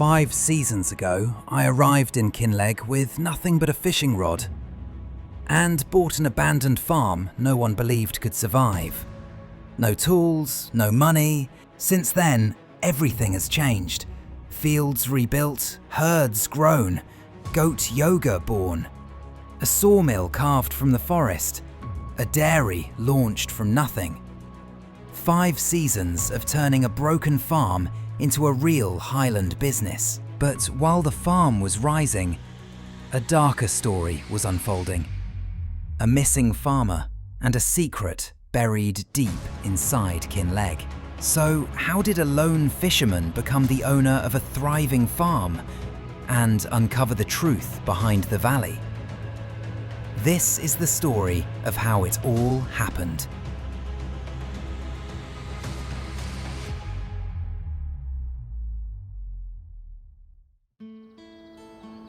5 seasons ago, I arrived in Kinlaig with nothing but a fishing rod and bought an abandoned farm no one believed could survive. No tools, no money. Since then, everything has changed. Fields rebuilt, herds grown, goat yoga born, a sawmill carved from the forest, a dairy launched from nothing. 5 seasons of turning a broken farm into a real Highland business. But while the farm was rising, a darker story was unfolding. A missing farmer and a secret buried deep inside Kinlaig. So how did a lone fisherman become the owner of a thriving farm and uncover the truth behind the valley? This is the story of how it all happened.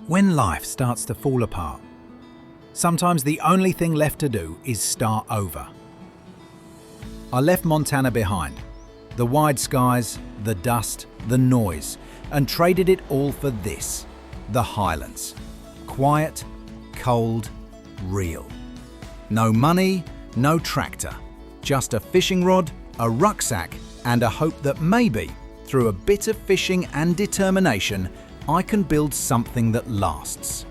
When life starts to fall apart, sometimes the only thing left to do is start over. I left Montana behind, the wide skies, the dust, the noise, and traded it all for this, the Highlands. Quiet, cold, real. No money, no tractor, just a fishing rod, a rucksack, and a hope that maybe, through a bit of fishing and determination, I can build something that lasts.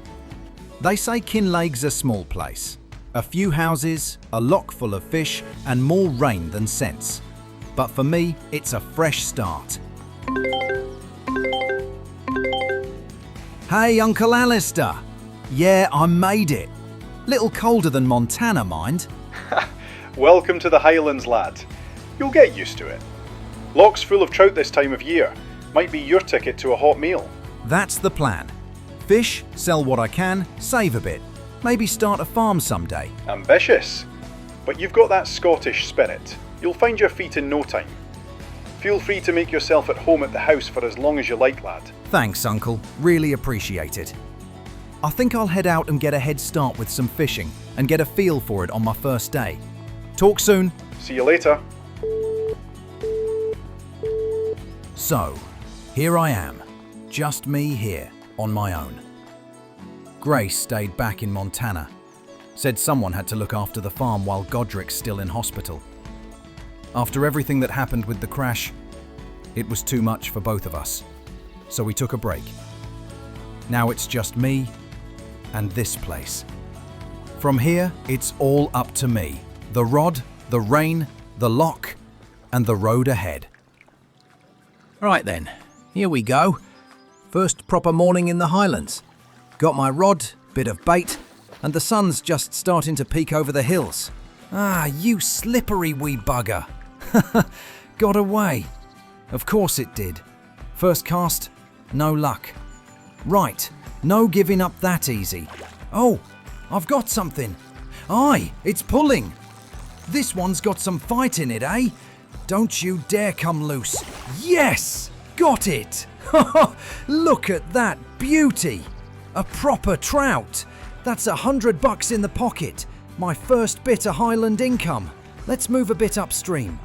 They say Kinlaig's a small place. A few houses, a lock full of fish, and more rain than sense. But for me, it's a fresh start. Hey, Uncle Alistair. Yeah, I made it. Little colder than Montana, mind. Welcome to the Highlands, lad. You'll get used to it. Loch's full of trout this time of year. Might be your ticket to a hot meal. That's the plan. Fish, sell what I can, save a bit. Maybe start a farm someday. Ambitious. But you've got that Scottish spirit. You'll find your feet in no time. Feel free to make yourself at home at the house for as long as you like, lad. Thanks, Uncle. Really appreciate it. I think I'll head out and get a head start with some fishing and get a feel for it on my first day. Talk soon. See you later. So, here I am. Just me here, on my own. Grace stayed back in Montana. Said someone had to look after the farm while Godric's still in hospital. After everything that happened with the crash, it was too much for both of us. So we took a break. Now it's just me and this place. From here, it's all up to me. The rod, the rain, the lock, and the road ahead. Right then, here we go. First proper morning in the Highlands. Got my rod, bit of bait, and the sun's just starting to peek over the hills. Ah, you slippery wee bugger. Got away. Of course it did. First cast, no luck. Right, no giving up that easy. Oh, I've got something. Aye, it's pulling. This one's got some fight in it, eh? Don't you dare come loose. Yes, got it. Look at that beauty! A proper trout! That's $100 in the pocket. My first bit of Highland income. Let's move a bit upstream.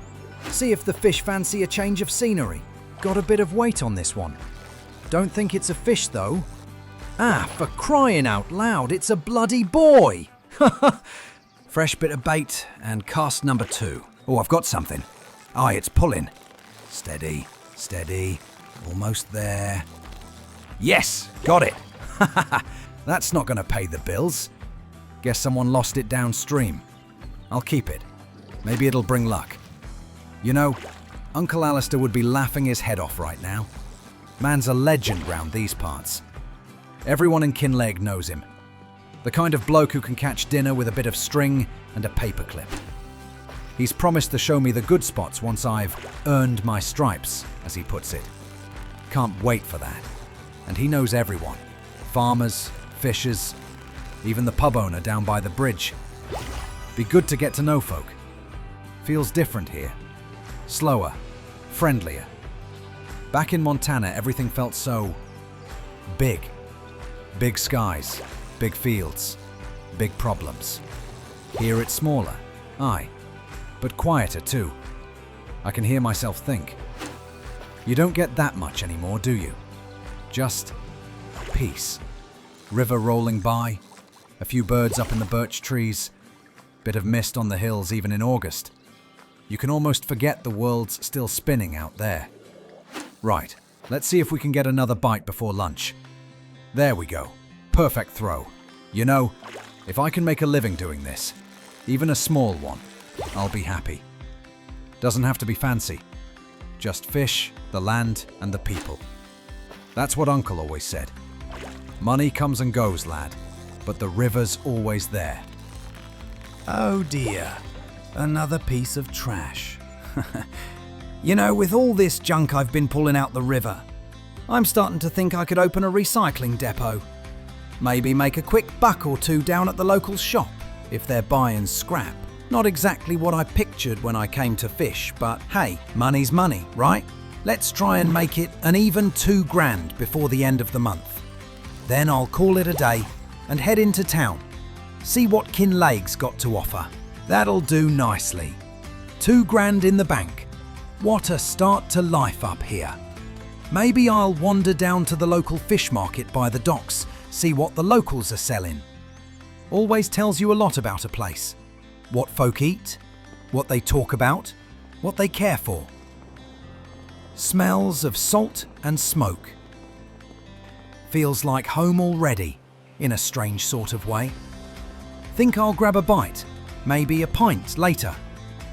See if the fish fancy a change of scenery. Got a bit of weight on this one. Don't think it's a fish though. Ah, for crying out loud, it's a bloody boy! Fresh bit of bait and cast number 2. Oh, I've got something. Aye, it's pulling. Steady, steady. Almost there. Yes, got it. That's not going to pay the bills. Guess someone lost it downstream. I'll keep it. Maybe it'll bring luck. You know, Uncle Alistair would be laughing his head off right now. Man's a legend round these parts. Everyone in Kinlaig knows him. The kind of bloke who can catch dinner with a bit of string and a paperclip. He's promised to show me the good spots once I've earned my stripes, as he puts it. Can't wait for that. And he knows everyone. Farmers, fishers, even the pub owner down by the bridge. Be good to get to know folk. Feels different here. Slower, friendlier. Back in Montana, everything felt so big. Big skies, big fields, big problems. Here it's smaller, aye, but quieter too. I can hear myself think. You don't get that much anymore, do you? Just peace. River rolling by, a few birds up in the birch trees, bit of mist on the hills even in August. You can almost forget the world's still spinning out there. Right, let's see if we can get another bite before lunch. There we go. Perfect throw. You know, if I can make a living doing this, even a small one, I'll be happy. Doesn't have to be fancy. Just fish, the land, and the people. That's what Uncle always said. Money comes and goes, lad, but the river's always there. Oh dear, another piece of trash. You know, with all this junk I've been pulling out the river, I'm starting to think I could open a recycling depot. Maybe make a quick buck or two down at the local shop if they're buying scrap. Not exactly what I pictured when I came to fish, but hey, money's money, right? Let's try and make it an even $2,000 before the end of the month. Then I'll call it a day and head into town. See what Kinlaig's got to offer. That'll do nicely. $2,000 in the bank. What a start to life up here. Maybe I'll wander down to the local fish market by the docks, see what the locals are selling. Always tells you a lot about a place. What folk eat, what they talk about, what they care for. Smells of salt and smoke. Feels like home already, in a strange sort of way. Think I'll grab a bite, maybe a pint later.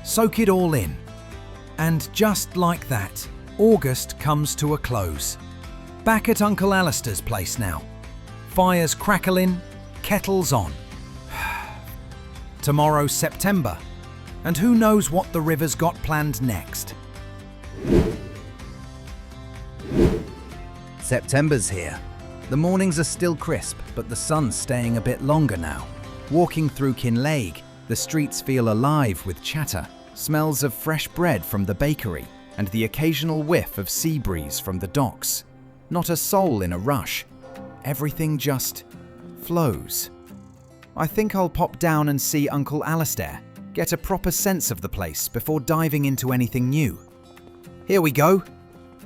Soak it all in. And just like that, August comes to a close. Back at Uncle Alistair's place now. Fires crackling, kettles on. Tomorrow's September, and who knows what the river's got planned next. September's here. The mornings are still crisp, but the sun's staying a bit longer now. Walking through Kinlaig, the streets feel alive with chatter, smells of fresh bread from the bakery, and the occasional whiff of sea breeze from the docks. Not a soul in a rush. Everything just flows. I think I'll pop down and see Uncle Alistair, get a proper sense of the place before diving into anything new. Here we go.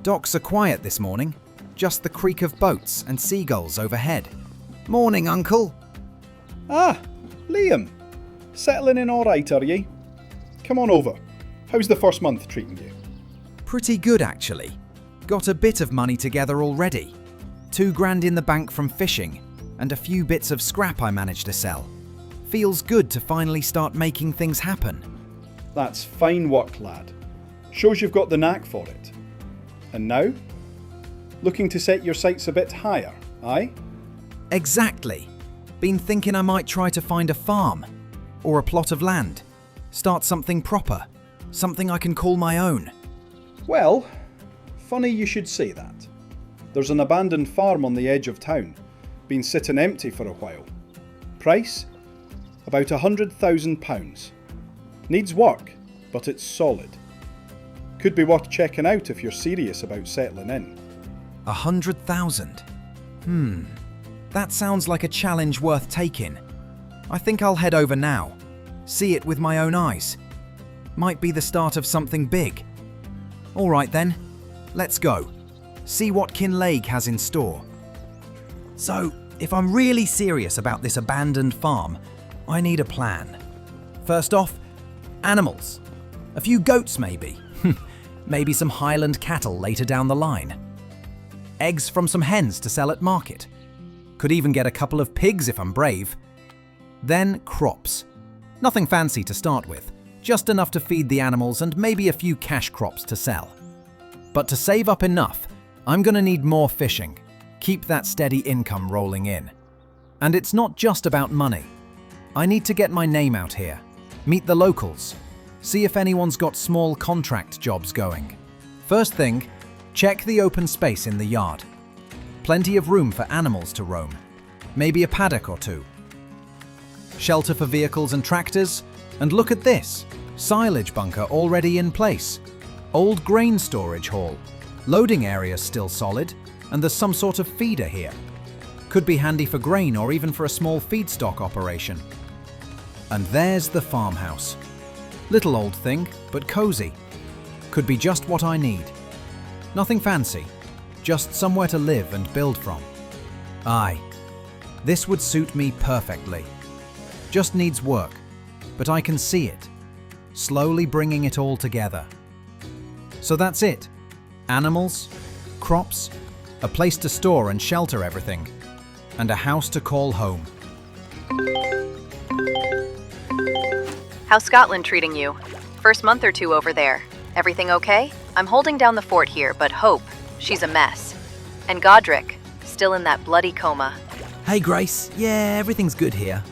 Docks are quiet this morning, just the creak of boats and seagulls overhead. Morning, Uncle. Ah, Liam. Settling in all right, are ye? Come on over. How's the first month treating you? Pretty good, actually. Got a bit of money together already. $2,000 in the bank from fishing, and a few bits of scrap I managed to sell. Feels good to finally start making things happen. That's fine work, lad. Shows you've got the knack for it. And now? Looking to set your sights a bit higher, aye? Exactly. Been thinking I might try to find a farm, or a plot of land. Start something proper, something I can call my own. Well, funny you should say that. There's an abandoned farm on the edge of town. Been sitting empty for a while. Price? About £100,000. Needs work, but it's solid. Could be worth checking out if you're serious about settling in. 100,000? That sounds like a challenge worth taking. I think I'll head over now. See it with my own eyes. Might be the start of something big. All right then, let's go. See what Kinlaig has in store. So, if I'm really serious about this abandoned farm, I need a plan. First off, animals. A few goats maybe. Maybe some Highland cattle later down the line. Eggs from some hens to sell at market. Could even get a couple of pigs if I'm brave. Then crops. Nothing fancy to start with, just enough to feed the animals and maybe a few cash crops to sell. But to save up enough, I'm gonna need more fishing. Keep that steady income rolling in. And it's not just about money. I need to get my name out here, meet the locals, see if anyone's got small contract jobs going. First thing, check the open space in the yard. Plenty of room for animals to roam, maybe a paddock or two. Shelter for vehicles and tractors, and look at this, silage bunker already in place. Old grain storage hall, loading area still solid, and there's some sort of feeder here. Could be handy for grain or even for a small feedstock operation. And there's the farmhouse. Little old thing, but cozy. Could be just what I need. Nothing fancy, just somewhere to live and build from. Aye, this would suit me perfectly. Just needs work, but I can see it, slowly bringing it all together. So that's it. Animals, crops, a place to store and shelter everything, and a house to call home. How's Scotland treating you? First month or two over there. Everything okay? I'm holding down the fort here, but Hope, she's a mess. And Godric, still in that bloody coma. Hey Grace, yeah, everything's good here.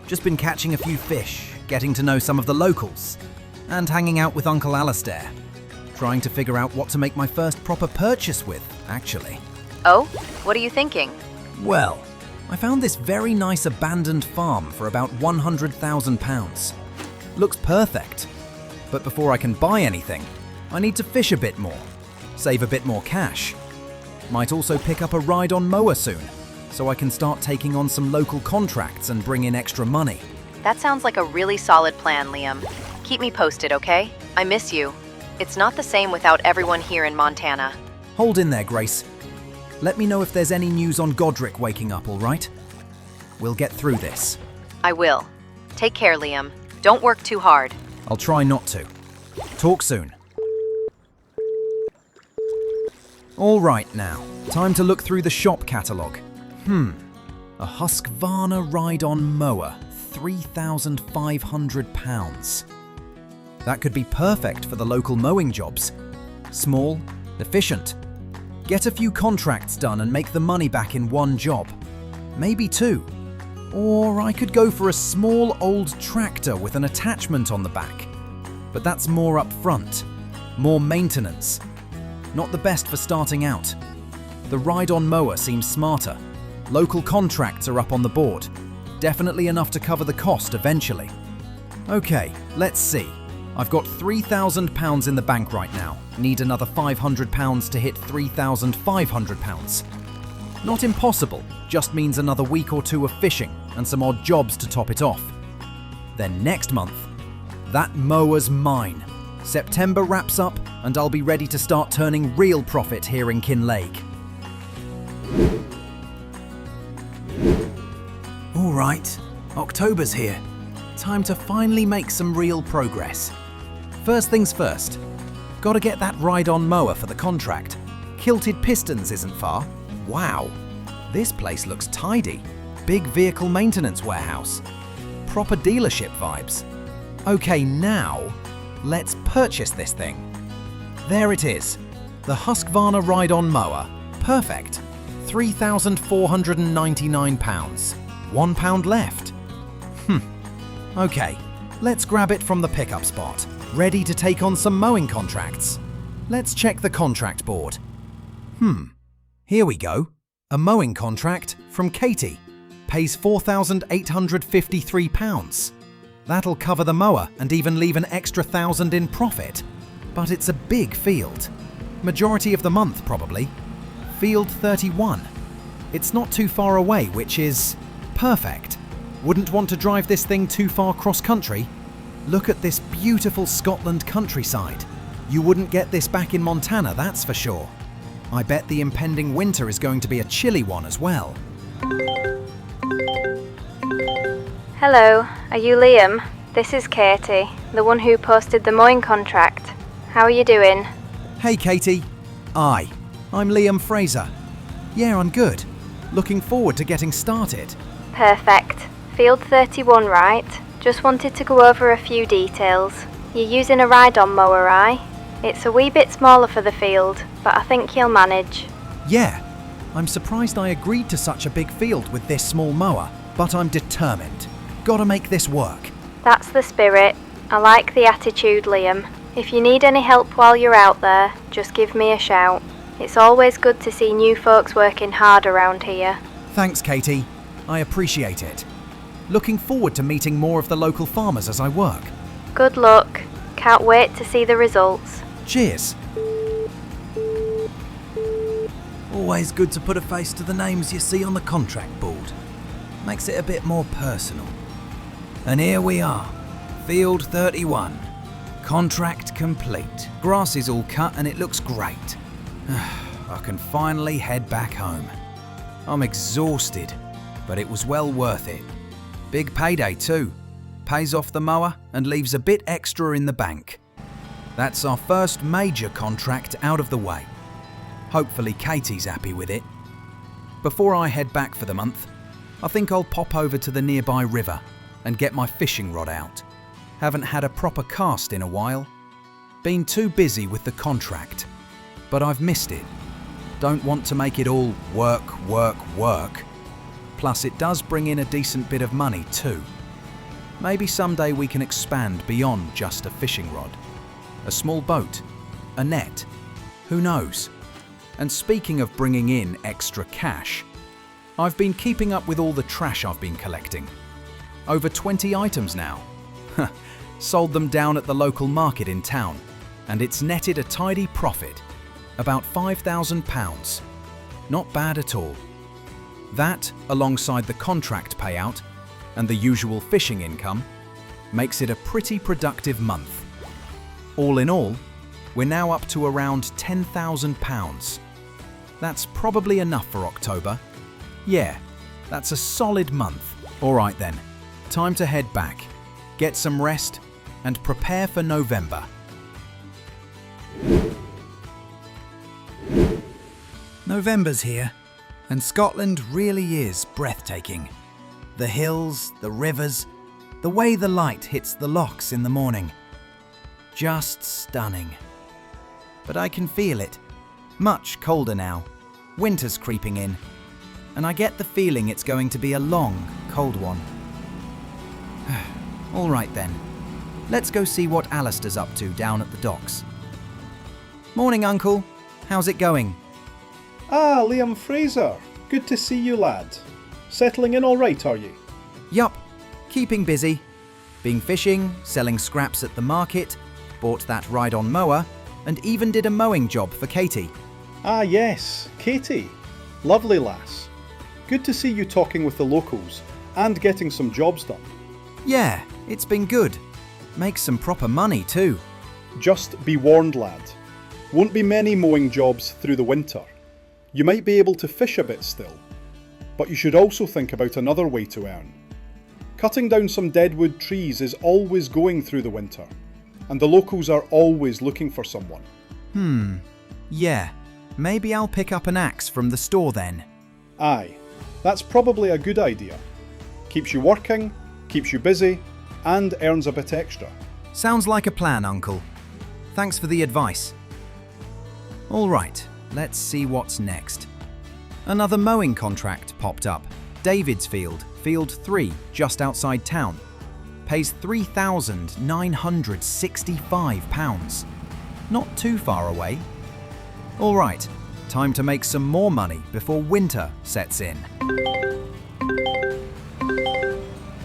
Just been catching a few fish, getting to know some of the locals, and hanging out with Uncle Alistair. Trying to figure out what to make my first proper purchase with, actually. Oh? What are you thinking? Well, I found this very nice abandoned farm for about £100,000. Looks perfect. But before I can buy anything, I need to fish a bit more, save a bit more cash. Might also pick up a ride-on mower soon, so I can start taking on some local contracts and bring in extra money. That sounds like a really solid plan, Liam. Keep me posted, okay? I miss you. It's not the same without everyone here in Montana. Hold in there, Grace. Let me know if there's any news on Godric waking up, all right? We'll get through this. I will. Take care, Liam. Don't work too hard. I'll try not to. Talk soon. All right now, time to look through the shop catalogue. A Husqvarna ride-on mower, £3,500. That could be perfect for the local mowing jobs. Small, efficient. Get a few contracts done and make the money back in one job. Maybe two. Or I could go for a small old tractor with an attachment on the back. But that's more up front, more maintenance. Not the best for starting out. The ride-on mower seems smarter. Local contracts are up on the board. Definitely enough to cover the cost eventually. Okay, let's see. I've got £3,000 in the bank right now. Need another £500 to hit £3,500. Not impossible, just means another week or two of fishing and some odd jobs to top it off. Then next month, that mower's mine. September wraps up and I'll be ready to start turning real profit here in Kinlaig. All right, October's here. Time to finally make some real progress. First things first, gotta get that ride-on mower for the contract. Kilted Pistons isn't far. Wow, this place looks tidy. Big vehicle maintenance warehouse. Proper dealership vibes. Okay, now, let's purchase this thing. There it is, the Husqvarna ride-on mower. Perfect. £3,499. £1 left. Okay, let's grab it from the pickup spot. Ready to take on some mowing contracts. Let's check the contract board. Here we go. A mowing contract from Katie. Pays £4,853. That'll cover the mower and even leave an extra £1,000 in profit. But it's a big field. Majority of the month, probably. Field 31. It's not too far away, which is perfect. Wouldn't want to drive this thing too far cross-country. Look at this beautiful Scotland countryside. You wouldn't get this back in Montana, that's for sure. I bet the impending winter is going to be a chilly one as well. Hello, are you Liam? This is Katie, the one who posted the mowing contract. How are you doing? Hey Katie. Aye, I'm Liam Fraser. Yeah, I'm good. Looking forward to getting started. Perfect. Field 31, right? Just wanted to go over a few details. You're using a ride-on mower, aye? It's a wee bit smaller for the field, but I think you'll manage. Yeah, I'm surprised I agreed to such a big field with this small mower, but I'm determined. Gotta make this work. That's the spirit. I like the attitude, Liam. If you need any help while you're out there, just give me a shout. It's always good to see new folks working hard around here. Thanks, Katie. I appreciate it. Looking forward to meeting more of the local farmers as I work. Good luck. Can't wait to see the results. Cheers. Always good to put a face to the names you see on the contract board. Makes it a bit more personal. And here we are, Field 31. Contract complete. Grass is all cut and it looks great. I I can finally head back home. I'm exhausted, but it was well worth it. Big payday too. Pays off the mower and leaves a bit extra in the bank. That's our first major contract out of the way. Hopefully Katie's happy with it. Before I head back for the month, I think I'll pop over to the nearby river and get my fishing rod out. Haven't had a proper cast in a while. Been too busy with the contract, but I've missed it. Don't want to make it all work, work, work. Plus it does bring in a decent bit of money too. Maybe someday we can expand beyond just a fishing rod. A small boat, a net, who knows? And speaking of bringing in extra cash, I've been keeping up with all the trash I've been collecting. Over 20 items now. Sold them down at the local market in town, and it's netted a tidy profit, about £5,000. Not bad at all. That, alongside the contract payout and the usual fishing income, makes it a pretty productive month. All in all, we're now up to around £10,000. That's probably enough for October. Yeah, that's a solid month. All right then, time to head back, get some rest, and prepare for November. November's here, and Scotland really is breathtaking. The hills, the rivers, the way the light hits the lochs in the morning. Just stunning. But I can feel it. Much colder now. Winter's creeping in, and I get the feeling it's going to be a long, cold one. All right then, let's go see what Alistair's up to down at the docks. Morning, Uncle. How's it going? Ah, Liam Fraser. Good to see you, lad. Settling in all right, are you? Yup, keeping busy. Been fishing, selling scraps at the market, bought that ride-on mower, and even did a mowing job for Katie. Ah, yes, Katie. Lovely lass. Good to see you talking with the locals and getting some jobs done. Yeah, it's been good. Makes some proper money too. Just be warned, lad. Won't be many mowing jobs through the winter. You might be able to fish a bit still, but you should also think about another way to earn. Cutting down some deadwood trees is always going through the winter, and the locals are always looking for someone. Yeah, maybe I'll pick up an axe from the store then. Aye, that's probably a good idea. Keeps you working, keeps you busy, and earns a bit extra. Sounds like a plan, Uncle. Thanks for the advice. All right, let's see what's next. Another mowing contract popped up. David's Field, Field 3, just outside town. Pays £3,965. Not too far away. All right, time to make some more money before winter sets in.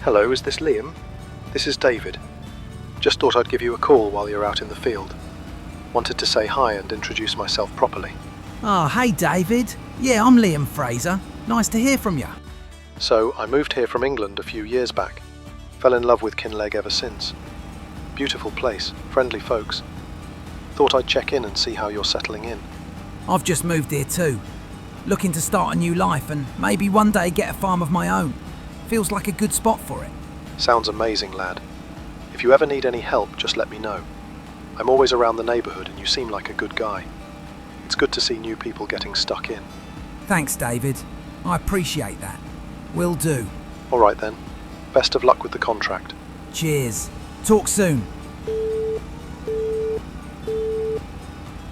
Hello, is this Liam? This is David. Just thought I'd give you a call while you're out in the field. Wanted to say hi and introduce myself properly. Hey David. Yeah, I'm Liam Fraser. Nice to hear from you. So, I moved here from England a few years back. Fell in love with Kinlaig ever since. Beautiful place, friendly folks. Thought I'd check in and see how you're settling in. I've just moved here too. Looking to start a new life and maybe one day get a farm of my own. Feels like a good spot for it. Sounds amazing, lad. If you ever need any help, just let me know. I'm always around the neighbourhood and you seem like a good guy. It's good to see new people getting stuck in. Thanks, David. I appreciate that. Will do. All right then. Best of luck with the contract. Cheers. Talk soon.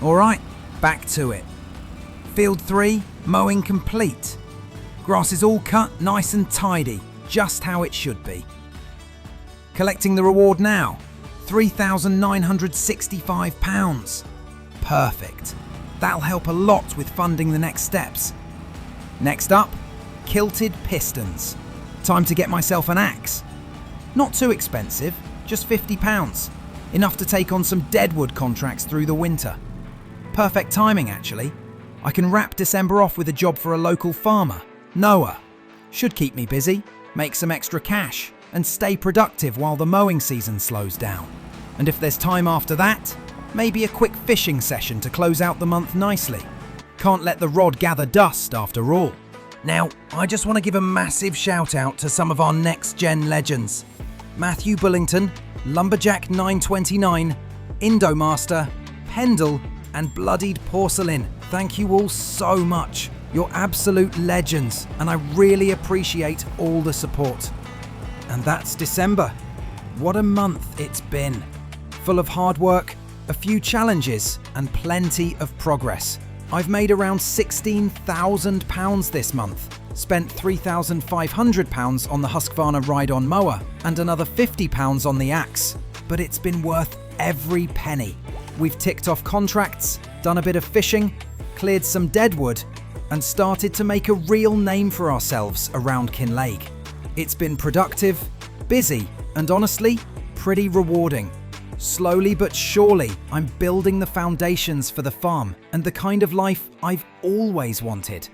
All right, back to it. Field 3, mowing complete. Grass is all cut nice and tidy, just how it should be. Collecting the reward now, £3,965. Perfect. That'll help a lot with funding the next steps. Next up, kilted pistons. Time to get myself an axe. Not too expensive, just £50. Enough to take on some deadwood contracts through the winter. Perfect timing actually. I can wrap December off with a job for a local farmer, Noah. Should keep me busy, make some extra cash, and stay productive while the mowing season slows down. And if there's time after that, maybe a quick fishing session to close out the month nicely. Can't let the rod gather dust after all. Now, I just want to give a massive shout out to some of our next-gen legends. Matthew Bullington, Lumberjack 929, Indomaster, Pendle, and Bloodied Porcelain. Thank you all so much. You're absolute legends, and I really appreciate all the support. And that's December. What a month it's been. Full of hard work, a few challenges, and plenty of progress. I've made around £16,000 this month, spent £3,500 on the Husqvarna ride-on mower, and another £50 on the axe. But it's been worth every penny. We've ticked off contracts, done a bit of fishing, cleared some deadwood, and started to make a real name for ourselves around Kinlaig. It's been productive, busy, and honestly, pretty rewarding. Slowly but surely, I'm building the foundations for the farm and the kind of life I've always wanted.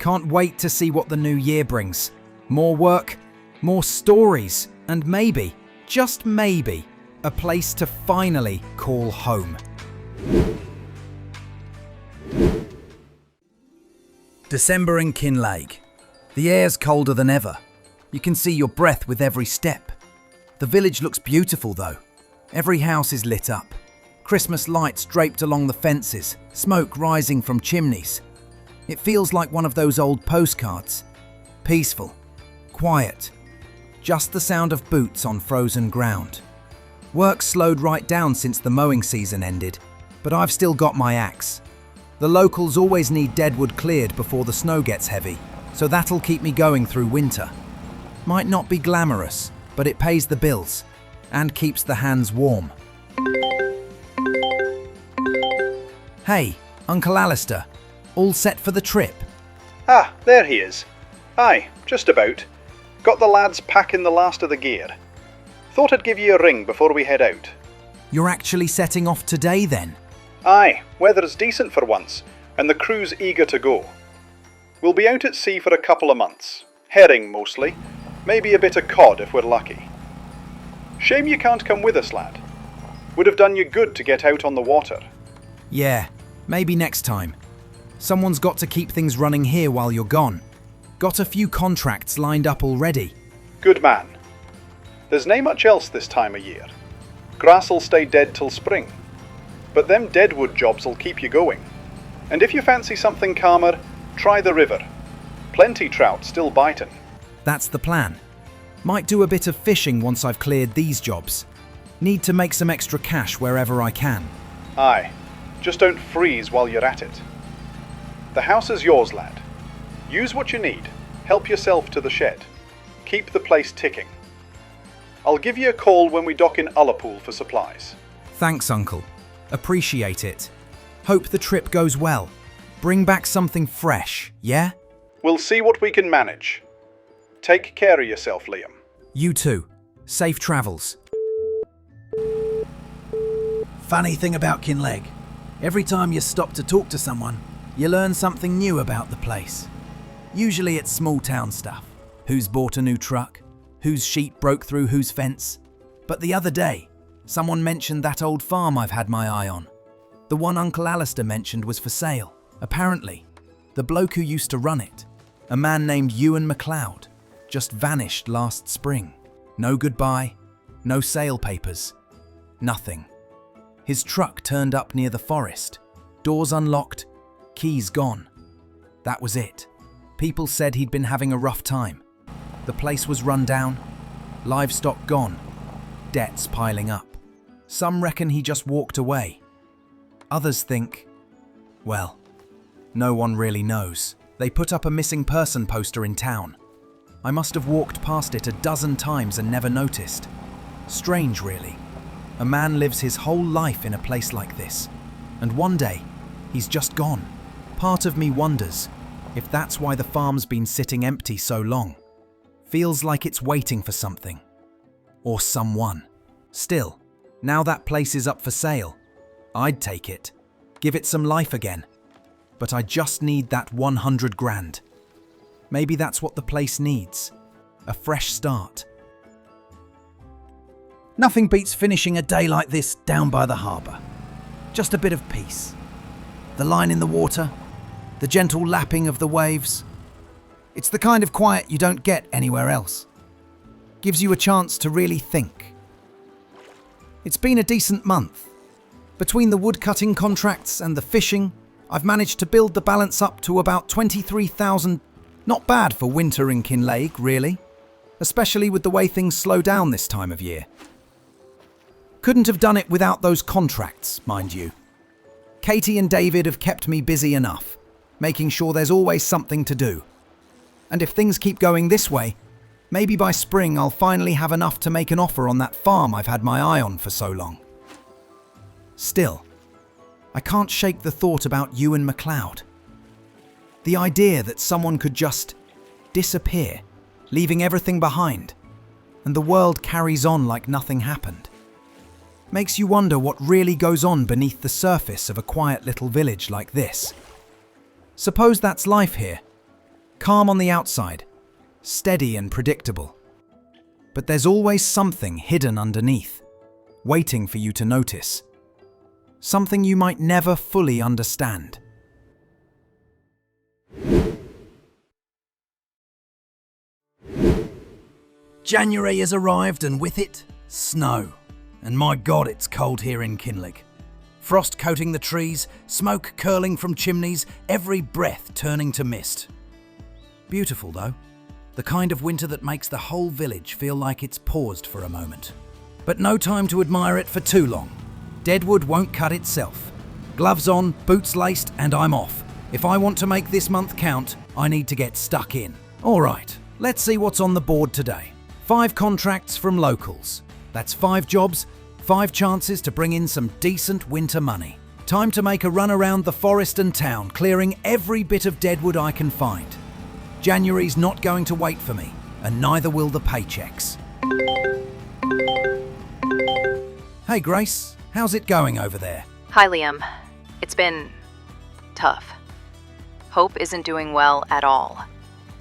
Can't wait to see what the new year brings. More work, more stories, and maybe, just maybe, a place to finally call home. December in Kinlaig. The air's colder than ever. You can see your breath with every step. The village looks beautiful though. Every house is lit up. Christmas lights draped along the fences, smoke rising from chimneys. It feels like one of those old postcards. Peaceful, quiet, just the sound of boots on frozen ground. Work slowed right down since the mowing season ended, but I've still got my axe. The locals always need deadwood cleared before the snow gets heavy, so that'll keep me going through winter. Might not be glamorous, but it pays the bills and keeps the hands warm. Hey, Uncle Alistair, all set for the trip? Ah, there he is. Aye, just about. Got the lads packing the last of the gear. Thought I'd give you a ring before we head out. You're actually setting off today then? Aye, weather's decent for once, and the crew's eager to go. We'll be out at sea for a couple of months. Herring mostly, maybe a bit of cod if we're lucky. Shame you can't come with us, lad. Would have done you good to get out on the water. Yeah, maybe next time. Someone's got to keep things running here while you're gone. Got a few contracts lined up already. Good man. There's nae much else this time of year. Grass'll stay dead till spring. But them deadwood jobs'll keep you going. And if you fancy something calmer, try the river. Plenty trout still biting. That's the plan. Might do a bit of fishing once I've cleared these jobs. Need to make some extra cash wherever I can. Aye, just don't freeze while you're at it. The house is yours, lad. Use what you need. Help yourself to the shed. Keep the place ticking. I'll give you a call when we dock in Ullapool for supplies. Thanks, Uncle. Appreciate it. Hope the trip goes well. Bring back something fresh, yeah? We'll see what we can manage. Take care of yourself, Liam. You too. Safe travels. Funny thing about Kinlaig, every time you stop to talk to someone, you learn something new about the place. Usually it's small town stuff. Who's bought a new truck? Whose sheep broke through whose fence? But the other day, someone mentioned that old farm I've had my eye on. The one Uncle Alistair mentioned was for sale. Apparently, the bloke who used to run it, a man named Ewan MacLeod, just vanished last spring. No goodbye, no sale papers, nothing. His truck turned up near the forest, doors unlocked, keys gone. That was it. People said he'd been having a rough time. The place was run down, livestock gone, debts piling up. Some reckon he just walked away. Others think, well, no one really knows. They put up a missing person poster in town. I must have walked past it a dozen times and never noticed. Strange, really. A man lives his whole life in a place like this, and one day, he's just gone. Part of me wonders if that's why the farm's been sitting empty so long. Feels like it's waiting for something. Or someone. Still, now that place is up for sale. I'd take it. Give it some life again. But I just need that 100 grand. Maybe that's what the place needs. A fresh start. Nothing beats finishing a day like this down by the harbour. Just a bit of peace. The line in the water, the gentle lapping of the waves. It's the kind of quiet you don't get anywhere else. Gives you a chance to really think. It's been a decent month. Between the woodcutting contracts and the fishing, I've managed to build the balance up to about 23,000. Not bad for winter in Kinlaig, really. Especially with the way things slow down this time of year. Couldn't have done it without those contracts, mind you. Katie and David have kept me busy enough, making sure there's always something to do. And if things keep going this way, maybe by spring I'll finally have enough to make an offer on that farm I've had my eye on for so long. Still, I can't shake the thought about Ewan MacLeod. The idea that someone could just disappear, leaving everything behind, and the world carries on like nothing happened. Makes you wonder what really goes on beneath the surface of a quiet little village like this. Suppose that's life here. Calm on the outside, steady and predictable. But there's always something hidden underneath, waiting for you to notice. Something you might never fully understand. January has arrived, and with it, snow. And my God, it's cold here in Kinlaig. Frost coating the trees, smoke curling from chimneys, every breath turning to mist. Beautiful though. The kind of winter that makes the whole village feel like it's paused for a moment. But no time to admire it for too long. Deadwood won't cut itself. Gloves on, boots laced, and I'm off. If I want to make this month count, I need to get stuck in. All right, let's see what's on the board today. 5 contracts from locals. That's 5 jobs, 5 chances to bring in some decent winter money. Time to make a run around the forest and town, clearing every bit of deadwood I can find. January's not going to wait for me, and neither will the paychecks. Hey Grace, how's it going over there? Hi, Liam. It's been tough. Hope isn't doing well at all.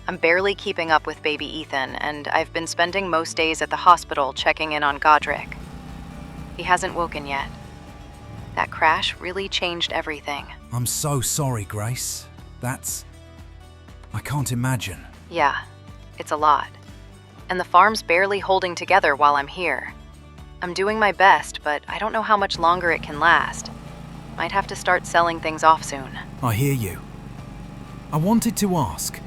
I'm barely keeping up with baby Ethan, and I've been spending most days at the hospital checking in on Godric. He hasn't woken yet. That crash really changed everything. I'm so sorry, Grace. I can't imagine. Yeah, it's a lot. And the farm's barely holding together while I'm here. I'm doing my best, but I don't know how much longer it can last. Might have to start selling things off soon. I hear you. I wanted to ask.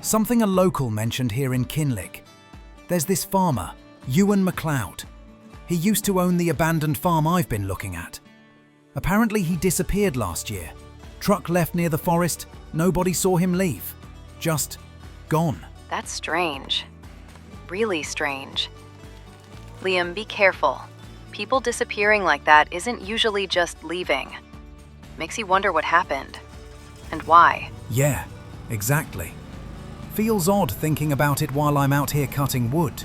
Something a local mentioned here in Kinlaig. There's this farmer, Ewan MacLeod. He used to own the abandoned farm I've been looking at. Apparently he disappeared last year. Truck left near the forest, nobody saw him leave. Just gone. That's strange. Really strange. Liam, be careful. People disappearing like that isn't usually just leaving. Makes you wonder what happened. And why. Yeah, exactly. Feels odd thinking about it while I'm out here cutting wood.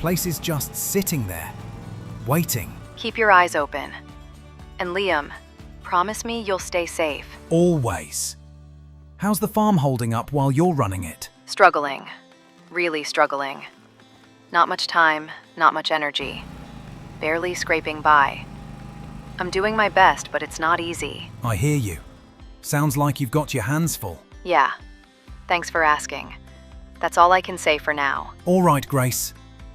Place is just sitting there, waiting. Keep your eyes open. And Liam, promise me you'll stay safe. Always. How's the farm holding up while you're running it? Struggling. Really struggling. Not much time, not much energy. Barely scraping by. I'm doing my best, but it's not easy. I hear you. Sounds like you've got your hands full. Yeah. Thanks for asking. That's all I can say for now. All right, Grace.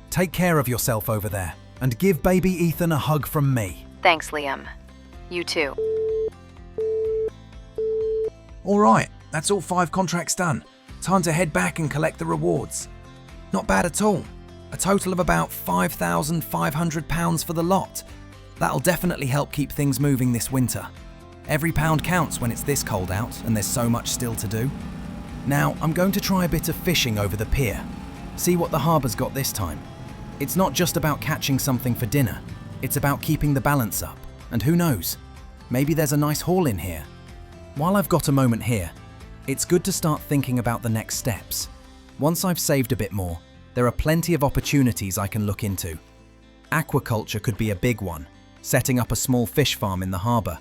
Take care of yourself over there, and give baby Ethan a hug from me. Thanks, Liam. You too. All right, that's all 5 contracts done. Time to head back and collect the rewards. Not bad at all. A total of about £5,500 for the lot. That'll definitely help keep things moving this winter. Every pound counts when it's this cold out and there's so much still to do. Now, I'm going to try a bit of fishing over the pier. See what the harbour's got this time. It's not just about catching something for dinner. It's about keeping the balance up. And who knows, maybe there's a nice haul in here. While I've got a moment here, it's good to start thinking about the next steps. Once I've saved a bit more, there are plenty of opportunities I can look into. Aquaculture could be a big one, setting up a small fish farm in the harbour.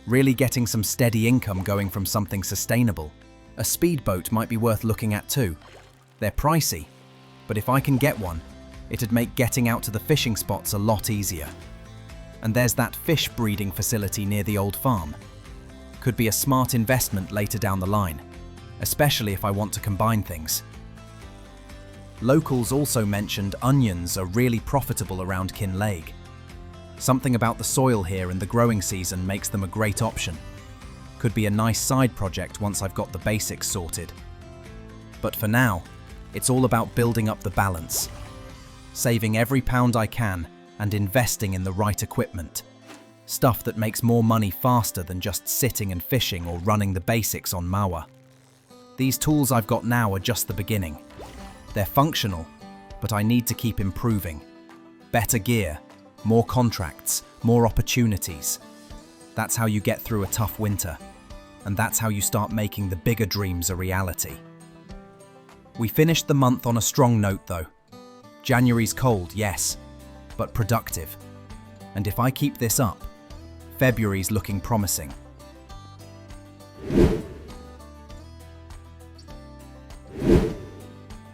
Really getting some steady income going from something sustainable. A speedboat might be worth looking at too. They're pricey, but if I can get one, it'd make getting out to the fishing spots a lot easier. And there's that fish breeding facility near the old farm. Could be a smart investment later down the line, especially if I want to combine things. Locals also mentioned onions are really profitable around Kinlaig. Something about the soil here and the growing season makes them a great option. Could be a nice side project once I've got the basics sorted. But for now, it's all about building up the balance, saving every pound I can and investing in the right equipment. Stuff that makes more money faster than just sitting and fishing or running the basics on mower. These tools I've got now are just the beginning. They're functional, but I need to keep improving. Better gear, more contracts, more opportunities. That's how you get through a tough winter, and that's how you start making the bigger dreams a reality. We finished the month on a strong note though. January's cold, yes, but productive. And if I keep this up, February's looking promising.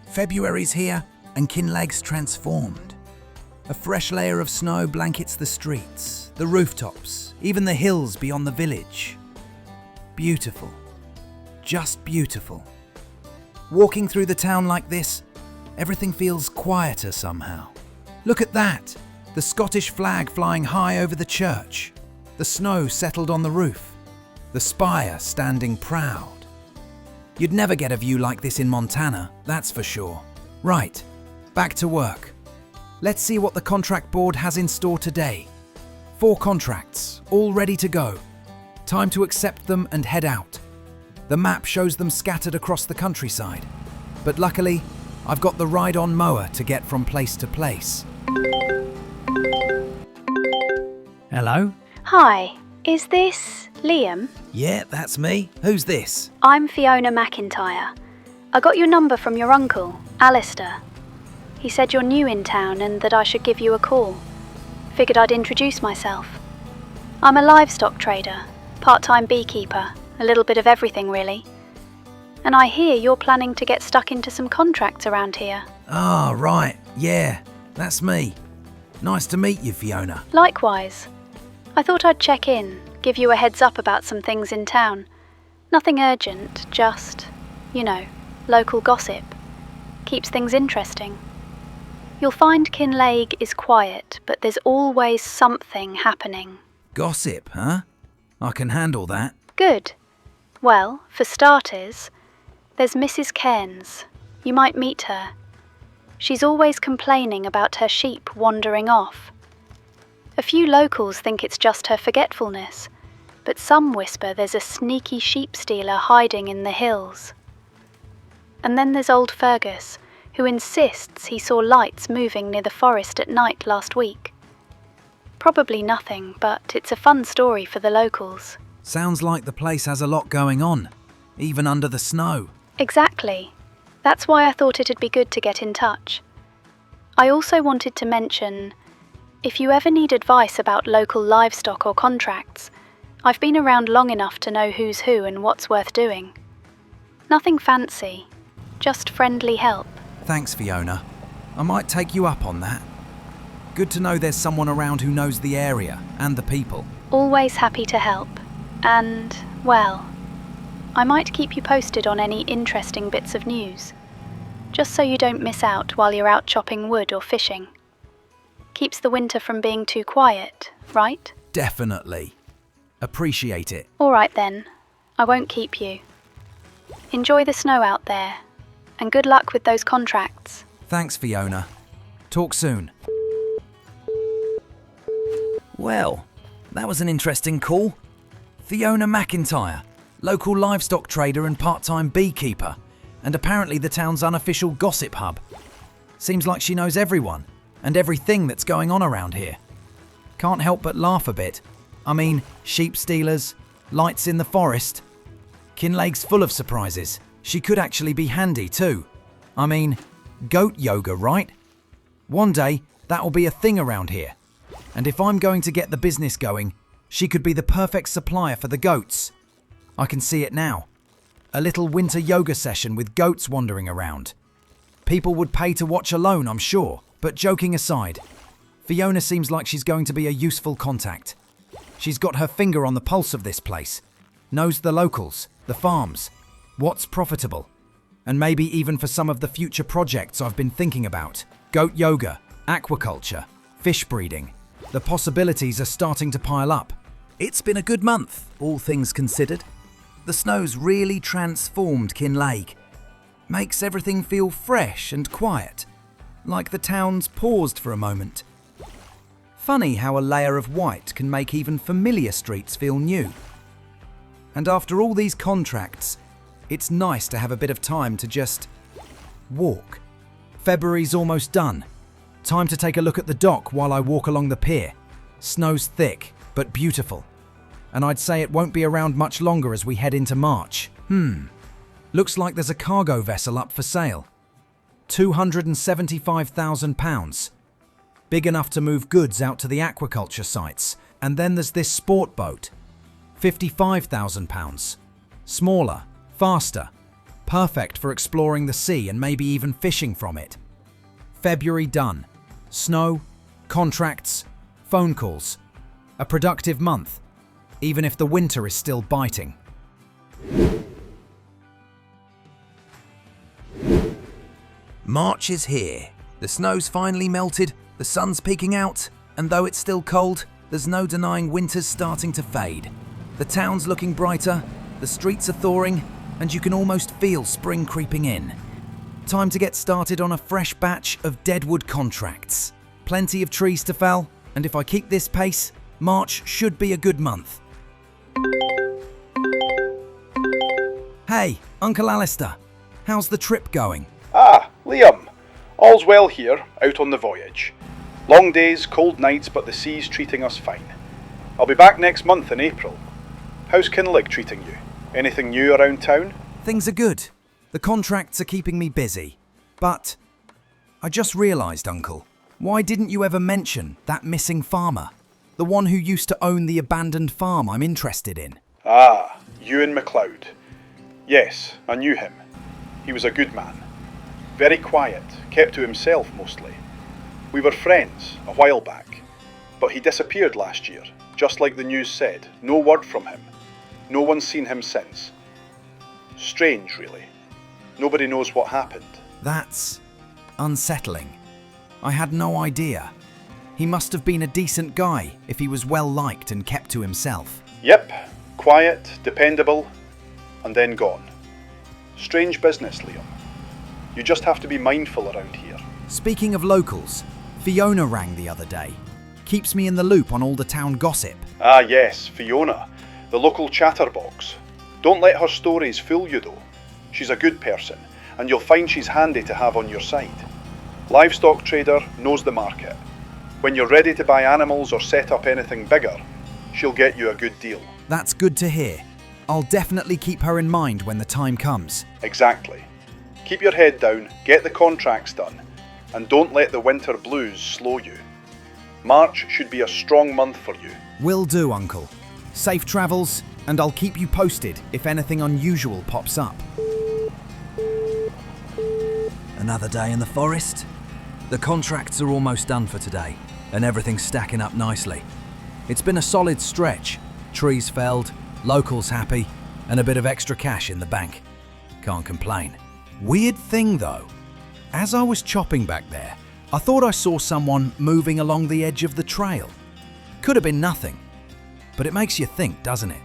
February's here and Kinlaig's transformed. A fresh layer of snow blankets the streets, the rooftops, even the hills beyond the village. Beautiful. Just beautiful. Walking through the town like this, everything feels quieter somehow. Look at that! The Scottish flag flying high over the church. The snow settled on the roof. The spire standing proud. You'd never get a view like this in Montana, that's for sure. Right, back to work. Let's see what the contract board has in store today. 4 contracts, all ready to go. Time to accept them and head out. The map shows them scattered across the countryside. But luckily, I've got the ride-on mower to get from place to place. Hello? Hi, is this Liam? Yeah, that's me. Who's this? I'm Fiona McIntyre. I got your number from your uncle, Alistair. He said you're new in town and that I should give you a call. Figured I'd introduce myself. I'm a livestock trader, part-time beekeeper, a little bit of everything really. And I hear you're planning to get stuck into some contracts around here. Ah, right. Yeah, that's me. Nice to meet you, Fiona. Likewise. I thought I'd check in, give you a heads up about some things in town. Nothing urgent, just, local gossip. Keeps things interesting. You'll find Kinlaig is quiet, but there's always something happening. Gossip, huh? I can handle that. Good. Well, for starters, there's Mrs. Cairns. You might meet her. She's always complaining about her sheep wandering off. A few locals think it's just her forgetfulness, but some whisper there's a sneaky sheep stealer hiding in the hills. And then there's old Fergus, who insists he saw lights moving near the forest at night last week. Probably nothing, but it's a fun story for the locals. Sounds like the place has a lot going on, even under the snow. Exactly. That's why I thought it'd be good to get in touch. I also wanted to mention, if you ever need advice about local livestock or contracts, I've been around long enough to know who's who and what's worth doing. Nothing fancy, just friendly help. Thanks, Fiona. I might take you up on that. Good to know there's someone around who knows the area and the people. Always happy to help. And, well, I might keep you posted on any interesting bits of news, just so you don't miss out while you're out chopping wood or fishing. Keeps the winter from being too quiet, right? Definitely. Appreciate it. All right then, I won't keep you. Enjoy the snow out there, and good luck with those contracts. Thanks, Fiona. Talk soon. Well, that was an interesting call. Fiona McIntyre, local livestock trader and part-time beekeeper, and apparently the town's unofficial gossip hub. Seems like she knows everyone and everything that's going on around here. Can't help but laugh a bit. I mean, sheep stealers, lights in the forest. Kinlaig's full of surprises. She could actually be handy too. I mean, goat yoga, right? One day, that'll be a thing around here. And if I'm going to get the business going, she could be the perfect supplier for the goats. I can see it now. A little winter yoga session with goats wandering around. People would pay to watch alone, I'm sure. But joking aside, Fiona seems like she's going to be a useful contact. She's got her finger on the pulse of this place. knows the locals, the farms, what's profitable, and maybe even for some of the future projects I've been thinking about. Goat yoga, aquaculture, fish breeding. The possibilities are starting to pile up. It's been a good month, all things considered. The snow's really transformed Kinlaig. Makes everything feel fresh and quiet, like the town's paused for a moment. Funny how a layer of white can make even familiar streets feel new. And after all these contracts, it's nice to have a bit of time to just walk. February's almost done. Time to take a look at the dock while I walk along the pier. Snow's thick, but beautiful. And I'd say it won't be around much longer as we head into March. Looks like there's a cargo vessel up for sale. £275,000. Big enough to move goods out to the aquaculture sites. And then there's this sport boat. £55,000. Smaller, faster, perfect for exploring the sea and maybe even fishing from it. February done. Snow, contracts, phone calls. A productive month, even if the winter is still biting. March is here. The snow's finally melted, the sun's peeking out, and though it's still cold, there's no denying winter's starting to fade. The town's looking brighter, the streets are thawing, and you can almost feel spring creeping in. Time to get started on a fresh batch of deadwood contracts. Plenty of trees to fell, and if I keep this pace, March should be a good month. Hey, Uncle Alistair, how's the trip going? Ah, Liam. All's well here, out on the voyage. Long days, cold nights, but the sea's treating us fine. I'll be back next month in April. How's Kinlaig treating you? Anything new around town? Things are good. The contracts are keeping me busy. But I just realised, Uncle, why didn't you ever mention that missing farmer? The one who used to own the abandoned farm I'm interested in. Ah, Ewan MacLeod. Yes, I knew him. He was a good man. Very quiet, kept to himself mostly. We were friends a while back, but he disappeared last year, just like the news said. No word from him. No one's seen him since. Strange, really. Nobody knows what happened. That's unsettling. I had no idea. He must have been a decent guy if he was well liked and kept to himself. Yep, quiet, dependable, and then gone. Strange business, Liam. You just have to be mindful around here. Speaking of locals, Fiona rang the other day. Keeps me in the loop on all the town gossip. Ah yes, Fiona, the local chatterbox. Don't let her stories fool you though. She's a good person, and you'll find she's handy to have on your side. Livestock trader, knows the market. When you're ready to buy animals or set up anything bigger, she'll get you a good deal. That's good to hear. I'll definitely keep her in mind when the time comes. Exactly. Keep your head down, get the contracts done, and don't let the winter blues slow you. March should be a strong month for you. Will do, Uncle. Safe travels, and I'll keep you posted if anything unusual pops up. Another day in the forest. The contracts are almost done for today, and everything's stacking up nicely. It's been a solid stretch. Trees felled, locals happy, and a bit of extra cash in the bank. Can't complain. Weird thing though, as I was chopping back there, I thought I saw someone moving along the edge of the trail. Could have been nothing, but it makes you think, doesn't it?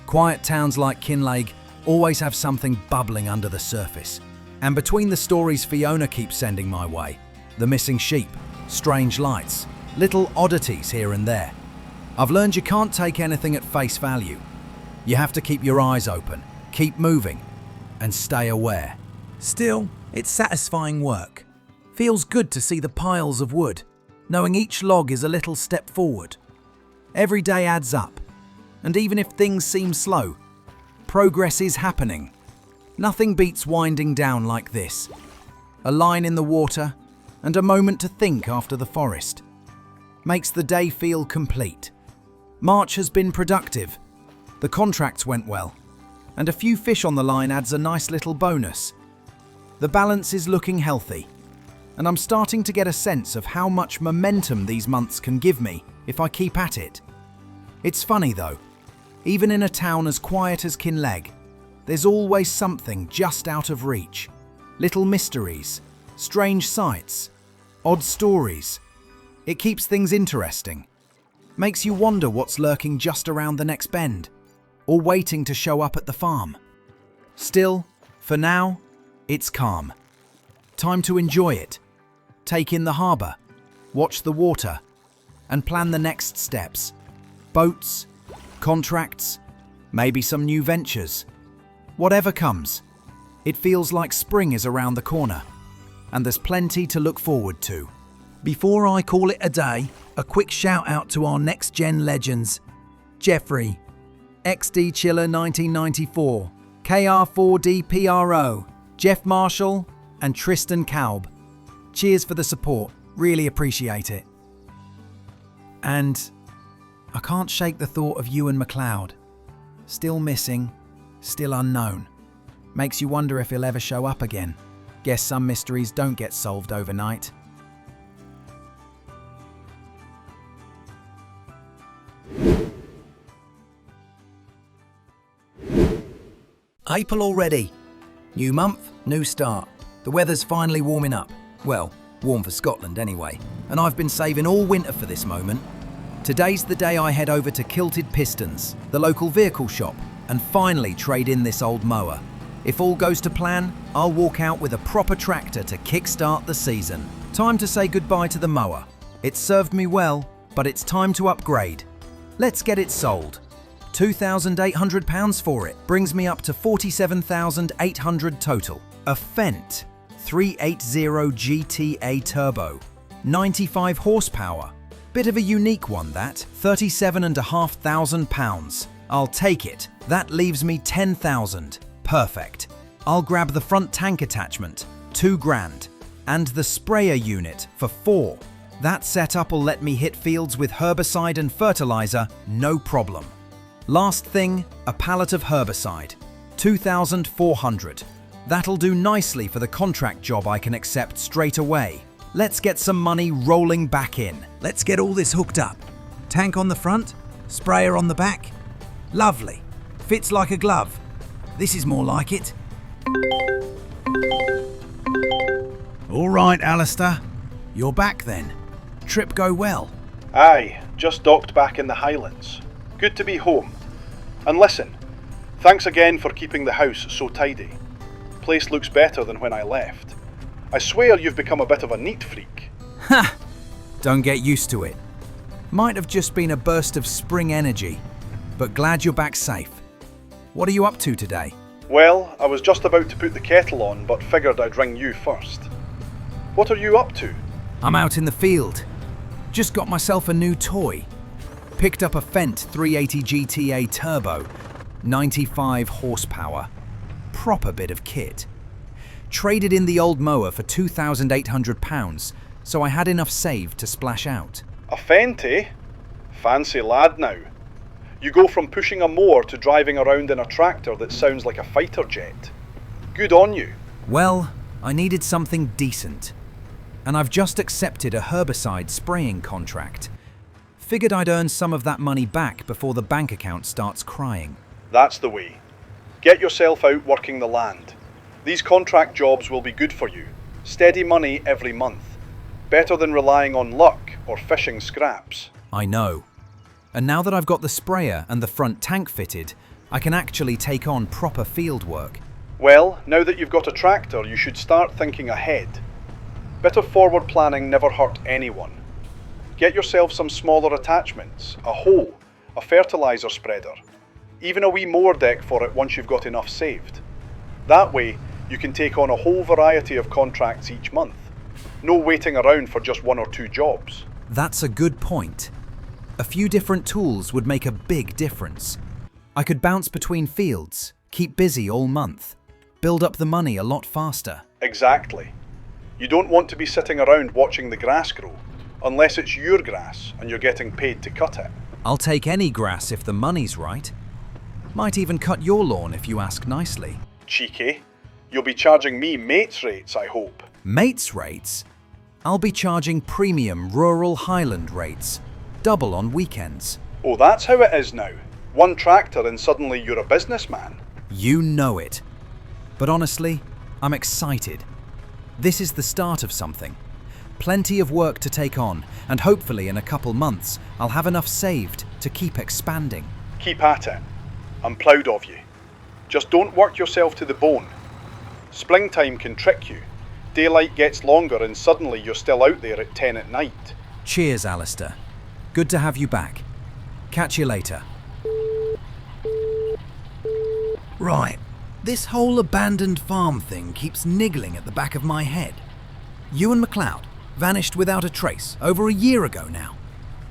Quiet towns like Kinlaig always have something bubbling under the surface. And between the stories Fiona keeps sending my way, the missing sheep, strange lights, little oddities here and there, I've learned you can't take anything at face value. You have to keep your eyes open, keep moving, and stay aware. Still, it's satisfying work. Feels good to see the piles of wood, knowing each log is a little step forward. Every day adds up, and even if things seem slow, progress is happening. Nothing beats winding down like this. A line in the water, and a moment to think after the forest. Makes the day feel complete. March has been productive. The contracts went well, and a few fish on the line adds a nice little bonus. The balance is looking healthy, and I'm starting to get a sense of how much momentum these months can give me if I keep at it. It's funny though, Even in a town as quiet as Kinlaig, there's always something just out of reach. Little mysteries, strange sights, odd stories. It keeps things interesting. Makes you wonder what's lurking just around the next bend, or waiting to show up at the farm. Still, for now, it's calm. Time to enjoy it. Take in the harbour, watch the water, and plan the next steps. Boats, contracts, maybe some new ventures. Whatever comes, it feels like spring is around the corner, and there's plenty to look forward to. Before I call it a day, a quick shout out to our next gen legends. Jeffrey, XD Chiller 1994, KR4D PRO, Jeff Marshall, and Tristan Kalb. Cheers for the support, really appreciate it. And I can't shake the thought of Ewan McLeod. Still missing, still unknown. Makes you wonder if he'll ever show up again. Guess some mysteries don't get solved overnight. April already. New month, new start. The weather's finally warming up. Well, warm for Scotland anyway. And I've been saving all winter for this moment. Today's the day I head over to Kilted Pistons, the local vehicle shop, and finally trade in this old mower. If all goes to plan, I'll walk out with a proper tractor to kickstart the season. Time to say goodbye to the mower. It's served me well, but it's time to upgrade. Let's get it sold. £2,800 for it brings me up to £47,800 total. A Fendt 380 GTA Turbo, 95 horsepower. Bit of a unique one that, £37,500. I'll take it. That leaves me £10,000. Perfect. I'll grab the front tank attachment, £2,000, and the sprayer unit for £4,000. That setup will let me hit fields with herbicide and fertilizer, no problem. Last thing, a pallet of herbicide, £2,400. That'll do nicely for the contract job I can accept straight away. Let's get some money rolling back in. Let's get all this hooked up. Tank on the front, sprayer on the back. Lovely. Fits like a glove. This is more like it. All right, Alistair. You're back then. Trip go well? Aye, just docked back in the Highlands. Good to be home. And listen, thanks again for keeping the house so tidy. Place looks better than when I left. I swear you've become a bit of a neat freak. Ha! Don't get used to it. Might have just been a burst of spring energy, but glad you're back safe. What are you up to today? Well, I was just about to put the kettle on, but figured I'd ring you first. What are you up to? I'm out in the field. Just got myself a new toy. Picked up a Fendt 380 GTA Turbo, 95 horsepower. Proper bit of kit. Traded in the old mower for £2,800, so I had enough saved to splash out. A Fendt, eh? Fancy lad now. You go from pushing a mower to driving around in a tractor that sounds like a fighter jet. Good on you. Well, I needed something decent. And I've just accepted a herbicide spraying contract. Figured I'd earn some of that money back before the bank account starts crying. That's the way. Get yourself out working the land. These contract jobs will be good for you. Steady money every month. Better than relying on luck or fishing scraps. I know. And now that I've got the sprayer and the front tank fitted, I can actually take on proper field work. Well, now that you've got a tractor, you should start thinking ahead. Bit of forward planning never hurt anyone. Get yourself some smaller attachments, a hoe, a fertiliser spreader, even a wee mower deck for it once you've got enough saved. That way, you can take on a whole variety of contracts each month. No waiting around for just one or two jobs. That's a good point. A few different tools would make a big difference. I could bounce between fields, keep busy all month, build up the money a lot faster. Exactly. You don't want to be sitting around watching the grass grow, unless it's your grass and you're getting paid to cut it. I'll take any grass if the money's right. Might even cut your lawn if you ask nicely. Cheeky. You'll be charging me mates rates, I hope. Mates rates? I'll be charging premium rural Highland rates, double on weekends. Oh, that's how it is now. One tractor and suddenly you're a businessman. You know it. But honestly, I'm excited. This is the start of something. Plenty of work to take on, and hopefully in a couple months, I'll have enough saved to keep expanding. Keep at it. I'm proud of you. Just don't work yourself to the bone. Springtime can trick you. Daylight gets longer and suddenly you're still out there at 10 at night. Cheers, Alistair. Good to have you back. Catch you later. Right, this whole abandoned farm thing keeps niggling at the back of my head. Ewan MacLeod vanished without a trace over a year ago now.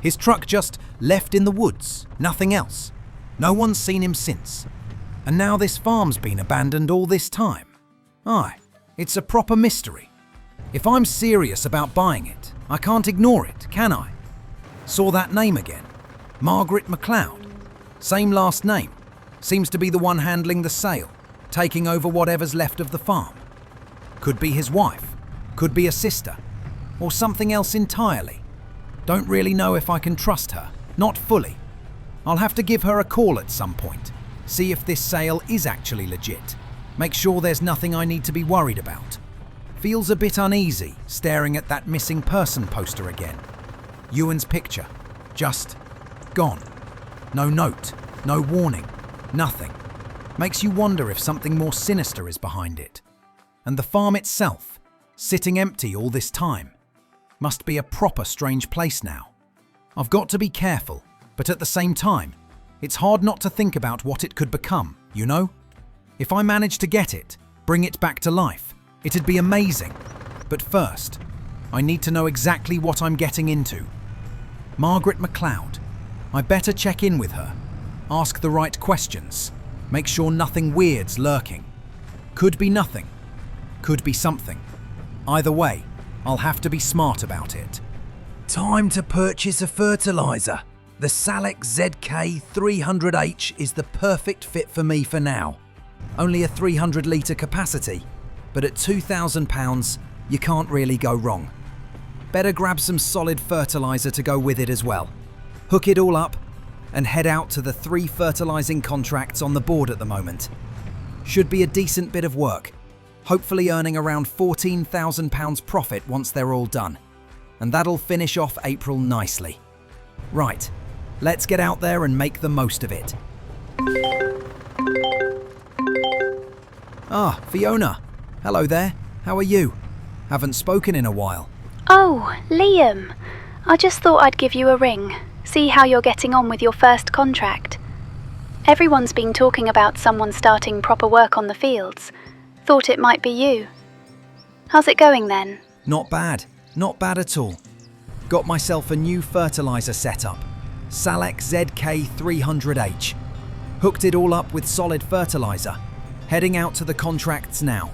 His truck just left in the woods, nothing else. No one's seen him since. And now this farm's been abandoned all this time. Aye, it's a proper mystery. If I'm serious about buying it, I can't ignore it, can I? Saw that name again. Margaret MacLeod. Same last name. Seems to be the one handling the sale, taking over whatever's left of the farm. Could be his wife, could be a sister, or something else entirely. Don't really know if I can trust her, not fully. I'll have to give her a call at some point, see if this sale is actually legit, make sure there's nothing I need to be worried about. Feels a bit uneasy staring at that missing person poster again. Ewan's picture, just gone. No note, no warning, nothing. Makes you wonder if something more sinister is behind it. And the farm itself, sitting empty all this time, must be a proper strange place now. I've got to be careful, but at the same time, it's hard not to think about what it could become, you know? If I manage to get it, bring it back to life, it'd be amazing. But first, I need to know exactly what I'm getting into. Margaret MacLeod. I better check in with her, ask the right questions, make sure nothing weird's lurking. Could be nothing, could be something. Either way, I'll have to be smart about it. Time to purchase a fertiliser. The Salek ZK 300H is the perfect fit for me for now. Only a 300 litre capacity, but at £2,000, you can't really go wrong. Better grab some solid fertiliser to go with it as well. Hook it all up and head out to the 3 fertilising contracts on the board at the moment. Should be a decent bit of work, hopefully earning around £14,000 profit once they're all done. And that'll finish off April nicely. Right, let's get out there and make the most of it. Ah, Fiona. Hello there. How are you? Haven't spoken in a while. Oh, Liam. I just thought I'd give you a ring, see how you're getting on with your first contract. Everyone's been talking about someone starting proper work on the fields. Thought it might be you. How's it going then? Not bad at all. Got myself a new fertiliser setup, Salek ZK 300H. Hooked it all up with solid fertiliser. Heading out to the contracts now.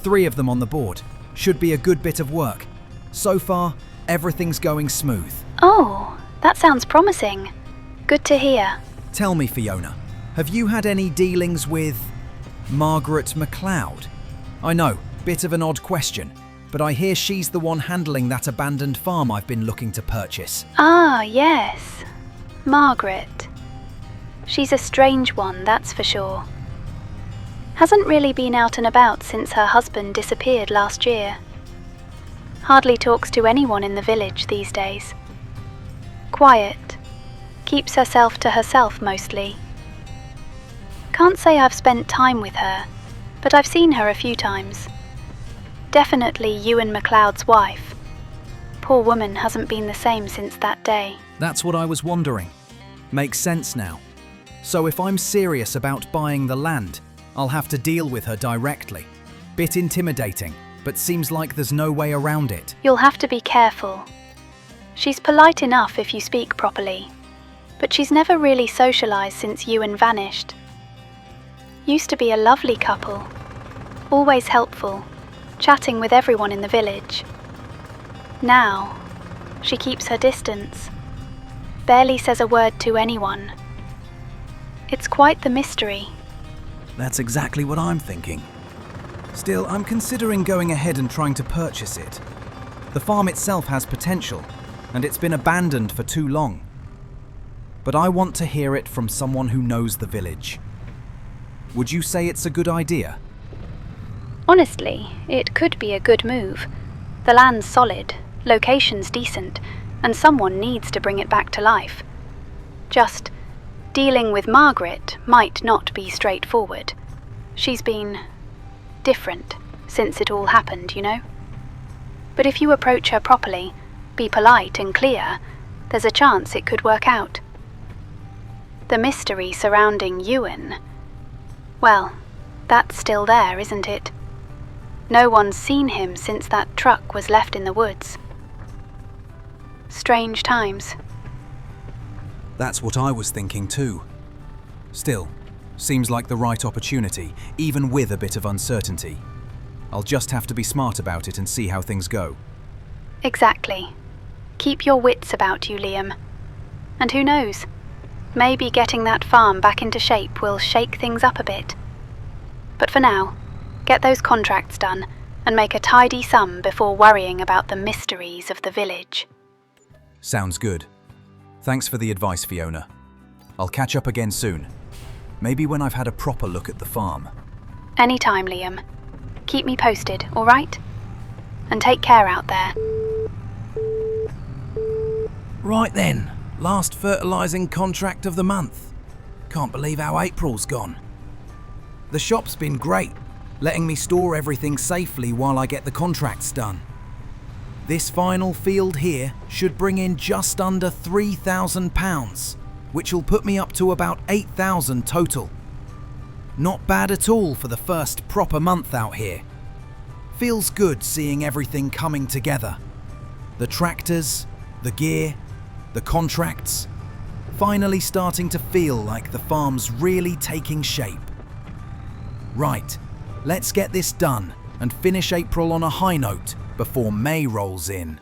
3 of them on the board. Should be a good bit of work. So far, everything's going smooth. Oh, that sounds promising. Good to hear. Tell me, Fiona, have you had any dealings with Margaret MacLeod? I know, bit of an odd question, but I hear she's the one handling that abandoned farm I've been looking to purchase. Ah, yes. Margaret. She's a strange one, that's for sure. Hasn't really been out and about since her husband disappeared last year. Hardly talks to anyone in the village these days. Quiet. Keeps herself to herself mostly. Can't say I've spent time with her, but I've seen her a few times. Definitely Ewan MacLeod's wife. Poor woman hasn't been the same since that day. That's what I was wondering. Makes sense now. So if I'm serious about buying the land, I'll have to deal with her directly. Bit intimidating, but seems like there's no way around it. You'll have to be careful. She's polite enough if you speak properly, but she's never really socialised since Ewan vanished. Used to be a lovely couple, always helpful, chatting with everyone in the village. Now, she keeps her distance, barely says a word to anyone. It's quite the mystery. That's exactly what I'm thinking. Still, I'm considering going ahead and trying to purchase it. The farm itself has potential, and it's been abandoned for too long. But but I want to hear it from someone who knows the village. Would you say it's a good idea? Honestly, it could be a good move. The land's solid, location's decent, and someone needs to bring it back to life. Just dealing with Margaret might not be straightforward. She's been different since it all happened, you know? But if you approach her properly, be polite and clear, there's a chance it could work out. The mystery surrounding Ewan, well, that's still there, isn't it? No one's seen him since that truck was left in the woods. Strange times. That's what I was thinking too. Still, seems like the right opportunity, even with a bit of uncertainty. I'll just have to be smart about it and see how things go. Exactly. Keep your wits about you, Liam. And who knows? Maybe getting that farm back into shape will shake things up a bit. But for now, get those contracts done and make a tidy sum before worrying about the mysteries of the village. Sounds good. Thanks for the advice, Fiona. I'll catch up again soon. Maybe when I've had a proper look at the farm. Anytime, Liam. Keep me posted, all right? And take care out there. Right then, last fertilising contract of the month. Can't believe how April's gone. The shop's been great, letting me store everything safely while I get the contracts done. This final field here should bring in just under £3,000, which will put me up to about 8,000 total. Not bad at all for the first proper month out here. Feels good seeing everything coming together. The tractors, the gear, the contracts, finally starting to feel like the farm's really taking shape. Right, let's get this done and finish April on a high note before May rolls in.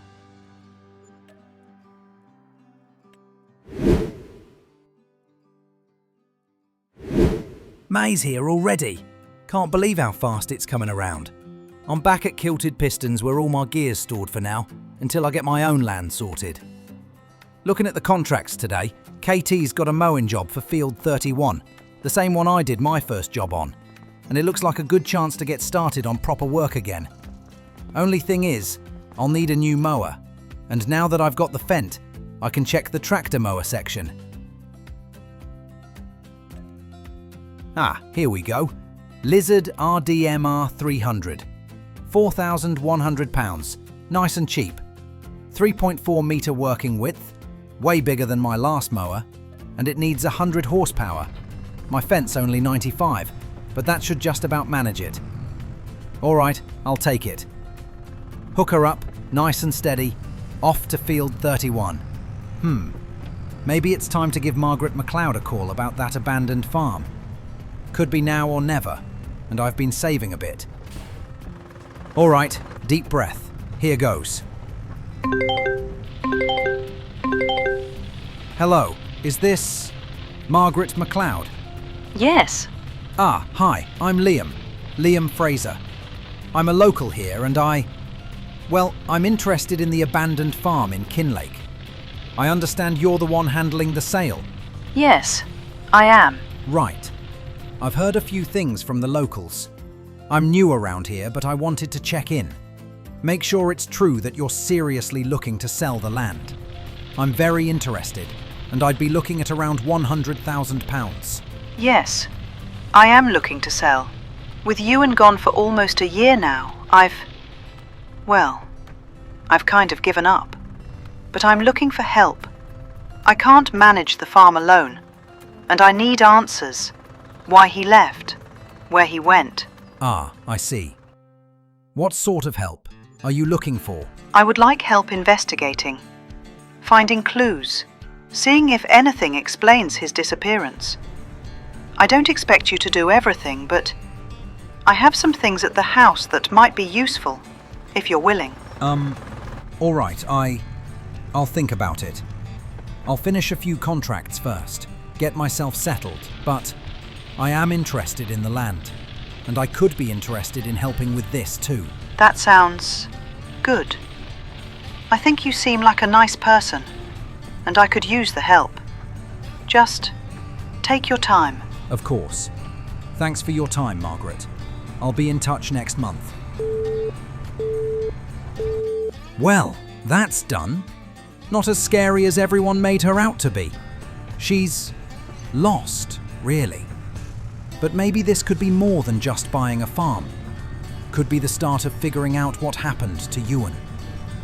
May's here already. Can't believe how fast it's coming around. I'm back at Kilted Pistons where all my gear's stored for now, until I get my own land sorted. Looking at the contracts today, KT's got a mowing job for Field 31, the same one I did my first job on, and it looks like a good chance to get started on proper work again. Only thing is, I'll need a new mower, and now that I've got the Fendt, I can check the tractor mower section. Ah, here we go. Lizard RDMR 300. £4,100, nice and cheap. 3.4 metre working width, way bigger than my last mower, and it needs 100 horsepower. My Fendt's only 95, but that should just about manage it. Alright, I'll take it. Hook her up, nice and steady, off to Field 31. Maybe it's time to give Margaret MacLeod a call about that abandoned farm. Could be now or never, and I've been saving a bit. Alright, deep breath. Here goes. Hello, is this Margaret MacLeod? Yes. Ah, hi, I'm Liam Fraser. I'm a local here and I'm interested in the abandoned farm in Kinlaig. I understand you're the one handling the sale. Yes, I am. Right. I've heard a few things from the locals. I'm new around here, but I wanted to check in. Make sure it's true that you're seriously looking to sell the land. I'm very interested, and I'd be looking at around £100,000. Yes, I am looking to sell. With Ewan gone for almost a year now, I've kind of given up. But I'm looking for help. I can't manage the farm alone, and I need answers. Why he left, where he went. Ah, I see. What sort of help are you looking for? I would like help investigating, finding clues, seeing if anything explains his disappearance. I don't expect you to do everything, but I have some things at the house that might be useful, if you're willing. All right, I'll think about it. I'll finish a few contracts first, get myself settled, but I am interested in the land, and I could be interested in helping with this too. That sounds good. I think you seem like a nice person, and I could use the help. Just take your time. Of course. Thanks for your time, Margaret. I'll be in touch next month. Well, that's done. Not as scary as everyone made her out to be. She's lost, really. But maybe this could be more than just buying a farm. Could be the start of figuring out what happened to Ewan.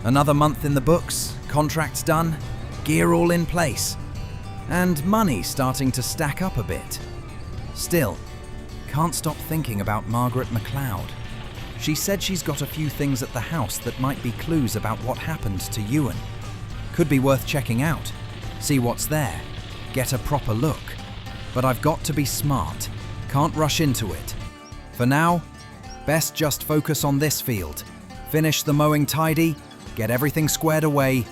Another month in the books, contracts done, gear all in place, and money starting to stack up a bit. Still, can't stop thinking about Margaret MacLeod. She said she's got a few things at the house that might be clues about what happened to Ewan. Could be worth checking out, see what's there, get a proper look. But I've got to be smart, can't rush into it. For now, best just focus on this field, finish the mowing tidy, get everything squared away,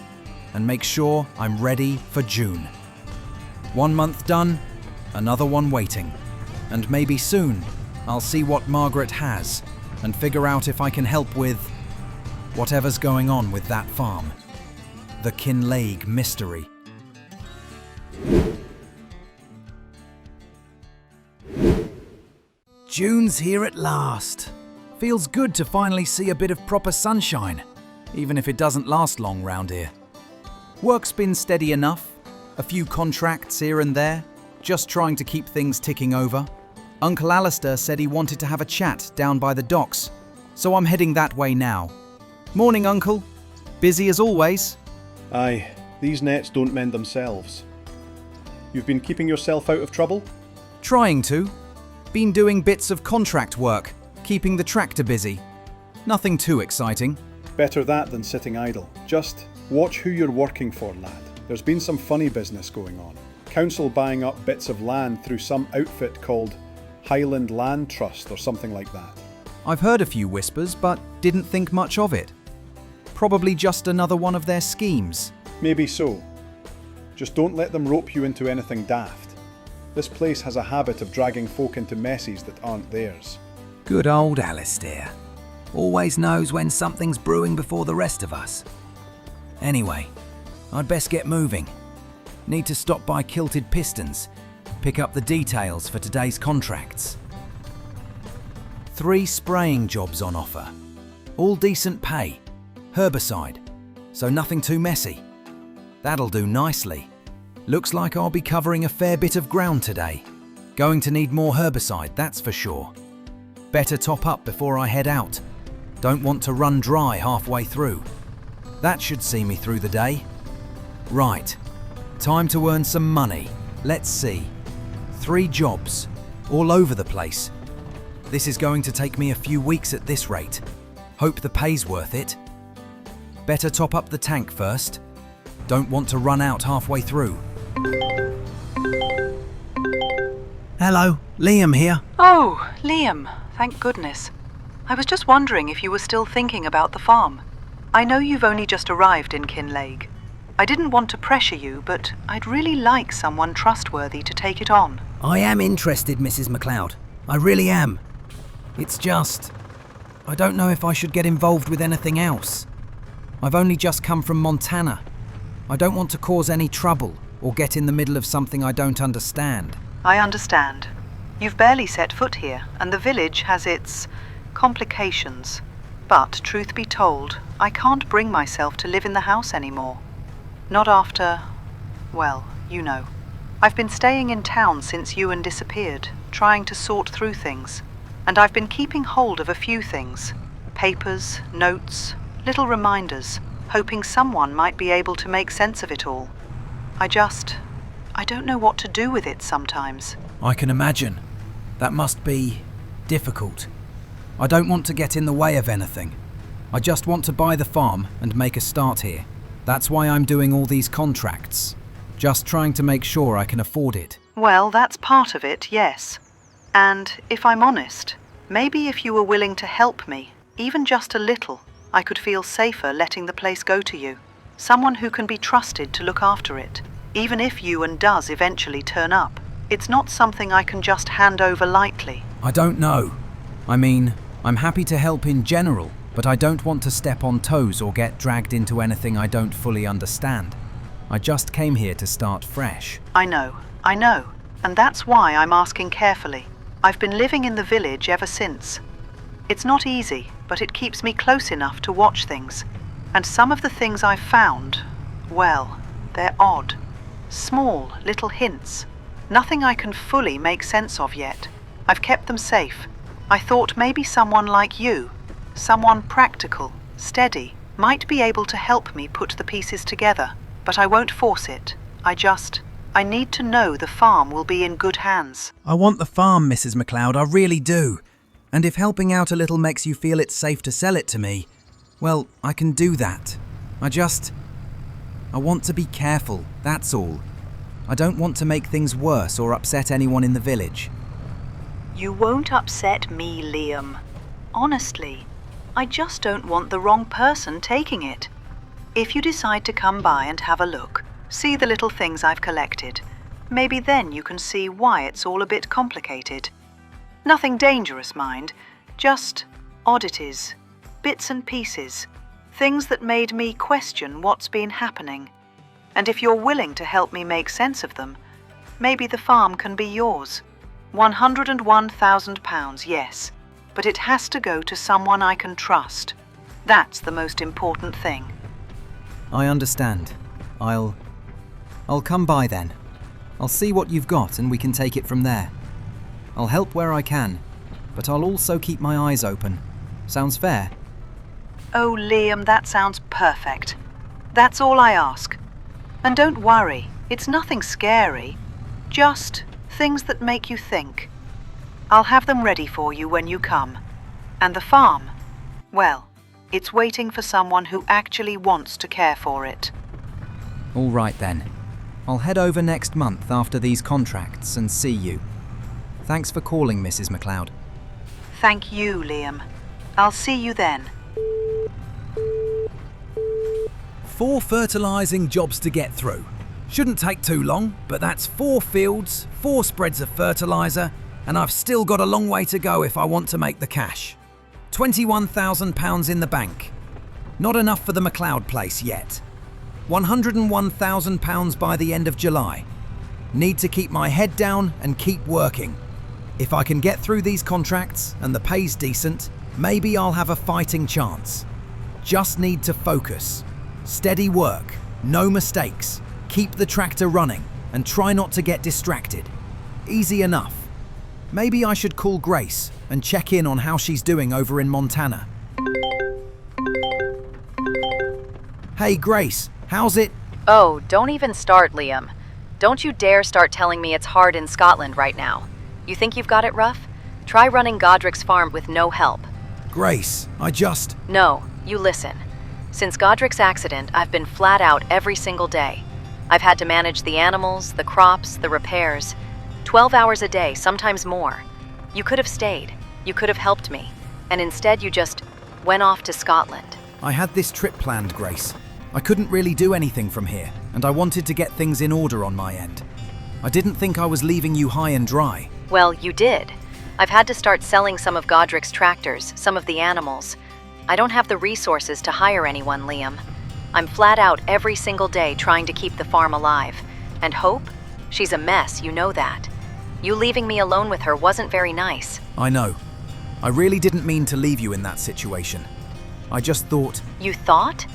and make sure I'm ready for June. 1 month done, another one waiting. And maybe soon, I'll see what Margaret has and figure out if I can help with whatever's going on with that farm. The Kinlaig mystery. June's here at last. Feels good to finally see a bit of proper sunshine, even if it doesn't last long round here. Work's been steady enough, a few contracts here and there, just trying to keep things ticking over. Uncle Alistair said he wanted to have a chat down by the docks, so I'm heading that way now. Morning, Uncle. Busy as always? Aye, these nets don't mend themselves. You've been keeping yourself out of trouble? Trying to. Been doing bits of contract work, keeping the tractor busy. Nothing too exciting. Better that than sitting idle. Just watch who you're working for, lad. There's been some funny business going on. Council buying up bits of land through some outfit called Highland Land Trust or something like that. I've heard a few whispers, but didn't think much of it. Probably just another one of their schemes. Maybe so. Just don't let them rope you into anything daft. This place has a habit of dragging folk into messes that aren't theirs. Good old Alistair. Always knows when something's brewing before the rest of us. Anyway, I'd best get moving. Need to stop by Kilted Pistons, pick up the details for today's contracts. 3 spraying jobs on offer. All decent pay. Herbicide, so nothing too messy. That'll do nicely. Looks like I'll be covering a fair bit of ground today. Going to need more herbicide, that's for sure. Better top up before I head out. Don't want to run dry halfway through. That should see me through the day. Right, time to earn some money. Let's see. 3 jobs, all over the place. This is going to take me a few weeks at this rate. Hope the pay's worth it. Better top up the tank first. Don't want to run out halfway through. Hello, Liam here. Oh, Liam, thank goodness. I was just wondering if you were still thinking about the farm. I know you've only just arrived in Kinlaig. I didn't want to pressure you, but I'd really like someone trustworthy to take it on. I am interested, Mrs. MacLeod. I really am. It's just, I don't know if I should get involved with anything else. I've only just come from Montana. I don't want to cause any trouble or get in the middle of something I don't understand. I understand. You've barely set foot here, and the village has its complications. But, truth be told, I can't bring myself to live in the house anymore. Not after, well, you know. I've been staying in town since Ewan disappeared, trying to sort through things. And I've been keeping hold of a few things. Papers, notes, little reminders, hoping someone might be able to make sense of it all. I don't know what to do with it sometimes. I can imagine. That must be difficult. I don't want to get in the way of anything. I just want to buy the farm and make a start here. That's why I'm doing all these contracts. Just trying to make sure I can afford it. Well, that's part of it, yes. And if I'm honest, maybe if you were willing to help me, even just a little, I could feel safer letting the place go to you. Someone who can be trusted to look after it, even if Ewan does eventually turn up. It's not something I can just hand over lightly. I don't know. I mean, I'm happy to help in general, but I don't want to step on toes or get dragged into anything I don't fully understand. I just came here to start fresh. I know. I know, and that's why I'm asking carefully. I've been living in the village ever since. It's not easy, but it keeps me close enough to watch things. And some of the things I've found, well, they're odd. Small, little hints. Nothing I can fully make sense of yet. I've kept them safe. I thought maybe someone like you, someone practical, steady, might be able to help me put the pieces together. But I won't force it. I need to know the farm will be in good hands. I want the farm, Mrs. MacLeod, I really do. And if helping out a little makes you feel it's safe to sell it to me, well, I can do that. I want to be careful, that's all. I don't want to make things worse or upset anyone in the village. You won't upset me, Liam. Honestly, I just don't want the wrong person taking it. If you decide to come by and have a look, see the little things I've collected, maybe then you can see why it's all a bit complicated. Nothing dangerous, mind, just oddities, bits and pieces, things that made me question what's been happening. And if you're willing to help me make sense of them, maybe the farm can be yours. £101,000, yes, but it has to go to someone I can trust. That's the most important thing. I understand. I'll come by then. I'll see what you've got and we can take it from there. I'll help where I can, but I'll also keep my eyes open. Sounds fair? Oh, Liam, that sounds perfect. That's all I ask. And don't worry, it's nothing scary. Just things that make you think. I'll have them ready for you when you come. And the farm, well, it's waiting for someone who actually wants to care for it. All right then. I'll head over next month after these contracts and see you. Thanks for calling, Mrs. MacLeod. Thank you, Liam. I'll see you then. 4 fertilising jobs to get through. Shouldn't take too long, but that's 4 fields, 4 spreads of fertiliser, and I've still got a long way to go if I want to make the cash. £21,000 in the bank. Not enough for the MacLeod place yet. £101,000 by the end of July. Need to keep my head down and keep working. If I can get through these contracts and the pay's decent, maybe I'll have a fighting chance. Just need to focus. Steady work, no mistakes. Keep the tractor running and try not to get distracted. Easy enough. Maybe I should call Grace and check in on how she's doing over in Montana. Hey Grace, how's it? Oh, don't even start, Liam. Don't you dare start telling me it's hard in Scotland right now. You think you've got it rough? Try running Godric's farm with no help. Grace, No, you listen. Since Godric's accident, I've been flat out every single day. I've had to manage the animals, the crops, the repairs. 12 hours a day, sometimes more. You could have stayed. You could have helped me. And instead you just went off to Scotland. I had this trip planned, Grace. I couldn't really do anything from here, and I wanted to get things in order on my end. I didn't think I was leaving you high and dry. Well, you did. I've had to start selling some of Godric's tractors, some of the animals. I don't have the resources to hire anyone, Liam. I'm flat out every single day trying to keep the farm alive. And Hope? She's a mess, you know that. You leaving me alone with her wasn't very nice. I know. I really didn't mean to leave you in that situation. I just thought... You thought?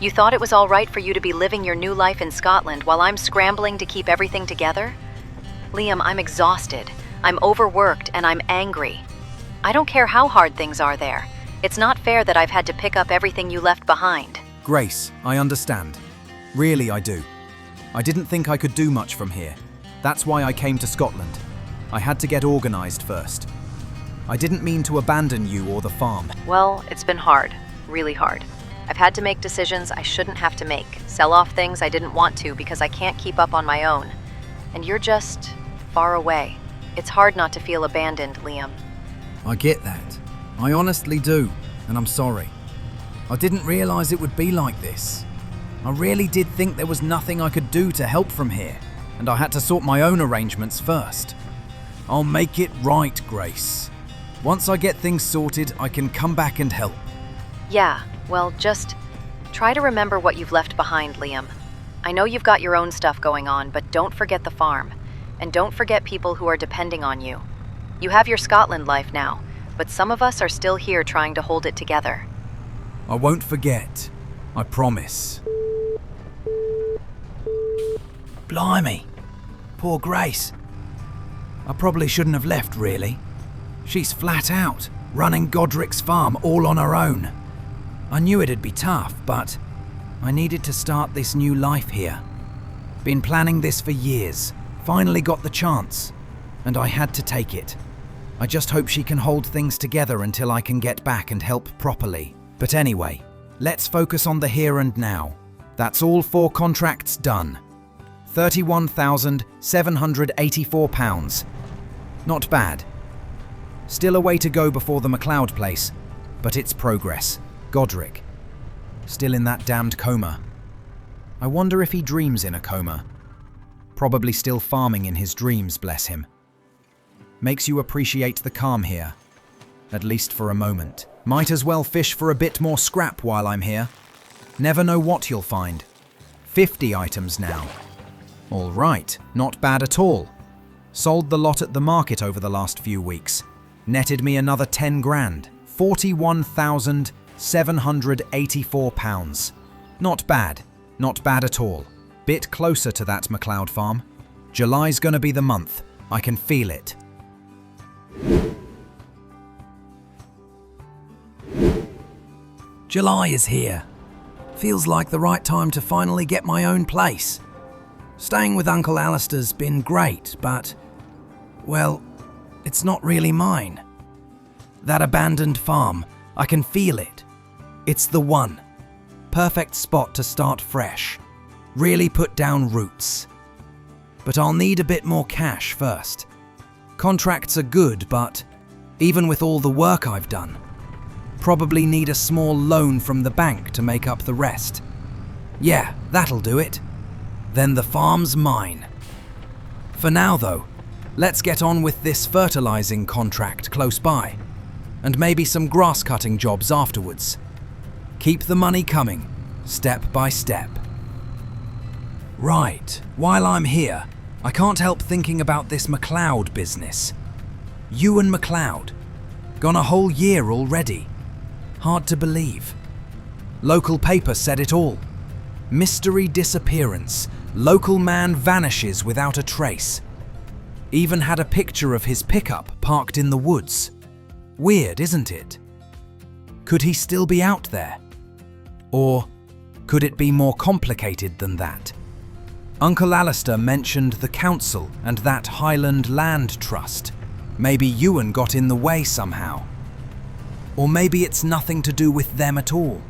You thought it was all right for you to be living your new life in Scotland while I'm scrambling to keep everything together? Liam, I'm exhausted. I'm overworked and I'm angry. I don't care how hard things are there. It's not fair that I've had to pick up everything you left behind. Grace, I understand. Really, I do. I didn't think I could do much from here. That's why I came to Scotland. I had to get organised first. I didn't mean to abandon you or the farm. Well, it's been hard. Really hard. I've had to make decisions I shouldn't have to make. Sell off things I didn't want to because I can't keep up on my own. And you're just far away. It's hard not to feel abandoned, Liam. I get that. I honestly do, and I'm sorry. I didn't realise it would be like this. I really did think there was nothing I could do to help from here, and I had to sort my own arrangements first. I'll make it right, Grace. Once I get things sorted, I can come back and help. Yeah, well, just try to remember what you've left behind, Liam. I know you've got your own stuff going on, but don't forget the farm. And don't forget people who are depending on you. You have your Scotland life now, but some of us are still here trying to hold it together. I won't forget. I promise. Blimey. Poor Grace. I probably shouldn't have left, really. She's flat out, running Godric's farm all on her own. I knew it'd be tough, but I needed to start this new life here. Been planning this for years. Finally got the chance, and I had to take it. I just hope she can hold things together until I can get back and help properly. But anyway, let's focus on the here and now. That's all 4 contracts done. £31,784. Not bad. Still a way to go before the MacLeod place, but it's progress. Godric. Still in that damned coma. I wonder if he dreams in a coma. Probably still farming in his dreams, bless him. Makes you appreciate the calm here. At least for a moment. Might as well fish for a bit more scrap while I'm here. Never know what you'll find. 50 items now. All right, not bad at all. Sold the lot at the market over the last few weeks. Netted me another 10 grand. £41,784. Not bad. Not bad at all. Bit closer to that MacLeod farm. July's gonna be the month. I can feel it. July is here. Feels like the right time to finally get my own place. Staying with Uncle Alistair's been great, but, well, it's not really mine. That abandoned farm, I can feel it. It's the one. Perfect spot to start fresh. Really put down roots. But I'll need a bit more cash first. Contracts are good, but even with all the work I've done, probably need a small loan from the bank to make up the rest. Yeah, that'll do it. Then the farm's mine. For now though, let's get on with this fertilizing contract close by, and maybe some grass cutting jobs afterwards. Keep the money coming, step by step. Right, while I'm here, I can't help thinking about this MacLeod business. Ewan MacLeod. Gone a whole year already. Hard to believe. Local paper said it all. Mystery disappearance. Local man vanishes without a trace. Even had a picture of his pickup parked in the woods. Weird, isn't it? Could he still be out there? Or could it be more complicated than that? Uncle Alistair mentioned the council and that Highland land trust. Maybe Ewan got in the way somehow. Or maybe it's nothing to do with them at all.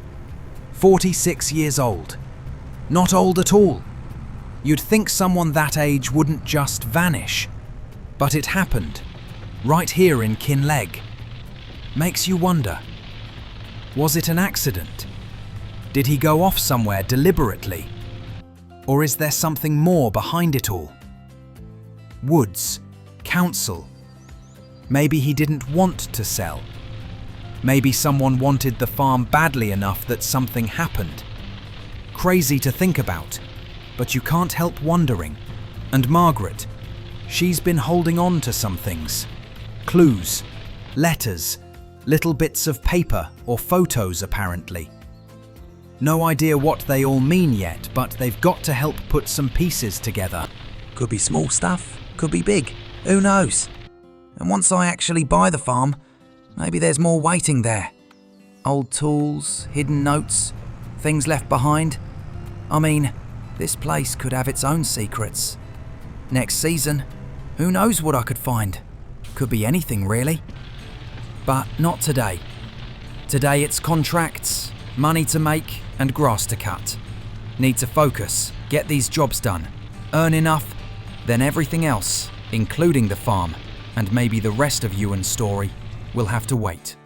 46 years old. Not old at all. You'd think someone that age wouldn't just vanish. But it happened. Right here in Kinlaig. Makes you wonder. Was it an accident? Did he go off somewhere deliberately? Or is there something more behind it all? Woods, council. Maybe he didn't want to sell. Maybe someone wanted the farm badly enough that something happened. Crazy to think about, but you can't help wondering. And Margaret, she's been holding on to some things. Clues, letters, little bits of paper or photos apparently. No idea what they all mean yet, but they've got to help put some pieces together. Could be small stuff, could be big, who knows? And once I actually buy the farm, maybe there's more waiting there. Old tools, hidden notes, things left behind. I mean, this place could have its own secrets. Next season, who knows what I could find? Could be anything really. But not today. Today it's contracts, money to make and grass to cut. Need to focus, get these jobs done, earn enough, then everything else, including the farm, and maybe the rest of Ewan's story, will have to wait.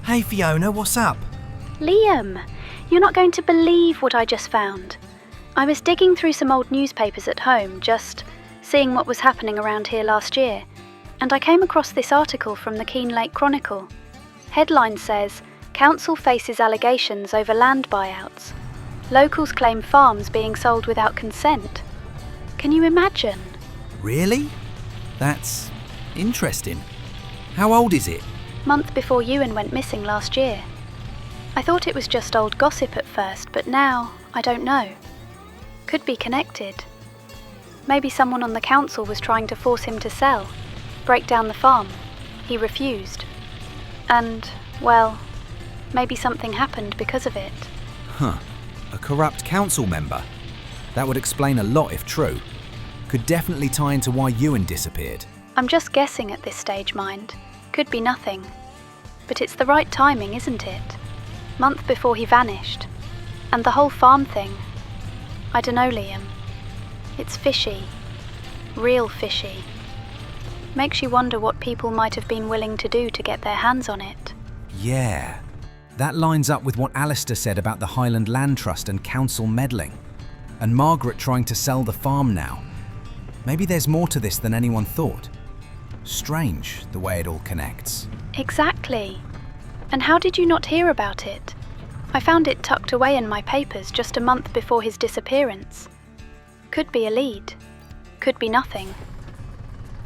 Hey Fiona, what's up? Liam, You're not going to believe what I just found. I was digging through some old newspapers at home, just seeing what was happening around here last year, and I came across this article from the Kinlaig Chronicle. Headline says, Council faces allegations over land buyouts. Locals claim farms being sold without consent. Can you imagine? Really? That's interesting. How old is it? Month before Ewan went missing last year. I thought it was just old gossip at first, but now I don't know. Could be connected. Maybe someone on the council was trying to force him to sell, break down the farm. He refused. And, well, maybe something happened because of it. Huh. A corrupt council member? That would explain a lot if true. Could definitely tie into why Ewan disappeared. I'm just guessing at this stage, mind. Could be nothing. But it's the right timing, isn't it? Month before he vanished. And the whole farm thing. I dunno, Liam. It's fishy. Real fishy. Makes you wonder what people might have been willing to do to get their hands on it. Yeah. That lines up with what Alistair said about the Highland Land Trust and council meddling. And Margaret trying to sell the farm now. Maybe there's more to this than anyone thought. Strange, the way it all connects. Exactly. And how did you not hear about it? I found it tucked away in my papers just a month before his disappearance. Could be a lead. Could be nothing.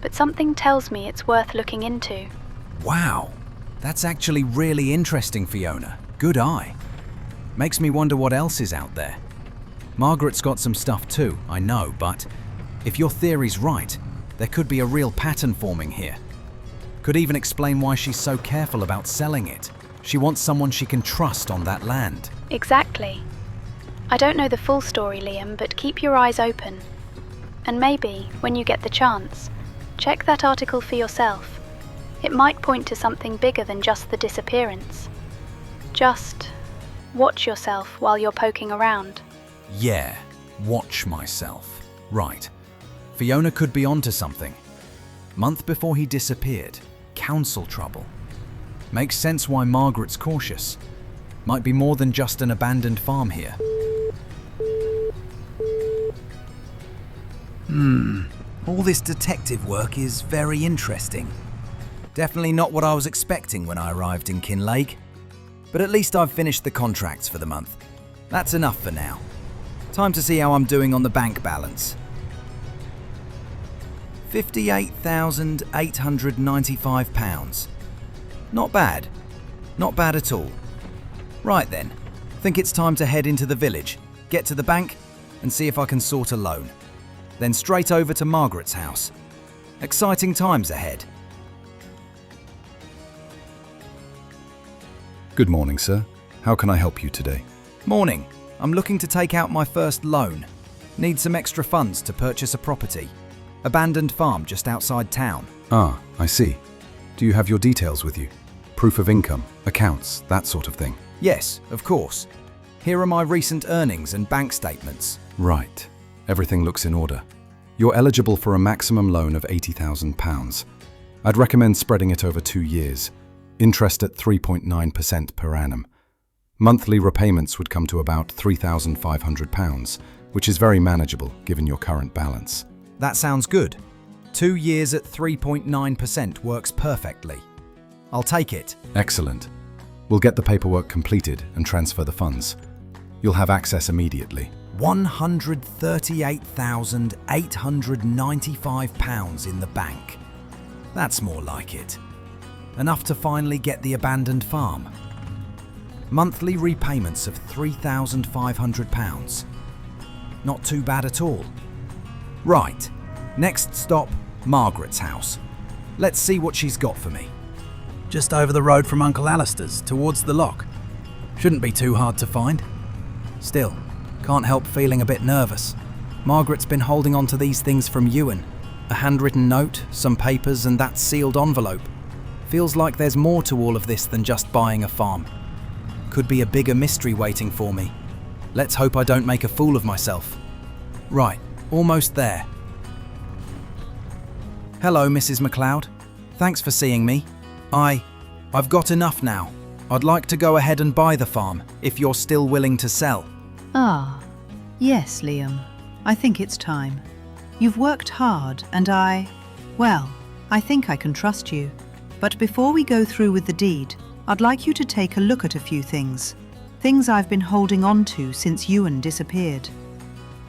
But something tells me it's worth looking into. Wow. That's actually really interesting, Fiona. Good eye. Makes me wonder what else is out there. Margaret's got some stuff too, I know, but if your theory's right, there could be a real pattern forming here. Could even explain why she's so careful about selling it. She wants someone she can trust on that land. Exactly. I don't know the full story, Liam, but keep your eyes open. And maybe, when you get the chance, check that article for yourself. It might point to something bigger than just the disappearance. Just watch yourself while you're poking around. Yeah, watch myself. Right. Fiona could be onto something. Month before he disappeared, council trouble. Makes sense why Margaret's cautious. Might be more than just an abandoned farm here. All this detective work is very interesting. Definitely not what I was expecting when I arrived in Kinlaig. But at least I've finished the contracts for the month. That's enough for now. Time to see how I'm doing on the bank balance. £58,895. Not bad. Not bad at all. Right then, think it's time to head into the village, get to the bank, and see if I can sort a loan. Then straight over to Margaret's house. Exciting times ahead. Good morning, sir. How can I help you today? Morning. I'm looking to take out my first loan. Need some extra funds to purchase a property. Abandoned farm just outside town. Ah, I see. Do you have your details with you? Proof of income, accounts, that sort of thing? Yes, of course. Here are my recent earnings and bank statements. Right. Everything looks in order. You're eligible for a maximum loan of £80,000. I'd recommend spreading it over 2 years. Interest at 3.9% per annum. Monthly repayments would come to about £3,500, which is very manageable given your current balance. That sounds good. 2 years at 3.9% works perfectly. I'll take it. Excellent. We'll get the paperwork completed and transfer the funds. You'll have access immediately. £138,895 in the bank. That's more like it. Enough to finally get the abandoned farm. Monthly repayments of £3,500. Not too bad at all. Right, next stop, Margaret's house. Let's see what she's got for me. Just over the road from Uncle Alistair's, towards the lock. Shouldn't be too hard to find. Still, can't help feeling a bit nervous. Margaret's been holding on to these things from Ewan. A handwritten note, some papers, and that sealed envelope. Feels like there's more to all of this than just buying a farm. Could be a bigger mystery waiting for me. Let's hope I don't make a fool of myself. Right, almost there. Hello, Mrs. MacLeod. Thanks for seeing me. I've got enough now. I'd like to go ahead and buy the farm, if you're still willing to sell. Ah, yes, Liam. I think it's time. You've worked hard and I think I can trust you. But before we go through with the deed, I'd like you to take a look at a few things. Things I've been holding on to since Ewan disappeared.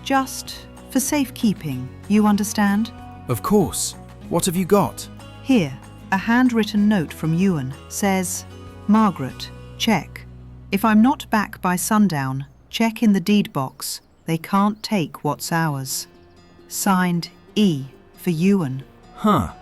Just for safekeeping, you understand? Of course. What have you got? Here, a handwritten note from Ewan says, Margaret, check. If I'm not back by sundown, check in the deed box. They can't take what's ours. Signed E for Ewan. Huh.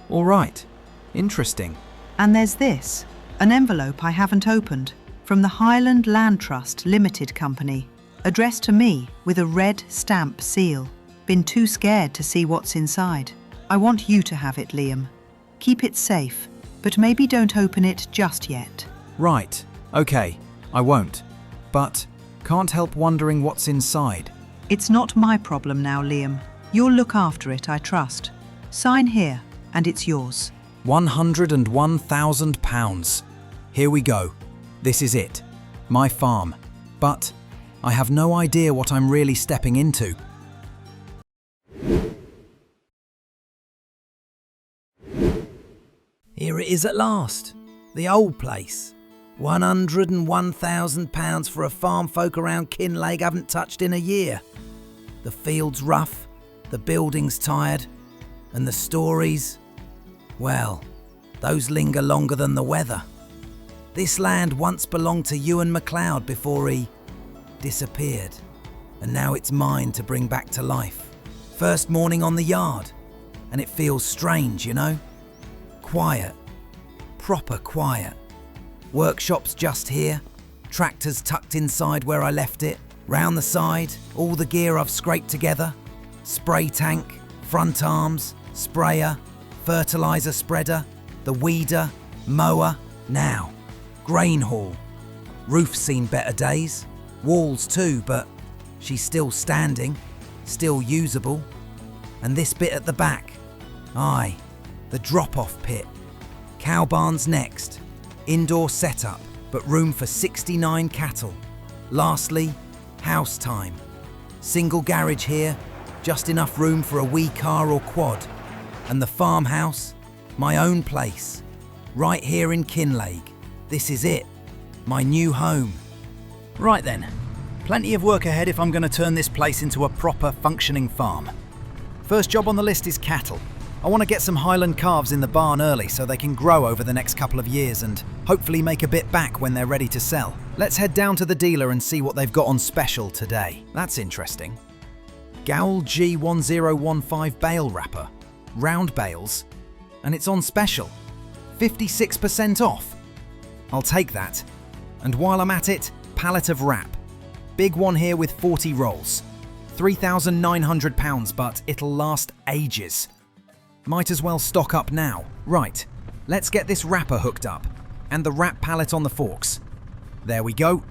All right. Interesting. And there's this, an envelope I haven't opened, from the Highland Land Trust Limited Company, addressed to me with a red stamp seal. Been too scared to see what's inside. I want you to have it, Liam. Keep it safe, but maybe don't open it just yet. Right. Okay. I won't. But can't help wondering what's inside. It's not my problem now, Liam. You'll look after it, I trust. Sign here, and it's yours. £101,000. Here we go. This is it. My farm. But I have no idea what I'm really stepping into. Here it is at last. The old place. £101,000 for a farm folk around Kinlaig haven't touched in a year. The field's rough, the building's tired, and the stories, well, those linger longer than the weather. This land once belonged to Ewan MacLeod before he disappeared, and now it's mine to bring back to life. First morning on the yard, and it feels strange, you know? Quiet, proper quiet. Workshop's just here, tractor's tucked inside where I left it. Round the side, all the gear I've scraped together. Spray tank, front arms, sprayer, fertiliser spreader, the weeder, mower. Now, grain haul. Roof's seen better days. Walls too, but she's still standing, still usable. And this bit at the back. Aye, the drop-off pit. Cow barn's next. Indoor setup, but room for 69 cattle. Lastly, house time. Single garage here, just enough room for a wee car or quad. And the farmhouse, my own place. Right here in Kinlaig. This is it. My new home. Right then. Plenty of work ahead if I'm going to turn this place into a proper functioning farm. First job on the list is cattle. I want to get some Highland calves in the barn early so they can grow over the next couple of years and hopefully make a bit back when they're ready to sell. Let's head down to the dealer and see what they've got on special today. That's interesting. Gowl G1015 bale wrapper. Round bales. And it's on special. 56% off. I'll take that. And while I'm at it, pallet of wrap. Big one here with 40 rolls. £3,900, but it'll last ages. Might as well stock up now. Right, let's get this wrapper hooked up. And the wrap pallet on the forks. There we go.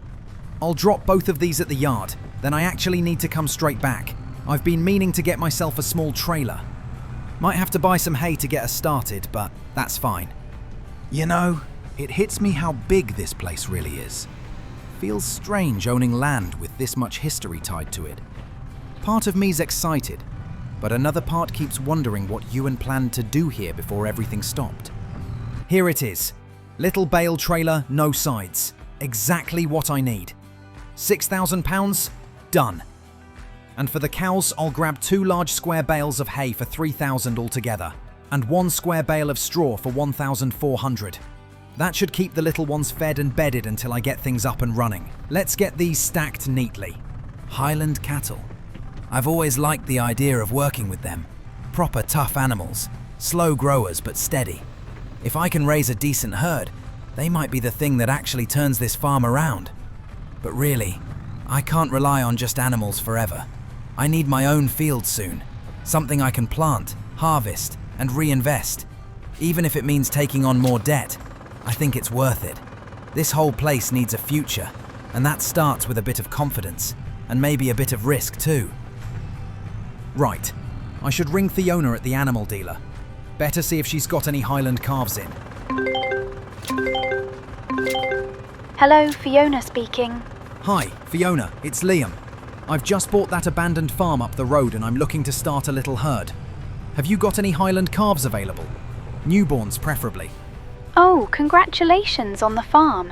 I'll drop both of these at the yard, then I actually need to come straight back. I've been meaning to get myself a small trailer. Might have to buy some hay to get us started, but that's fine. You know, it hits me how big this place really is. Feels strange owning land with this much history tied to it. Part of me's excited, but another part keeps wondering what Ewan planned to do here before everything stopped. Here it is. Little bale trailer, no sides. Exactly what I need. £6,000? Done. And for the cows, I'll grab 2 large square bales of hay for £3,000 altogether, and 1 square bale of straw for £1,400. That should keep the little ones fed and bedded until I get things up and running. Let's get these stacked neatly. Highland cattle. I've always liked the idea of working with them. Proper tough animals, slow growers but steady. If I can raise a decent herd, they might be the thing that actually turns this farm around. But really, I can't rely on just animals forever. I need my own field soon, something I can plant, harvest, and reinvest. Even if it means taking on more debt, I think it's worth it. This whole place needs a future, and that starts with a bit of confidence, and maybe a bit of risk too. Right, I should ring Fiona at the animal dealer. Better see if she's got any Highland calves in. Hello, Fiona speaking. Hi, Fiona, it's Liam. I've just bought that abandoned farm up the road and I'm looking to start a little herd. Have you got any Highland calves available? Newborns, preferably. Oh, congratulations on the farm.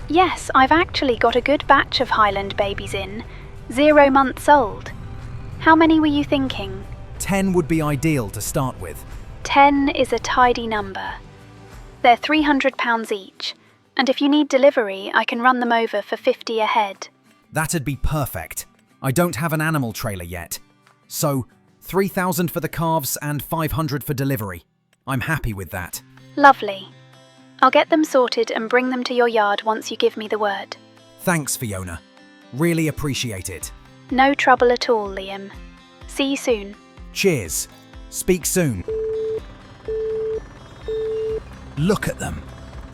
Yes, I've actually got a good batch of Highland babies in, 0 months old. How many were you thinking? 10 would be ideal to start with. 10 is a tidy number. They're £300 each, and if you need delivery, I can run them over for 50 a head. That'd be perfect. I don't have an animal trailer yet. So, 3,000 for the calves and 500 for delivery. I'm happy with that. Lovely. I'll get them sorted and bring them to your yard once you give me the word. Thanks, Fiona. Really appreciate it. No trouble at all, Liam. See you soon. Cheers. Speak soon. Look at them.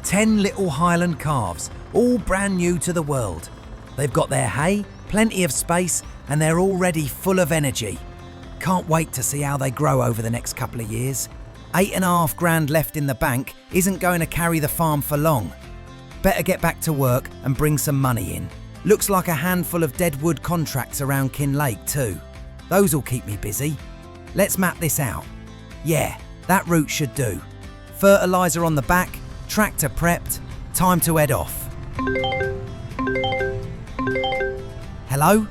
10 little Highland calves, all brand new to the world. They've got their hay, plenty of space, and they're already full of energy. Can't wait to see how they grow over the next couple of years. 8.5 grand left in the bank isn't going to carry the farm for long. Better get back to work and bring some money in. Looks like a handful of dead wood contracts around Kinlaig too. Those will keep me busy. Let's map this out. Yeah, that route should do. Fertiliser on the back, tractor prepped, time to head off. Hello?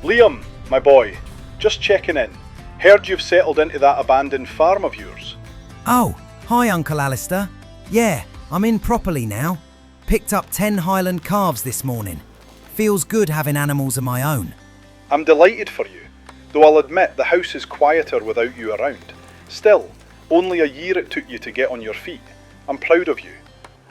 Liam, my boy, just checking in. Heard you've settled into that abandoned farm of yours. Oh, hi Uncle Alistair. Yeah, I'm in properly now. Picked up 10 Highland calves this morning. Feels good having animals of my own. I'm delighted for you, though I'll admit the house is quieter without you around. Still, only a year it took you to get on your feet. I'm proud of you.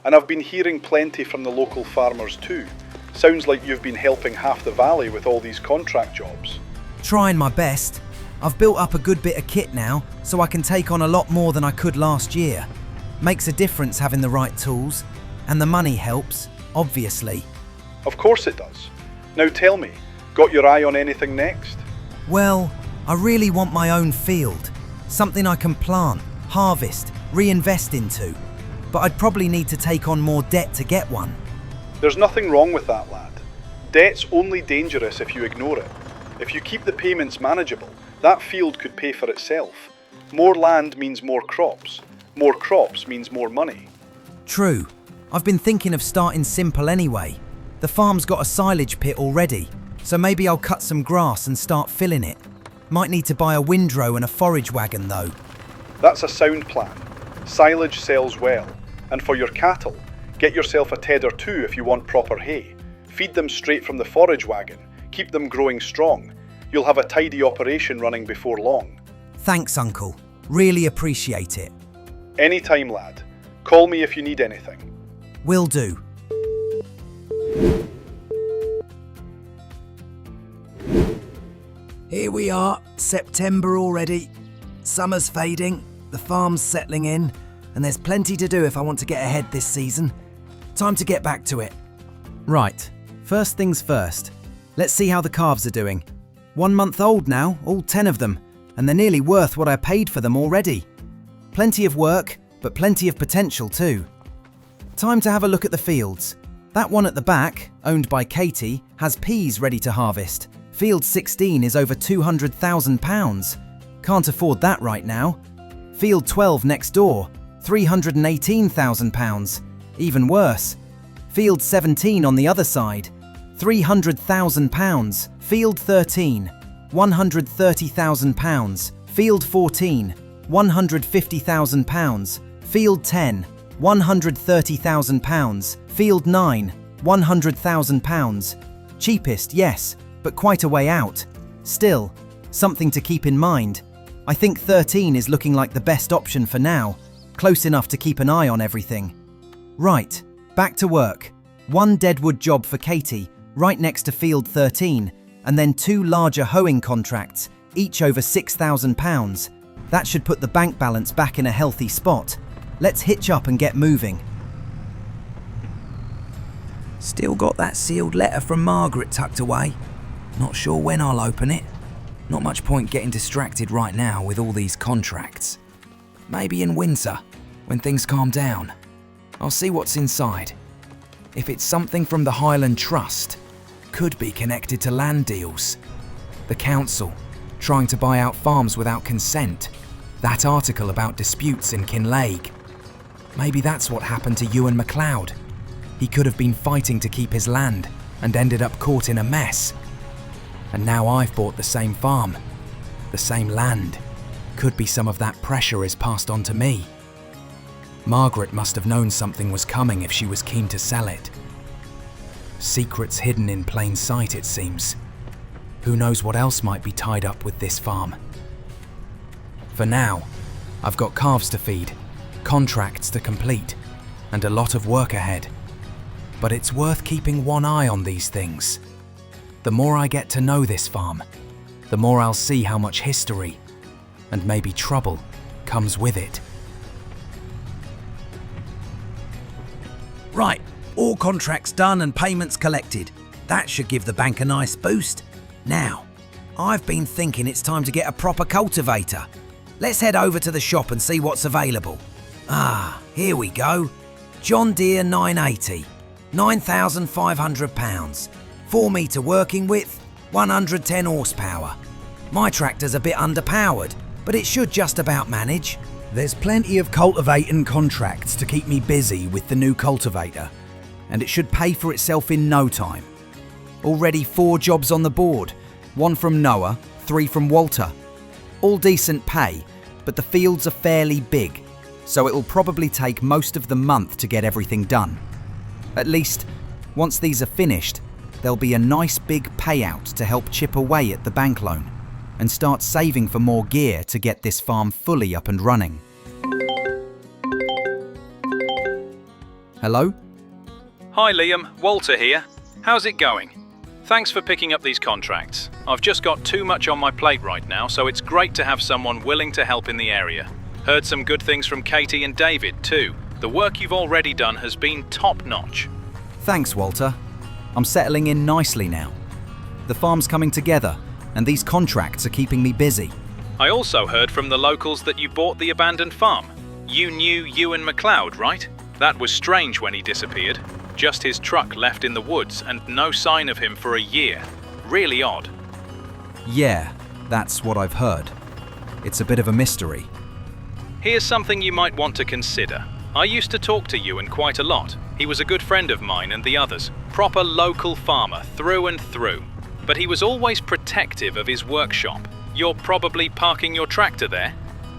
And I've been hearing plenty from the local farmers too. Sounds like you've been helping half the valley with all these contract jobs. Trying my best. I've built up a good bit of kit now, so I can take on a lot more than I could last year. Makes a difference having the right tools, and the money helps, obviously. Of course it does. Now tell me, got your eye on anything next? Well, I really want my own field. Something I can plant, harvest, reinvest into. But I'd probably need to take on more debt to get one. There's nothing wrong with that, lad. Debt's only dangerous if you ignore it. If you keep the payments manageable, that field could pay for itself. More land means more crops. More crops means more money. True. I've been thinking of starting simple anyway. The farm's got a silage pit already, so maybe I'll cut some grass and start filling it. Might need to buy a windrow and a forage wagon though. That's a sound plan. Silage sells well. And for your cattle, get yourself a ted or two if you want proper hay. Feed them straight from the forage wagon. Keep them growing strong. You'll have a tidy operation running before long. Thanks, Uncle. Really appreciate it. Anytime, lad. Call me if you need anything. Will do. Here we are, September already. Summer's fading, the farm's settling in, and there's plenty to do if I want to get ahead this season. Time to get back to it. Right, first things first. Let's see how the calves are doing. 1 month old now, all 10 of them, and they're nearly worth what I paid for them already. Plenty of work, but plenty of potential too. Time to have a look at the fields. That one at the back, owned by Katie, has peas ready to harvest. Field 16 is over £200,000. Can't afford that right now. Field 12 next door, £318,000. Even worse. Field 17 on the other side, £300,000. Field 13, £130,000. Field 14, £150,000. Field 10, £130,000. Field 9, £100,000. Cheapest, yes, but quite a way out. Still, something to keep in mind. I think 13 is looking like the best option for now, close enough to keep an eye on everything. Right, back to work. 1 deadwood job for Katie, right next to Field 13, and then 2 larger hoeing contracts, each over £6,000. That should put the bank balance back in a healthy spot. Let's hitch up and get moving. Still got that sealed letter from Margaret tucked away. Not sure when I'll open it. Not much point getting distracted right now with all these contracts. Maybe in winter, when things calm down. I'll see what's inside. If it's something from the Highland Trust, could be connected to land deals. The council, trying to buy out farms without consent. That article about disputes in Kinlaig. Maybe that's what happened to Ewan MacLeod. He could have been fighting to keep his land and ended up caught in a mess. And now I've bought the same farm, the same land. Could be some of that pressure is passed on to me. Margaret must have known something was coming if she was keen to sell it. Secrets hidden in plain sight, it seems. Who knows what else might be tied up with this farm? For now, I've got calves to feed, contracts to complete, and a lot of work ahead. But it's worth keeping one eye on these things. The more I get to know this farm, the more I'll see how much history, and maybe trouble, comes with it. Right, all contracts done and payments collected. That should give the bank a nice boost. Now, I've been thinking it's time to get a proper cultivator. Let's head over to the shop and see what's available. Here we go. John Deere 980, £9,500, 4 metre working width, 110 horsepower. My tractor's a bit underpowered, but it should just about manage. There's plenty of cultivating contracts to keep me busy with the new cultivator, and it should pay for itself in no time. Already 4 jobs on the board, 1 from Noah, 3 from Walter. All decent pay, but the fields are fairly big, so it'll probably take most of the month to get everything done. At least, once these are finished, there'll be a nice big payout to help chip away at the bank loan and start saving for more gear to get this farm fully up and running. Hello? Hi Liam, Walter here. How's it going? Thanks for picking up these contracts. I've just got too much on my plate right now, so it's great to have someone willing to help in the area. Heard some good things from Katie and David too. The work you've already done has been top-notch. Thanks, Walter. I'm settling in nicely now. The farm's coming together, and these contracts are keeping me busy. I also heard from the locals that you bought the abandoned farm. You knew Ewan MacLeod, right? That was strange when he disappeared. Just his truck left in the woods and no sign of him for a year. Really odd. Yeah, that's what I've heard. It's a bit of a mystery. Here's something you might want to consider. I used to talk to Ewan quite a lot. He was a good friend of mine and the others. Proper local farmer through and through. But he was always protective of his workshop. You're probably parking your tractor there?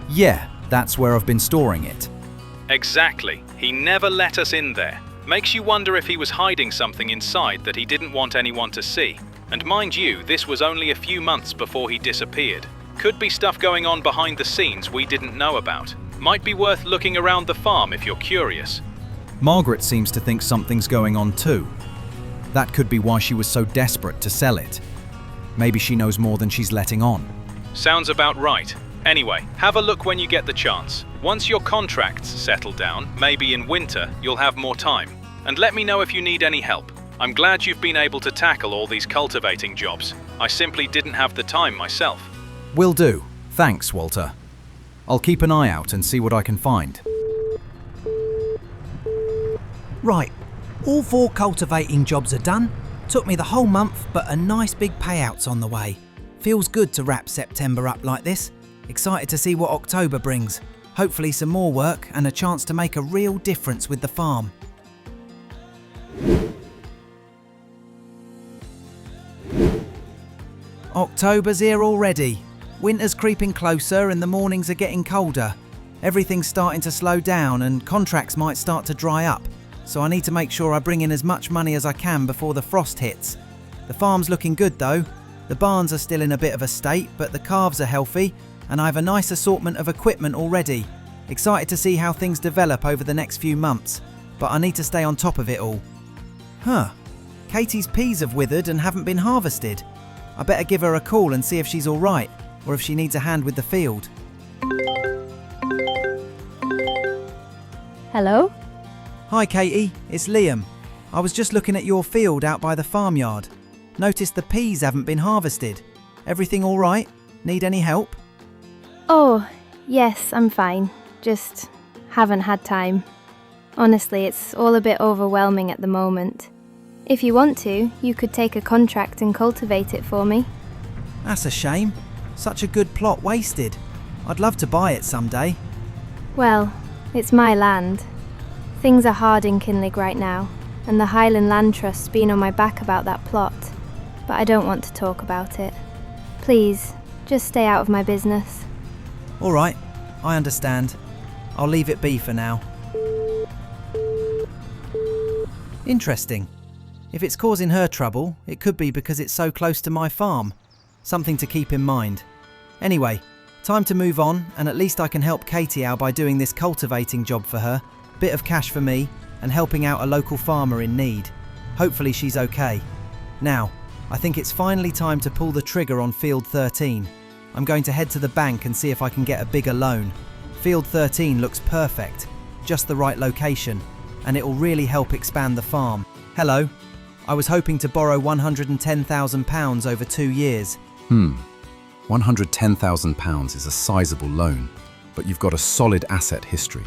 Yeah, that's where I've been storing it. Exactly. He never let us in there. Makes you wonder if he was hiding something inside that he didn't want anyone to see. And mind you, this was only a few months before he disappeared. Could be stuff going on behind the scenes we didn't know about. Might be worth looking around the farm if you're curious. Margaret seems to think something's going on too. That could be why she was so desperate to sell it. Maybe she knows more than she's letting on. Sounds about right. Anyway, have a look when you get the chance. Once your contracts settle down, maybe in winter, you'll have more time. And let me know if you need any help. I'm glad you've been able to tackle all these cultivating jobs. I simply didn't have the time myself. Will do. Thanks, Walter. I'll keep an eye out and see what I can find. Right. All 4 cultivating jobs are done. Took me the whole month, but a nice big payout's on the way. Feels good to wrap September up like this. Excited to see what October brings. Hopefully some more work and a chance to make a real difference with the farm. October's here already. Winter's creeping closer and the mornings are getting colder. Everything's starting to slow down and contracts might start to dry up. So I need to make sure I bring in as much money as I can before the frost hits. The farm's looking good though. The barns are still in a bit of a state, but the calves are healthy and I have a nice assortment of equipment already. Excited to see how things develop over the next few months, but I need to stay on top of it all. Katie's peas have withered and haven't been harvested. I better give her a call and see if she's alright, or if she needs a hand with the field. Hello? Hi Katie, it's Liam. I was just looking at your field out by the farmyard. Noticed the peas haven't been harvested. Everything alright? Need any help? Oh, yes, I'm fine. Just haven't had time. Honestly, it's all a bit overwhelming at the moment. If you want to, you could take a contract and cultivate it for me. That's a shame. Such a good plot wasted. I'd love to buy it someday. Well, it's my land. Things are hard in Kinlaig right now, and the Highland Land Trust's been on my back about that plot, but I don't want to talk about it. Please, just stay out of my business. All right, I understand. I'll leave it be for now. Interesting. If it's causing her trouble, it could be because it's so close to my farm. Something to keep in mind. Anyway, time to move on, and at least I can help Katie out by doing this cultivating job for her, bit of cash for me, and helping out a local farmer in need. Hopefully she's okay. Now, I think it's finally time to pull the trigger on Field 13. I'm going to head to the bank and see if I can get a bigger loan. Field 13 looks perfect, just the right location, and it will really help expand the farm. Hello, I was hoping to borrow £110,000 over 2 years. £110,000 is a sizable loan, but you've got a solid asset history.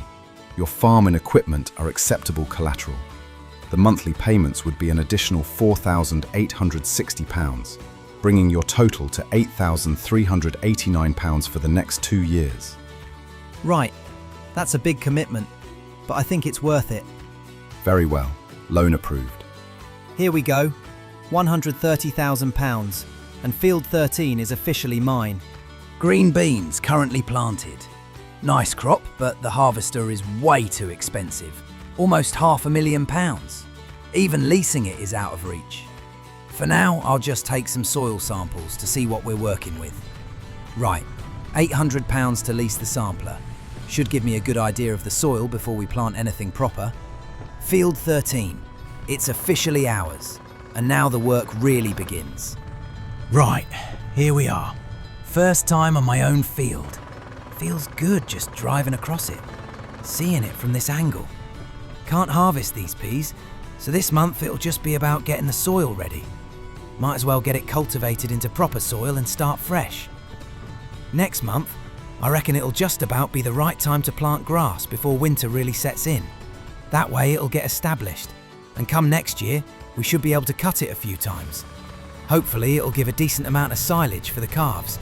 Your farm and equipment are acceptable collateral. The monthly payments would be an additional £4,860, bringing your total to £8,389 for the next 2 years. Right, that's a big commitment, but I think it's worth it. Very well, loan approved. Here we go, £130,000, and Field 13 is officially mine. Green beans currently planted. Nice crop, but the harvester is way too expensive. Almost £500,000. Even leasing it is out of reach. For now, I'll just take some soil samples to see what we're working with. Right, £800 to lease the sampler. Should give me a good idea of the soil before we plant anything proper. Field 13. It's officially ours, and now the work really begins. Right, here we are. First time on my own field. Feels good just driving across it, seeing it from this angle. Can't harvest these peas, so this month it'll just be about getting the soil ready. Might as well get it cultivated into proper soil and start fresh. Next month, I reckon it'll just about be the right time to plant grass before winter really sets in. That way it'll get established, and come next year, we should be able to cut it a few times. Hopefully it'll give a decent amount of silage for the calves,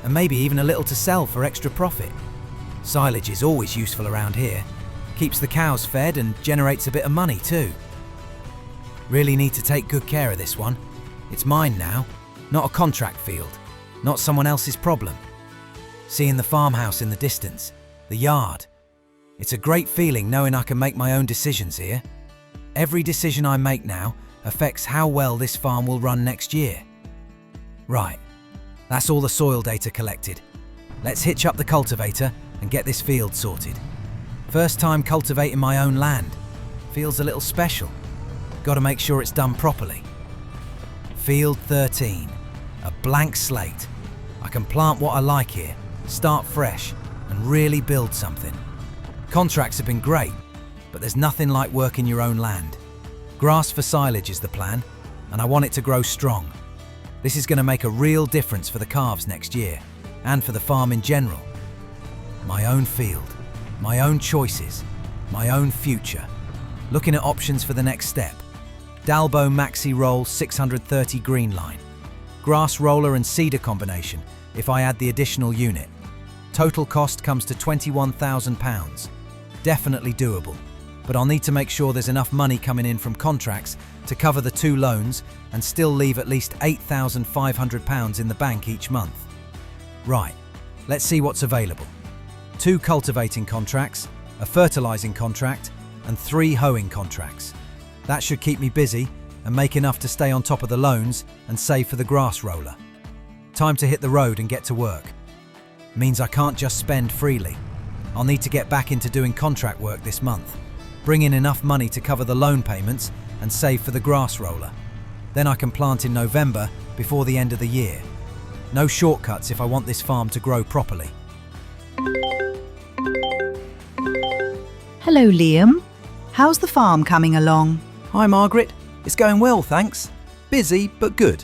and maybe even a little to sell for extra profit. Silage is always useful around here. Keeps the cows fed and generates a bit of money too. Really need to take good care of this one. It's mine now, not a contract field, not someone else's problem. Seeing the farmhouse in the distance, the yard. It's a great feeling knowing I can make my own decisions here. Every decision I make now affects how well this farm will run next year. Right, that's all the soil data collected. Let's hitch up the cultivator and get this field sorted. First time cultivating my own land. Feels a little special. Got to make sure it's done properly. Field 13, a blank slate. I can plant what I like here, start fresh, and really build something. Contracts have been great, but there's nothing like working your own land. Grass for silage is the plan, and I want it to grow strong. This is going to make a real difference for the calves next year, and for the farm in general. My own field, my own choices, my own future. Looking at options for the next step. Dalbo Maxi Roll 630 green line. Grass roller and cedar combination if I add the additional unit. Total cost comes to £21,000. Definitely doable, but I'll need to make sure there's enough money coming in from contracts to cover the 2 loans and still leave at least £8,500 in the bank each month. Right, let's see what's available. 2 cultivating contracts, a fertilising contract, and 3 hoeing contracts. That should keep me busy and make enough to stay on top of the loans and save for the grass roller. Time to hit the road and get to work. Means I can't just spend freely. I'll need to get back into doing contract work this month, bring in enough money to cover the loan payments and save for the grass roller. Then I can plant in November before the end of the year. No shortcuts if I want this farm to grow properly. Hello, Liam. How's the farm coming along? Hi Margaret, it's going well thanks. Busy but good.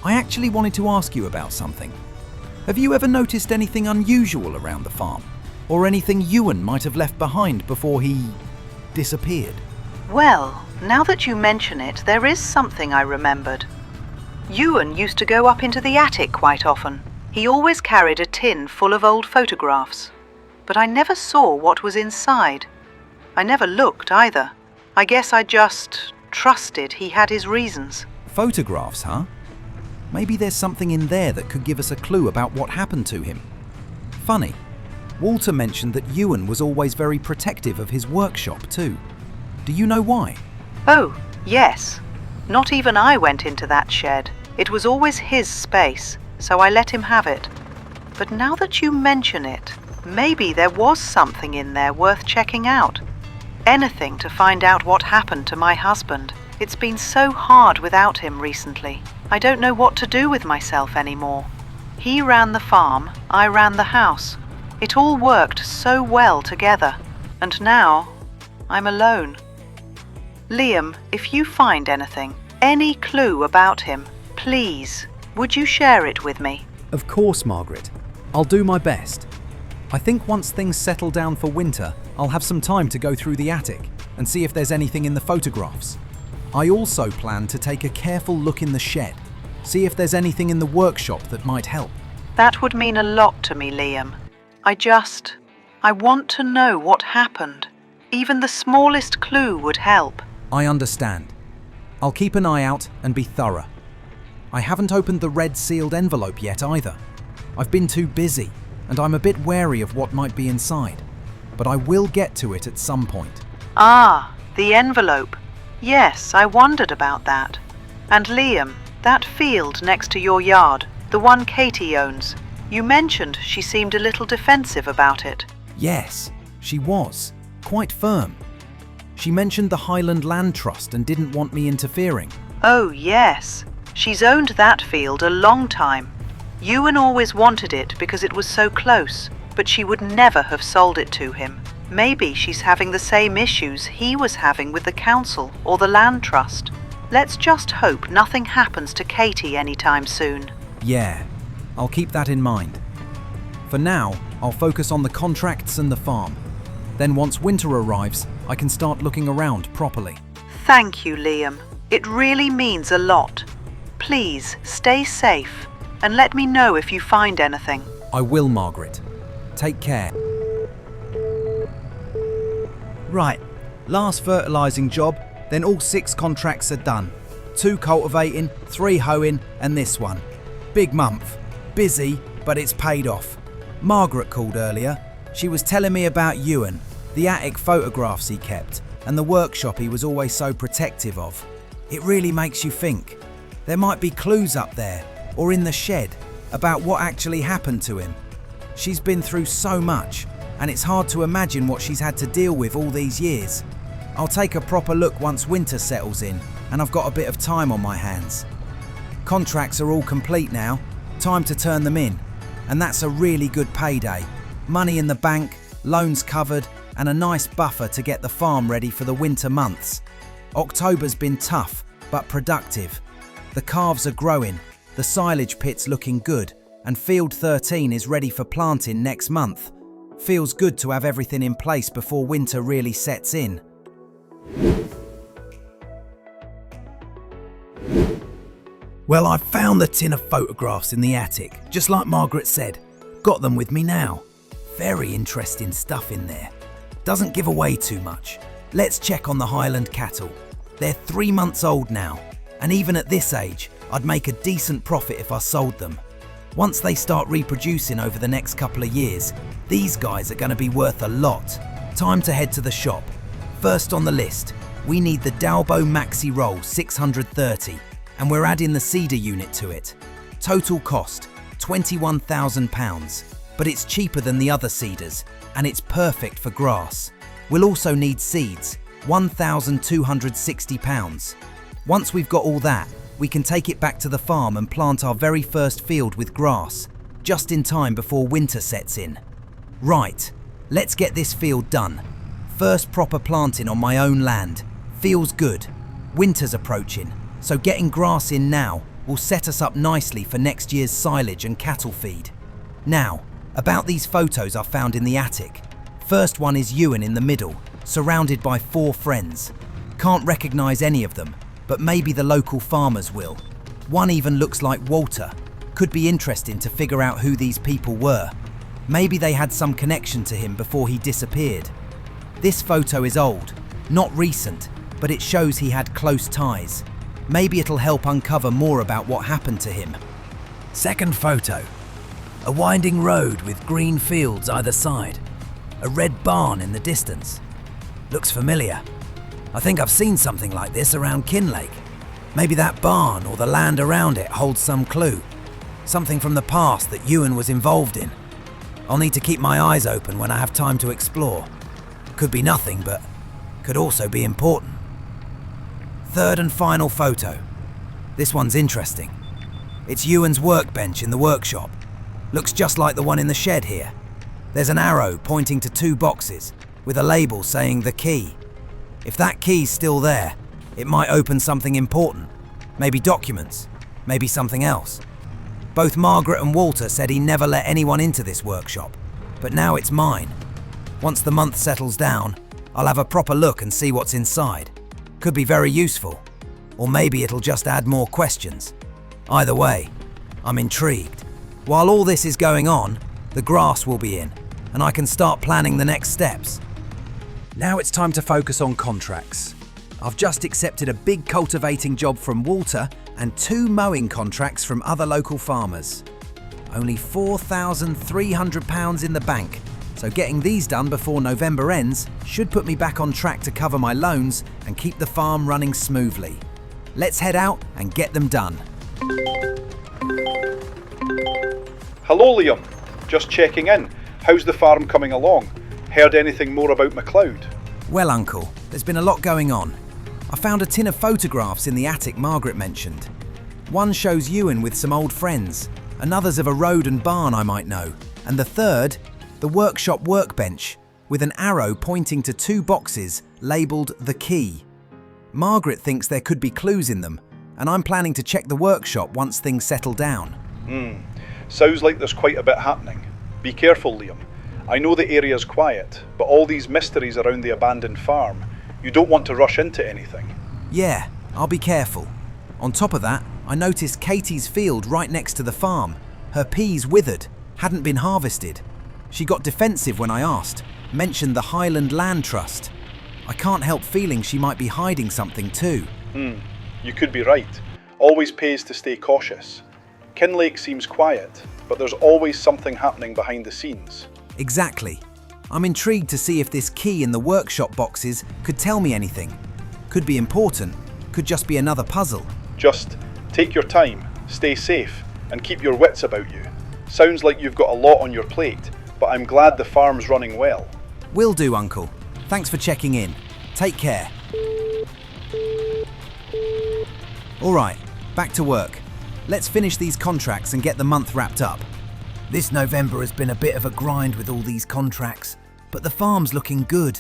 I actually wanted to ask you about something. Have you ever noticed anything unusual around the farm? Or anything Ewan might have left behind before he... disappeared. Well, now that you mention it, there is something I remembered. Ewan used to go up into the attic quite often. He always carried a tin full of old photographs. But I never saw what was inside. I never looked either. I guess I just trusted he had his reasons. Photographs, huh? Maybe there's something in there that could give us a clue about what happened to him. Funny, Walter mentioned that Ewan was always very protective of his workshop too. Do you know why? Oh, yes. Not even I went into that shed. It was always his space, so I let him have it. But now that you mention it, maybe there was something in there worth checking out. Anything to find out what happened to my husband. It's been so hard without him recently. I don't know what to do with myself anymore. He ran the farm, I ran the house. It all worked so well together. And now, I'm alone. Liam, if you find anything, any clue about him, please, would you share it with me? Of course, Margaret. I'll do my best. I think once things settle down for winter, I'll have some time to go through the attic and see if there's anything in the photographs. I also plan to take a careful look in the shed, see if there's anything in the workshop that might help. That would mean a lot to me, Liam. I want to know what happened. Even the smallest clue would help. I understand. I'll keep an eye out and be thorough. I haven't opened the red sealed envelope yet either. I've been too busy, and I'm a bit wary of what might be inside. But I will get to it at some point. Ah, the envelope. Yes, I wondered about that. And Liam, that field next to your yard, the one Katie owns, you mentioned she seemed a little defensive about it. Yes, she was. Quite firm. She mentioned the Highland Land Trust and didn't want me interfering. Oh, yes. She's owned that field a long time. Ewan always wanted it because it was so close, but she would never have sold it to him. Maybe she's having the same issues he was having with the council or the land trust. Let's just hope nothing happens to Katie anytime soon. Yeah, I'll keep that in mind. For now, I'll focus on the contracts and the farm. Then once winter arrives, I can start looking around properly. Thank you, Liam. It really means a lot. Please stay safe and let me know if you find anything. I will, Margaret. Take care. Right, last fertilising job, then all 6 contracts are done. 2 cultivating, 3 hoeing, and this one. Big month. Busy, but it's paid off. Margaret called earlier. She was telling me about Ewan, the attic photographs he kept, and the workshop he was always so protective of. It really makes you think. There might be clues up there, or in the shed, about what actually happened to him. She's been through so much, and it's hard to imagine what she's had to deal with all these years. I'll take a proper look once winter settles in, and I've got a bit of time on my hands. Contracts are all complete now, time to turn them in, and that's a really good payday. Money in the bank, loans covered, and a nice buffer to get the farm ready for the winter months. October's been tough, but productive. The calves are growing, the silage pit's looking good, and field 13 is ready for planting next month. Feels good to have everything in place before winter really sets in. Well, I've found the tin of photographs in the attic, just like Margaret said. Got them with me now. Very interesting stuff in there. Doesn't give away too much. Let's check on the Highland cattle. They're 3 months old now, and even at this age, I'd make a decent profit if I sold them. Once they start reproducing over the next couple of years, these guys are going to be worth a lot. Time to head to the shop. First on the list, we need the Dalbo Maxi Roll 630, and we're adding the cedar unit to it. Total cost, £21,000, but it's cheaper than the other cedars, and it's perfect for grass. We'll also need seeds, £1,260. Once we've got all that, we can take it back to the farm and plant our very first field with grass, just in time before winter sets in. Right, let's get this field done. First proper planting on my own land. Feels good. Winter's approaching, so getting grass in now will set us up nicely for next year's silage and cattle feed. Now, about these photos I found in the attic. First one is Ewan in the middle. surrounded by 4 friends. Can't recognise any of them, but maybe the local farmers will. One even looks like Walter. Could be interesting to figure out who these people were. Maybe they had some connection to him before he disappeared. This photo is old, not recent, but it shows he had close ties. Maybe it'll help uncover more about what happened to him. Second photo. A winding road with green fields either side. A red barn in the distance. Looks familiar. I think I've seen something like this around Kinlaig. Maybe that barn or the land around it holds some clue. Something from the past that Ewan was involved in. I'll need to keep my eyes open when I have time to explore. Could be nothing, but could also be important. Third and final photo. This one's interesting. It's Ewan's workbench in the workshop. Looks just like the one in the shed here. There's an arrow pointing to 2 boxes with a label saying the key. If that key's still there, it might open something important. Maybe documents, maybe something else. Both Margaret and Walter said he never let anyone into this workshop, but now it's mine. Once the month settles down, I'll have a proper look and see what's inside. Could be very useful, or maybe it'll just add more questions. Either way, I'm intrigued. While all this is going on, the grass will be in, and I can start planning the next steps. Now it's time to focus on contracts. I've just accepted a big cultivating job from Walter and 2 mowing contracts from other local farmers. Only £4,300 in the bank, so getting these done before November ends should put me back on track to cover my loans and keep the farm running smoothly. Let's head out and get them done. Hello Liam, just checking in. How's the farm coming along? Heard anything more about MacLeod? Well, Uncle, there's been a lot going on. I found a tin of photographs in the attic Margaret mentioned. One shows Ewan with some old friends, another's of a road and barn I might know, and the third, the workshop workbench, with an arrow pointing to 2 boxes labelled the key. Margaret thinks there could be clues in them, and I'm planning to check the workshop once things settle down. Sounds like there's quite a bit happening. Be careful, Liam. I know the area's quiet, but all these mysteries around the abandoned farm, you don't want to rush into anything. Yeah, I'll be careful. On top of that, I noticed Katie's field right next to the farm. Her peas withered, hadn't been harvested. She got defensive when I asked, mentioned the Highland Land Trust. I can't help feeling she might be hiding something too. You could be right. Always pays to stay cautious. Kinlaig seems quiet, but there's always something happening behind the scenes. Exactly. I'm intrigued to see if this key in the workshop boxes could tell me anything. Could be important, could just be another puzzle. Just take your time, stay safe, and keep your wits about you. Sounds like you've got a lot on your plate, but I'm glad the farm's running well. Will do, Uncle. Thanks for checking in. Take care. All right, back to work. Let's finish these contracts and get the month wrapped up. This November has been a bit of a grind with all these contracts, but the farm's looking good.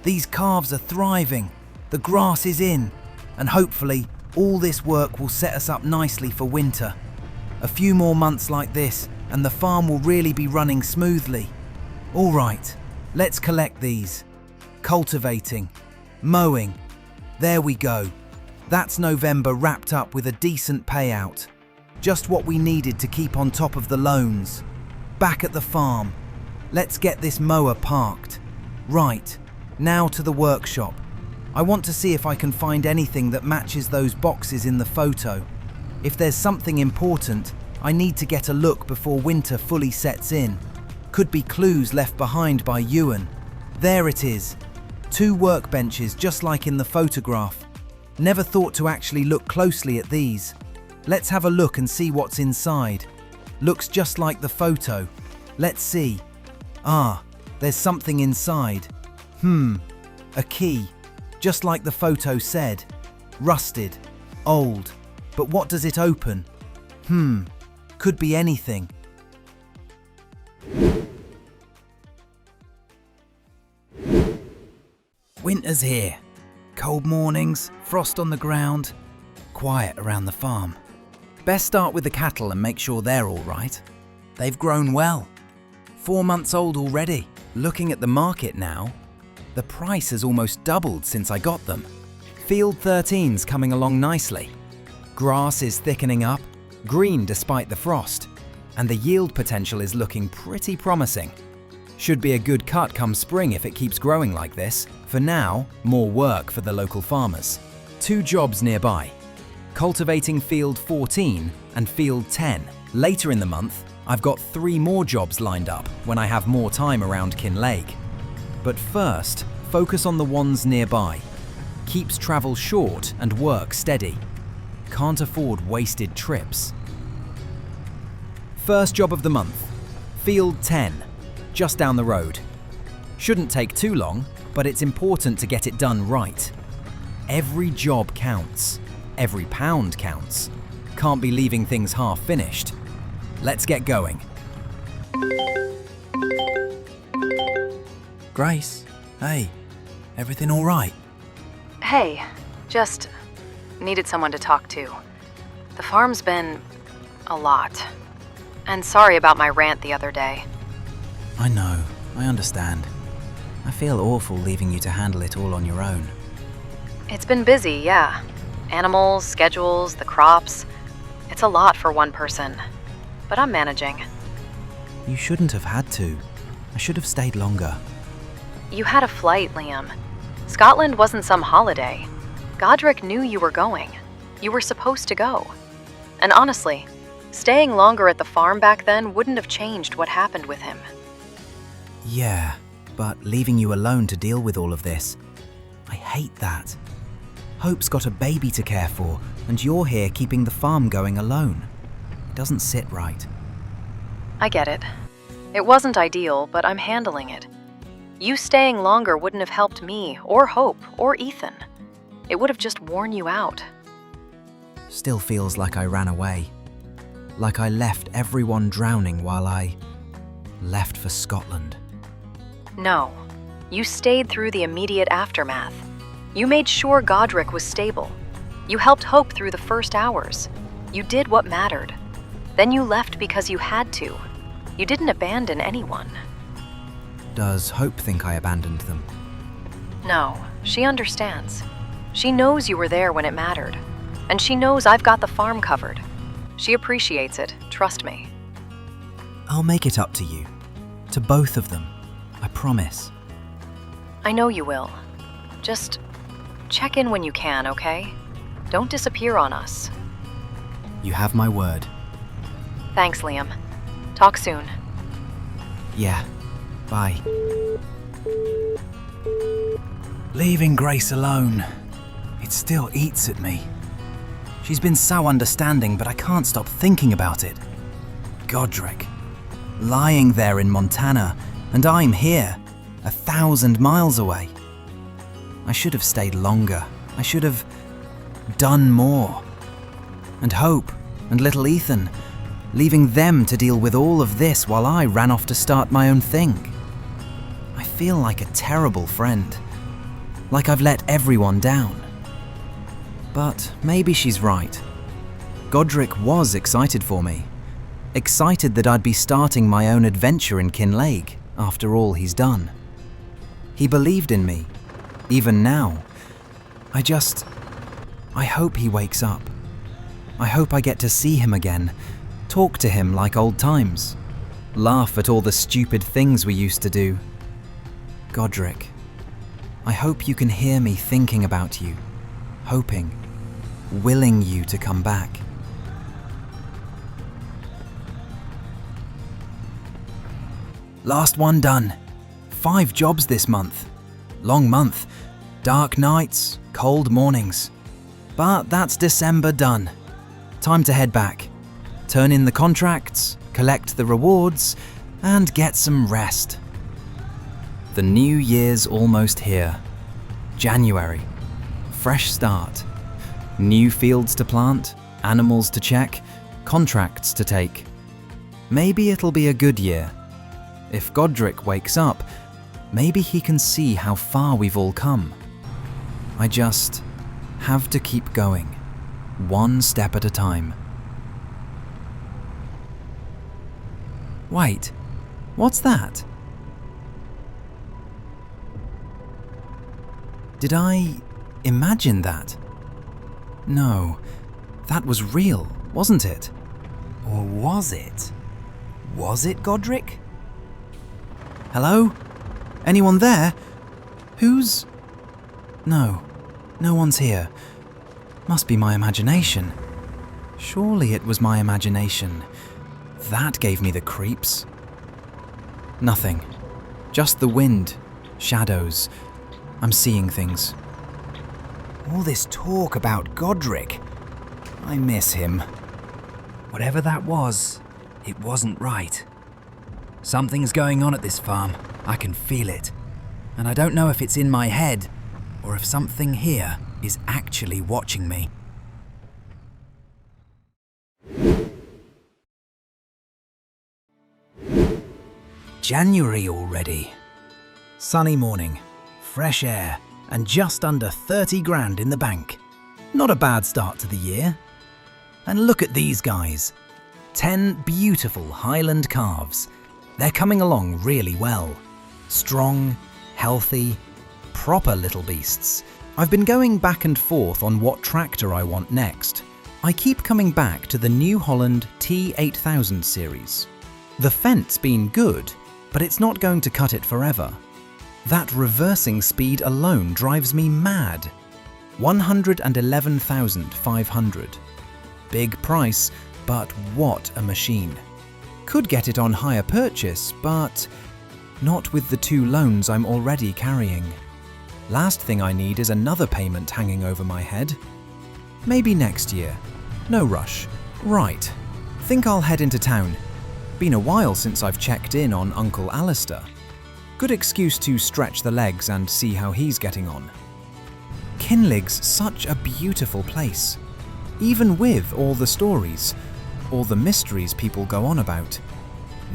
These calves are thriving, the grass is in, and hopefully all this work will set us up nicely for winter. A few more months like this and the farm will really be running smoothly. All right, let's collect these. Cultivating, mowing, there we go. That's November wrapped up with a decent payout. Just what we needed to keep on top of the loans. Back at the farm. Let's get this mower parked. Right, now to the workshop. I want to see if I can find anything that matches those boxes in the photo. If there's something important, I need to get a look before winter fully sets in. Could be clues left behind by Ewan. There it is. 2 workbenches just like in the photograph. Never thought to actually look closely at these. Let's have a look and see what's inside. Looks just like the photo. Let's see. There's something inside. A key. Just like the photo said. Rusted. Old. But what does it open? Could be anything. Winter's here. Cold mornings, frost on the ground, quiet around the farm. Best start with the cattle and make sure they're all right. They've grown well. 4 months old already. Looking at the market now, The price has almost doubled since I got them. Field 13's coming along nicely. Grass is thickening up, green despite the frost, and the yield potential is looking pretty promising. Should be a good cut come spring if it keeps growing like this. For now, more work for the local farmers. 2 jobs nearby. Cultivating Field 14 and Field 10. Later in the month, I've got 3 more jobs lined up when I have more time around Kinlaig. But first, focus on the ones nearby. Keeps travel short and work steady. Can't afford wasted trips. First job of the month. Field 10, just down the road. Shouldn't take too long, but it's important to get it done right. Every job counts. Every pound counts. Can't be leaving things half finished. Let's get going. Grace, hey, everything all right? Hey, just needed someone to talk to. The farm's been a lot. And sorry about my rant the other day. I know, I understand. I feel awful leaving you to handle it all on your own. It's been busy, yeah. Animals, schedules, the crops. It's a lot for one person. But I'm managing. You shouldn't have had to. I should have stayed longer. You had a flight, Liam. Scotland wasn't some holiday. Godric knew you were going. You were supposed to go. And honestly, staying longer at the farm back then wouldn't have changed what happened with him. Yeah, but leaving you alone to deal with all of this, I hate that. Hope's got a baby to care for, and you're here keeping the farm going alone. It doesn't sit right. I get it. It wasn't ideal, but I'm handling it. You staying longer wouldn't have helped me, or Hope, or Ethan. It would have just worn you out. Still feels like I ran away. Like I left everyone drowning while I left for Scotland. No. You stayed through the immediate aftermath. You made sure Godric was stable. You helped Hope through the first hours. You did what mattered. Then you left because you had to. You didn't abandon anyone. Does Hope think I abandoned them? No, she understands. She knows you were there when it mattered. And she knows I've got the farm covered. She appreciates it, trust me. I'll make it up to you. To both of them. I promise. I know you will. Just check in when you can, okay? Don't disappear on us. You have my word. Thanks, Liam. Talk soon. Yeah. Bye. Leaving Grace alone. It still eats at me. She's been so understanding, but I can't stop thinking about it. Godric. Lying there in Montana, and I'm here, 1,000 miles away. I should have stayed longer. I should have done more. And Hope, and little Ethan, leaving them to deal with all of this while I ran off to start my own thing. I feel like a terrible friend. Like I've let everyone down. But maybe she's right. Godric was excited for me. Excited that I'd be starting my own adventure in Kinlaig after all he's done. He believed in me, even now. I hope he wakes up. I hope I get to see him again, talk to him like old times, laugh at all the stupid things we used to do. Godric, I hope you can hear me thinking about you, hoping, willing you to come back. Last one done. 5 jobs this month. Long month. Dark nights, cold mornings. But that's December done. Time to head back. Turn in the contracts, collect the rewards, and get some rest. The new year's almost here. January. Fresh start. New fields to plant, animals to check, contracts to take. Maybe it'll be a good year. If Godric wakes up, maybe he can see how far we've all come. I just have to keep going, one step at a time. Wait, what's that? Did I imagine that? No, that was real, wasn't it? Or was it? Was it Godric? Hello? Anyone there? Who's... No, no one's here. Must be my imagination. Surely it was my imagination. That gave me the creeps. Nothing. Just the wind, shadows. I'm seeing things. All this talk about Godric. I miss him. Whatever that was, it wasn't right. Something's going on at this farm. I can feel it. And I don't know if it's in my head or if something here is actually watching me. January already. Sunny morning, fresh air, and just under 30 grand in the bank. Not a bad start to the year. And look at these guys. 10 beautiful Highland calves. They're coming along really well. Strong, healthy, proper little beasts. I've been going back and forth on what tractor I want next. I keep coming back to the New Holland T8000 series. The fence been good, but it's not going to cut it forever. That reversing speed alone drives me mad. 111,500. Big price, but what a machine. Could get it on hire purchase, but not with the 2 loans I'm already carrying. Last thing I need is another payment hanging over my head. Maybe next year. No rush. Right. Think I'll head into town. Been a while since I've checked in on Uncle Alistair. Good excuse to stretch the legs and see how he's getting on. Kinlaig's such a beautiful place. Even with all the stories, all the mysteries people go on about.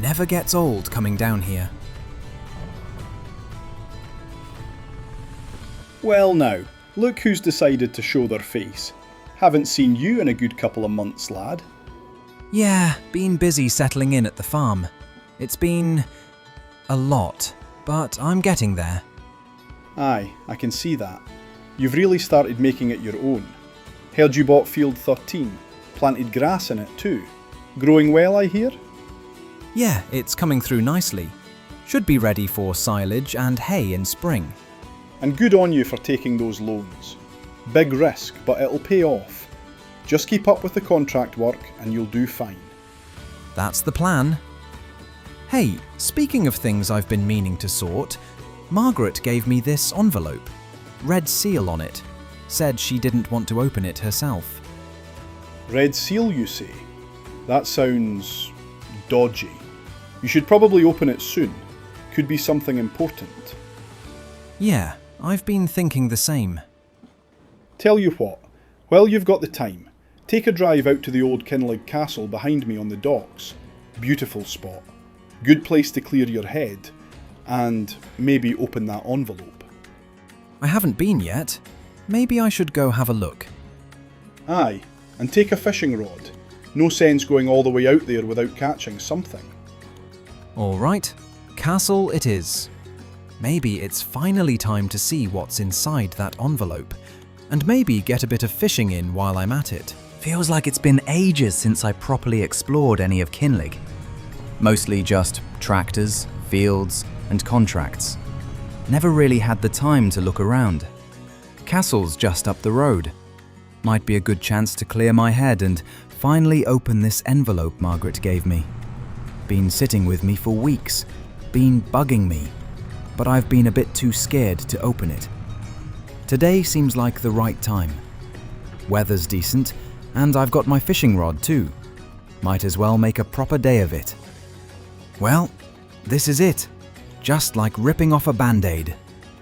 Never gets old coming down here. Well now, look who's decided to show their face. Haven't seen you in a good couple of months, lad. Yeah, been busy settling in at the farm. It's been a lot, but I'm getting there. Aye, I can see that. You've really started making it your own. Heard you bought Field 13, planted grass in it too. Growing well, I hear? Yeah, it's coming through nicely. Should be ready for silage and hay in spring. And good on you for taking those loans. Big risk, but it'll pay off. Just keep up with the contract work and you'll do fine. That's the plan. Hey, speaking of things I've been meaning to sort, Margaret gave me this envelope. Red seal on it. Said she didn't want to open it herself. Red seal, you say? That sounds dodgy. You should probably open it soon. Could be something important. Yeah, I've been thinking the same. Tell you what, while you've got the time, take a drive out to the old Kinlaig castle behind me on the docks. Beautiful spot. Good place to clear your head. And maybe open that envelope. I haven't been yet. Maybe I should go have a look. Aye, and take a fishing rod. No sense going all the way out there without catching something. All right, castle it is. Maybe it's finally time to see what's inside that envelope, and maybe get a bit of fishing in while I'm at it. Feels like it's been ages since I properly explored any of Kinlaig. Mostly just tractors, fields, and contracts. Never really had the time to look around. Castle's just up the road. Might be a good chance to clear my head and finally open this envelope Margaret gave me. Been sitting with me for weeks, been bugging me, but I've been a bit too scared to open it. Today seems like the right time. Weather's decent, and I've got my fishing rod too. Might as well make a proper day of it. Well, this is it. Just like ripping off a band-aid.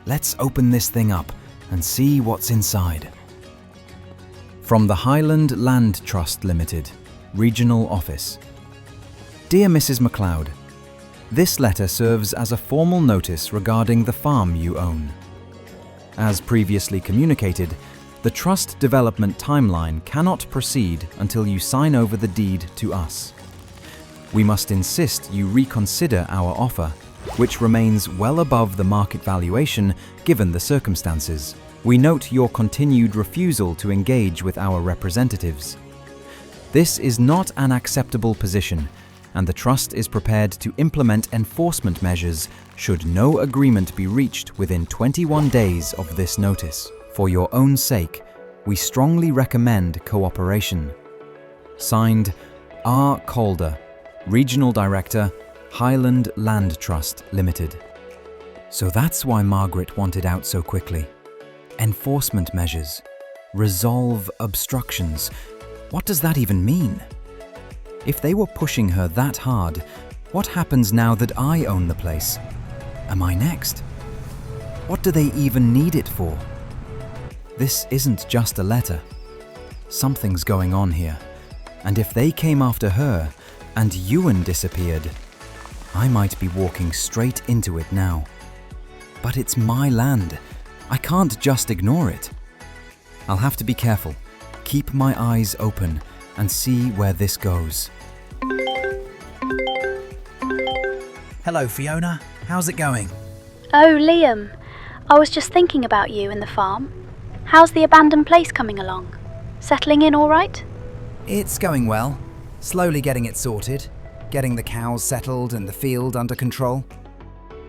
Let's open this thing up and see what's inside. From the Highland Land Trust Limited, Regional Office. Dear Mrs. MacLeod, this letter serves as a formal notice regarding the farm you own. As previously communicated, the trust development timeline cannot proceed until you sign over the deed to us. We must insist you reconsider our offer, which remains well above the market valuation given the circumstances. We note your continued refusal to engage with our representatives. This is not an acceptable position, and the Trust is prepared to implement enforcement measures should no agreement be reached within 21 days of this notice. For your own sake, we strongly recommend cooperation. Signed, R. Calder, Regional Director, Highland Land Trust Limited. So that's why Margaret wanted out so quickly. Enforcement measures. Resolve obstructions. What does that even mean? If they were pushing her that hard, what happens now that I own the place? Am I next? What do they even need it for? This isn't just a letter. Something's going on here. And if they came after her and Ewan disappeared, I might be walking straight into it now. But it's my land. I can't just ignore it. I'll have to be careful, keep my eyes open, and see where this goes. Hello, Fiona. How's it going? Oh, Liam. I was just thinking about you and the farm. How's the abandoned place coming along? Settling in all right? It's going well. Slowly getting it sorted, getting the cows settled and the field under control.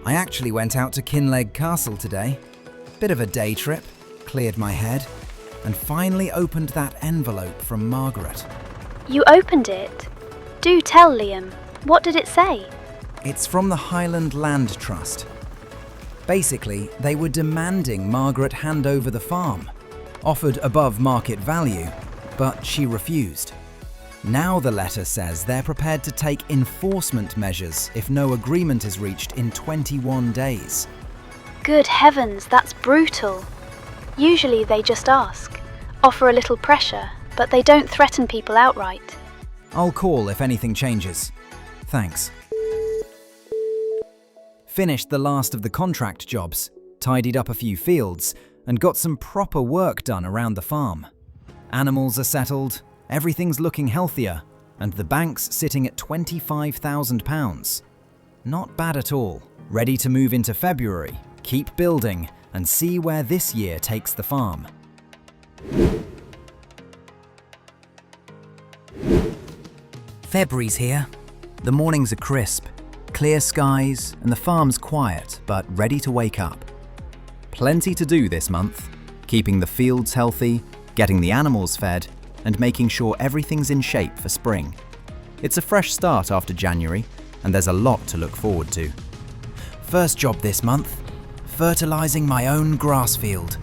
I actually went out to Kinlaig Castle today. Bit of a day trip, cleared my head, and finally opened that envelope from Margaret. You opened it? Do tell, Liam. What did it say? It's from the Highland Land Trust. Basically, they were demanding Margaret hand over the farm, offered above market value, but she refused. Now the letter says they're prepared to take enforcement measures if no agreement is reached in 21 days. Good heavens, that's brutal. Usually they just ask, offer a little pressure, but they don't threaten people outright. I'll call if anything changes. Thanks. Finished the last of the contract jobs, tidied up a few fields, and got some proper work done around the farm. Animals are settled, everything's looking healthier, and the bank's sitting at £25,000. Not bad at all. Ready to move into February, keep building, and see where this year takes the farm. February's here. The mornings are crisp, clear skies, and the farm's quiet but ready to wake up. Plenty to do this month, keeping the fields healthy, getting the animals fed, and making sure everything's in shape for spring. It's a fresh start after January, and there's a lot to look forward to. First job this month, fertilising my own grass field.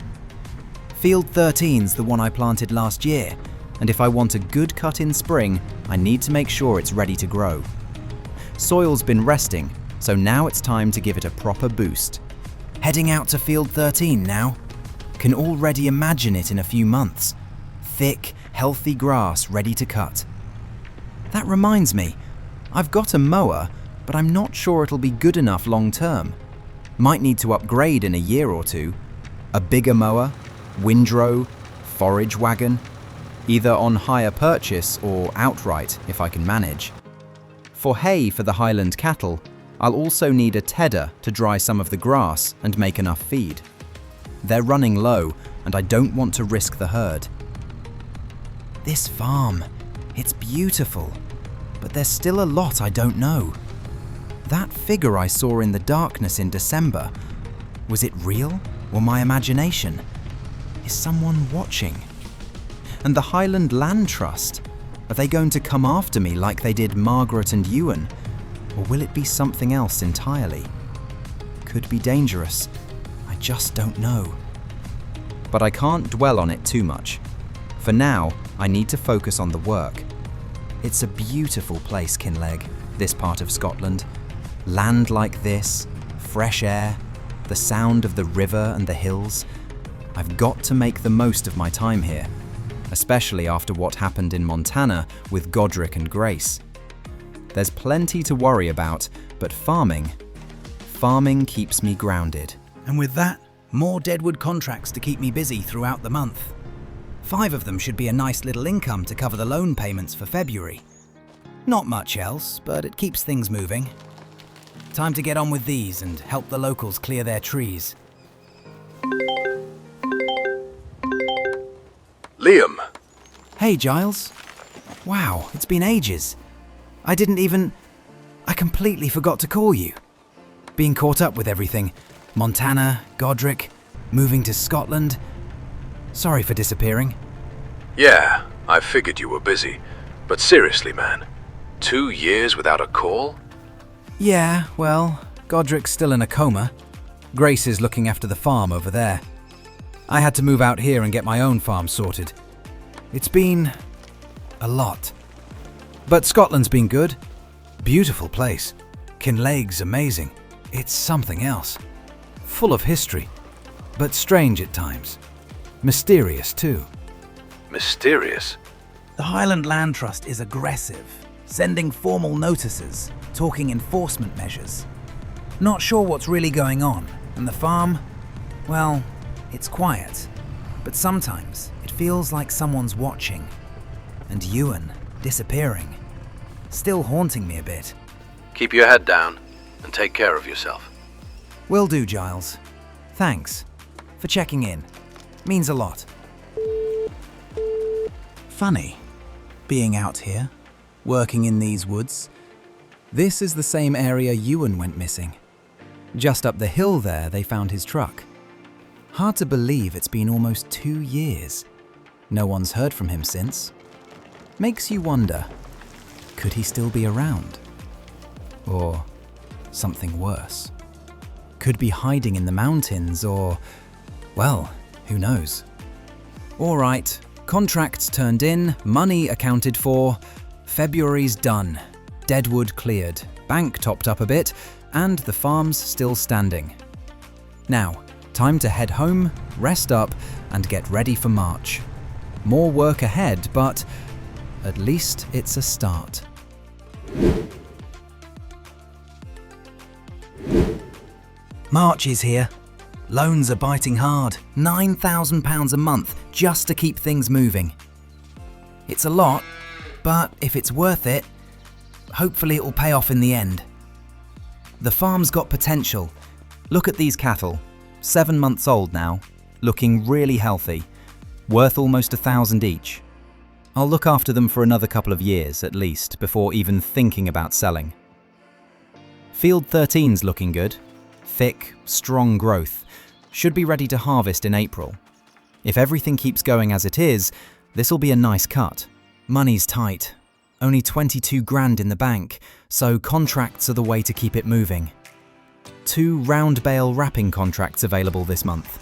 Field 13's the one I planted last year, and if I want a good cut in spring, I need to make sure it's ready to grow. Soil's been resting, so now it's time to give it a proper boost. Heading out to Field 13 now. Can already imagine it in a few months. Thick, healthy grass ready to cut. That reminds me, I've got a mower, but I'm not sure it'll be good enough long term. Might need to upgrade in a year or two. A bigger mower, windrow, forage wagon, either on hire purchase or outright if I can manage. For hay for the Highland cattle, I'll also need a tedder to dry some of the grass and make enough feed. They're running low, and I don't want to risk the herd. This farm, it's beautiful, but there's still a lot I don't know. That figure I saw in the darkness in December, was it real or my imagination? Is someone watching? And the Highland Land Trust, are they going to come after me like they did Margaret and Ewan? Or will it be something else entirely? Could be dangerous. I just don't know. But I can't dwell on it too much. For now, I need to focus on the work. It's a beautiful place, Kinlaig, this part of Scotland. Land like this, fresh air, the sound of the river and the hills. I've got to make the most of my time here, especially after what happened in Montana with Godric and Grace. There's plenty to worry about, but farming keeps me grounded. And with that, more deadwood contracts to keep me busy throughout the month. 5 of them should be a nice little income to cover the loan payments for February. Not much else, but it keeps things moving. Time to get on with these and help the locals clear their trees. Liam! Hey, Giles. Wow, it's been ages. I completely forgot to call you. Being caught up with everything. Montana, Godric, moving to Scotland. Sorry for disappearing. Yeah, I figured you were busy. But seriously, man, 2 years without a call? Yeah, well, Godric's still in a coma. Grace is looking after the farm over there. I had to move out here and get my own farm sorted. It's been a lot. But Scotland's been good. Beautiful place. Kinlaig's amazing. It's something else. Full of history, but strange at times. Mysterious too. Mysterious? The Highland Land Trust is aggressive, sending formal notices, talking enforcement measures. Not sure what's really going on, and the farm, well, it's quiet. But sometimes it feels like someone's watching. And Ewan disappearing. Still haunting me a bit. Keep your head down and take care of yourself. Will do, Giles. Thanks for checking in. Means a lot. Funny, being out here, working in these woods. This is the same area Ewan went missing. Just up the hill there, they found his truck. Hard to believe it's been almost 2 years. No one's heard from him since. Makes you wonder, could he still be around? Or something worse? Could be hiding in the mountains or, well, who knows? All right, contracts turned in, money accounted for, February's done, deadwood cleared, bank topped up a bit, and the farm's still standing. Now, time to head home, rest up, and get ready for March. More work ahead, but at least it's a start. March is here. Loans are biting hard. £9,000 a month just to keep things moving. It's a lot, but if it's worth it, hopefully it will pay off in the end. The farm's got potential. Look at these cattle. 7 months old now, looking really healthy. Worth almost £1,000 each. I'll look after them for another couple of years at least before even thinking about selling. Field 13's looking good. Thick, strong growth. Should be ready to harvest in April. If everything keeps going as it is, this'll be a nice cut. Money's tight. Only 22 grand in the bank, so contracts are the way to keep it moving. 2 round bale wrapping contracts available this month.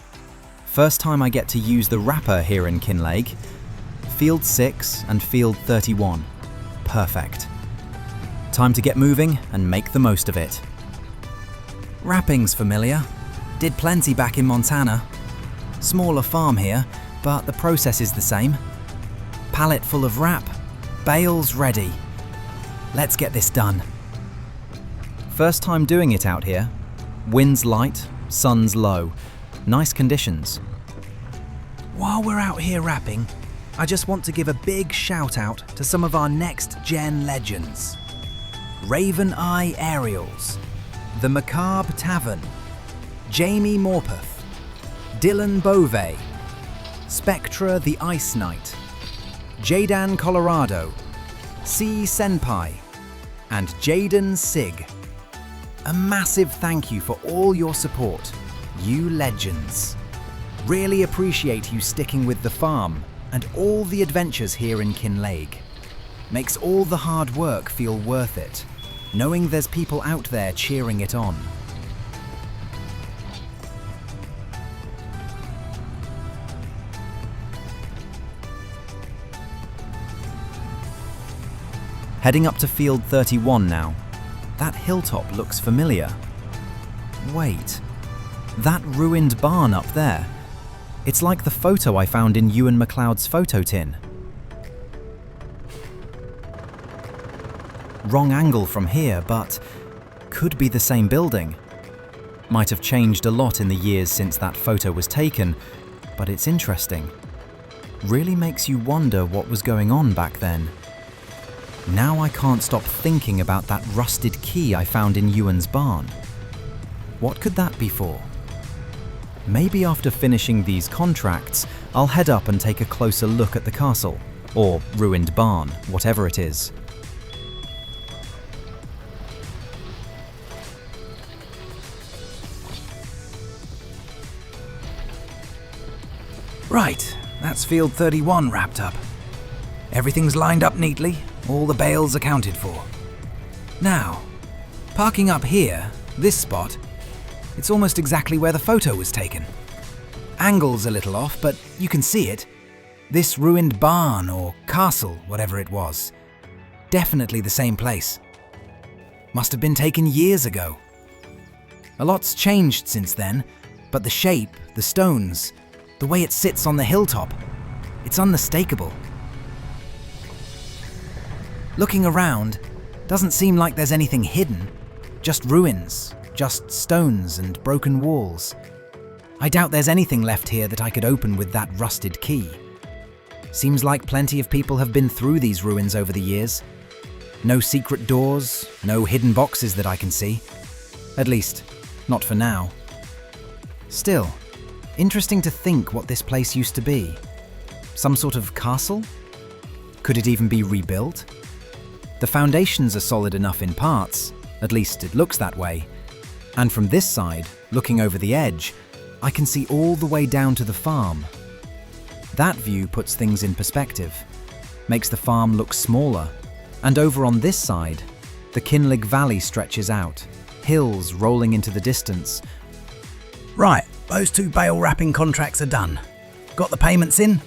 First time I get to use the wrapper here in Kinlaig. Field 6 and Field 31. Perfect. Time to get moving and make the most of it. Wrapping's familiar. Did plenty back in Montana. Smaller farm here, but the process is the same. Pallet full of wrap. Bales ready. Let's get this done. First time doing it out here. Wind's light, sun's low. Nice conditions. While we're out here wrapping, I just want to give a big shout out to some of our next gen legends. Raven Eye Aerials, The Macabre Tavern, Jamie Morpeth, Dylan Bove, Spectra the Ice Knight, Jadan Colorado, C Senpai, and Jaden Sig. A massive thank you for all your support, you legends. Really appreciate you sticking with the farm and all the adventures here in Kinlaig. Makes all the hard work feel worth it, knowing there's people out there cheering it on. Heading up to Field 31 now. That hilltop looks familiar. Wait, that ruined barn up there. It's like the photo I found in Ewan MacLeod's photo tin. Wrong angle from here, but could be the same building. Might have changed a lot in the years since that photo was taken, but it's interesting. Really makes you wonder what was going on back then. Now I can't stop thinking about that rusted key I found in Ewan's barn. What could that be for? Maybe after finishing these contracts, I'll head up and take a closer look at the castle, or ruined barn, whatever it is. Right, that's field 31 wrapped up. Everything's lined up neatly, all the bales accounted for. Now, parking up here, this spot, it's almost exactly where the photo was taken. Angle's a little off, but you can see it. This ruined barn or castle, whatever it was. Definitely the same place. Must have been taken years ago. A lot's changed since then, but the shape, the stones, the way it sits on the hilltop, it's unmistakable. Looking around, doesn't seem like there's anything hidden. Just ruins, just stones and broken walls. I doubt there's anything left here that I could open with that rusted key. Seems like plenty of people have been through these ruins over the years. No secret doors, no hidden boxes that I can see. At least, not for now. Still, interesting to think what this place used to be. Some sort of castle? Could it even be rebuilt? The foundations are solid enough in parts, at least it looks that way. And from this side, looking over the edge, I can see all the way down to the farm. That view puts things in perspective, makes the farm look smaller. And over on this side, the Kinlaig Valley stretches out, hills rolling into the distance. Right, those 2 bale wrapping contracts are done. Got the payments in?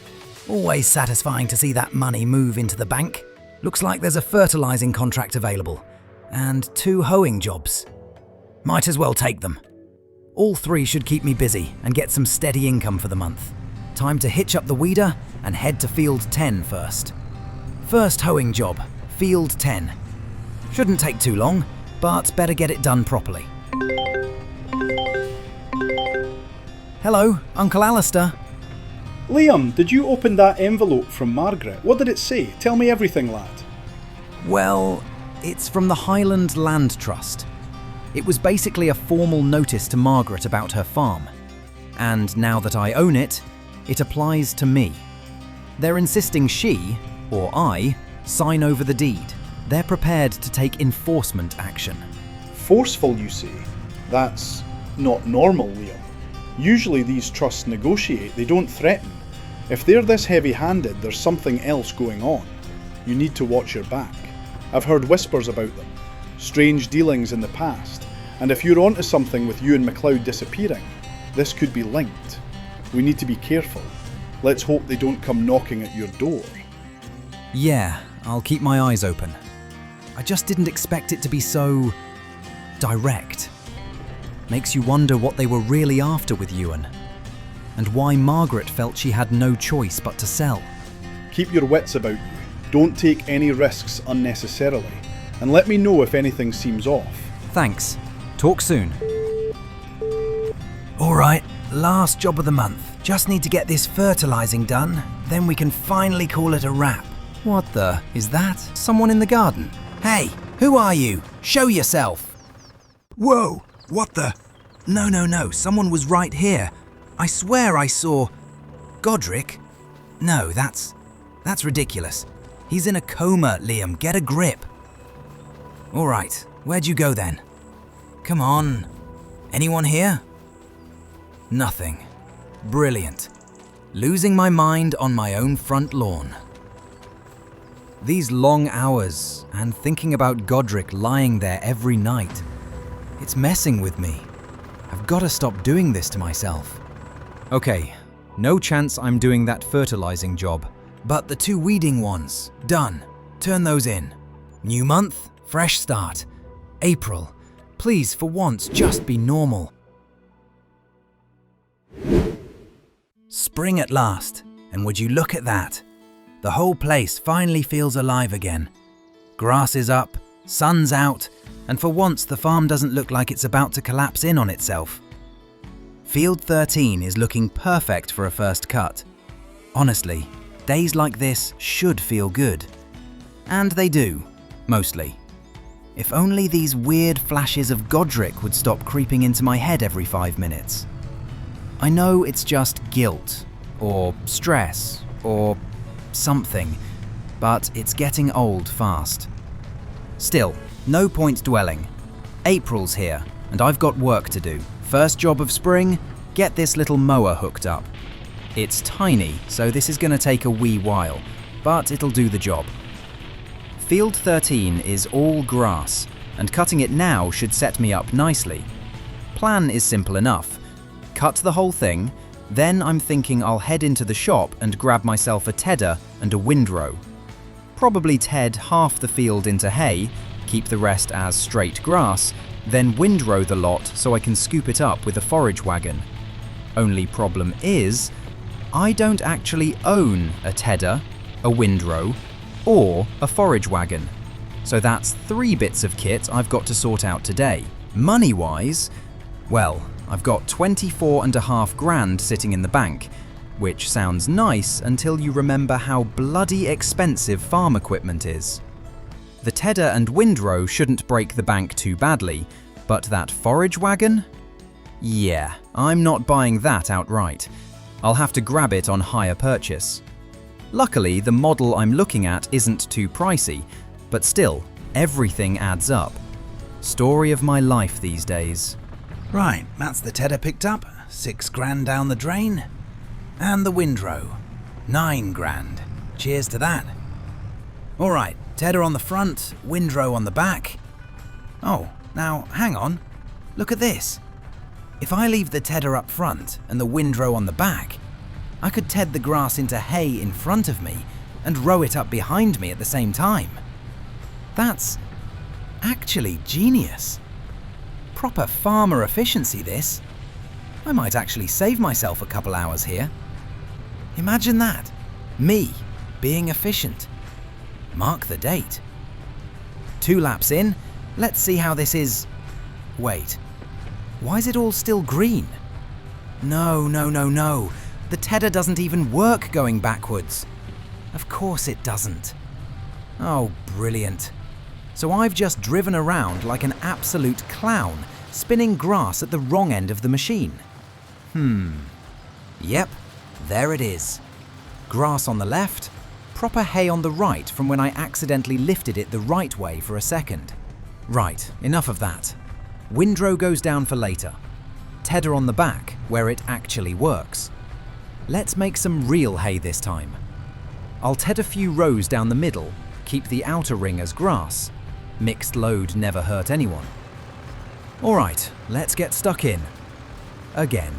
Always satisfying to see that money move into the bank. Looks like there's a fertilising contract available, and 2 hoeing jobs. Might as well take them. All 3 should keep me busy and get some steady income for the month. Time to hitch up the weeder and head to field 10 first. First hoeing job, field 10. Shouldn't take too long, but better get it done properly. Hello, Uncle Alistair. Liam, did you open that envelope from Margaret? What did it say? Tell me everything, lad. Well, it's from the Highland Land Trust. It was basically a formal notice to Margaret about her farm. And now that I own it, it applies to me. They're insisting she, or I, sign over the deed. They're prepared to take enforcement action. Forceful, you say? That's not normal, Liam. Usually these trusts negotiate, they don't threaten. If they're this heavy-handed, there's something else going on. You need to watch your back. I've heard whispers about them, strange dealings in the past, and if you're onto something with you and MacLeod disappearing, this could be linked. We need to be careful. Let's hope they don't come knocking at your door. Yeah, I'll keep my eyes open. I just didn't expect it to be so direct. Makes you wonder what they were really after with Ewan, and why Margaret felt she had no choice but to sell. Keep your wits about you. Don't take any risks unnecessarily, and let me know if anything seems off. Thanks. Talk soon. Alright, last job of the month. Just need to get this fertilising done, then we can finally call it a wrap. What the? Is that someone in the garden? Hey, who are you? Show yourself. Whoa, what the? No, someone was right here. I swear I saw... Godric? No, that's ridiculous. He's in a coma, Liam, get a grip. Alright, where'd you go then? Come on. Anyone here? Nothing. Brilliant. Losing my mind on my own front lawn. These long hours, and thinking about Godric lying there every night. It's messing with me. I've got to stop doing this to myself. Okay, no chance I'm doing that fertilizing job. But the 2 weeding ones, done. Turn those in. New month, fresh start. April. Please, for once, just be normal. Spring at last, and would you look at that? The whole place finally feels alive again. Grass is up, sun's out, and for once the farm doesn't look like it's about to collapse in on itself. Field 13 is looking perfect for a first cut. Honestly, days like this should feel good. And they do, mostly. If only these weird flashes of Godric would stop creeping into my head every 5 minutes. I know it's just guilt, or stress, or something, but it's getting old fast. Still, no point dwelling. April's here, and I've got work to do. First job of spring, get this little mower hooked up. It's tiny, so this is going to take a wee while, but it'll do the job. Field 13 is all grass, and cutting it now should set me up nicely. Plan is simple enough. Cut the whole thing, then I'm thinking I'll head into the shop and grab myself a tedder and a windrow. Probably ted half the field into hay, keep the rest as straight grass, then windrow the lot so I can scoop it up with a forage wagon. Only problem is, I don't actually own a tedder, a windrow, or a forage wagon. So that's 3 bits of kit I've got to sort out today. Money-wise, well, I've got 24.5 grand sitting in the bank, which sounds nice until you remember how bloody expensive farm equipment is. The tedder and windrow shouldn't break the bank too badly, but that forage wagon? Yeah, I'm not buying that outright. I'll have to grab it on hire purchase. Luckily, the model I'm looking at isn't too pricey, but still, everything adds up. Story of my life these days. Right, that's the tedder picked up, 6 grand down the drain. And the windrow, 9 grand. Cheers to that. All right, tedder on the front, windrow on the back. Oh, now hang on, look at this. If I leave the tedder up front and the windrow on the back, I could ted the grass into hay in front of me and row it up behind me at the same time. That's actually genius. Proper farmer efficiency, this. I might actually save myself a couple hours here. Imagine that. Me being efficient. Mark the date. 2 laps in, let's see how this is. Wait, why is it all still green? No. The tedder doesn't even work going backwards. Of course it doesn't. Oh, brilliant. So I've just driven around like an absolute clown, spinning grass at the wrong end of the machine. Yep, there it is. Grass on the left, proper hay on the right from when I accidentally lifted it the right way for a second. Right, enough of that. Windrow goes down for later. Tedder on the back, where it actually works. Let's make some real hay this time. I'll ted a few rows down the middle, keep the outer ring as grass. Mixed load never hurt anyone. All right, let's get stuck in. Again.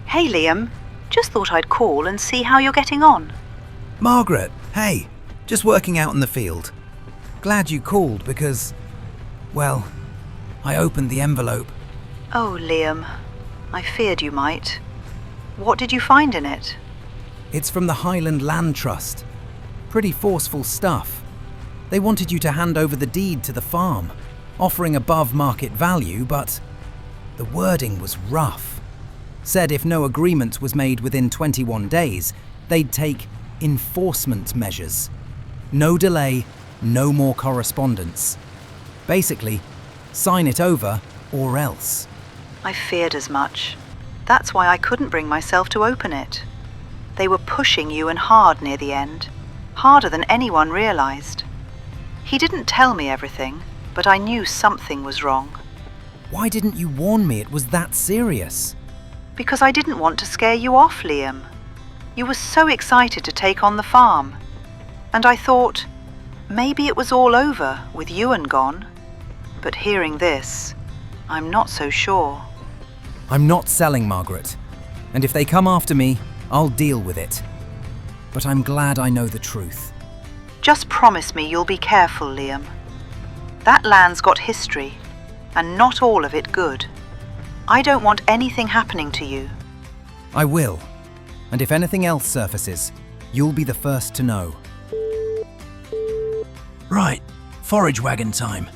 Hey Liam, just thought I'd call and see how you're getting on. Margaret, hey, just working out in the field. Glad you called because, well, I opened the envelope. Oh Liam, I feared you might. What did you find in it? It's from the Highland Land Trust. Pretty forceful stuff. They wanted you to hand over the deed to the farm, offering above market value, but the wording was rough. Said if no agreement was made within 21 days, they'd take enforcement measures. No delay, no more correspondence. Basically, sign it over or else. I feared as much. That's why I couldn't bring myself to open it. They were pushing you and hard near the end, harder than anyone realized. He didn't tell me everything, but I knew something was wrong. Why didn't you warn me it was that serious? Because I didn't want to scare you off, Liam. You were so excited to take on the farm. And I thought, maybe it was all over with Ewan gone. But hearing this, I'm not so sure. I'm not selling, Margaret. And if they come after me, I'll deal with it. But I'm glad I know the truth. Just promise me you'll be careful, Liam. That land's got history, and not all of it good. I don't want anything happening to you. I will. And if anything else surfaces, you'll be the first to know. Right, forage wagon time.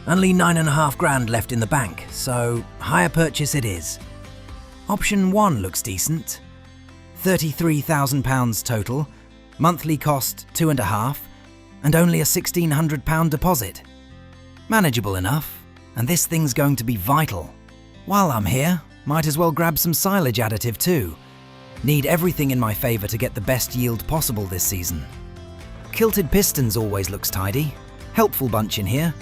Only 9.5 grand left in the bank, so hire purchase it is. Option 1 looks decent. £33,000 total, monthly cost 2.5, and only a £1,600 deposit. Manageable enough, and this thing's going to be vital. While I'm here, Might as well grab some silage additive too. Need everything in my favour to get the best yield possible this season. Kilted pistons always looks tidy. Helpful bunch in here.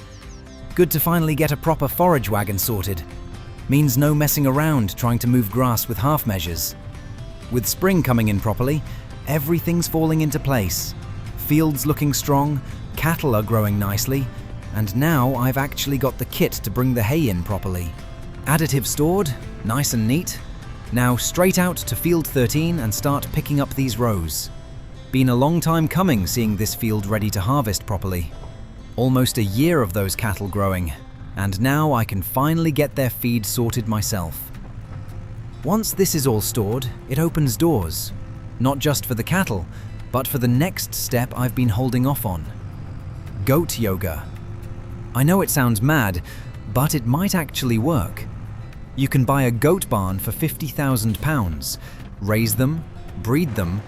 Good to finally get a proper forage wagon sorted. Means no messing around trying to move grass with half measures. With spring coming in properly, everything's falling into place. Fields looking strong, cattle are growing nicely, and now I've actually got the kit to bring the hay in properly. Additive stored, nice and neat. Now straight out to field 13 and start picking up these rows. Been a long time coming seeing this field ready to harvest properly. Almost a year of those cattle growing, and now I can finally get their feed sorted myself. Once this is all stored, it opens doors. Not just for the cattle, but for the next step I've been holding off on. Goat yoga. I know it sounds mad, but it might actually work. You can buy a goat barn for £50,000, raise them, breed them,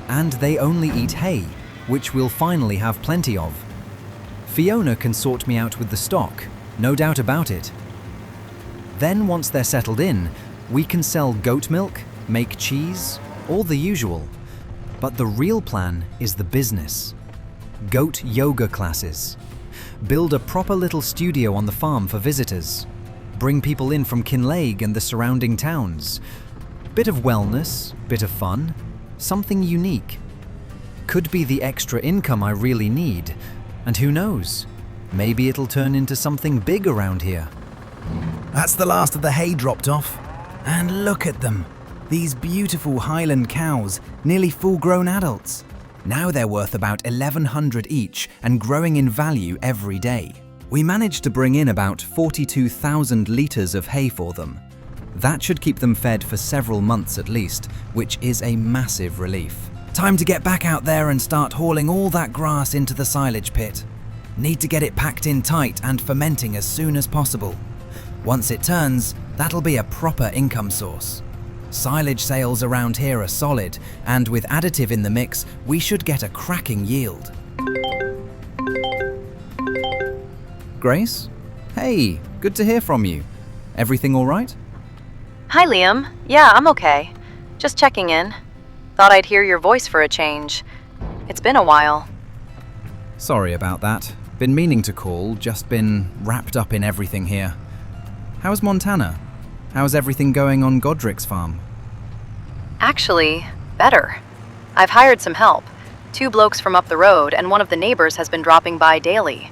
and they only eat hay, which we'll finally have plenty of. Fiona can sort me out with the stock, no doubt about it. Then once they're settled in, we can sell goat milk, make cheese, all the usual. But the real plan is the business. Goat yoga classes. Build a proper little studio on the farm for visitors. Bring people in from Kinlaig and the surrounding towns. Bit of wellness, bit of fun, something unique. Could be the extra income I really need. And who knows, maybe it'll turn into something big around here. That's the last of the hay dropped off. And look at them. These beautiful Highland cows, nearly full-grown adults. Now they're worth about 1,100 each and growing in value every day. We managed to bring in about 42,000 litres of hay for them. That should keep them fed for several months at least, which is a massive relief. Time to get back out there and start hauling all that grass into the silage pit. Need to get it packed in tight and fermenting as soon as possible. Once it turns, that'll be a proper income source. Silage sales around here are solid, and with additive in the mix, we should get a cracking yield. Grace? Hey, good to hear from you. Everything all right? Hi, Liam. Yeah, I'm okay. Just checking in. Thought I'd hear your voice for a change. It's been a while. Sorry about that. Been meaning to call, just been wrapped up in everything here. How's Montana? How's everything going on Godric's farm? Actually, better. I've hired some help. 2 blokes from up the road, and one of the neighbors has been dropping by daily.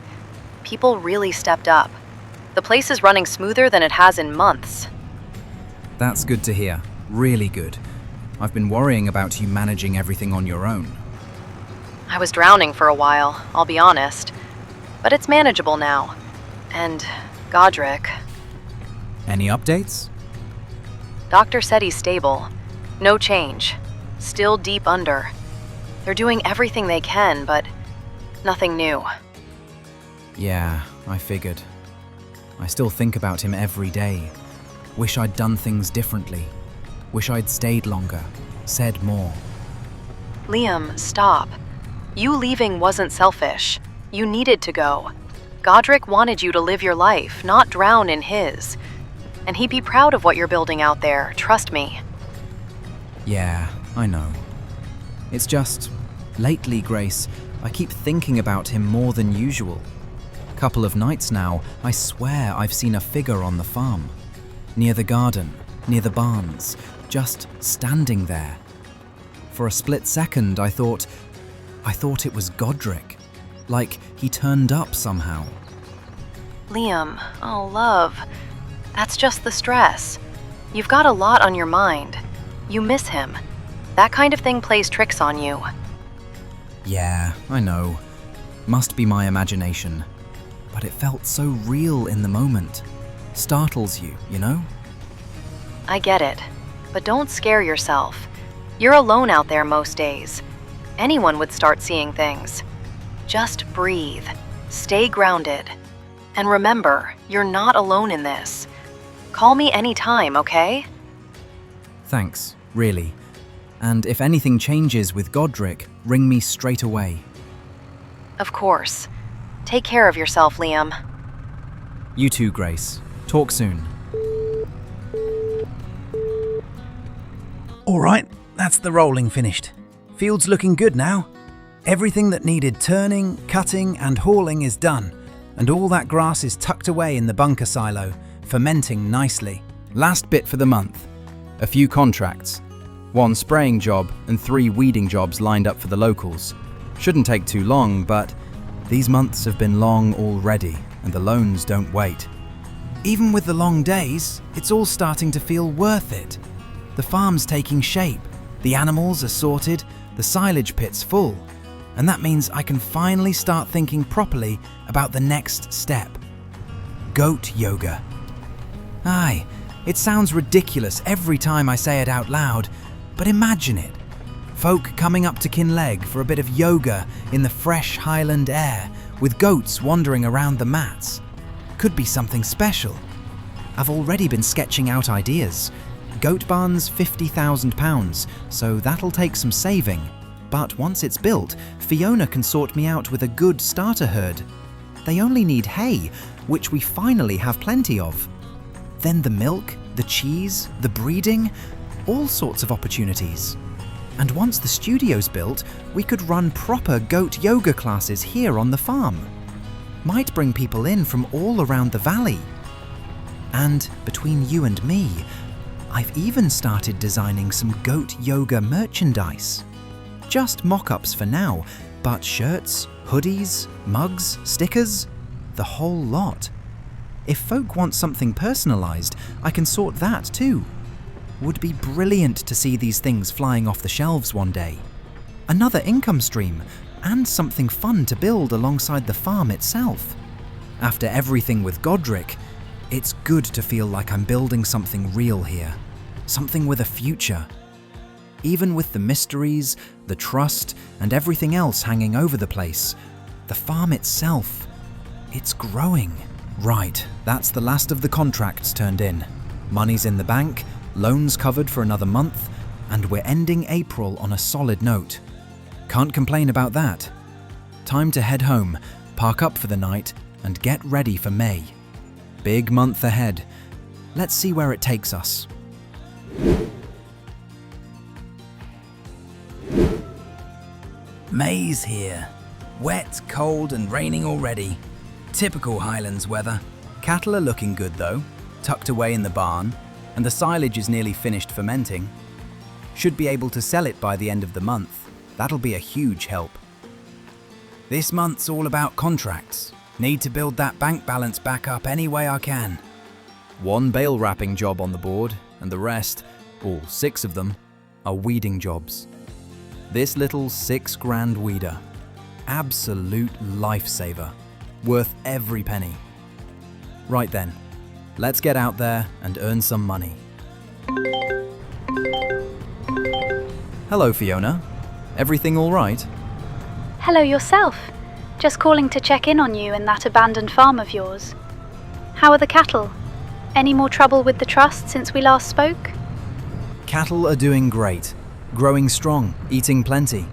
People really stepped up. The place is running smoother than it has in months. That's good to hear. Really good. I've been worrying about you managing everything on your own. I was drowning for a while, I'll be honest. But it's manageable now. And Godric. Any updates? Doctor said he's stable. No change. Still deep under. They're doing everything they can, but nothing new. Yeah, I figured. I still think about him every day. Wish I'd done things differently. Wish I'd stayed longer, said more. Liam, stop. You leaving wasn't selfish. You needed to go. Godric wanted you to live your life, not drown in his. And he'd be proud of what you're building out there, trust me. Yeah, I know. It's just, lately, Grace, I keep thinking about him more than usual. Couple of nights now, I swear I've seen a figure on the farm. Near the garden, near the barns, just standing there. For a split second, I thought it was Godric. Like he turned up somehow. Liam, oh love, that's just the stress. You've got a lot on your mind. You miss him. That kind of thing plays tricks on you. Yeah, I know. Must be my imagination. But it felt so real in the moment. Startles you, you know? I get it, but don't scare yourself. You're alone out there most days. Anyone would start seeing things. Just breathe, stay grounded, and remember, you're not alone in this. Call me anytime, okay? Thanks, really. And if anything changes with Godric, ring me straight away. Of course. Take care of yourself, Liam. You too, Grace. Talk soon. All right, that's the rolling finished. Field's looking good now. Everything that needed turning, cutting and hauling is done, and all that grass is tucked away in the bunker silo, fermenting nicely. Last bit for the month. A few contracts. 1 spraying job and 3 weeding jobs lined up for the locals. Shouldn't take too long, but these months have been long already, and the loans don't wait. Even with the long days, it's all starting to feel worth it. The farm's taking shape, the animals are sorted, the silage pit's full, and that means I can finally start thinking properly about the next step. Goat yoga. Aye, it sounds ridiculous every time I say it out loud, but imagine it. Folk coming up to Kinlaig for a bit of yoga in the fresh Highland air, with goats wandering around the mats. Could be something special. I've already been sketching out ideas. Goat barn's £50,000, so that'll take some saving. But once it's built, Fiona can sort me out with a good starter herd. They only need hay, which we finally have plenty of. Then the milk, the cheese, the breeding, all sorts of opportunities. And once the studio's built, we could run proper goat yoga classes here on the farm. Might bring people in from all around the valley. And between you and me, I've even started designing some goat yoga merchandise. Just mock-ups for now, but shirts, hoodies, mugs, stickers, the whole lot. If folk want something personalised, I can sort that too. Would be brilliant to see these things flying off the shelves one day. Another income stream, and something fun to build alongside the farm itself. After everything with Godric, it's good to feel like I'm building something real here. Something with a future. Even with the mysteries, the trust, and everything else hanging over the place, the farm itself, it's growing. Right, that's the last of the contracts turned in. Money's in the bank, loans covered for another month, and we're ending April on a solid note. Can't complain about that. Time to head home, park up for the night, and get ready for May. Big month ahead. Let's see where it takes us. May's here. Wet, cold and raining already. Typical Highlands weather. Cattle are looking good though, tucked away in the barn, and the silage is nearly finished fermenting. Should be able to sell it by the end of the month. That'll be a huge help. This month's all about contracts. Need to build that bank balance back up any way I can. 1 bale wrapping job on the board, and the rest, all 6 of them, are weeding jobs. This little 6 grand weeder. Absolute lifesaver. Worth every penny. Right then, let's get out there and earn some money. Hello, Fiona. Everything all right? Hello yourself. Just calling to check in on you and that abandoned farm of yours. How are the cattle? Any more trouble with the trust since we last spoke? Cattle are doing great. Growing strong, eating plenty.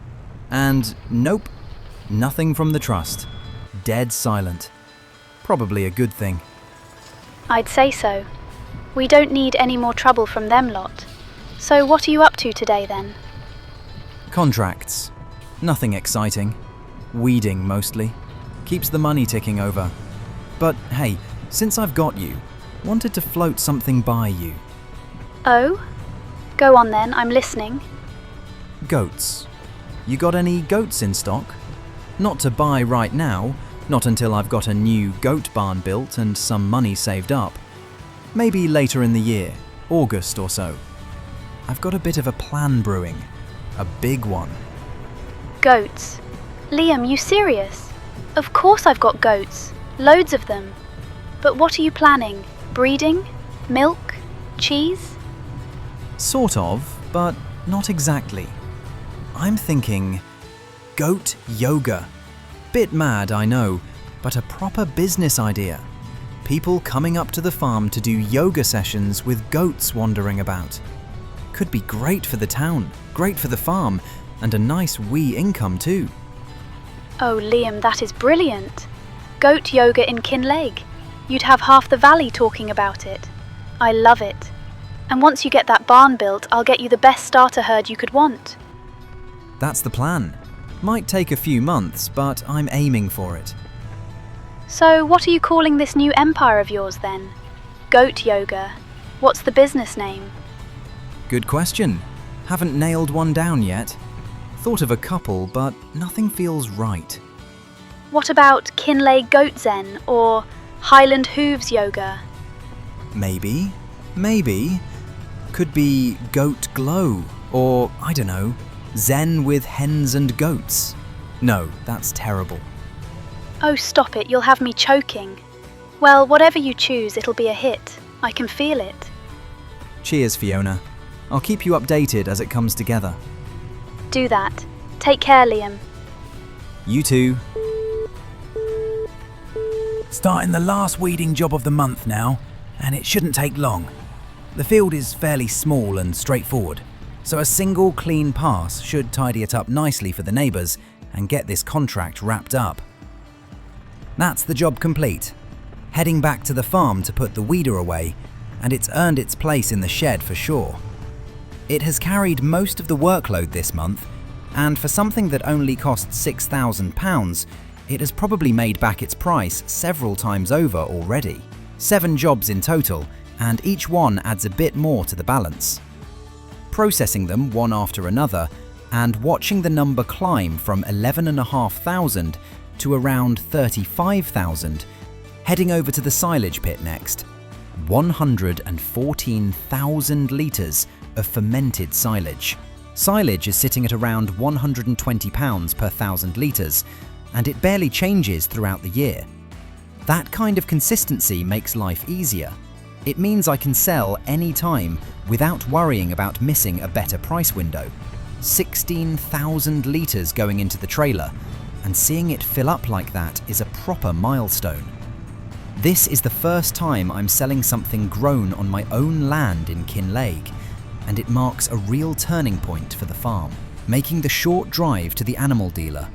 And nope, nothing from the trust. Dead silent. Probably a good thing. I'd say so. We don't need any more trouble from them lot. So what are you up to today then? Contracts. Nothing exciting. Weeding mostly. Keeps the money ticking over. But hey, since I've got you, wanted to float something by you. Oh? Go on then, I'm listening. Goats. You got any goats in stock? Not to buy right now, not until I've got a new goat barn built and some money saved up. Maybe later in the year, August or so. I've got a bit of a plan brewing. A big one. Goats. Liam, you serious? Of course I've got goats. Loads of them. But what are you planning? Breeding? Milk? Cheese? Sort of, but not exactly. I'm thinking goat yoga. Bit mad, I know, but a proper business idea. People coming up to the farm to do yoga sessions with goats wandering about. Could be great for the town, great for the farm, and a nice wee income too. Oh, Liam, that is brilliant. Goat yoga in Kinlaig. You'd have half the valley talking about it. I love it. And once you get that barn built, I'll get you the best starter herd you could want. That's the plan. Might take a few months, but I'm aiming for it. So what are you calling this new empire of yours then? Goat yoga. What's the business name? Good question. Haven't nailed one down yet. Thought of a couple, but nothing feels right. What about Kinlaig Goat Zen or Highland Hooves Yoga? Maybe. Could be Goat Glow, or I don't know, Zen with hens and goats. No, that's terrible. Oh, stop it, you'll have me choking. Well, whatever you choose, it'll be a hit. I can feel it. Cheers, Fiona. I'll keep you updated as it comes together. Do that. Take care, Liam. You too. Starting the last weeding job of the month now, and it shouldn't take long. The field is fairly small and straightforward, so a single clean pass should tidy it up nicely for the neighbours and get this contract wrapped up. That's the job complete. Heading back to the farm to put the weeder away, and it's earned its place in the shed for sure. It has carried most of the workload this month, and for something that only cost £6,000, it has probably made back its price several times over already. 7 jobs in total, and each one adds a bit more to the balance. Processing them one after another, and watching the number climb from 11,500 to around 35,000, heading over to the silage pit next. 114,000 litres of fermented silage. Silage is sitting at around £120 per 1,000 litres, and it barely changes throughout the year. That kind of consistency makes life easier. It means I can sell any time without worrying about missing a better price window. 16,000 litres going into the trailer, and seeing it fill up like that is a proper milestone. This is the first time I'm selling something grown on my own land in Kinlaig, and it marks a real turning point for the farm. Making the short drive to the animal dealer,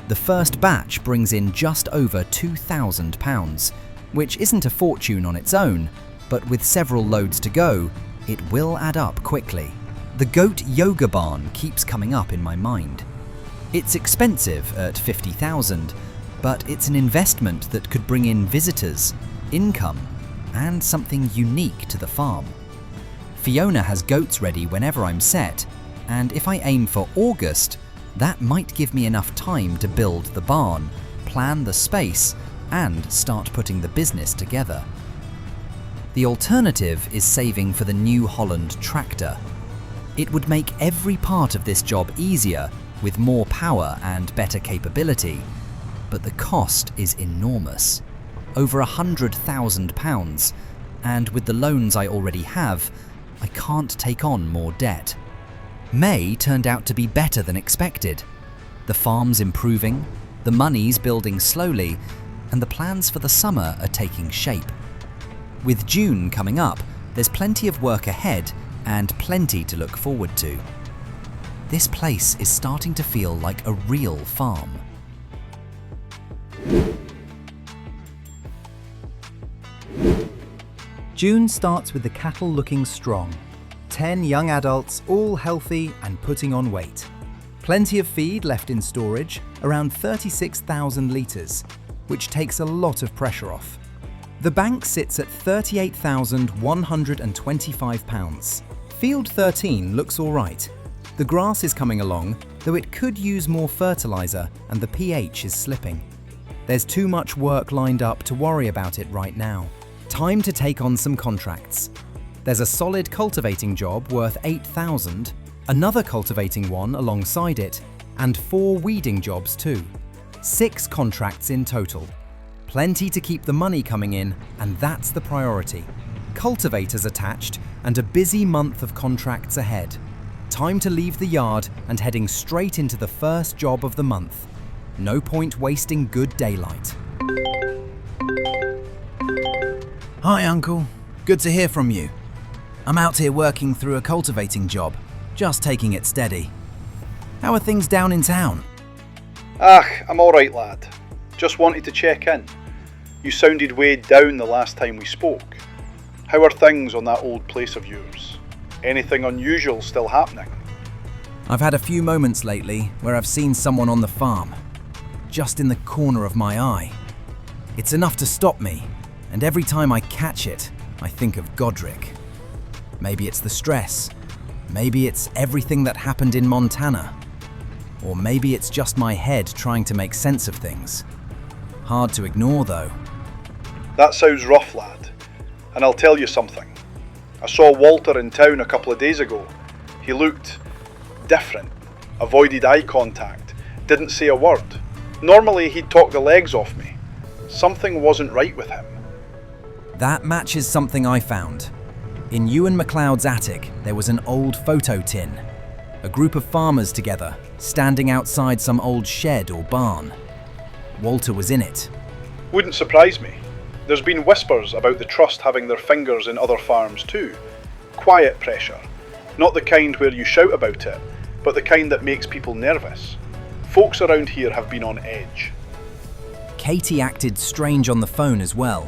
the first batch brings in just over £2,000, which isn't a fortune on its own, but with several loads to go, it will add up quickly. The goat yoga barn keeps coming up in my mind. It's expensive at £50,000, but it's an investment that could bring in visitors, income, and something unique to the farm. Fiona has goats ready whenever I'm set, and if I aim for August, that might give me enough time to build the barn, plan the space, and start putting the business together. The alternative is saving for the New Holland tractor. It would make every part of this job easier with more power and better capability, but the cost is enormous. Over £100,000, and with the loans I already have, I can't take on more debt. May turned out to be better than expected. The farm's improving, the money's building slowly, and the plans for the summer are taking shape. With June coming up, there's plenty of work ahead and plenty to look forward to. This place is starting to feel like a real farm. June starts with the cattle looking strong. 10 young adults, all healthy and putting on weight. Plenty of feed left in storage, around 36,000 litres, which takes a lot of pressure off. The bank sits at £38,125. Field 13 looks alright. The grass is coming along, though it could use more fertiliser and the pH is slipping. There's too much work lined up to worry about it right now. Time to take on some contracts. There's a solid cultivating job worth £8,000, another cultivating one alongside it, and 4 weeding jobs too. 6 contracts in total. Plenty to keep the money coming in, and that's the priority. Cultivators attached, and a busy month of contracts ahead. Time to leave the yard and heading straight into the first job of the month. No point wasting good daylight. Hi, Uncle. Good to hear from you. I'm out here working through a cultivating job, just taking it steady. How are things down in town? I'm alright, lad. Just wanted to check in. You sounded weighed down the last time we spoke. How are things on that old place of yours? Anything unusual still happening? I've had a few moments lately where I've seen someone on the farm, just in the corner of my eye. It's enough to stop me, and every time I catch it, I think of Godric. Maybe it's the stress, maybe it's everything that happened in Montana, or maybe it's just my head trying to make sense of things. Hard to ignore though. That sounds rough, lad. And I'll tell you something. I saw Walter in town a couple of days ago. He looked different, avoided eye contact, didn't say a word. Normally he'd talk the legs off me. Something wasn't right with him. That matches something I found. In Ewan MacLeod's attic, there was an old photo tin. A group of farmers together, standing outside some old shed or barn. Walter was in it. Wouldn't surprise me. There's been whispers about the trust having their fingers in other farms too. Quiet pressure. Not the kind where you shout about it, but the kind that makes people nervous. Folks around here have been on edge. Katie acted strange on the phone as well,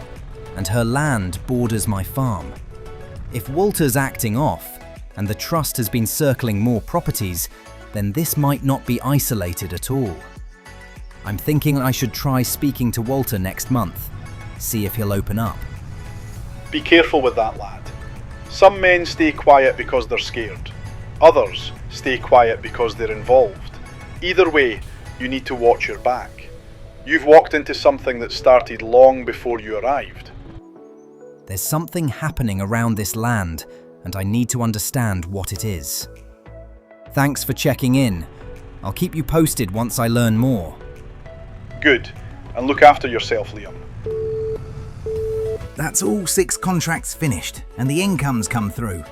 and her land borders my farm. If Walter's acting off, and the trust has been circling more properties, then this might not be isolated at all. I'm thinking I should try speaking to Walter next month, see if he'll open up. Be careful with that, lad. Some men stay quiet because they're scared. Others stay quiet because they're involved. Either way, you need to watch your back. You've walked into something that started long before you arrived. There's something happening around this land, and I need to understand what it is. Thanks for checking in. I'll keep you posted once I learn more. Good, and look after yourself, Liam. That's all 6 contracts finished, and the income's come through.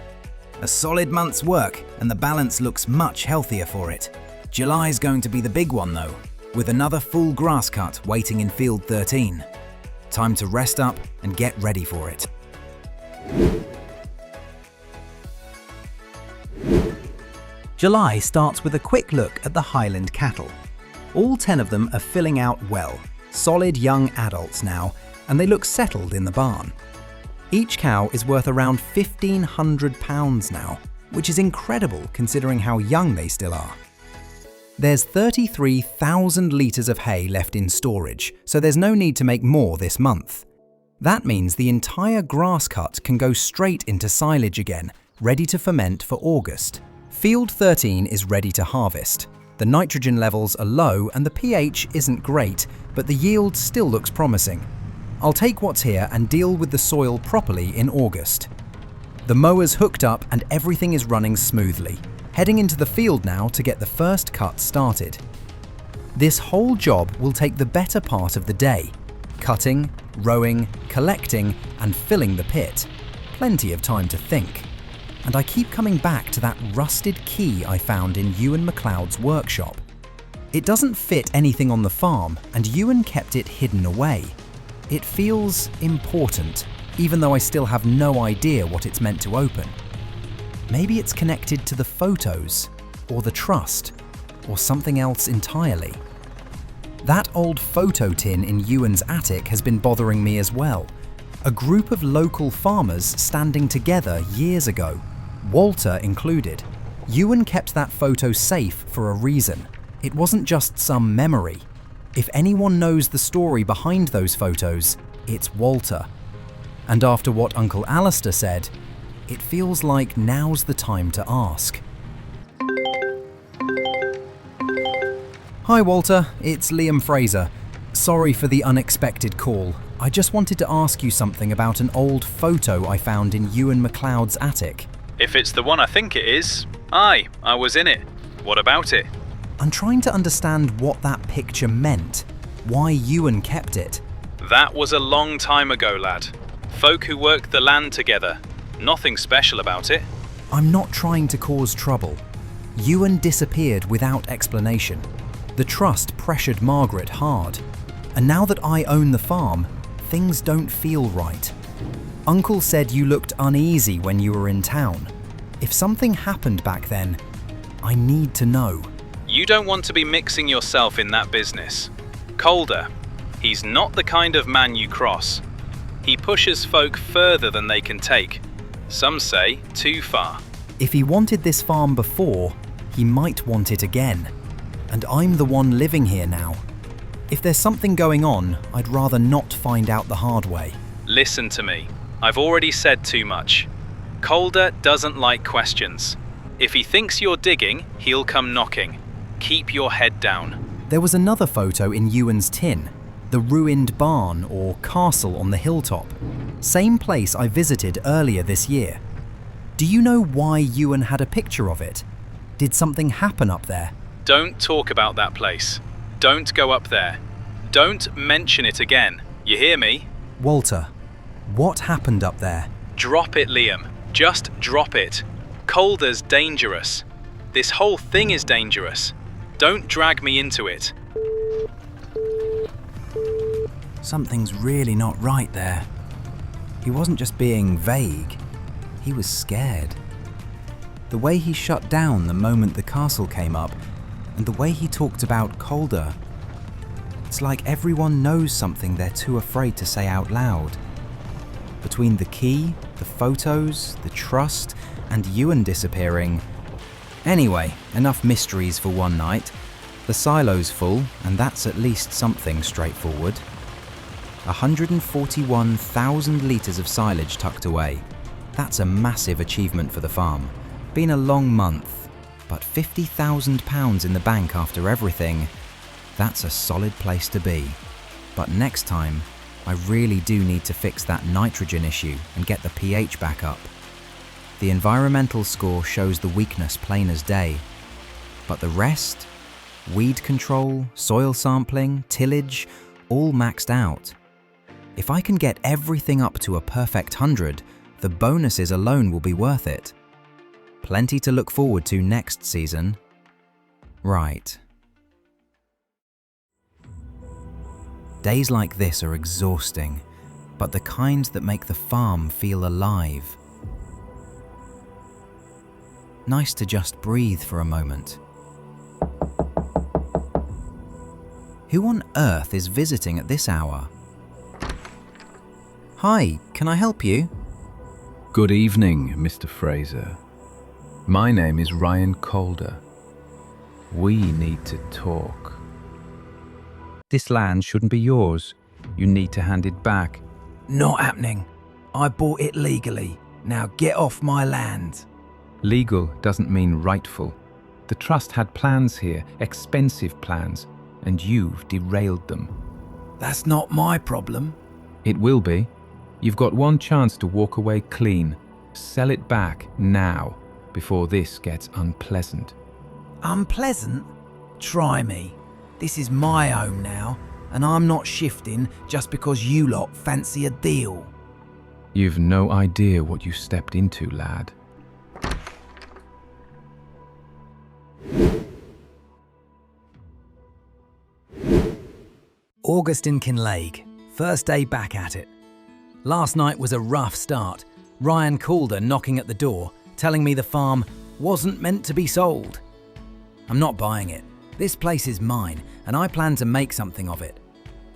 A solid month's work, and the balance looks much healthier for it. July's going to be the big one though, with another full grass cut waiting in field 13. Time to rest up and get ready for it. July starts with a quick look at the Highland cattle. All 10 of them are filling out well, solid young adults now, and they look settled in the barn. Each cow is worth around £1,500 now, which is incredible considering how young they still are. There's 33,000 litres of hay left in storage, so there's no need to make more this month. That means the entire grass cut can go straight into silage again, ready to ferment for August. Field 13 is ready to harvest. The nitrogen levels are low and the pH isn't great, but the yield still looks promising. I'll take what's here and deal with the soil properly in August. The mower's hooked up and everything is running smoothly. Heading into the field now to get the first cut started. This whole job will take the better part of the day. Cutting, rowing, collecting, and filling the pit. Plenty of time to think. And I keep coming back to that rusted key I found in Ewan MacLeod's workshop. It doesn't fit anything on the farm, and Ewan kept it hidden away. It feels important, even though I still have no idea what it's meant to open. Maybe it's connected to the photos, or the trust, or something else entirely. That old photo tin in Ewan's attic has been bothering me as well. A group of local farmers standing together years ago, Walter included. Ewan kept that photo safe for a reason. It wasn't just some memory. If anyone knows the story behind those photos, it's Walter. And after what Uncle Alistair said, it feels like now's the time to ask. Hi Walter, it's Liam Fraser. Sorry for the unexpected call. I just wanted to ask you something about an old photo I found in Ewan MacLeod's attic. If it's the one I think it is, aye, I was in it. What about it? I'm trying to understand what that picture meant, why Ewan kept it. That was a long time ago, lad. Folk who worked the land together. Nothing special about it. I'm not trying to cause trouble. Ewan disappeared without explanation. The trust pressured Margaret hard. And now that I own the farm, things don't feel right. Uncle said you looked uneasy when you were in town. If something happened back then, I need to know. You don't want to be mixing yourself in that business. Calder, he's not the kind of man you cross. He pushes folk further than they can take. Some say too far. If he wanted this farm before, he might want it again. And I'm the one living here now. If there's something going on, I'd rather not find out the hard way. Listen to me. I've already said too much. Calder doesn't like questions. If he thinks you're digging, he'll come knocking. Keep your head down. There was another photo in Ewan's tin, the ruined barn or castle on the hilltop. Same place I visited earlier this year. Do you know why Ewan had a picture of it? Did something happen up there? Don't talk about that place. Don't go up there. Don't mention it again. You hear me? Walter, what happened up there? Drop it, Liam. Just drop it. Calder's dangerous. This whole thing is dangerous. Don't drag me into it. Something's really not right there. He wasn't just being vague. He was scared. The way he shut down the moment the castle came up, and the way he talked about Calder. It's like everyone knows something they're too afraid to say out loud. Between the key, the photos, the trust, and Ewan disappearing. Anyway, enough mysteries for one night. The silo's full, and that's at least something straightforward. 141,000 litres of silage tucked away. That's a massive achievement for the farm. Been a long month, but £50,000 in the bank after everything, that's a solid place to be. But next time, I really do need to fix that nitrogen issue and get the pH back up. The environmental score shows the weakness plain as day. But the rest, weed control, soil sampling, tillage, all maxed out. If I can get everything up to a perfect 100, the bonuses alone will be worth it. Plenty to look forward to next season. Right. Days like this are exhausting, but the kind that make the farm feel alive. Nice to just breathe for a moment. Who on earth is visiting at this hour? Hi, can I help you? Good evening, Mr. Fraser. My name is Ryan Calder. We need to talk. This land shouldn't be yours. You need to hand it back. Not happening. I bought it legally. Now get off my land. Legal doesn't mean rightful. The trust had plans here, expensive plans, and you've derailed them. That's not my problem. It will be. You've got one chance to walk away clean. Sell it back now, before this gets unpleasant. Unpleasant? Try me. This is my home now, and I'm not shifting just because you lot fancy a deal. You've no idea what you stepped into, lad. August in Kinlaig. First day back at it. Last night was a rough start. Ryan Calder knocking at the door, telling me the farm wasn't meant to be sold. I'm not buying it. This place is mine, and I plan to make something of it.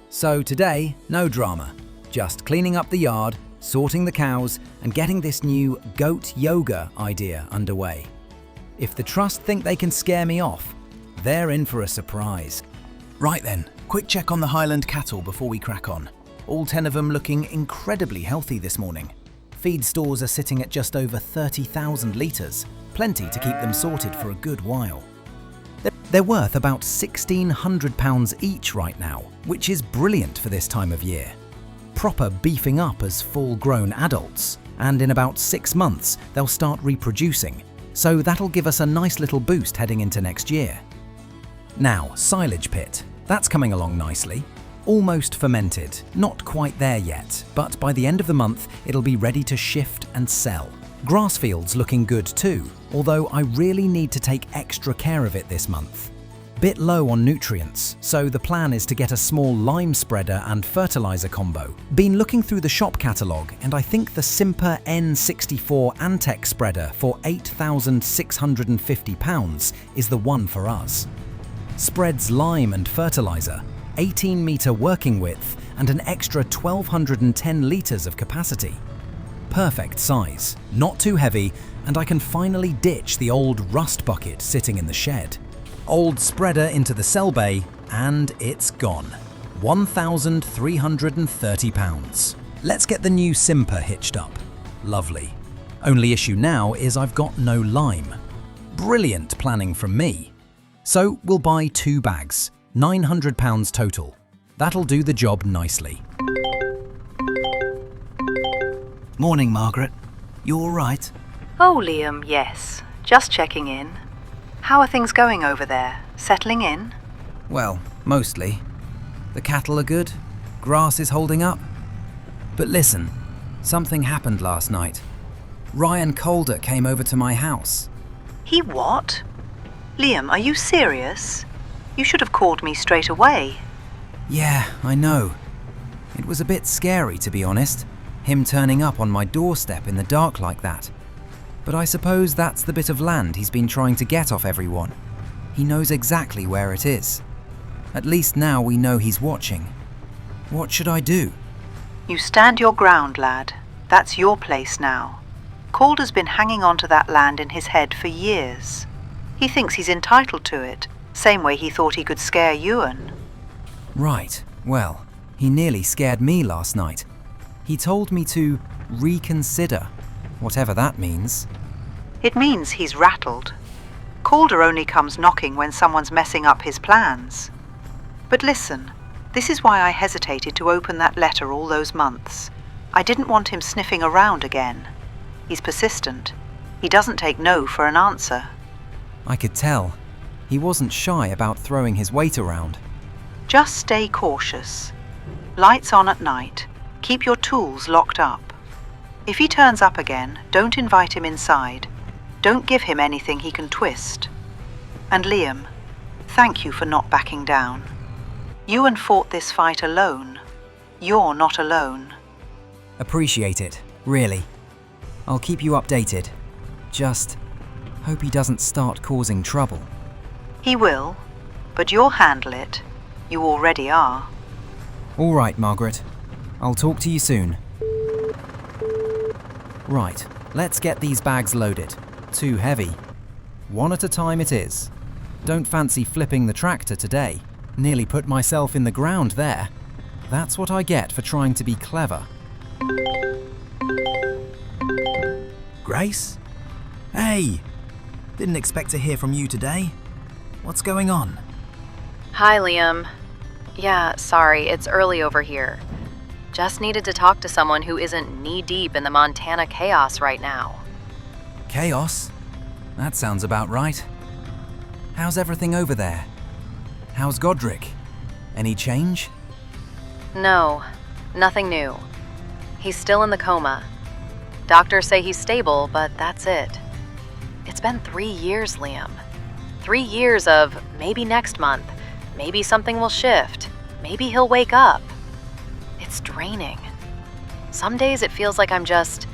So today, no drama. Just cleaning up the yard, sorting the cows, and getting this new goat yoga idea underway. If the trust think they can scare me off, they're in for a surprise. Right then, quick check on the Highland cattle before we crack on. All 10 of them looking incredibly healthy this morning. Feed stores are sitting at just over 30,000 litres, plenty to keep them sorted for a good while. They're worth about £1,600 each right now, which is brilliant for this time of year. Proper beefing up as full-grown adults, and in about 6 months they'll start reproducing, so that'll give us a nice little boost heading into next year. Now, silage pit. That's coming along nicely. Almost fermented, not quite there yet, but by the end of the month it'll be ready to shift and sell. Grass fields looking good too, although I really need to take extra care of it this month. Bit low on nutrients, so the plan is to get a small lime spreader and fertiliser combo. Been looking through the shop catalogue, and I think the Simper N64 Antec spreader for £8,650 is the one for us. Spreads lime and fertiliser, 18-metre working width, and an extra 1,210 litres of capacity. perfect size, not too heavy, and I can finally ditch the old rust bucket sitting in the shed. Old spreader into the cell bay, and it's gone. £1,330. Let's get the new simper hitched up. Lovely. Only issue now is I've got no lime. Brilliant planning from me. So we'll buy 2 bags, £900 total. That'll do the job nicely. Morning, Margaret. You all right? Oh, Liam, yes. Just checking in. How are things going over there? Settling in? Well, mostly. The cattle are good, grass is holding up. But listen, something happened last night. Ryan Calder came over to my house. He what? Liam, are you serious? You should have called me straight away. Yeah, I know. It was a bit scary, to be honest, him turning up on my doorstep in the dark like that. But I suppose that's the bit of land he's been trying to get off everyone. He knows exactly where it is. At least now we know he's watching. What should I do? You stand your ground, lad. That's your place now. Calder's been hanging on to that land in his head for years. He thinks he's entitled to it, same way he thought he could scare Ewan. Right, well, he nearly scared me last night. He told me to reconsider, whatever that means. It means he's rattled. Calder only comes knocking when someone's messing up his plans. But listen, this is why I hesitated to open that letter all those months. I didn't want him sniffing around again. He's persistent. He doesn't take no for an answer. I could tell. He wasn't shy about throwing his weight around. Just stay cautious. Lights on at night. Keep your tools locked up. If he turns up again, don't invite him inside. Don't give him anything he can twist. And Liam, thank you for not backing down. Ewan fought this fight alone. You're not alone. Appreciate it, really. I'll keep you updated. Just hope he doesn't start causing trouble. He will, but you'll handle it. You already are. All right, Margaret. I'll talk to you soon. Right, let's get these bags loaded. Too heavy. One at a time it is. Don't fancy flipping the tractor today. Nearly put myself in the ground there. That's what I get for trying to be clever. Grace? Hey! Didn't expect to hear from you today. What's going on? Hi, Liam. Yeah, sorry, it's early over here. Just needed to talk to someone who isn't knee-deep in the Montana chaos right now. Chaos? That sounds about right. How's everything over there? How's Godric? Any change? No, nothing new. He's still in the coma. Doctors say he's stable, but that's it. It's been 3 years, Liam. 3 years of maybe next month, maybe something will shift, maybe he'll wake up. It's draining. Some days it feels like I'm just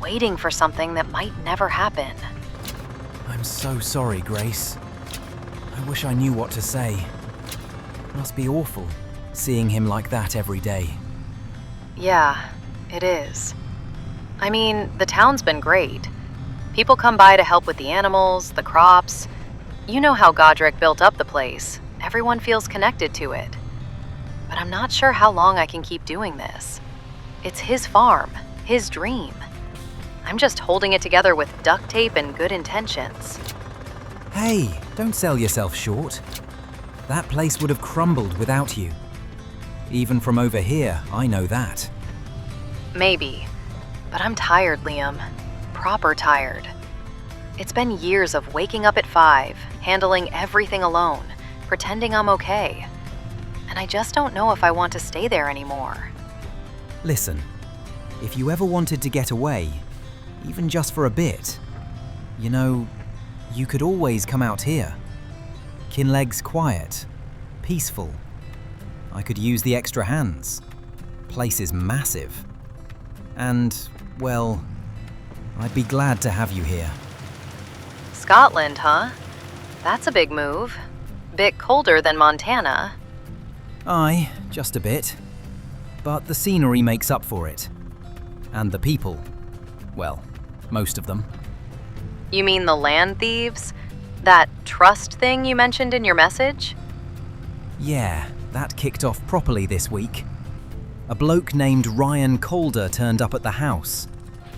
waiting for something that might never happen. I'm so sorry, Grace. I wish I knew what to say. Must be awful, seeing him like that every day. Yeah, it is. I mean, the town's been great. People come by to help with the animals, the crops. You know how Godric built up the place. Everyone feels connected to it. But I'm not sure how long I can keep doing this. It's his farm, his dream. I'm just holding it together with duct tape and good intentions. Hey, don't sell yourself short. That place would have crumbled without you. Even from over here, I know that. Maybe. But I'm tired, Liam. Proper tired. It's been years of waking up at 5, handling everything alone, pretending I'm okay. And I just don't know if I want to stay there anymore. Listen, if you ever wanted to get away, even just for a bit, you know, you could always come out here. Kinlaig's quiet, peaceful. I could use the extra hands. Place is massive. And, well, I'd be glad to have you here. Scotland, huh? That's a big move. Bit colder than Montana. Aye, just a bit. But the scenery makes up for it. And the people. Well, most of them. You mean the land thieves? That trust thing you mentioned in your message? Yeah, that kicked off properly this week. A bloke named Ryan Calder turned up at the house,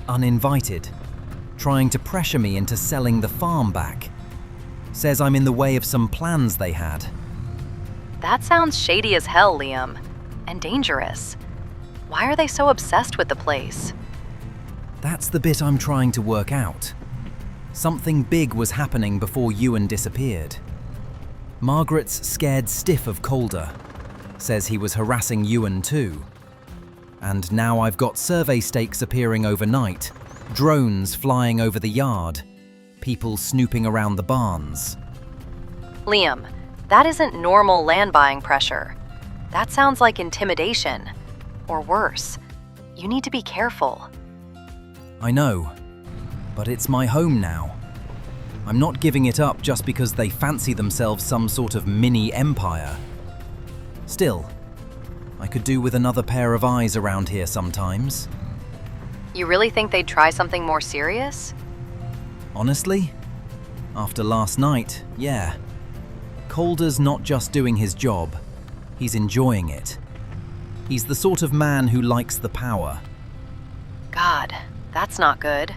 uninvited, trying to pressure me into selling the farm back. Says I'm in the way of some plans they had. That sounds shady as hell, Liam. And dangerous. Why are they so obsessed with the place? That's the bit I'm trying to work out. Something big was happening before Ewan disappeared. Margaret's scared stiff of Calder. Says he was harassing Ewan too. And now I've got survey stakes appearing overnight, drones flying over the yard, people snooping around the barns. Liam, that isn't normal land buying pressure. That sounds like intimidation. Or worse. You need to be careful. I know, but it's my home now. I'm not giving it up just because they fancy themselves some sort of mini empire. Still, I could do with another pair of eyes around here sometimes. You really think they'd try something more serious? Honestly, after last night, yeah. Calder's not just doing his job, he's enjoying it. He's the sort of man who likes the power. God, that's not good.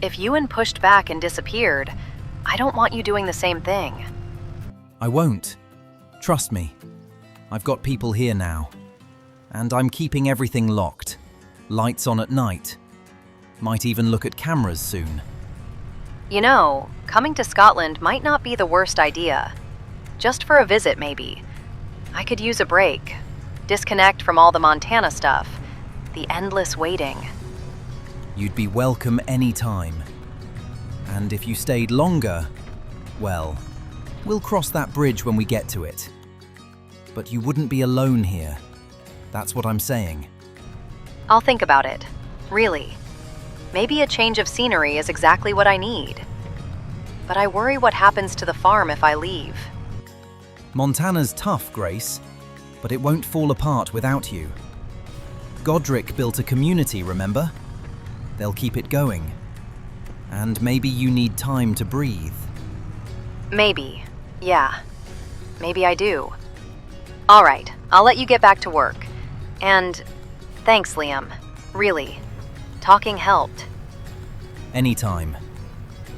If Ewan pushed back and disappeared, I don't want you doing the same thing. I won't. Trust me. I've got people here now. And I'm keeping everything locked. Lights on at night. Might even look at cameras soon. You know, coming to Scotland might not be the worst idea. Just for a visit, maybe. I could use a break. Disconnect from all the Montana stuff. The endless waiting. You'd be welcome any time. And if you stayed longer, well, we'll cross that bridge when we get to it. But you wouldn't be alone here. That's what I'm saying. I'll think about it. Really. Maybe a change of scenery is exactly what I need. But I worry what happens to the farm if I leave. Montana's tough, Grace, but it won't fall apart without you. Godric built a community, remember? They'll keep it going. And maybe you need time to breathe. Maybe. Yeah. Maybe I do. All right, I'll let you get back to work. And thanks, Liam. Really. Talking helped. Anytime.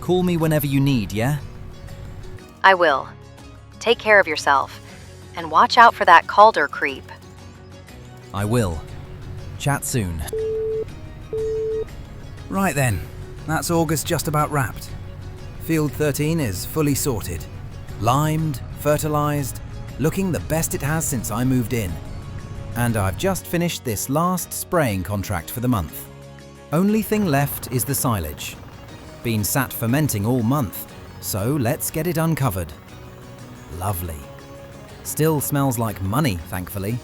Call me whenever you need, yeah? I will. Take care of yourself. And watch out for that Calder creep. I will. Chat soon. Right then, that's August just about wrapped. Field 13 is fully sorted. Limed, fertilised, looking the best it has since I moved in. And I've just finished this last spraying contract for the month. Only thing left is the silage. Been sat fermenting all month, so let's get it uncovered. Lovely. Still smells like money, thankfully.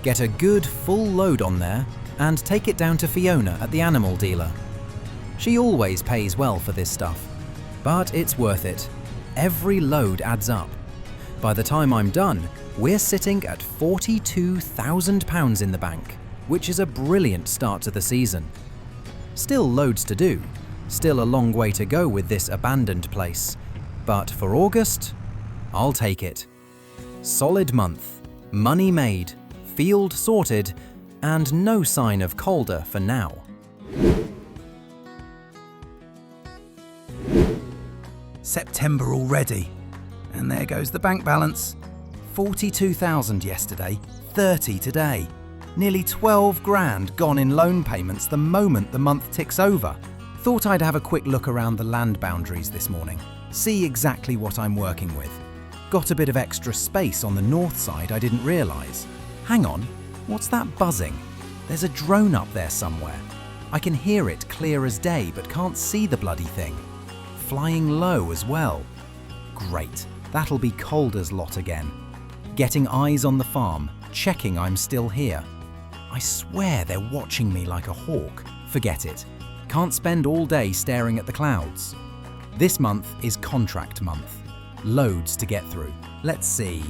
Get a good full load on there and take it down to Fiona at the animal dealer. She always pays well for this stuff, but it's worth it. Every load adds up. By the time I'm done, we're sitting at £42,000 in the bank, which is a brilliant start to the season. Still loads to do, still a long way to go with this abandoned place, but for August, I'll take it. Solid month, money made, field sorted, and no sign of Calder for now. September already, and there goes the bank balance. 42,000 yesterday, 30 today. Nearly 12 grand gone in loan payments the moment the month ticks over. Thought I'd have a quick look around the land boundaries this morning, see exactly what I'm working with. Got a bit of extra space on the north side I didn't realise. Hang on, what's that buzzing? There's a drone up there somewhere. I can hear it clear as day but can't see the bloody thing. Flying low as well. Great, that'll be Calder's lot again. Getting eyes on the farm, checking I'm still here. I swear they're watching me like a hawk. Forget it. Can't spend all day staring at the clouds. This month is contract month. Loads to get through. Let's see.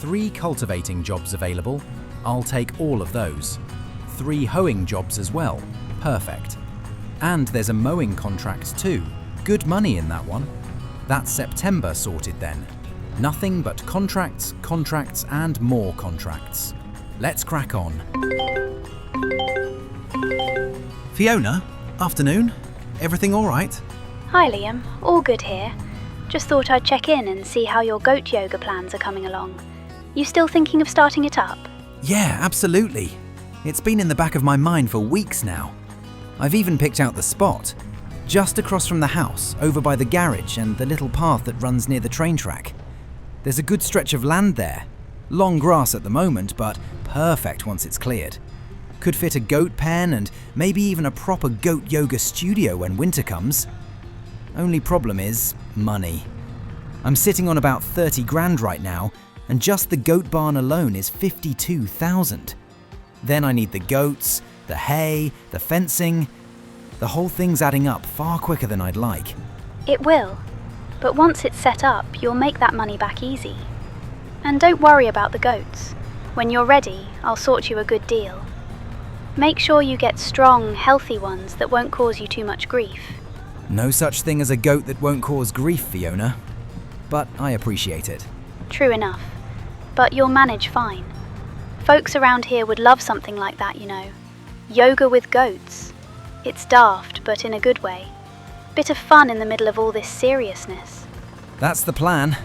3 cultivating jobs available. I'll take all of those. 3 hoeing jobs as well. Perfect. And there's a mowing contract too. Good money in that one. That's September sorted then. Nothing but contracts, contracts, and more contracts. Let's crack on. Fiona, afternoon. Everything all right? Hi Liam, all good here. Just thought I'd check in and see how your goat yoga plans are coming along. You still thinking of starting it up? Yeah, absolutely. It's been in the back of my mind for weeks now. I've even picked out the spot. Just across from the house, over by the garage and the little path that runs near the train track. There's a good stretch of land there. Long grass at the moment, but perfect once it's cleared. Could fit a goat pen and maybe even a proper goat yoga studio when winter comes. Only problem is money. I'm sitting on about 30 grand right now, and just the goat barn alone is 52,000. Then I need the goats, the hay, the fencing. The whole thing's adding up far quicker than I'd like. It will, but once it's set up, you'll make that money back easy. And don't worry about the goats. When you're ready, I'll sort you a good deal. Make sure you get strong, healthy ones that won't cause you too much grief. No such thing as a goat that won't cause grief, Fiona. But I appreciate it. True enough, but you'll manage fine. Folks around here would love something like that, you know. Yoga with goats. It's daft, but in a good way. Bit of fun in the middle of all this seriousness. That's the plan.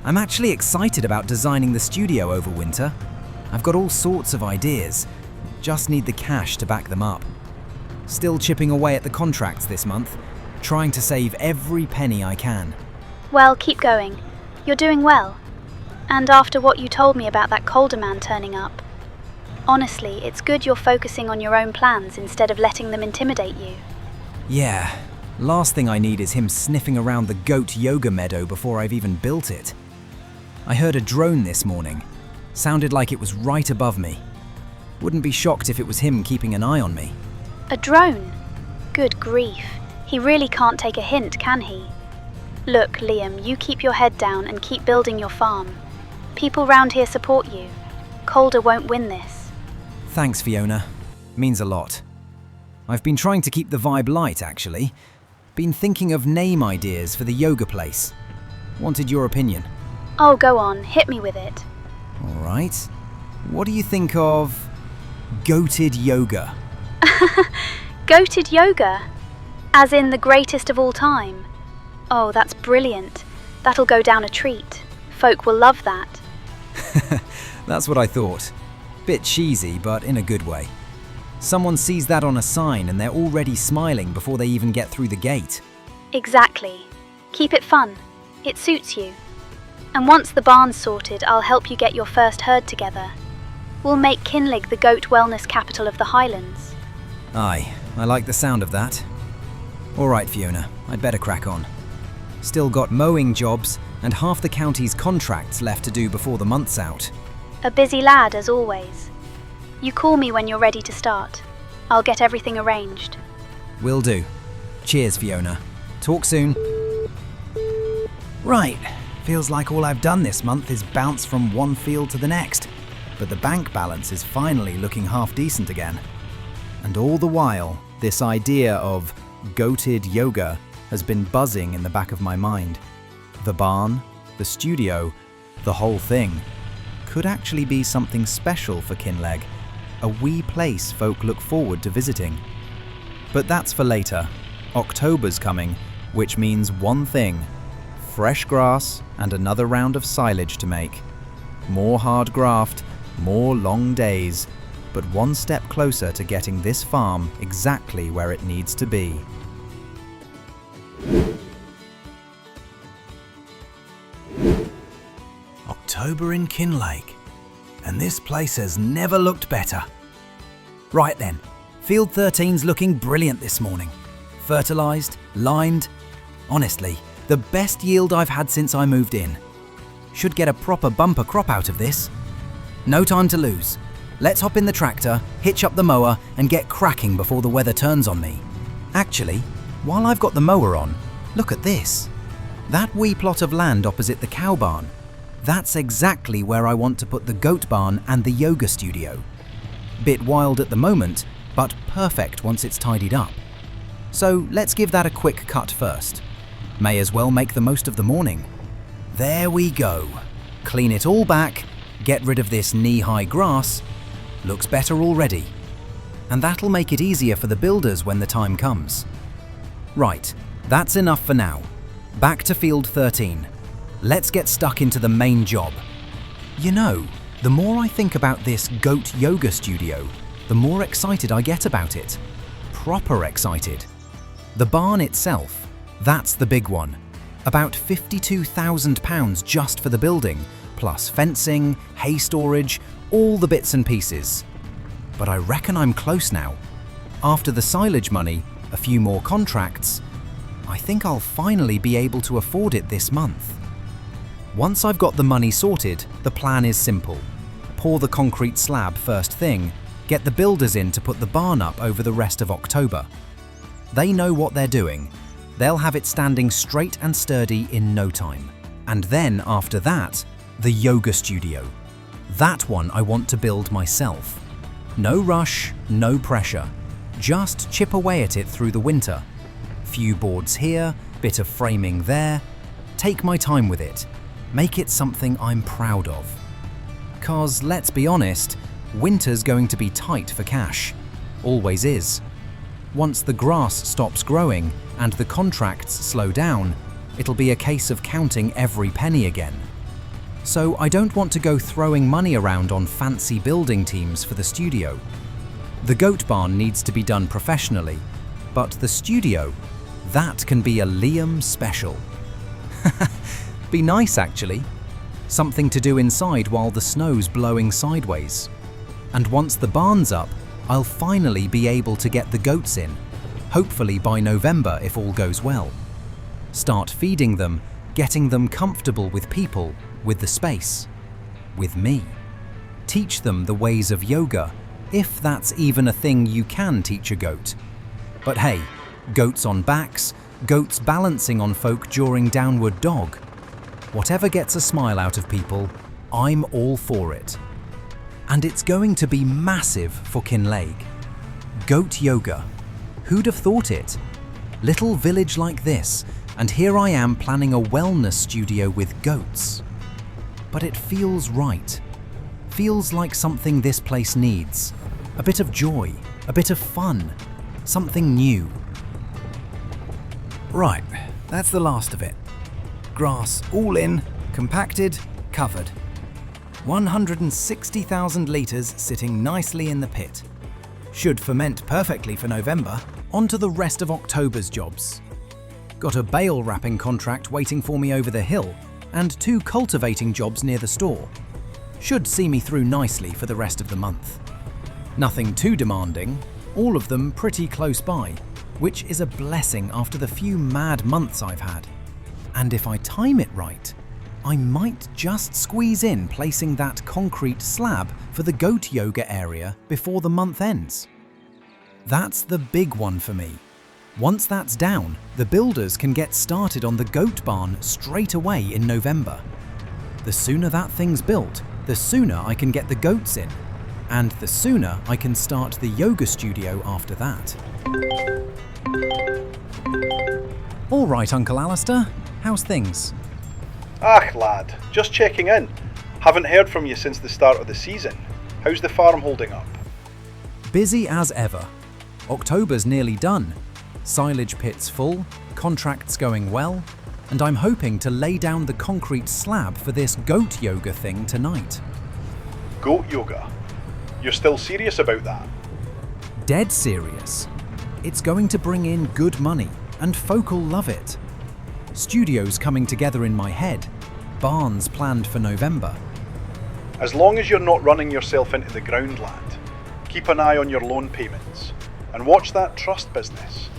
I'm actually excited about designing the studio over winter. I've got all sorts of ideas. Just need the cash to back them up. Still chipping away at the contracts this month, trying to save every penny I can. Well, keep going. You're doing well. And after what you told me about that Calder man turning up, honestly, it's good you're focusing on your own plans instead of letting them intimidate you. Yeah, last thing I need is him sniffing around the goat yoga meadow before I've even built it. I heard a drone this morning. Sounded like it was right above me. Wouldn't be shocked if it was him keeping an eye on me. A drone? Good grief. He really can't take a hint, can he? Look, Liam, you keep your head down and keep building your farm. People round here support you. Calder won't win this. Thanks, Fiona. Means a lot. I've been trying to keep the vibe light, actually. Been thinking of name ideas for the yoga place. Wanted your opinion. Oh, go on, hit me with it. All right. What do you think of goated yoga? Goated yoga? As in the greatest of all time? Oh, that's brilliant. That'll go down a treat. Folk will love that. That's what I thought. Bit cheesy, but in a good way. Someone sees that on a sign and they're already smiling before they even get through the gate. Exactly. Keep it fun. It suits you. And once the barn's sorted, I'll help you get your first herd together. We'll make Kinlaig the goat wellness capital of the Highlands. Aye, I like the sound of that. All right, Fiona, I'd better crack on. Still got mowing jobs and half the county's contracts left to do before the month's out. A busy lad, as always. You call me when you're ready to start. I'll get everything arranged. Will do. Cheers, Fiona. Talk soon. Right. Feels like all I've done this month is bounce from one field to the next. But the bank balance is finally looking half decent again. And all the while, this idea of goated yoga has been buzzing in the back of my mind. The barn, the studio, the whole thing could actually be something special for Kinlaig, a wee place folk look forward to visiting. But that's for later. October's coming, which means one thing: fresh grass and another round of silage to make. More hard graft, more long days, but one step closer to getting this farm exactly where it needs to be. October in Kinlaig, and this place has never looked better. Right then, Field 13's looking brilliant this morning. Fertilised, lined. Honestly, the best yield I've had since I moved in. Should get a proper bumper crop out of this. No time to lose. Let's hop in the tractor, hitch up the mower, and get cracking before the weather turns on me. Actually, while I've got the mower on, look at this. That wee plot of land opposite the cow barn. That's exactly where I want to put the goat barn and the yoga studio. Bit wild at the moment, but perfect once it's tidied up. So let's give that a quick cut first. May as well make the most of the morning. There we go. Clean it all back, get rid of this knee-high grass. Looks better already. And that'll make it easier for the builders when the time comes. Right, that's enough for now. Back to field 13. Let's get stuck into the main job. You know, the more I think about this goat yoga studio, the more excited I get about it. Proper excited. The barn itself, that's the big one. About £52,000 just for the building, plus fencing, hay storage, all the bits and pieces. But I reckon I'm close now. After the silage money, a few more contracts, I think I'll finally be able to afford it this month. Once I've got the money sorted, the plan is simple. Pour the concrete slab first thing, get the builders in to put the barn up over the rest of October. They know what they're doing. They'll have it standing straight and sturdy in no time. And then after that, the yoga studio. That one I want to build myself. No rush, no pressure. Just chip away at it through the winter. Few boards here, bit of framing there. Take my time with it. Make it something I'm proud of. 'Cause let's be honest, winter's going to be tight for cash. Always is. Once the grass stops growing and the contracts slow down, it'll be a case of counting every penny again. So I don't want to go throwing money around on fancy building teams for the studio. The goat barn needs to be done professionally, but the studio, that can be a Liam special. Be nice actually. Something to do inside while the snow's blowing sideways. And once the barn's up, I'll finally be able to get the goats in, hopefully by November if all goes well. Start feeding them, getting them comfortable with people, with the space, with me. Teach them the ways of yoga, if that's even a thing you can teach a goat. But hey, goats on backs, goats balancing on folk during downward dog. Whatever gets a smile out of people, I'm all for it. And it's going to be massive for Kinlaig. Goat yoga. Who'd have thought it? Little village like this, and here I am planning a wellness studio with goats. But it feels right. Feels like something this place needs. A bit of joy, a bit of fun, something new. Right, that's the last of it. Grass all in, compacted, covered. 160,000 litres sitting nicely in the pit. Should ferment perfectly for November. On to the rest of October's jobs. Got a bale wrapping contract waiting for me over the hill, and 2 cultivating jobs near the store. Should see me through nicely for the rest of the month. Nothing too demanding, all of them pretty close by, which is a blessing after the few mad months I've had. And if I time it right, I might just squeeze in placing that concrete slab for the goat yoga area before the month ends. That's the big one for me. Once that's down, the builders can get started on the goat barn straight away in November. The sooner that thing's built, the sooner I can get the goats in, and the sooner I can start the yoga studio after that. All right, Uncle Alistair, how's things? Lad, just checking in. Haven't heard from you since the start of the season. How's the farm holding up? Busy as ever. October's nearly done. Silage pit's full, contracts going well, and I'm hoping to lay down the concrete slab for this goat yoga thing tonight. Goat yoga? You're still serious about that? Dead serious. It's going to bring in good money, and folk'll love it. Studios coming together in my head, barns planned for November. As long as you're not running yourself into the ground, lad, keep an eye on your loan payments, and watch that trust business.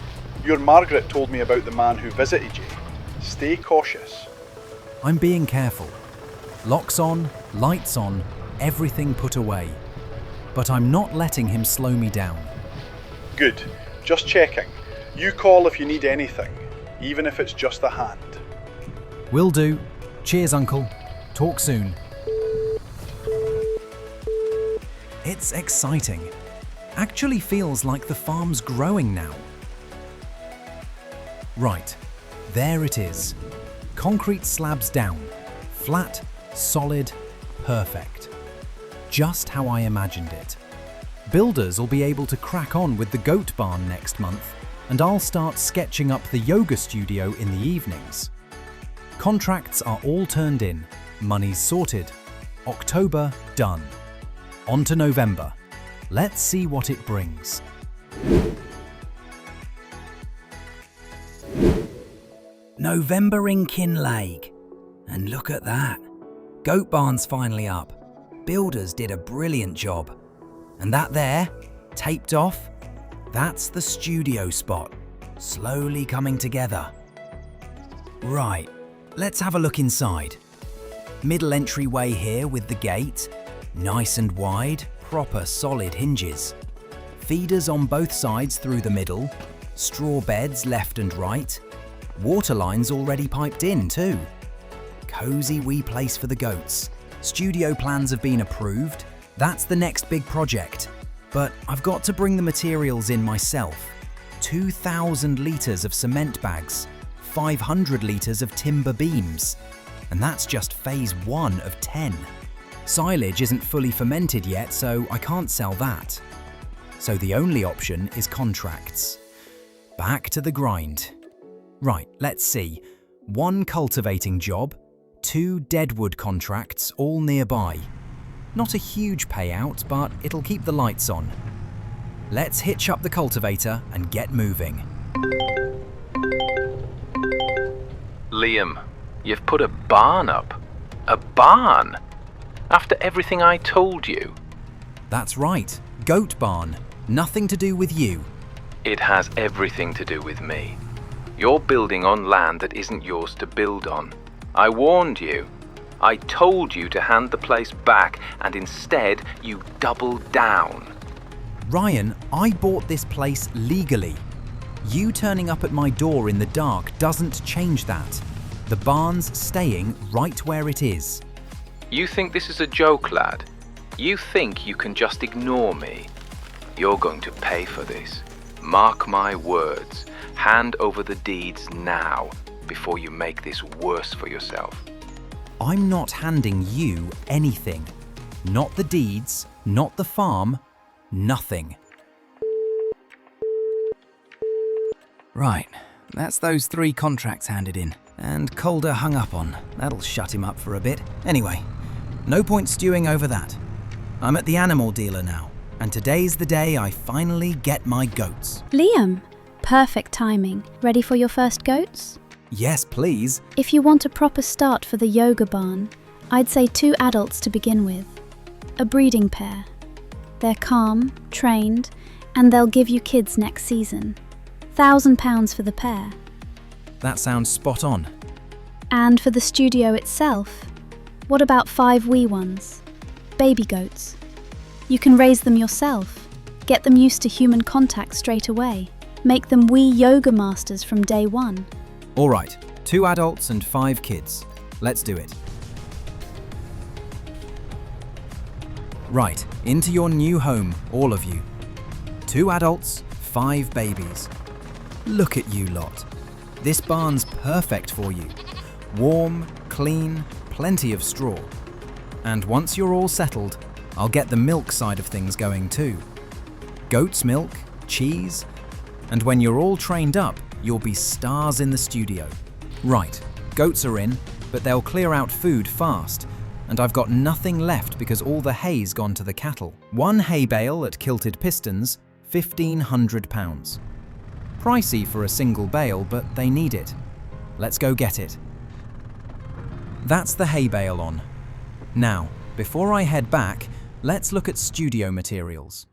Your Margaret told me about the man who visited you. Stay cautious. I'm being careful. Locks on, lights on, everything put away. But I'm not letting him slow me down. Good. Just checking. You call if you need anything, even if it's just a hand. Will do. Cheers, Uncle. Talk soon. It's exciting. Actually feels like the farm's growing now. Right, there it is. Concrete slabs down. Flat, solid, perfect. Just how I imagined it. Builders will be able to crack on with the goat barn next month, and I'll start sketching up the yoga studio in the evenings. Contracts are all turned in, money's sorted. October done. On to November. Let's see what it brings. November in Kinlaig. And look at that. Goat barn's finally up. Builders did a brilliant job. And that there, taped off, that's the studio spot, slowly coming together. Right, let's have a look inside. Middle entryway here with the gate, nice and wide, proper solid hinges. Feeders on both sides through the middle, straw beds left and right. Water lines already piped in too. Cozy wee place for the goats. Studio plans have been approved. That's the next big project. But I've got to bring the materials in myself. 2,000 litres of cement bags, 500 litres of timber beams. And that's just phase 1 of 10. Silage isn't fully fermented yet, so I can't sell that. So the only option is contracts. Back to the grind. Right, let's see. 1 cultivating job, 2 deadwood contracts all nearby. Not a huge payout, but it'll keep the lights on. Let's hitch up the cultivator and get moving. Liam, you've put a barn up. A barn? After everything I told you? That's right, goat barn. Nothing to do with you. It has everything to do with me. You're building on land that isn't yours to build on. I warned you. I told you to hand the place back, and instead you doubled down. Ryan, I bought this place legally. You turning up at my door in the dark doesn't change that. The barn's staying right where it is. You think this is a joke, lad? You think you can just ignore me? You're going to pay for this. Mark my words. Hand over the deeds now, before you make this worse for yourself. I'm not handing you anything. Not the deeds, not the farm, nothing. Right, that's those 3 contracts handed in. And Calder hung up on. That'll shut him up for a bit. Anyway, no point stewing over that. I'm at the animal dealer now, and today's the day I finally get my goats. Liam, perfect timing. Ready for your first goats? Yes, please. If you want a proper start for the yoga barn, I'd say 2 adults to begin with. A breeding pair. They're calm, trained, and they'll give you kids next season. £1,000 for the pair. That sounds spot on. And for the studio itself, what about 5 wee ones? Baby goats. You can raise them yourself, get them used to human contact straight away, make them wee yoga masters from day 1. All right, 2 adults and 5 kids. Let's do it. Right, into your new home, all of you. 2 adults, 5 babies. Look at you lot. This barn's perfect for you. Warm, clean, plenty of straw. And once you're all settled, I'll get the milk side of things going too. Goat's milk, cheese, and when you're all trained up, you'll be stars in the studio. Right, goats are in, but they'll clear out food fast, and I've got nothing left because all the hay's gone to the cattle. 1 hay bale at Kilted Pistons, £1,500. Pricey for a single bale, but they need it. Let's go get it. That's the hay bale on. Now, before I head back, let's look at studio materials.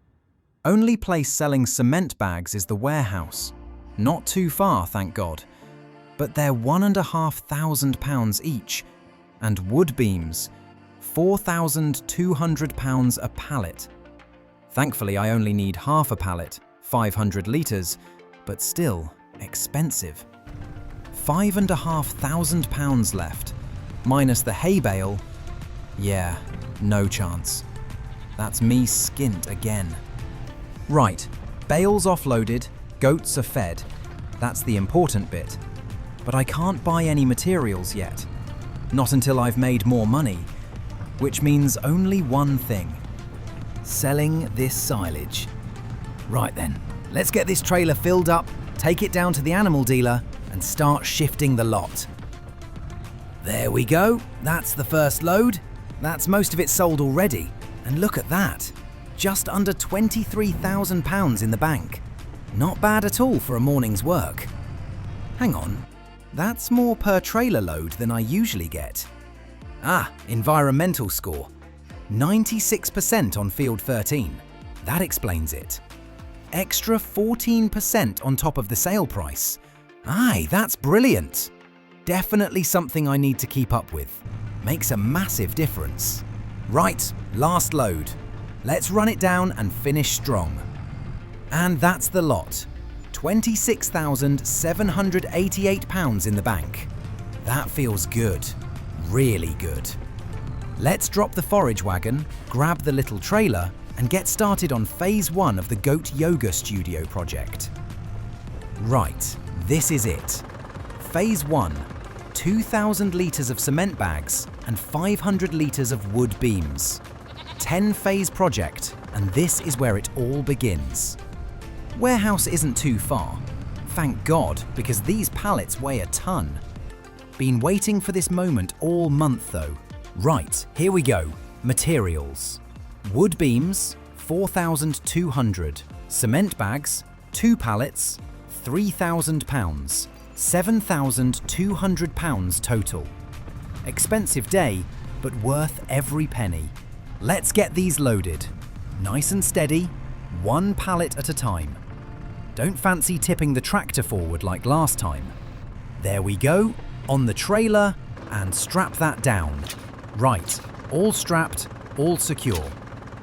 Only place selling cement bags is the warehouse. Not too far, thank God. But they're £1,500 each, and wood beams, £4,200 a pallet. Thankfully, I only need half a pallet, 500 litres, but still expensive. £5,500 left, minus the hay bale. Yeah, no chance. That's me skint again. Right, bales offloaded, goats are fed. That's the important bit. But I can't buy any materials yet. Not until I've made more money, which means only one thing: selling this silage. Right then, let's get this trailer filled up, take it down to the animal dealer, and start shifting the lot. There we go, that's the first load. That's most of it sold already. And look at that, just under £23,000 in the bank. Not bad at all for a morning's work. Hang on, that's more per trailer load than I usually get. Ah, environmental score. 96% on field 13. That explains it. Extra 14% on top of the sale price. Aye, that's brilliant. Definitely something I need to keep up with. Makes a massive difference. Right, last load. Let's run it down and finish strong. And that's the lot. £26,788 in the bank. That feels good. Really good. Let's drop the forage wagon, grab the little trailer, and get started on phase 1 of the Goat Yoga Studio project. Right, this is it. Phase 1, 2,000 litres of cement bags and 500 litres of wood beams. 10-phase project, and this is where it all begins. Warehouse isn't too far. Thank God, because these pallets weigh a ton. Been waiting for this moment all month though. Right, here we go. Materials. Wood beams, 4,200. Cement bags, 2 pallets, £3,000. £7,200 total. Expensive day, but worth every penny. Let's get these loaded. Nice and steady, 1 pallet at a time. Don't fancy tipping the tractor forward like last time. There we go, on the trailer, and strap that down. Right, all strapped, all secure.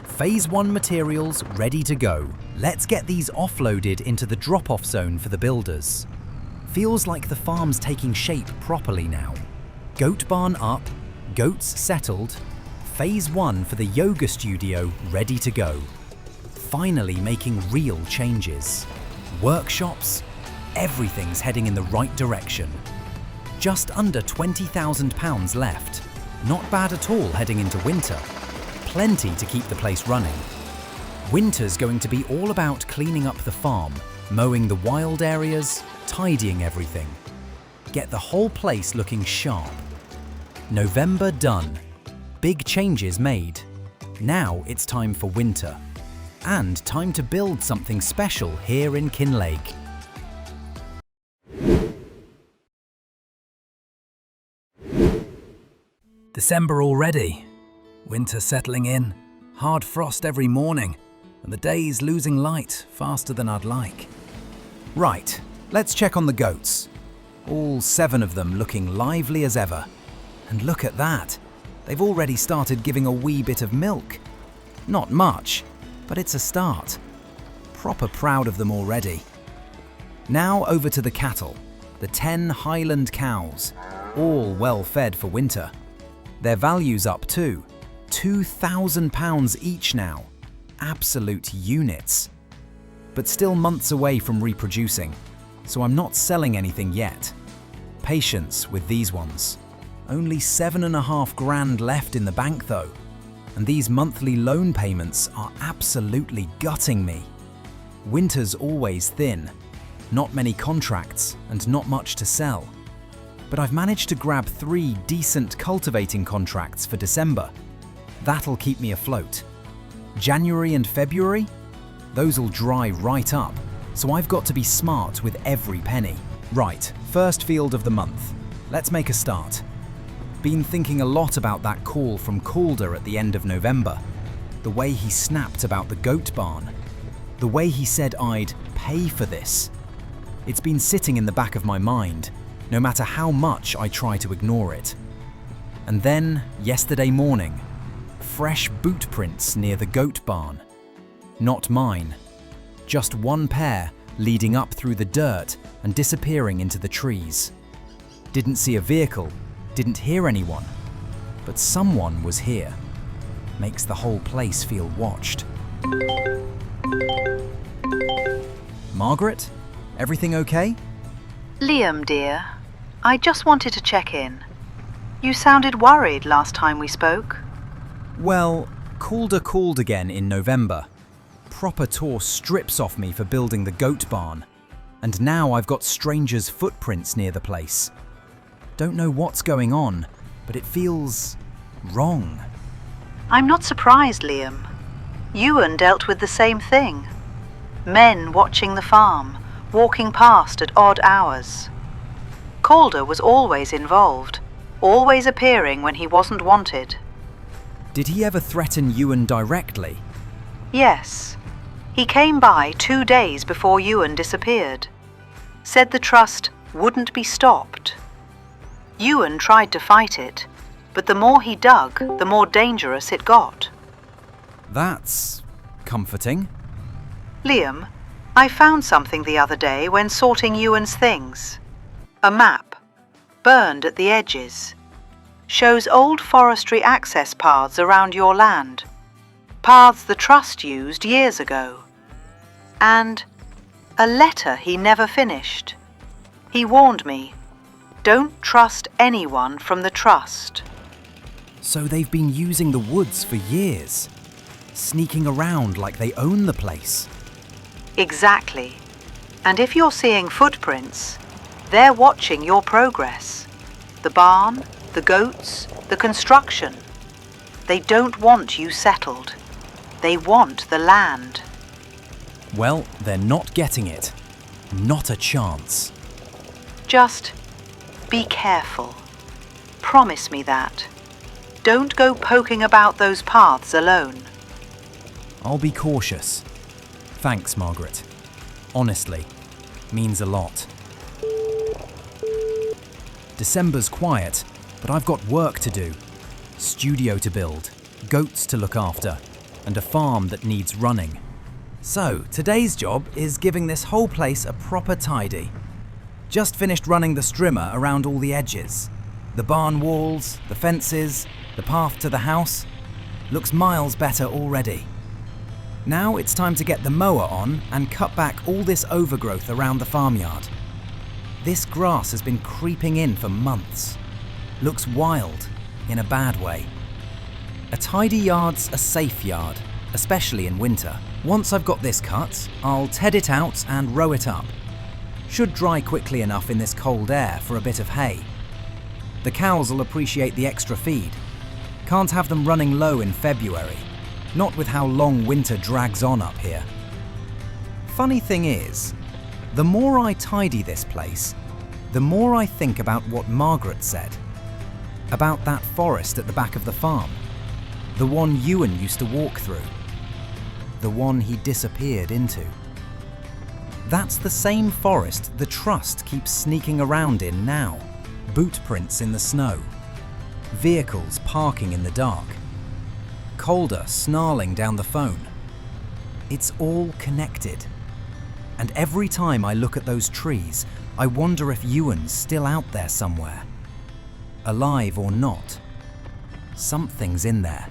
Phase 1 materials ready to go. Let's get these offloaded into the drop-off zone for the builders. Feels like the farm's taking shape properly now. Goat barn up, goats settled, phase 1 for the yoga studio ready to go. Finally making real changes. Workshops, everything's heading in the right direction. Just under £20,000 left. Not bad at all heading into winter. Plenty to keep the place running. Winter's going to be all about cleaning up the farm, mowing the wild areas, tidying everything. Get the whole place looking sharp. November done. Big changes made. Now it's time for winter. And time to build something special here in Kinlaig. December already. Winter settling in. Hard frost every morning. And the days losing light faster than I'd like. Right, let's check on the goats. All 7 of them looking lively as ever. And look at that. They've already started giving a wee bit of milk. Not much, but it's a start. Proper proud of them already. Now over to the cattle. The 10 Highland cows. All well fed for winter. Their value's up too. £2,000 each now. Absolute units. But still months away from reproducing, so I'm not selling anything yet. Patience with these ones. Only £7,500 left in the bank though, and these monthly loan payments are absolutely gutting me. Winter's always thin, not many contracts and not much to sell. But I've managed to grab 3 decent cultivating contracts for December. That'll keep me afloat. January and February? Those'll dry right up, so I've got to be smart with every penny. Right, first field of the month. Let's make a start. Been thinking a lot about that call from Calder at the end of November. The way he snapped about the goat barn. The way he said I'd pay for this. It's been sitting in the back of my mind, no matter how much I try to ignore it. And then, yesterday morning, fresh boot prints near the goat barn. Not mine. Just one pair leading up through the dirt and disappearing into the trees. Didn't see a vehicle, didn't hear anyone, but someone was here. Makes the whole place feel watched. Margaret? Everything okay? Liam, dear, I just wanted to check in. You sounded worried last time we spoke. Well, Calder called again in November. Proper tore strips off me for building the goat barn. And now I've got strangers' footprints near the place. Don't know what's going on, but it feels wrong. I'm not surprised, Liam. Ewan dealt with the same thing. Men watching the farm, walking past at odd hours. Calder was always involved, always appearing when he wasn't wanted. Did he ever threaten Ewan directly? Yes. He came by 2 days before Ewan disappeared. Said the trust wouldn't be stopped. Ewan tried to fight it, but the more he dug, the more dangerous it got. That's comforting. Liam, I found something the other day when sorting Ewan's things. A map, burned at the edges. Shows old forestry access paths around your land. Paths the trust used years ago. And a letter he never finished. He warned me, don't trust anyone from the trust. So they've been using the woods for years, sneaking around like they own the place. Exactly. And if you're seeing footprints, they're watching your progress. The barn, the goats, the construction. They don't want you settled. They want the land. Well, they're not getting it. Not a chance. Just be careful. Promise me that. Don't go poking about those paths alone. I'll be cautious. Thanks, Margaret. Honestly, means a lot. December's quiet, but I've got work to do. Studio to build, goats to look after, and a farm that needs running. So, today's job is giving this whole place a proper tidy. Just finished running the strimmer around all the edges. The barn walls, the fences, the path to the house. Looks miles better already. Now it's time to get the mower on and cut back all this overgrowth around the farmyard. This grass has been creeping in for months. Looks wild, in a bad way. A tidy yard's a safe yard, especially in winter. Once I've got this cut, I'll ted it out and row it up. Should dry quickly enough in this cold air for a bit of hay. The cows will appreciate the extra feed. Can't have them running low in February, not with how long winter drags on up here. Funny thing is, the more I tidy this place, the more I think about what Margaret said. About that forest at the back of the farm. The one Ewan used to walk through. The one he disappeared into. That's the same forest the trust keeps sneaking around in now. Boot prints in the snow. Vehicles parking in the dark. Calder snarling down the phone. It's all connected. And every time I look at those trees, I wonder if Ewan's still out there somewhere. Alive or not. Something's in there.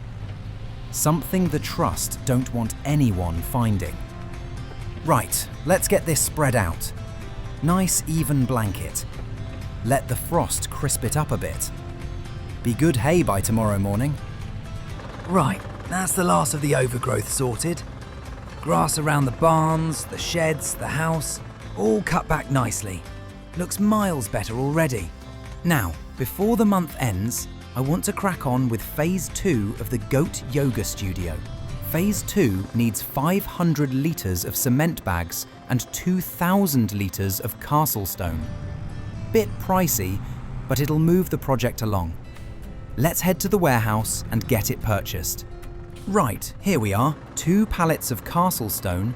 Something the trust don't want anyone finding. Right, let's get this spread out. Nice even blanket. Let the frost crisp it up a bit. Be good hay by tomorrow morning. Right, that's the last of the overgrowth sorted. Grass around the barns, the sheds, the house, all cut back nicely. Looks miles better already. Now, before the month ends, I want to crack on with Phase 2 of the Goat Yoga Studio. Phase 2 needs 500 litres of cement bags and 2,000 litres of castle stone. Bit pricey, but it'll move the project along. Let's head to the warehouse and get it purchased. Right, here we are. 2 pallets of castle stone,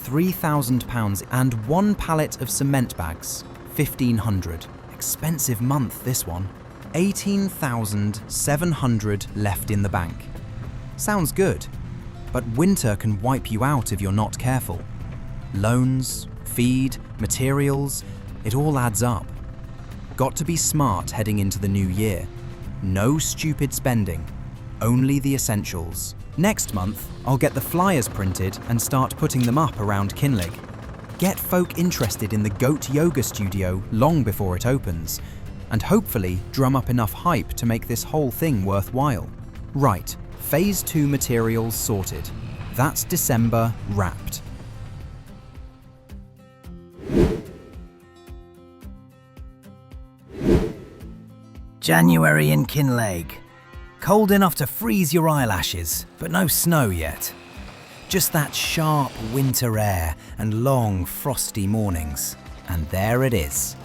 £3,000, and 1 pallet of cement bags, 1,500. Expensive month, this one. 18,700 left in the bank. Sounds good, but winter can wipe you out if you're not careful. Loans, feed, materials, it all adds up. Got to be smart heading into the new year. No stupid spending, only the essentials. Next month, I'll get the flyers printed and start putting them up around Kinlaig. get folk interested in the goat yoga studio long before it opens, and hopefully drum up enough hype to make this whole thing worthwhile. Right, Phase 2 materials sorted. That's December wrapped. January in Kinlaig. Cold enough to freeze your eyelashes, but no snow yet. Just that sharp winter air and long frosty mornings. And there it is.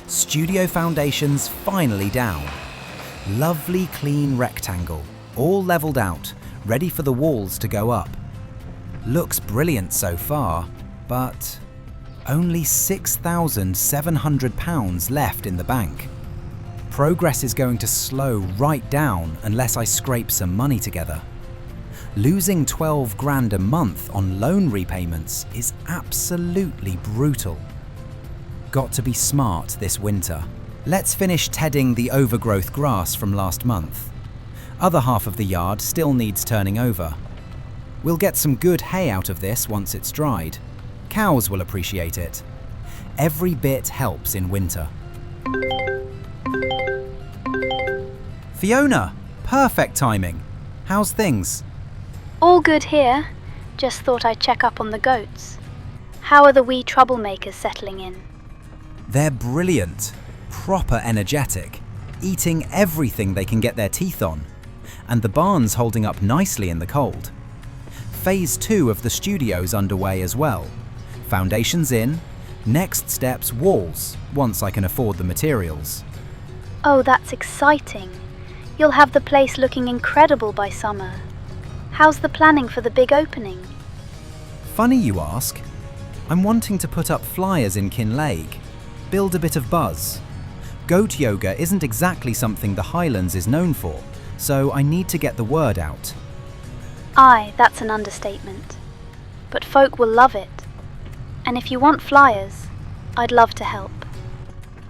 Studio foundations finally down. Lovely clean rectangle, all levelled out, ready for the walls to go up. Looks brilliant so far, but only £6,700 left in the bank. Progress is going to slow right down unless I scrape some money together. Losing 12 grand a month on loan repayments is absolutely brutal. Got to be smart this winter. Let's finish tedding the overgrowth grass from last month. Other half of the yard still needs turning over. We'll get some good hay out of this once it's dried. Cows will appreciate it. Every bit helps in winter. Fiona, perfect timing. How's things? All good here. Just thought I'd check up on the goats. How are the wee troublemakers settling in? They're brilliant, proper energetic, eating everything they can get their teeth on. And the barn's holding up nicely in the cold. Phase 2 of the studio's underway as well. Foundations in, next steps walls, once I can afford the materials. Oh, that's exciting. You'll have the place looking incredible by summer. How's the planning for the big opening? Funny you ask. I'm wanting to put up flyers in Kinlaig, build a bit of buzz. Goat yoga isn't exactly something the Highlands is known for, so I need to get the word out. Aye, that's an understatement. But folk will love it. And if you want flyers, I'd love to help.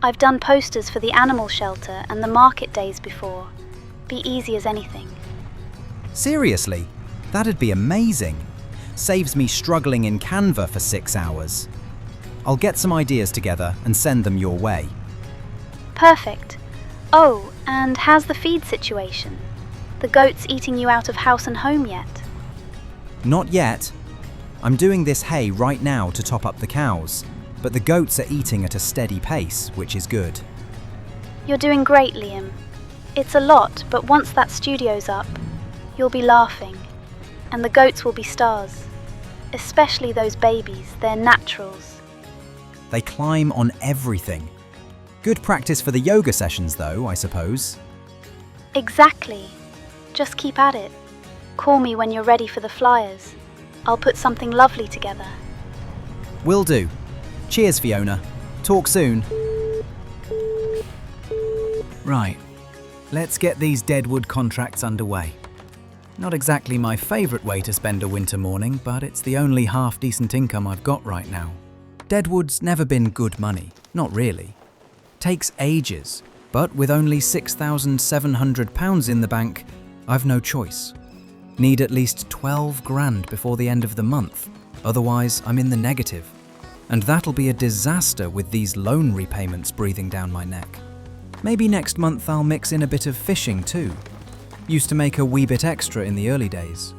I've done posters for the animal shelter and the market days before. Be easy as anything. Seriously, that'd be amazing. Saves me struggling in Canva for 6 hours. I'll get some ideas together and send them your way. Perfect. Oh, and how's the feed situation? The goats eating you out of house and home yet? Not yet. I'm doing this hay right now to top up the cows, but the goats are eating at a steady pace, which is good. You're doing great, Liam. It's a lot, but once that studio's up, you'll be laughing, and the goats will be stars. Especially those babies, they're naturals. They climb on everything. Good practice for the yoga sessions though, I suppose. Exactly. Just keep at it. Call me when you're ready for the flyers. I'll put something lovely together. Will do. Cheers, Fiona. Talk soon. Right. Let's get these deadwood contracts underway. Not exactly my favourite way to spend a winter morning, but it's the only half-decent income I've got right now. Deadwood's never been good money, not really. Takes ages, but with only £6,700 in the bank, I've no choice. Need at least 12 grand before the end of the month, otherwise I'm in the negative. And that'll be a disaster with these loan repayments breathing down my neck. Maybe next month I'll mix in a bit of fishing too. Used to make a wee bit extra in the early days.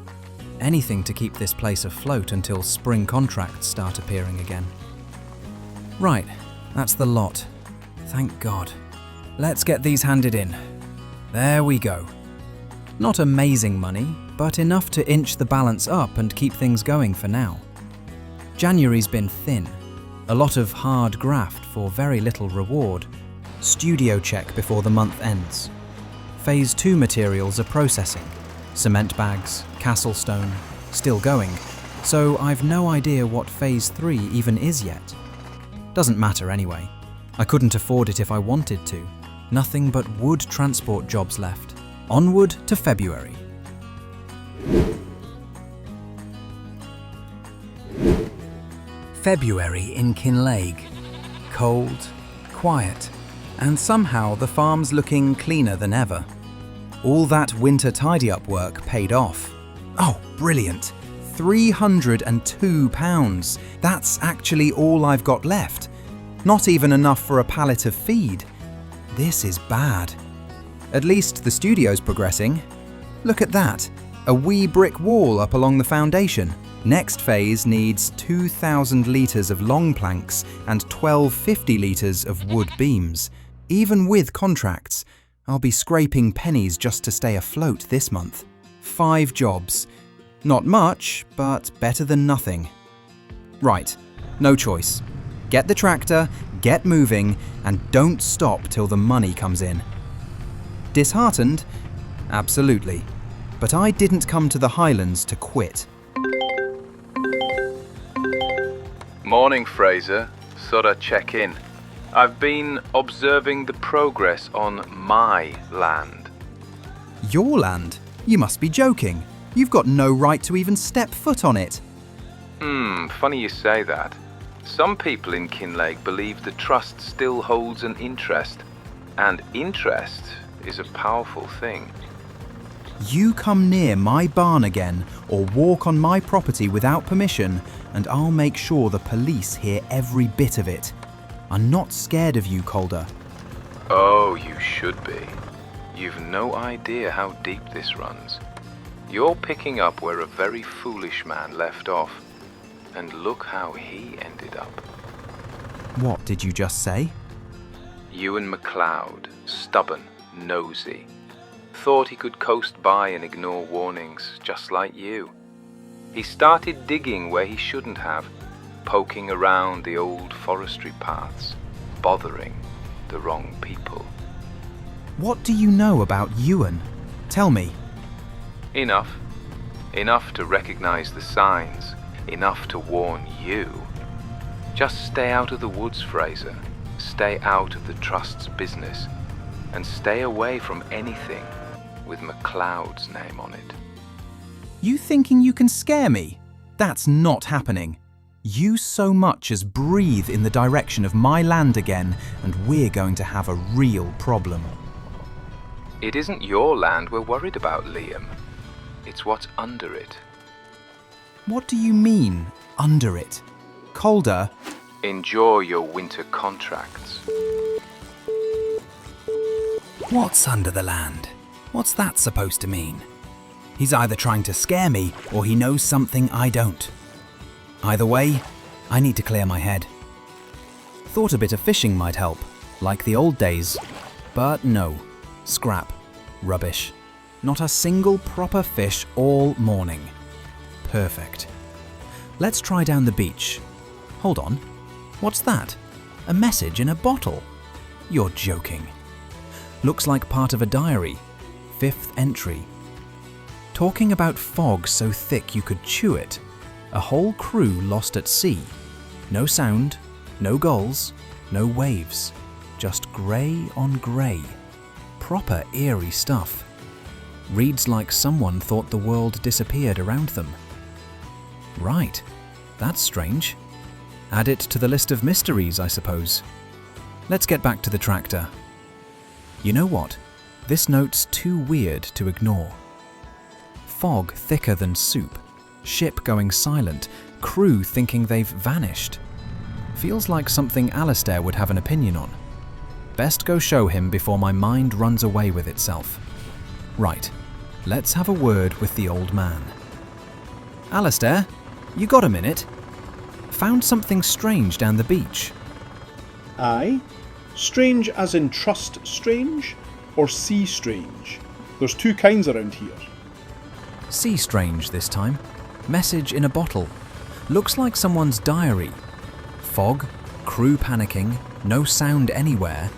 Anything to keep this place afloat until spring contracts start appearing again. Right, that's the lot. Thank God. Let's get these handed in. There we go. Not amazing money, but enough to inch the balance up and keep things going for now. January's been thin. A lot of hard graft for very little reward. Studio check before the month ends. Phase 2 materials are processing. Cement bags, castle stone, still going. So I've no idea what Phase 3 even is yet. Doesn't matter anyway. I couldn't afford it if I wanted to. Nothing but wood transport jobs left. Onward to February. February in Kinlaig. Cold, quiet, and somehow the farm's looking cleaner than ever. All that winter tidy-up work paid off. Oh, brilliant. £302. That's actually all I've got left. Not even enough for a pallet of feed. This is bad. At least the studio's progressing. Look at that. A wee brick wall up along the foundation. Next phase needs 2,000 litres of long planks and 1,250 litres of wood beams. Even with contracts, I'll be scraping pennies just to stay afloat this month. 5 jobs. Not much, but better than nothing. Right, no choice. Get the tractor, get moving, and don't stop till the money comes in. Disheartened? Absolutely. But I didn't come to the Highlands to quit. Morning, Fraser. Thought I'd check in. I've been observing the progress on my land. Your land? You must be joking. You've got no right to even step foot on it. Funny you say that. Some people in Kinlaig believe the trust still holds an interest, and interest is a powerful thing. You come near my barn again or walk on my property without permission, and I'll make sure the police hear every bit of it. I'm not scared of you, Calder. Oh, you should be. You've no idea how deep this runs. You're picking up where a very foolish man left off, and look how he ended up. What did you just say? Ewan MacLeod, stubborn, nosy. Thought he could coast by and ignore warnings, just like you. He started digging where he shouldn't have, poking around the old forestry paths, bothering the wrong people. What do you know about Ewan? Tell me. Enough. Enough to recognize the signs. Enough to warn you. Just stay out of the woods, Fraser. Stay out of the trust's business. And stay away from anything with MacLeod's name on it. You thinking you can scare me? That's not happening. You so much as breathe in the direction of my land again, and we're going to have a real problem. It isn't your land we're worried about, Liam. It's what's under it. What do you mean, under it? Calder? Enjoy your winter contracts. What's under the land? What's that supposed to mean? He's either trying to scare me or he knows something I don't. Either way, I need to clear my head. Thought a bit of fishing might help, like the old days. But no. Scrap. Rubbish. Not a single proper fish all morning. Perfect. Let's try down the beach. Hold on. What's that? A message in a bottle? You're joking. Looks like part of a diary. 5th entry. Talking about fog so thick you could chew it. A whole crew lost at sea. No sound, no gulls, no waves. Just grey on grey. Proper eerie stuff. Reads like someone thought the world disappeared around them. Right, that's strange. Add it to the list of mysteries, I suppose. Let's get back to the tractor. You know what? This note's too weird to ignore. Fog thicker than soup. Ship going silent. Crew thinking they've vanished. Feels like something Alistair would have an opinion on. Best go show him before my mind runs away with itself. Right, let's have a word with the old man. Alistair, you got a minute? Found something strange down the beach. Aye? Strange as in trust strange? Or sea strange? There's 2 kinds around here. Sea strange this time. Message in a bottle. Looks like someone's diary. Fog, crew panicking, no sound anywhere.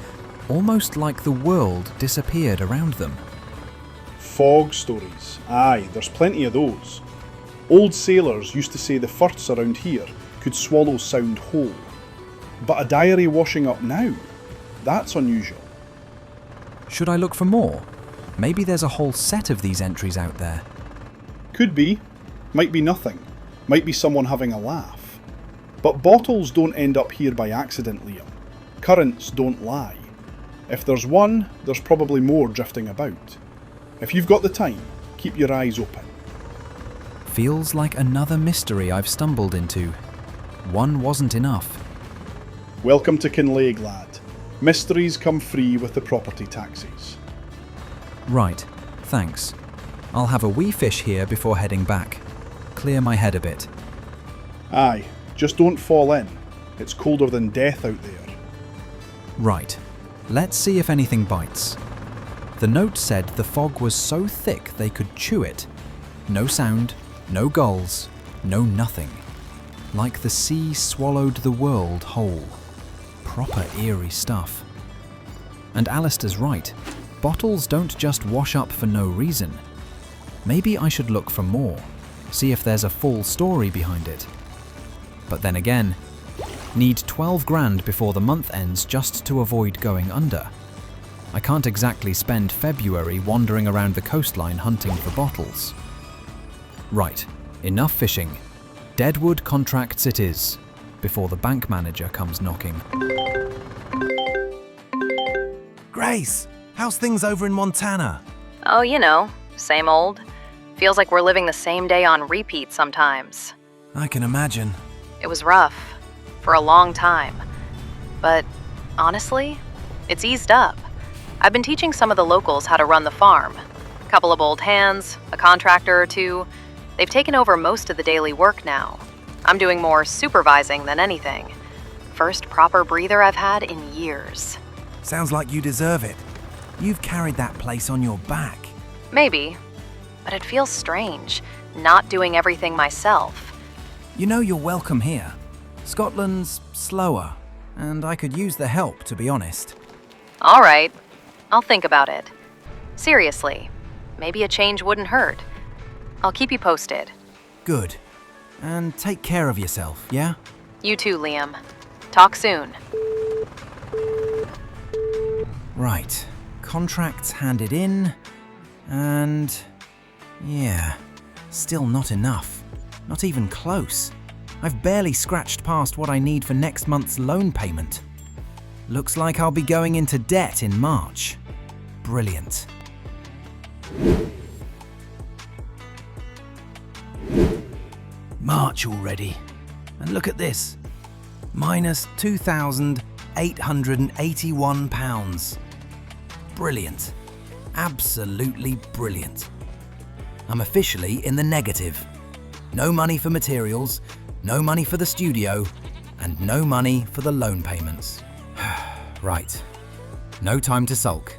Almost like the world disappeared around them. Fog stories. Aye, there's plenty of those. Old sailors used to say the firths around here could swallow sound whole. But a diary washing up now? That's unusual. Should I look for more? Maybe there's a whole set of these entries out there. Could be. Might be nothing. Might be someone having a laugh. But bottles don't end up here by accident, Liam. Currents don't lie. If there's one, there's probably more drifting about. If you've got the time, keep your eyes open. Feels like another mystery I've stumbled into. One wasn't enough. Welcome to Kinlaig, lad. Mysteries come free with the property taxes. Right, thanks. I'll have a wee fish here before heading back. Clear my head a bit. Aye, just don't fall in. It's colder than death out there. Right, let's see if anything bites. The note said the fog was so thick they could chew it. No sound, no gulls, no nothing. Like the sea swallowed the world whole. Proper eerie stuff. And Alistair's right. Bottles don't just wash up for no reason. Maybe I should look for more, see if there's a full story behind it. But then again, need 12 grand before the month ends just to avoid going under. I can't exactly spend February wandering around the coastline hunting for bottles. Right, enough fishing. Deadwood contracts it is, before the bank manager comes knocking. Grace, how's things over in Montana? Oh, you know, same old. Feels like we're living the same day on repeat sometimes. I can imagine. It was rough, for a long time. But honestly, it's eased up. I've been teaching some of the locals how to run the farm. A couple of old hands, a contractor or two. They've taken over most of the daily work now. I'm doing more supervising than anything. First proper breather I've had in years. Sounds like you deserve it. You've carried that place on your back. Maybe, but it feels strange, not doing everything myself. You know you're welcome here. Scotland's slower, and I could use the help, to be honest. All right, I'll think about it. Seriously, maybe a change wouldn't hurt. I'll keep you posted. Good. And take care of yourself, yeah? You too, Liam. Talk soon. Right. Contracts handed in, and yeah, still not enough. Not even close. I've barely scratched past what I need for next month's loan payment. Looks like I'll be going into debt in March. Brilliant. March already. And look at this. Minus £2,881. Brilliant. Absolutely brilliant. I'm officially in the negative. No money for materials, no money for the studio, and no money for the loan payments. Right. No time to sulk.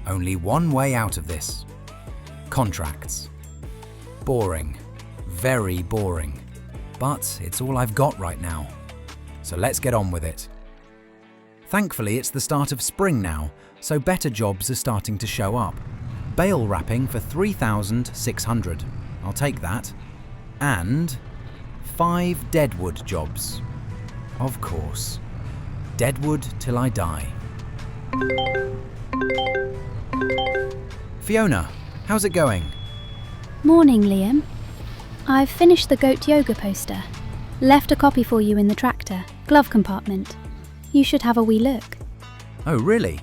Only one way out of this. Contracts. Boring. Very boring. But it's all I've got right now. So let's get on with it. Thankfully, it's the start of spring now, so better jobs are starting to show up. Bale wrapping for 3,600. I'll take that. And 5 deadwood jobs. Of course. Deadwood till I die. Fiona, how's it going? Morning, Liam. I've finished the goat yoga poster. Left a copy for you in the tractor, glove compartment. You should have a wee look. Oh, really?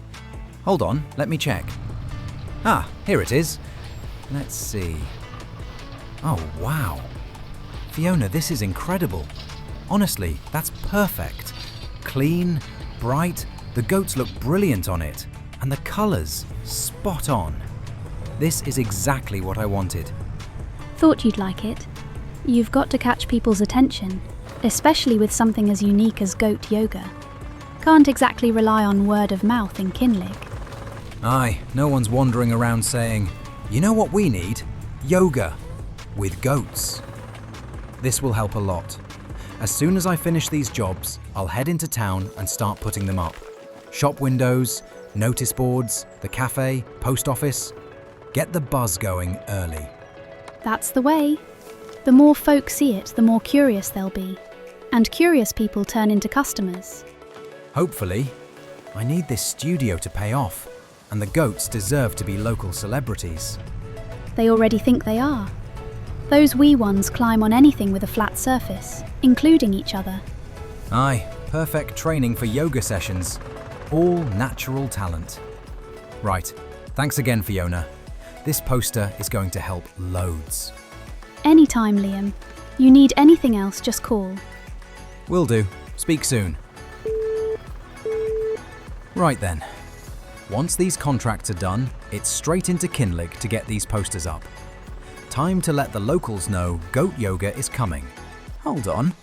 Hold on, let me check. Ah, here it is. Let's see. Oh, wow. Fiona, this is incredible. Honestly, that's perfect. Clean, bright, the goats look brilliant on it. And the colours, spot on. This is exactly what I wanted. Thought you'd like it. You've got to catch people's attention, especially with something as unique as goat yoga. Can't exactly rely on word of mouth in Kinlaig. Aye, no one's wandering around saying, you know what we need? Yoga. With goats. This will help a lot. As soon as I finish these jobs, I'll head into town and start putting them up. Shop windows, notice boards, the cafe, post office. Get the buzz going early. That's the way. The more folk see it, the more curious they'll be. And curious people turn into customers. Hopefully. I need this studio to pay off, and the goats deserve to be local celebrities. They already think they are. Those wee ones climb on anything with a flat surface, including each other. Aye, perfect training for yoga sessions. All natural talent. Right, thanks again, Fiona. This poster is going to help loads. Anytime, Liam. You need anything else, just call. Will do. Speak soon. Right then. Once these contracts are done, it's straight into Kinlaig to get these posters up. Time to let the locals know goat yoga is coming. Hold on.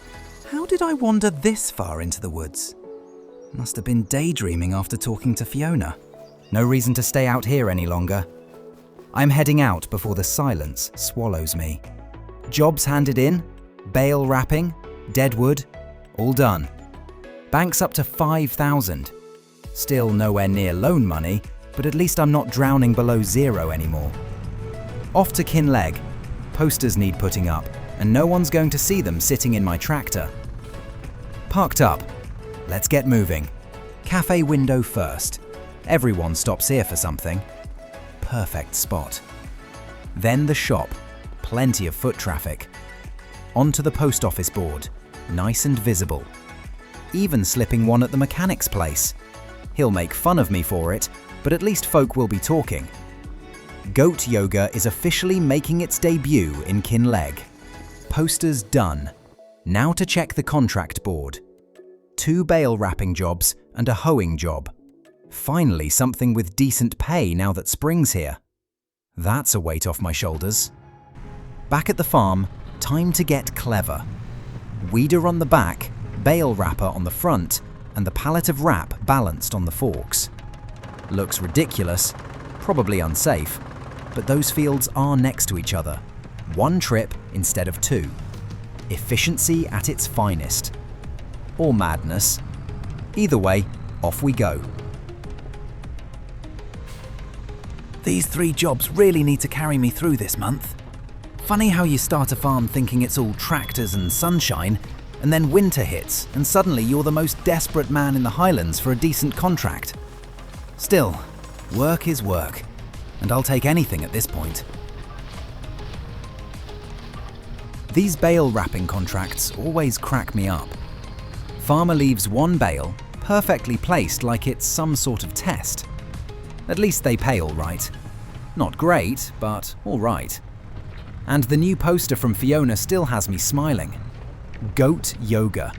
How did I wander this far into the woods? Must have been daydreaming after talking to Fiona. No reason to stay out here any longer. I'm heading out before the silence swallows me. Jobs handed in, bale wrapping, deadwood, all done. Bank's up to 5,000. Still nowhere near loan money, but at least I'm not drowning below zero anymore. Off to Kinlaig. Posters need putting up, and no one's going to see them sitting in my tractor. Parked up. Let's get moving. Cafe window first. Everyone stops here for something. Perfect spot. Then the shop. Plenty of foot traffic. Onto the post office board. Nice and visible. Even slipping one at the mechanic's place. He'll make fun of me for it, but at least folk will be talking. Goat yoga is officially making its debut in Kinlaig. Posters done. Now to check the contract board. 2 bale wrapping jobs and a hoeing job. Finally something with decent pay now that spring's here. That's a weight off my shoulders. Back at the farm, time to get clever. Weeder on the back, bale wrapper on the front, and the pallet of wrap balanced on the forks. Looks ridiculous, probably unsafe, but those fields are next to each other. 1 trip instead of 2. Efficiency at its finest. Or madness. Either way, off we go. These 3 jobs really need to carry me through this month. Funny how you start a farm thinking it's all tractors and sunshine, and then winter hits, and suddenly you're the most desperate man in the Highlands for a decent contract. Still, work is work, and I'll take anything at this point. These bale wrapping contracts always crack me up. Farmer leaves 1 bale, perfectly placed like it's some sort of test. At least they pay all right. Not great, but all right. And the new poster from Fiona still has me smiling. Goat yoga.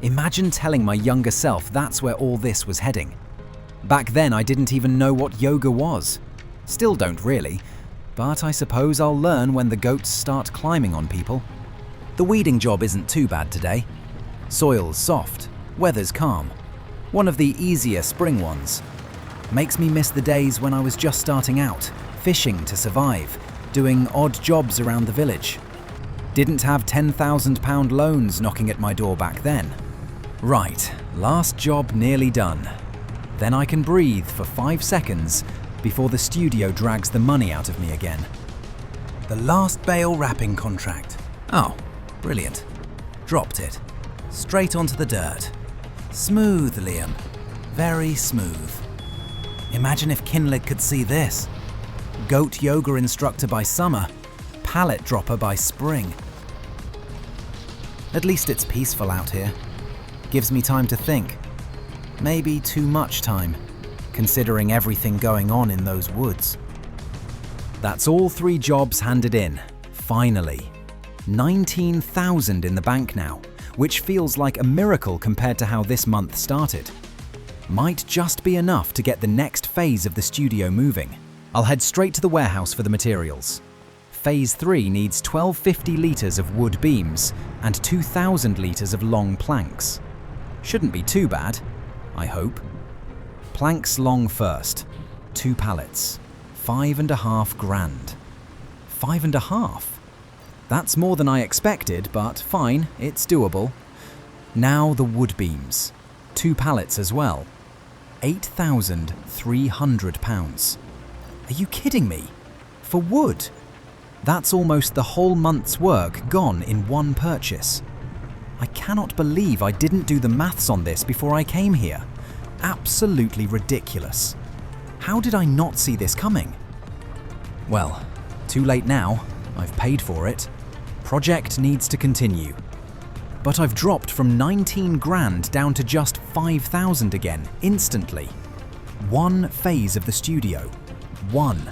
Imagine telling my younger self that's where all this was heading. Back then I didn't even know what yoga was. Still don't really, but I suppose I'll learn when the goats start climbing on people. The weeding job isn't too bad today. Soil's soft, weather's calm. One of the easier spring ones. Makes me miss the days when I was just starting out, fishing to survive, doing odd jobs around the village. Didn't have £10,000 loans knocking at my door back then. Right, last job nearly done. Then I can breathe for 5 seconds before the studio drags the money out of me again. The last bale wrapping contract. Oh, brilliant. Dropped it. Straight onto the dirt. Smooth, Liam. Very smooth. Imagine if Kinlaig could see this. Goat yoga instructor by summer, pallet dropper by spring. At least it's peaceful out here. Gives me time to think. Maybe too much time, considering everything going on in those woods. That's all 3 jobs handed in, finally. 19,000 in the bank now, which feels like a miracle compared to how this month started. Might just be enough to get the next phase of the studio moving. I'll head straight to the warehouse for the materials. Phase 3 needs 1,250 litres of wood beams and 2,000 litres of long planks. Shouldn't be too bad, I hope. Planks long first. 2 pallets. 5.5 grand. 5.5? That's more than I expected, but fine, it's doable. Now the wood beams. 2 pallets as well. £8,300. Are you kidding me? For wood? That's almost the whole month's work gone in one purchase. I cannot believe I didn't do the maths on this before I came here. Absolutely ridiculous. How did I not see this coming? Well, too late now. I've paid for it. Project needs to continue. But I've dropped from 19 grand down to just 5,000 again, instantly. 1 phase of the studio. 1.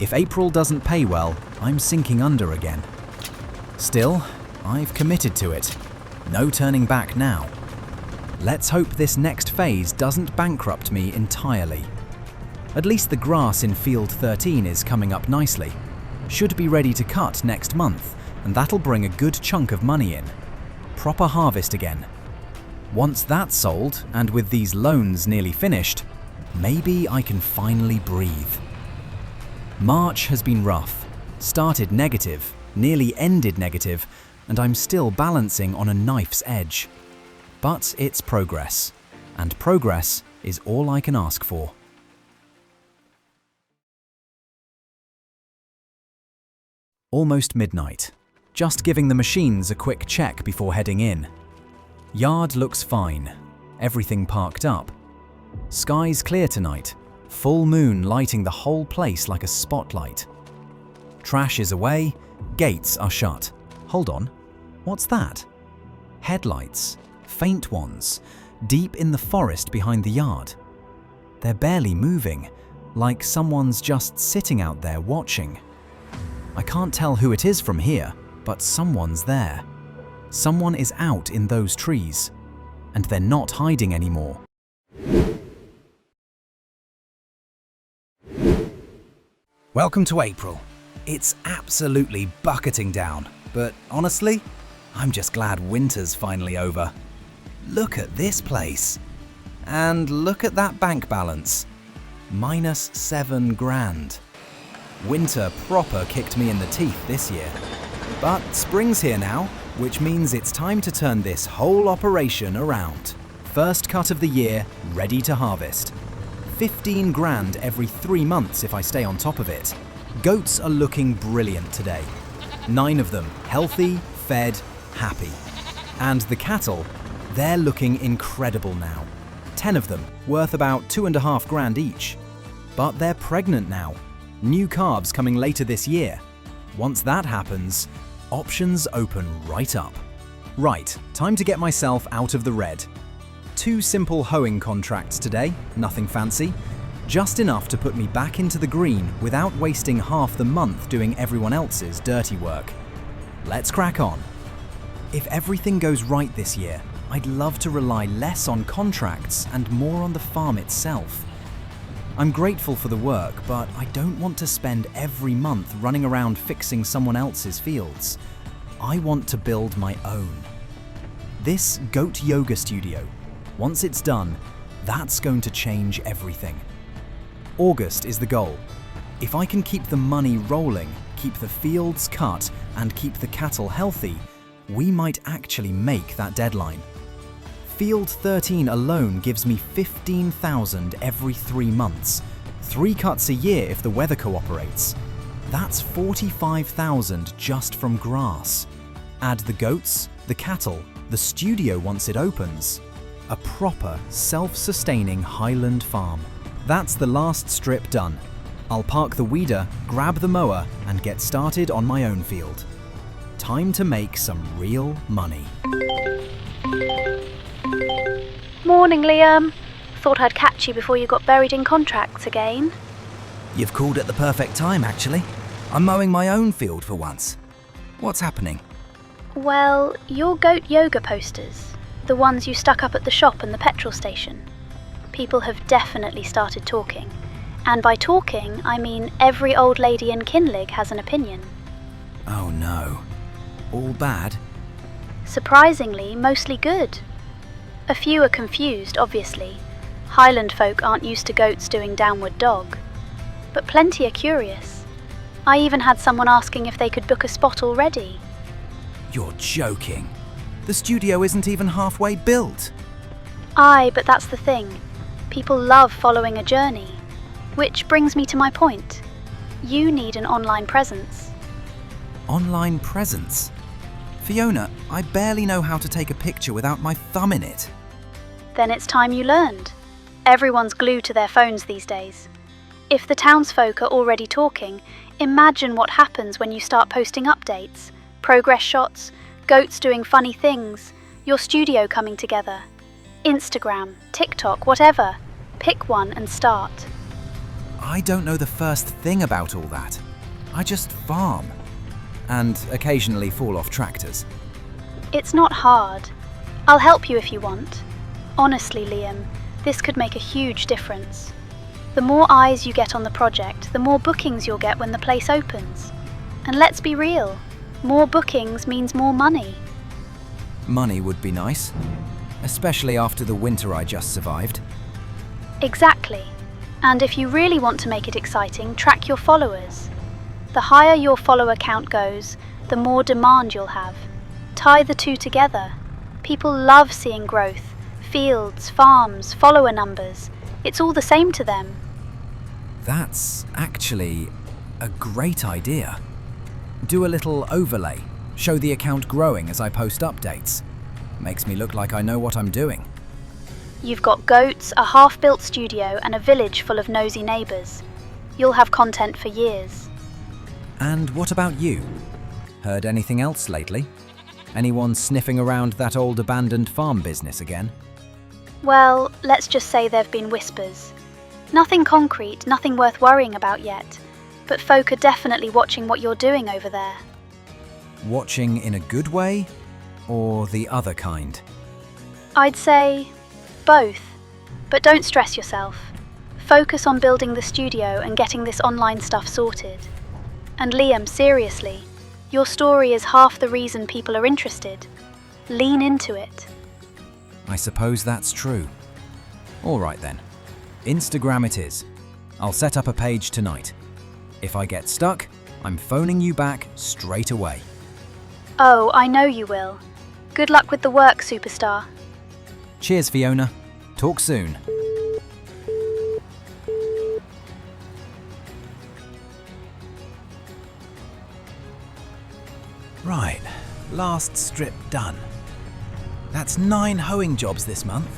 If April doesn't pay well, I'm sinking under again. Still, I've committed to it. No turning back now. Let's hope this next phase doesn't bankrupt me entirely. At least the grass in field 13 is coming up nicely. Should be ready to cut next month, and that'll bring a good chunk of money in. Proper harvest again. Once that's sold, and with these loans nearly finished, maybe I can finally breathe. March has been rough. Started negative, nearly ended negative, and I'm still balancing on a knife's edge. But it's progress, and progress is all I can ask for. Almost midnight. Just giving the machines a quick check before heading in. Yard looks fine. Everything parked up. Sky's clear tonight. Full moon lighting the whole place like a spotlight. Trash is away. Gates are shut. Hold on. What's that? Headlights. Faint ones. Deep in the forest behind the yard. They're barely moving. Like someone's just sitting out there watching. I can't tell who it is from here, but someone's there. Someone is out in those trees, and they're not hiding anymore. Welcome to April. It's absolutely bucketing down, but honestly, I'm just glad winter's finally over. Look at this place. And look at that bank balance. Minus 7 grand. Winter proper kicked me in the teeth this year. But spring's here now, which means it's time to turn this whole operation around. First cut of the year, ready to harvest. 15 grand every 3 months if I stay on top of it. Goats are looking brilliant today. 9 of them, healthy, fed, happy. And the cattle, they're looking incredible now. 10 of them, worth about 2.5 grand each. But they're pregnant now. New calves coming later this year. Once that happens, options open right up. Right, time to get myself out of the red. 2 simple hoeing contracts today, nothing fancy. Just enough to put me back into the green without wasting half the month doing everyone else's dirty work. Let's crack on. If everything goes right this year, I'd love to rely less on contracts and more on the farm itself. I'm grateful for the work, but I don't want to spend every month running around fixing someone else's fields. I want to build my own. This goat yoga studio, once it's done, that's going to change everything. August is the goal. If I can keep the money rolling, keep the fields cut, and keep the cattle healthy, we might actually make that deadline. Field 13 alone gives me 15,000 every 3 months. 3 cuts a year if the weather cooperates. That's 45,000 just from grass. Add the goats, the cattle, the studio once it opens. A proper, self-sustaining Highland farm. That's the last strip done. I'll park the weeder, grab the mower, and get started on my own field. Time to make some real money. Morning, Liam. Thought I'd catch you before you got buried in contracts again. You've called at the perfect time, actually. I'm mowing my own field for once. What's happening? Well, your goat yoga posters, the ones you stuck up at the shop and the petrol station. People have definitely started talking. And by talking, I mean every old lady in Kinlaig has an opinion. Oh no. All bad? Surprisingly, mostly good. A few are confused, obviously. Highland folk aren't used to goats doing downward dog. But plenty are curious. I even had someone asking if they could book a spot already. You're joking. The studio isn't even halfway built. Aye, but that's the thing. People love following a journey. Which brings me to my point. You need an online presence. Online presence? Fiona, I barely know how to take a picture without my thumb in it. Then it's time you learned. Everyone's glued to their phones these days. If the townsfolk are already talking, imagine what happens when you start posting updates, progress shots, goats doing funny things, your studio coming together. Instagram, TikTok, whatever. Pick one and start. I don't know the first thing about all that. I just farm. And occasionally fall off tractors. It's not hard. I'll help you if you want. Honestly, Liam, this could make a huge difference. The more eyes you get on the project, the more bookings you'll get when the place opens. And let's be real, more bookings means more money. Money would be nice, especially after the winter I just survived. Exactly. And if you really want to make it exciting, track your followers. The higher your follower count goes, the more demand you'll have. Tie the two together. People love seeing growth. Fields, farms, follower numbers. It's all the same to them. That's actually a great idea. Do a little overlay. Show the account growing as I post updates. Makes me look like I know what I'm doing. You've got goats, a half-built studio, and a village full of nosy neighbours. You'll have content for years. And what about you? Heard anything else lately? Anyone sniffing around that old abandoned farm business again? Well, let's just say there've been whispers. Nothing concrete, nothing worth worrying about yet, but folk are definitely watching what you're doing over there. Watching in a good way, or the other kind? I'd say both, but don't stress yourself. Focus on building the studio and getting this online stuff sorted. And Liam, seriously, your story is half the reason people are interested. Lean into it. I suppose that's true. All right then. Instagram it is. I'll set up a page tonight. If I get stuck, I'm phoning you back straight away. Oh, I know you will. Good luck with the work, superstar. Cheers, Fiona. Talk soon. Right, last strip done. That's 9 hoeing jobs this month.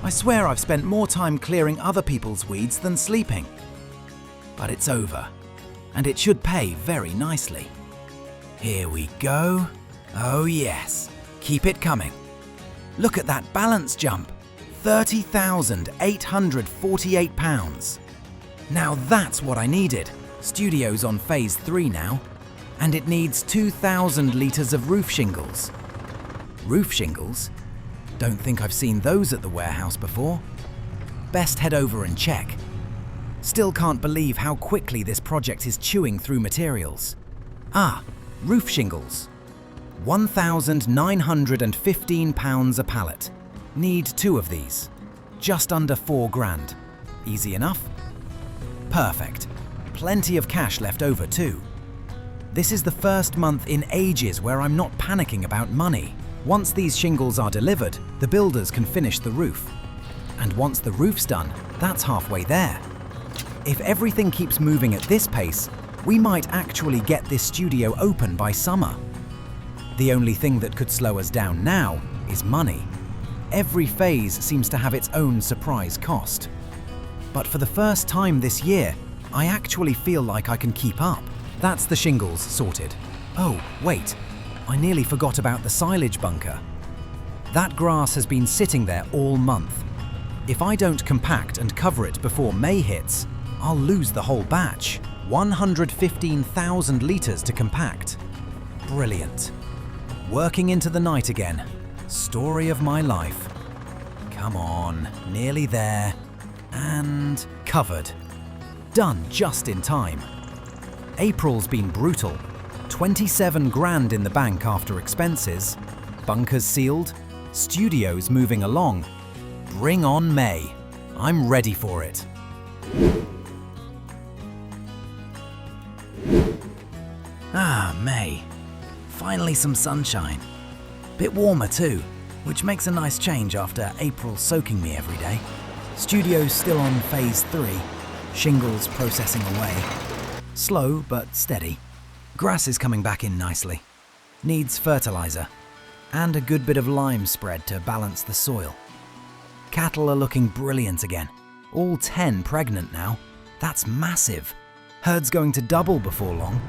I swear I've spent more time clearing other people's weeds than sleeping. But it's over, and it should pay very nicely. Here we go. Oh yes, keep it coming. Look at that balance jump. £30,848. Now that's what I needed. Studio's on phase 3 now, and it needs 2,000 litres of roof shingles. Roof shingles? Don't think I've seen those at the warehouse before. Best head over and check. Still can't believe how quickly this project is chewing through materials. Ah, roof shingles. £1,915 a pallet. Need 2 of these. Just under £4,000. Easy enough? Perfect. Plenty of cash left over too. This is the first month in ages where I'm not panicking about money. Once these shingles are delivered, the builders can finish the roof. And once the roof's done, that's halfway there. If everything keeps moving at this pace, we might actually get this studio open by summer. The only thing that could slow us down now is money. Every phase seems to have its own surprise cost. But for the first time this year, I actually feel like I can keep up. That's the shingles sorted. Oh, wait, I nearly forgot about the silage bunker. That grass has been sitting there all month. If I don't compact and cover it before May hits, I'll lose the whole batch. 115,000 litres to compact. Brilliant. Working into the night again. Story of my life. Come on, nearly there. And covered. Done just in time. April's been brutal. 27 grand in the bank after expenses. Bunkers sealed. Studios moving along. Bring on May. I'm ready for it. Ah, May. Finally some sunshine. Bit warmer too, which makes a nice change after April soaking me every day. Studio's still on phase 3, shingles processing away. Slow but steady. Grass is coming back in nicely. Needs fertilizer, and a good bit of lime spread to balance the soil. Cattle are looking brilliant again. All 10 pregnant now. That's massive. Herd's going to double before long.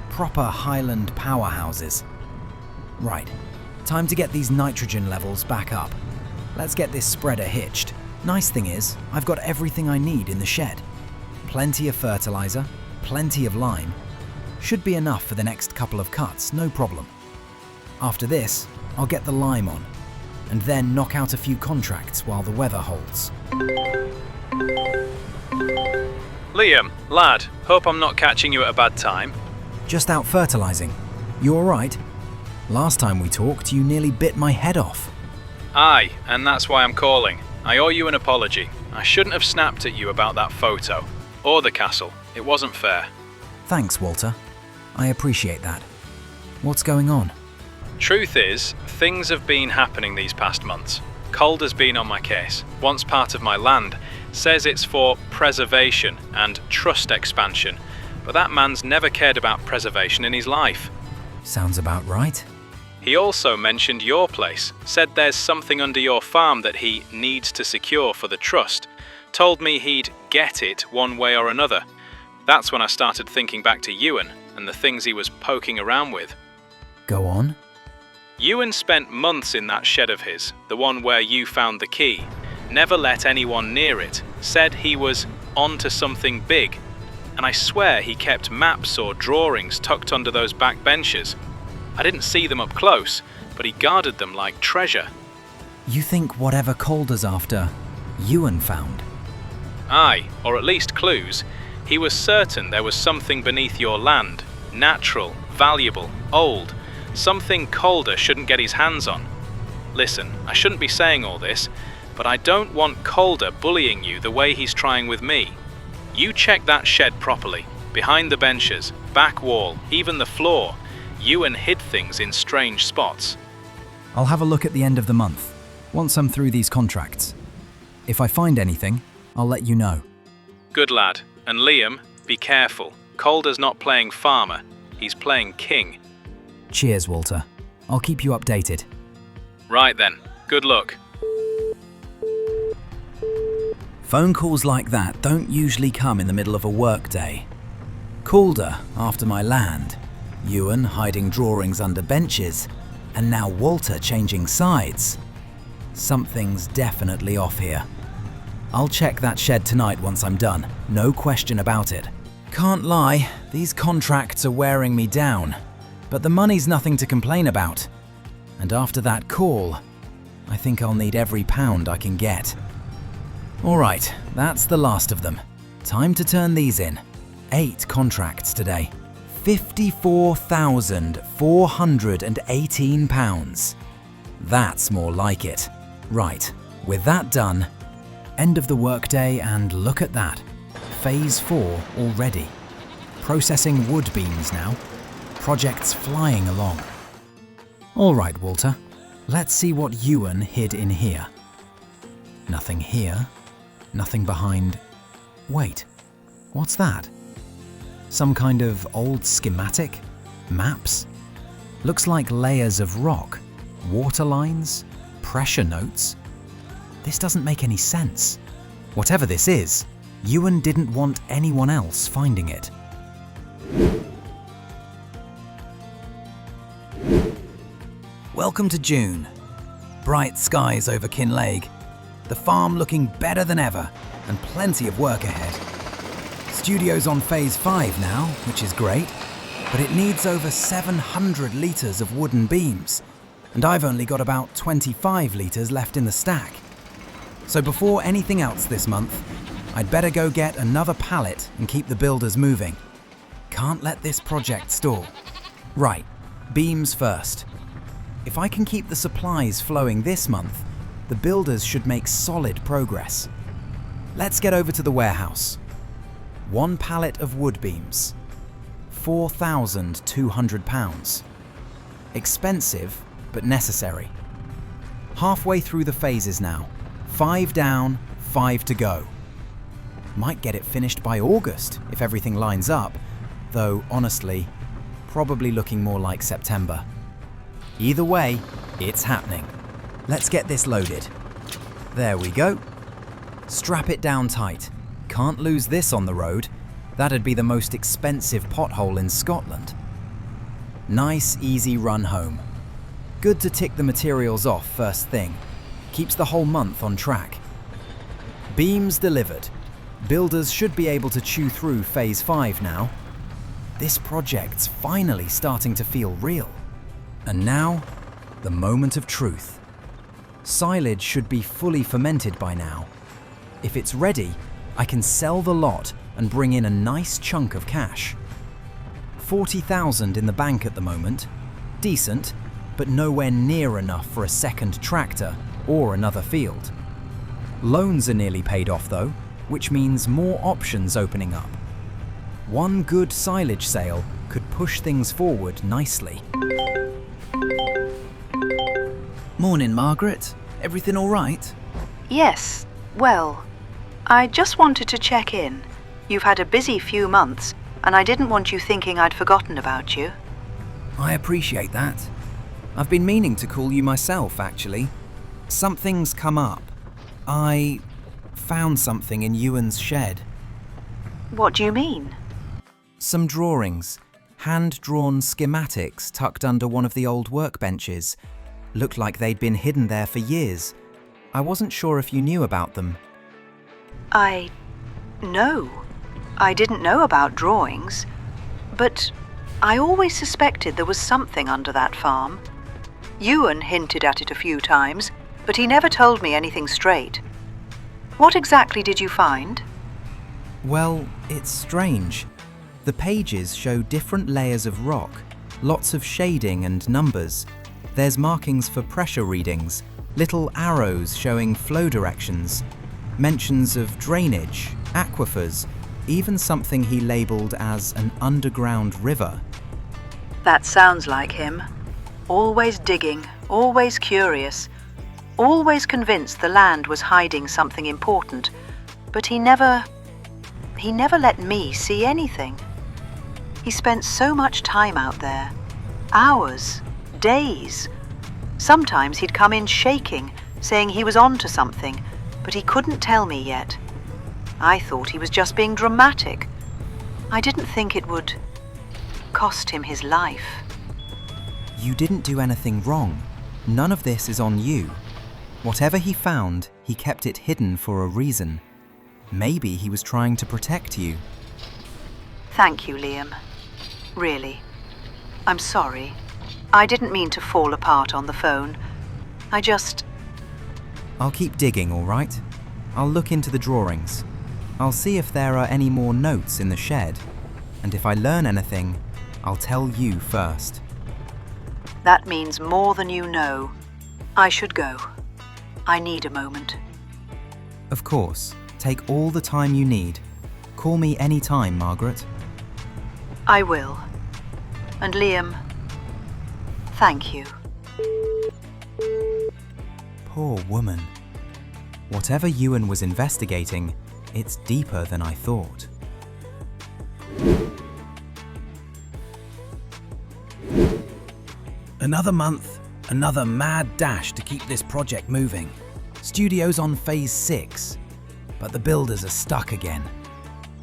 Proper Highland powerhouses. Right, time to get these nitrogen levels back up. Let's get this spreader hitched. Nice thing is, I've got everything I need in the shed. Plenty of fertilizer, plenty of lime. Should be enough for the next couple of cuts, no problem. After this, I'll get the lime on, and then knock out a few contracts while the weather holds. Liam, lad, hope I'm not catching you at a bad time. Just out fertilizing. You alright? Last time we talked, you nearly bit my head off. Aye, and that's why I'm calling. I owe you an apology. I shouldn't have snapped at you about that photo. Or the castle. It wasn't fair. Thanks, Walter. I appreciate that. What's going on? Truth is, things have been happening these past months. Calder's been on my case, wants part of my land, says it's for preservation and trust expansion, but that man's never cared about preservation in his life. Sounds about right. He also mentioned your place, said there's something under your farm that he needs to secure for the trust, told me he'd get it one way or another. That's when I started thinking back to Ewan and the things he was poking around with. Go on. Ewan spent months in that shed of his, the one where you found the key. Never let anyone near it, said he was onto something big. And I swear he kept maps or drawings tucked under those back benches. I didn't see them up close, but he guarded them like treasure. You think whatever Calder's after, Ewan found? Aye, or at least clues. He was certain there was something beneath your land, natural, valuable, old, something Calder shouldn't get his hands on. Listen, I shouldn't be saying all this, but I don't want Calder bullying you the way he's trying with me. You check that shed properly, behind the benches, back wall, even the floor. Ewan hid things in strange spots. I'll have a look at the end of the month, once I'm through these contracts. If I find anything, I'll let you know. Good lad. And Liam, be careful. Calder's not playing farmer, he's playing king. Cheers, Walter. I'll keep you updated. Right then, good luck. Phone calls like that don't usually come in the middle of a workday. Calder after my land, Ewan hiding drawings under benches, and now Walter changing sides. Something's definitely off here. I'll check that shed tonight once I'm done, no question about it. Can't lie, these contracts are wearing me down, but the money's nothing to complain about. And after that call, I think I'll need every pound I can get. Alright, that's the last of them. Time to turn these in. 8 contracts today. £54,418. That's more like it. Right, with that done, end of the workday, and look at that. Phase 4 already. Processing wood beams now. Project's flying along. Alright, Walter. Let's see what Ewan hid in here. Nothing here. Nothing behind... Wait, what's that? Some kind of old schematic? Maps? Looks like layers of rock. Water lines? Pressure notes? This doesn't make any sense. Whatever this is, Ewan didn't want anyone else finding it. Welcome to June. Bright skies over Kinlaig. The farm looking better than ever, and plenty of work ahead. Studio's on phase 5 now, which is great, but it needs over 700 litres of wooden beams, and I've only got about 25 litres left in the stack. So before anything else this month, I'd better go get another pallet and keep the builders moving. Can't let this project stall. Right, beams first. If I can keep the supplies flowing this month, the builders should make solid progress. Let's get over to the warehouse. 1 pallet of wood beams. £4,200. Expensive, but necessary. Halfway through the phases now. 5 down, 5 to go. Might get it finished by August if everything lines up, though honestly, probably looking more like September. Either way, it's happening. Let's get this loaded. There we go. Strap it down tight. Can't lose this on the road. That'd be the most expensive pothole in Scotland. Nice, easy run home. Good to tick the materials off first thing. Keeps the whole month on track. Beams delivered. Builders should be able to chew through Phase 5 now. This project's finally starting to feel real. And now, the moment of truth. Silage should be fully fermented by now. If it's ready, I can sell the lot and bring in a nice chunk of cash. 40,000 in the bank at the moment. Decent, but nowhere near enough for a second tractor or another field. Loans are nearly paid off though, which means more options opening up. One good silage sale could push things forward nicely. Morning, Margaret. Everything all right? Yes, well, I just wanted to check in. You've had a busy few months, and I didn't want you thinking I'd forgotten about you. I appreciate that. I've been meaning to call you myself, actually. Something's come up. I found something in Ewan's shed. What do you mean? Some drawings, hand-drawn schematics tucked under one of the old workbenches. Looked like they'd been hidden there for years. I wasn't sure if you knew about them. No. I didn't know about drawings, but I always suspected there was something under that farm. Ewan hinted at it a few times, but he never told me anything straight. What exactly did you find? Well, it's strange. The pages show different layers of rock, lots of shading and numbers. There's markings for pressure readings, little arrows showing flow directions, mentions of drainage, aquifers, even something he labelled as an underground river. That sounds like him. Always digging, always curious, always convinced the land was hiding something important, but he never let me see anything. He spent so much time out there, hours, days. Sometimes he'd come in shaking, saying he was on to something, but he couldn't tell me yet. I thought he was just being dramatic. I didn't think it would cost him his life. You didn't do anything wrong. None of this is on you. Whatever he found, he kept it hidden for a reason. Maybe he was trying to protect you. Thank you, Liam. Really. I'm sorry. I didn't mean to fall apart on the phone. I'll keep digging, all right? I'll look into the drawings. I'll see if there are any more notes in the shed. And if I learn anything, I'll tell you first. That means more than you know. I should go. I need a moment. Of course. Take all the time you need. Call me any time, Margaret. I will. And Liam, thank you. Poor woman. Whatever Ewan was investigating, it's deeper than I thought. Another month, another mad dash to keep this project moving. Studio's on Phase 6, but the builders are stuck again.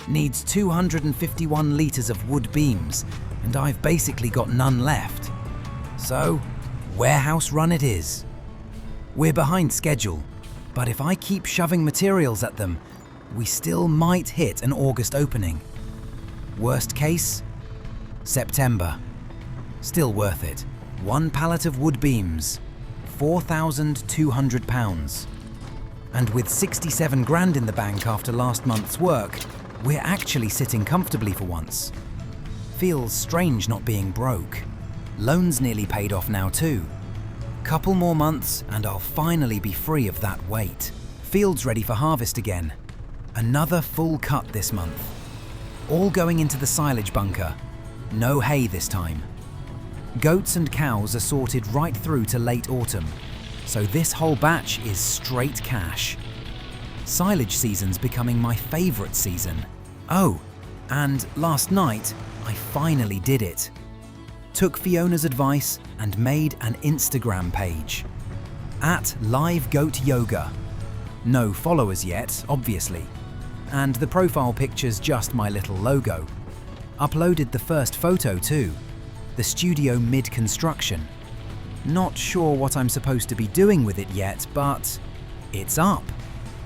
Needs 251 litres of wood beams, and I've basically got none left. So, warehouse run it is. We're behind schedule, but if I keep shoving materials at them, we still might hit an August opening. Worst case, September. Still worth it. 1 pallet of wood beams, £4,200. And with 67 grand in the bank after last month's work, we're actually sitting comfortably for once. Feels strange not being broke. Loan's nearly paid off now too. Couple more months and I'll finally be free of that weight. Field's ready for harvest again. Another full cut this month. All going into the silage bunker. No hay this time. Goats and cows are sorted right through to late autumn, so this whole batch is straight cash. Silage season's becoming my favourite season. Oh, and last night, I finally did it. Took Fiona's advice and made an Instagram page. @LiveGoatYoga. No followers yet, obviously. And the profile picture's just my little logo. Uploaded the first photo too. The studio mid-construction. Not sure what I'm supposed to be doing with it yet, but it's up.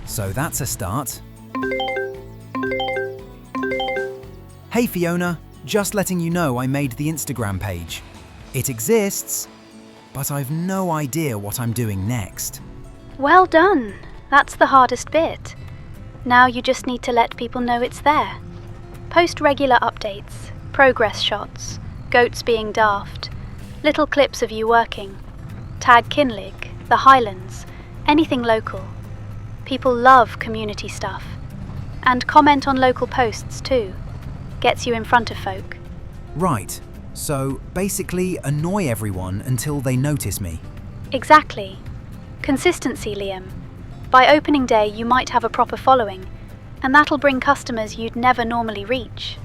So that's a start. Hey Fiona, just letting you know I made the Instagram page. It exists, but I've no idea what I'm doing next. Well done. That's the hardest bit. Now you just need to let people know it's there. Post regular updates, progress shots, goats being daft, little clips of you working. Tag Kinlaig, the Highlands, anything local. People love community stuff. And comment on local posts too. Gets you in front of folk. Right, so basically annoy everyone until they notice me. Exactly. Consistency, Liam. By opening day you might have a proper following, and that'll bring customers you'd never normally reach.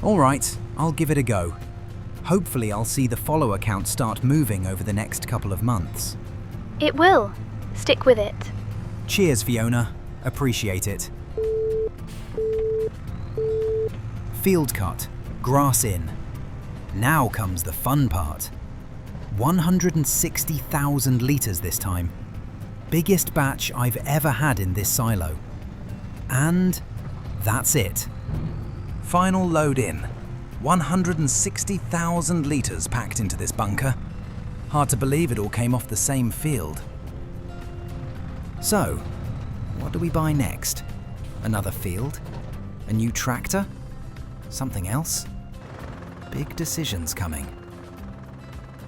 All right, I'll give it a go. Hopefully I'll see the follower count start moving over the next couple of months. It will. Stick with it. Cheers, Fiona. Appreciate it. Field cut, grass in. Now comes the fun part. 160,000 litres this time. Biggest batch I've ever had in this silo. And that's it. Final load in. 160,000 litres packed into this bunker. Hard to believe it all came off the same field. So, what do we buy next? Another field? A new tractor? Something else? Big decisions coming.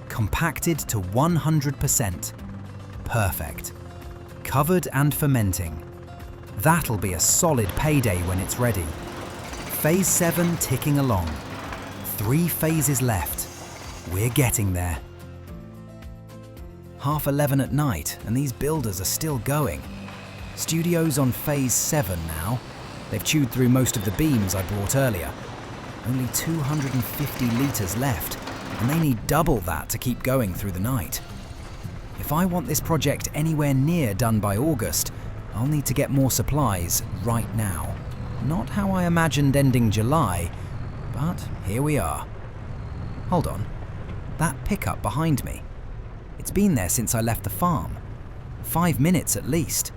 Compacted to 100%. Perfect. Covered and fermenting. That'll be a solid payday when it's ready. Phase 7 ticking along. 3 phases left. We're getting there. 11:30 at night and these builders are still going. Studio's on phase 7 now. They've chewed through most of the beams I brought earlier. Only 250 litres left, and they need double that to keep going through the night. If I want this project anywhere near done by August, I'll need to get more supplies right now. Not how I imagined ending July, but here we are. Hold on, that pickup behind me. It's been there since I left the farm. 5 minutes at least.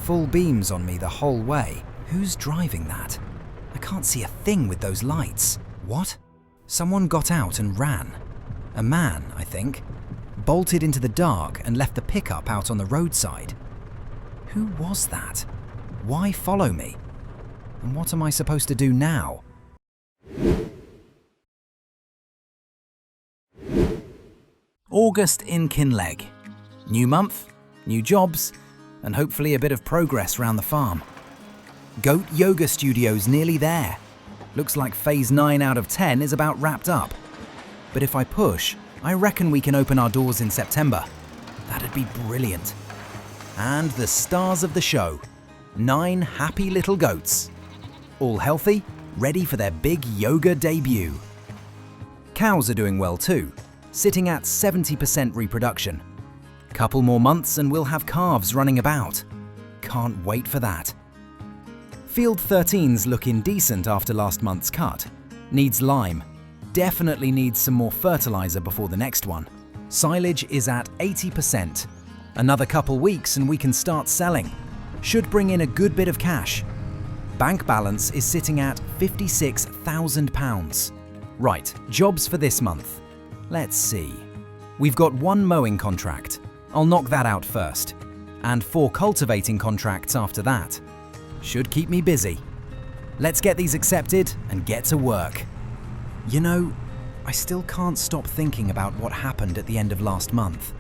Full beams on me the whole way. Who's driving that? I can't see a thing with those lights. What? Someone got out and ran. A man, I think. Bolted into the dark and left the pickup out on the roadside. Who was that? Why follow me? And what am I supposed to do now? August in Kinlaig. New month, new jobs, and hopefully a bit of progress around the farm. Goat Yoga Studio's nearly there. Looks like phase 9 out of 10 is about wrapped up. But if I push, I reckon we can open our doors in September. That'd be brilliant. And the stars of the show. 9 happy little goats. All healthy, ready for their big yoga debut. Cows are doing well too, sitting at 70% reproduction. Couple more months and we'll have calves running about. Can't wait for that. Field 13's looking decent after last month's cut. Needs lime. Definitely needs some more fertilizer before the next one. Silage is at 80%. Another couple weeks and we can start selling. Should bring in a good bit of cash. Bank balance is sitting at £56,000. Right, jobs for this month. Let's see. We've got 1 mowing contract. I'll knock that out first. And 4 cultivating contracts after that. Should keep me busy. Let's get these accepted and get to work. You know, I still can't stop thinking about what happened at the end of last month.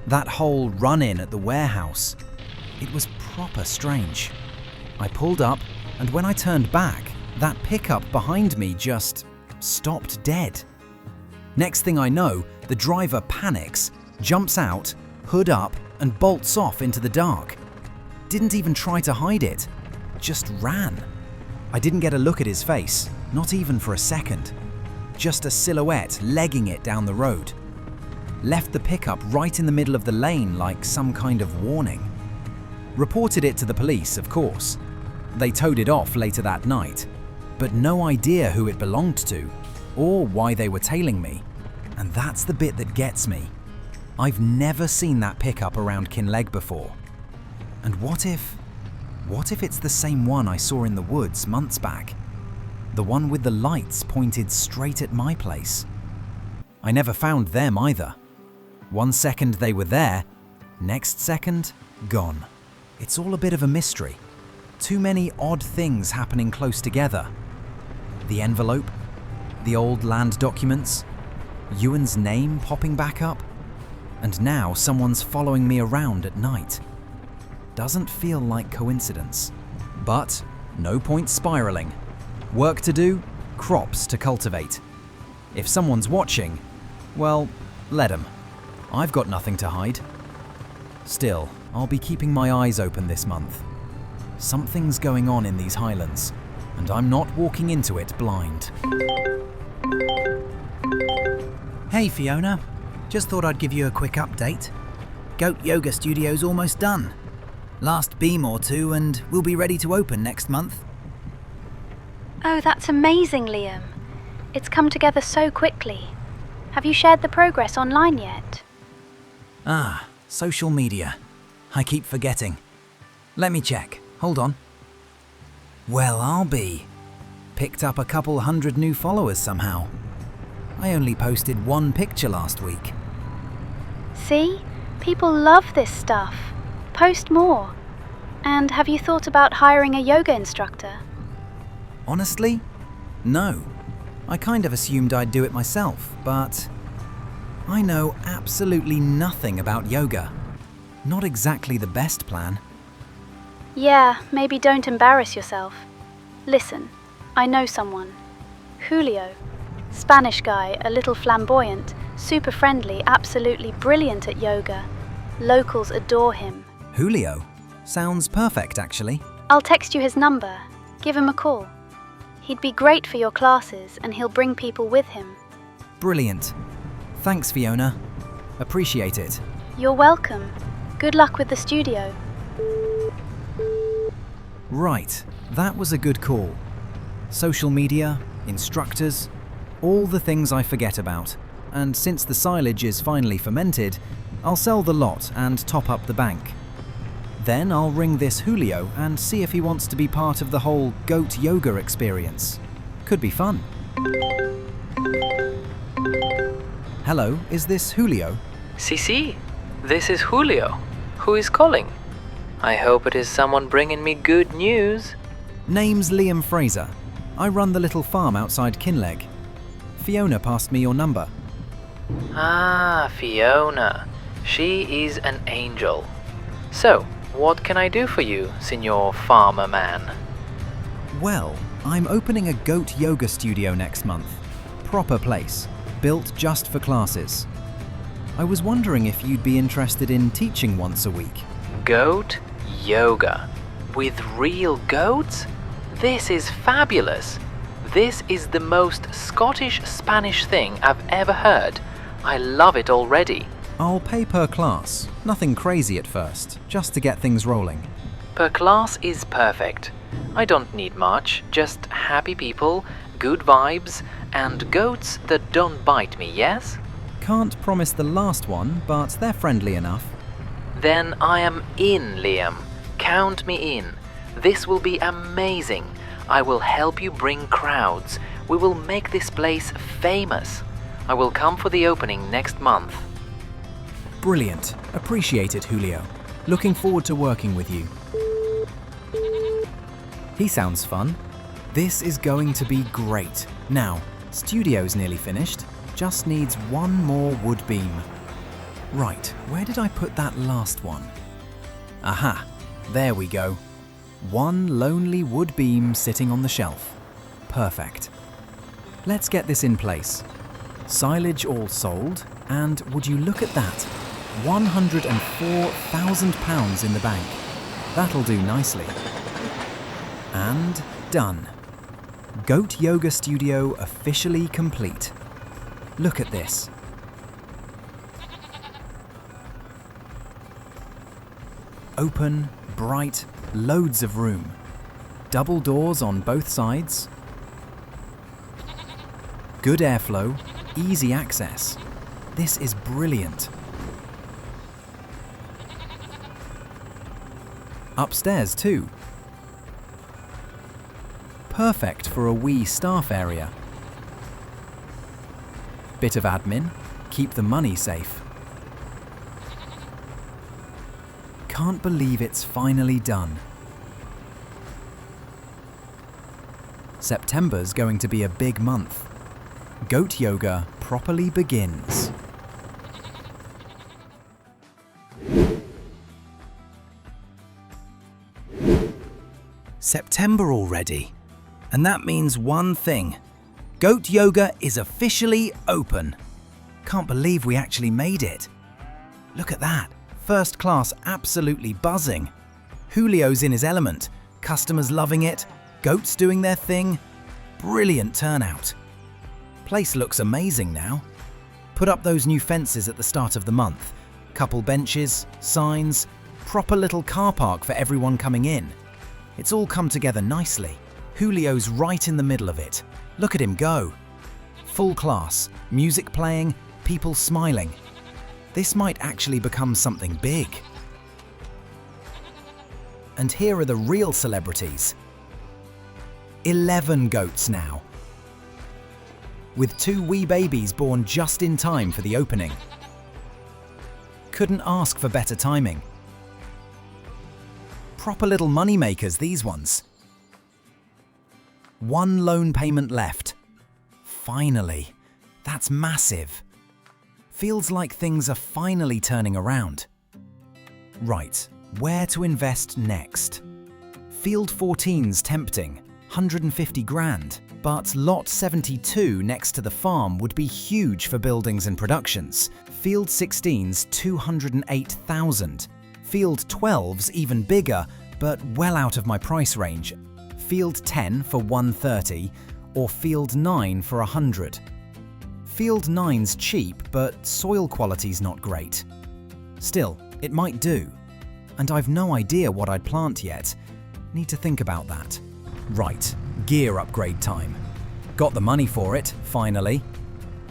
That whole run-in at the warehouse. It was proper strange. I pulled up, and when I turned back, that pickup behind me just stopped dead. Next thing I know, the driver panics, jumps out, hood up, and bolts off into the dark. Didn't even try to hide it, just ran. I didn't get a look at his face, not even for a second. Just a silhouette legging it down the road. Left the pickup right in the middle of the lane like some kind of warning. Reported it to the police, of course. They towed it off later that night, but no idea who it belonged to or why they were tailing me. And that's the bit that gets me. I've never seen that pickup around Kinlaig before. And what if it's the same one I saw in the woods months back? The one with the lights pointed straight at my place. I never found them either. 1 second they were there, next second, gone. It's all a bit of a mystery. Too many odd things happening close together. The envelope, the old land documents, Ewan's name popping back up, and now someone's following me around at night. Doesn't feel like coincidence. But no point spiraling. Work to do, crops to cultivate. If someone's watching, well, let 'em. I've got nothing to hide. Still, I'll be keeping my eyes open this month. Something's going on in these Highlands, and I'm not walking into it blind. Hey Fiona, just thought I'd give you a quick update. Goat Yoga Studio's almost done. Last beam or two and we'll be ready to open next month. Oh, that's amazing, Liam. It's come together so quickly. Have you shared the progress online yet? Ah, social media. I keep forgetting. Let me check. Hold on. Well, I'll be. Picked up a couple hundred new followers somehow. I only posted one picture last week. See? People love this stuff. Post more. And have you thought about hiring a yoga instructor? Honestly? No. I kind of assumed I'd do it myself, but I know absolutely nothing about yoga. Not exactly the best plan. Yeah, maybe don't embarrass yourself. Listen, I know someone. Julio. Spanish guy, a little flamboyant, super friendly, absolutely brilliant at yoga. Locals adore him. Julio? Sounds perfect, actually. I'll text you his number. Give him a call. He'd be great for your classes and he'll bring people with him. Brilliant. Thanks, Fiona. Appreciate it. You're welcome. Good luck with the studio. Right, that was a good call. Social media, instructors, all the things I forget about. And since the silage is finally fermented, I'll sell the lot and top up the bank. Then I'll ring this Julio and see if he wants to be part of the whole goat yoga experience. Could be fun. Hello, is this Julio? Si, this is Julio. Who is calling? I hope it is someone bringing me good news. Name's Liam Fraser. I run the little farm outside Kinlaig. Fiona passed me your number. Ah, Fiona. She is an angel. So, what can I do for you, Signor Farmer Man? Well, I'm opening a goat yoga studio next month. Proper place, built just for classes. I was wondering if you'd be interested in teaching once a week. Goat yoga? With real goats? This is fabulous. This is the most Scottish-Spanish thing I've ever heard. I love it already. I'll pay per class. Nothing crazy at first, just to get things rolling. Per class is perfect. I don't need much, just happy people, good vibes, and goats that don't bite me, yes? Can't promise the last one, but they're friendly enough. Then I am in, Liam. Count me in. This will be amazing. I will help you bring crowds. We will make this place famous. I will come for the opening next month. Brilliant. Appreciate it, Julio. Looking forward to working with you. He sounds fun. This is going to be great. Now, studio's nearly finished. Just needs one more wood beam. Right, where did I put that last one? Aha, there we go. One lonely wood beam sitting on the shelf. Perfect. Let's get this in place. Silage all sold, and would you look at that? £104,000 in the bank. That'll do nicely. And done. Goat Yoga Studio officially complete. Look at this. Open, bright, loads of room. Double doors on both sides. Good airflow, easy access. This is brilliant. Upstairs too. Perfect for a wee staff area. Bit of admin, keep the money safe. Can't believe it's finally done. September's going to be a big month. Goat yoga properly begins. September already. And that means one thing. Goat yoga is officially open. Can't believe we actually made it. Look at that. First class absolutely buzzing. Julio's in his element. Customers loving it. Goats doing their thing. Brilliant turnout. Place looks amazing now. Put up those new fences at the start of the month. Couple benches, signs, proper little car park for everyone coming in. It's all come together nicely. Julio's right in the middle of it. Look at him go. Full class, music playing, people smiling. This might actually become something big. And here are the real celebrities. 11 goats now, with 2 wee babies born just in time for the opening. Couldn't ask for better timing. Proper little money makers, these ones. 1 loan payment left. Finally. That's massive. Feels like things are finally turning around. Right, where to invest next? Field 14's tempting, 150 grand, but lot 72 next to the farm would be huge for buildings and productions. Field 16's 208,000. Field 12's even bigger, but well out of my price range. Field 10 for 130, or Field 9 for 100. Field 9's cheap, but soil quality's not great. Still, it might do. And I've no idea what I'd plant yet. Need to think about that. Right, gear upgrade time. Got the money for it, finally.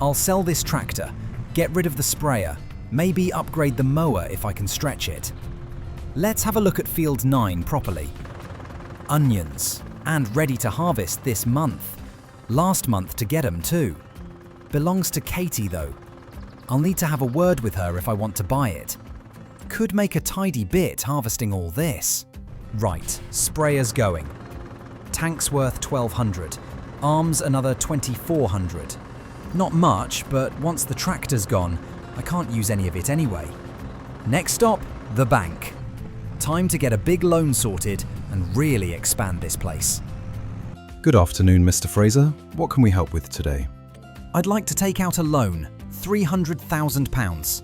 I'll sell this tractor, get rid of the sprayer, maybe upgrade the mower if I can stretch it. Let's have a look at Field 9 properly. Onions, and ready to harvest this month. Last month to get 'em too. Belongs to Katie though. I'll need to have a word with her if I want to buy it. Could make a tidy bit harvesting all this. Right, sprayer's going. Tank's worth 1,200. Arms another 2,400. Not much, but once the tractor's gone, I can't use any of it anyway. Next stop, the bank. Time to get a big loan sorted and really expand this place. Good afternoon, Mr. Fraser. What can we help with today? I'd like to take out a loan, £300,000.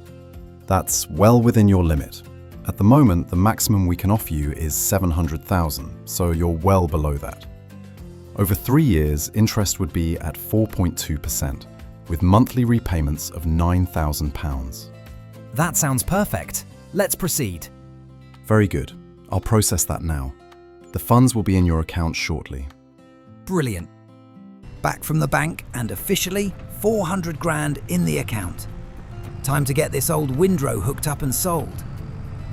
That's well within your limit. At the moment, the maximum we can offer you is $700,000, so you're well below that. Over 3 years, interest would be at 4.2%, with monthly repayments of £9,000. That sounds perfect. Let's proceed. Very good. I'll process that now. The funds will be in your account shortly. Brilliant. Back from the bank and officially 400 grand in the account. Time to get this old windrow hooked up and sold.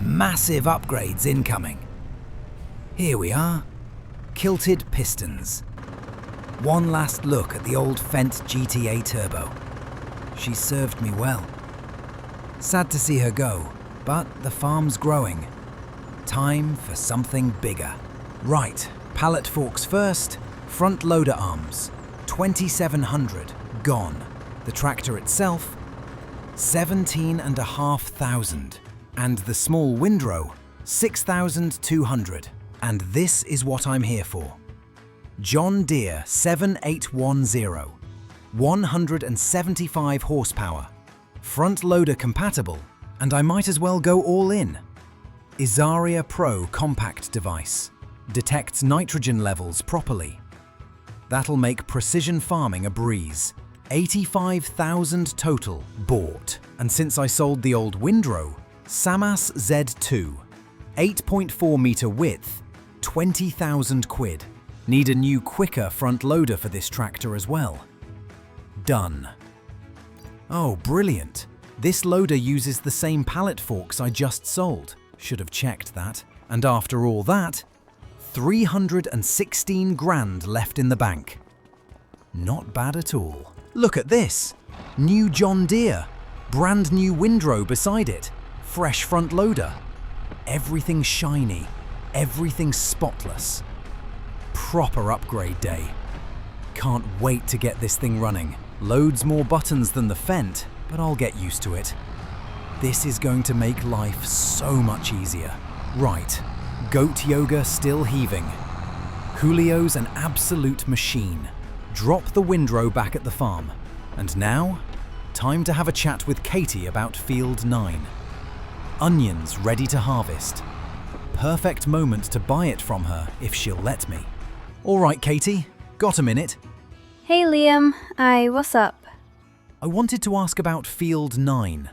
Massive upgrades incoming. Here we are. Kilted pistons. One last look at the old Fendt GTA Turbo. She served me well. Sad to see her go, but the farm's growing. Time for something bigger. Right, pallet forks first, front loader arms, 2,700, gone. The tractor itself, 17,500. And the small windrow, 6,200. And this is what I'm here for. John Deere 7810, 175 horsepower, front loader compatible, and I might as well go all in. Isaria Pro compact device, detects nitrogen levels properly. That'll make precision farming a breeze. 85,000 total bought. And since I sold the old windrow, Samas Z2, 8.4 meter width, 20,000 quid. Need a new quicker front loader for this tractor as well. Done. Oh, brilliant. This loader uses the same pallet forks I just sold. Should have checked that. And after all that, 316 grand left in the bank. Not bad at all. Look at this. New John Deere. Brand new windrow beside it. Fresh front loader. Everything shiny. Everything spotless. Proper upgrade day. Can't wait to get this thing running. Loads more buttons than the Fendt, but I'll get used to it. This is going to make life so much easier. Right, goat yoga still heaving. Julio's an absolute machine. Drop the windrow back at the farm. And now, time to have a chat with Katie about Field 9. Onions ready to harvest. Perfect moment to buy it from her if she'll let me. All right, Katie, got a minute? Hey Liam, what's up? I wanted to ask about Field 9.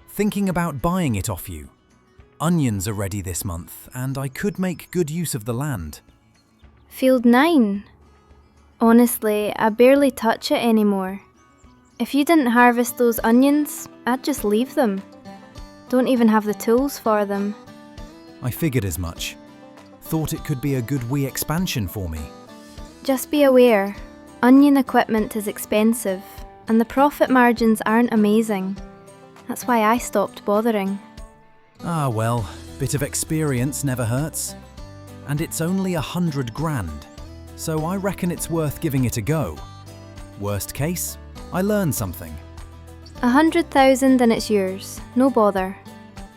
Thinking about buying it off you. Onions are ready this month, and I could make good use of the land. Field 9? Honestly, I barely touch it anymore. If you didn't harvest those onions, I'd just leave them. Don't even have the tools for them. I figured as much. Thought it could be a good wee expansion for me. Just be aware, onion equipment is expensive, and the profit margins aren't amazing. That's why I stopped bothering. Ah well, bit of experience never hurts. And it's only 100 grand, so I reckon it's worth giving it a go. Worst case, I learn something. 100,000 and it's yours, no bother.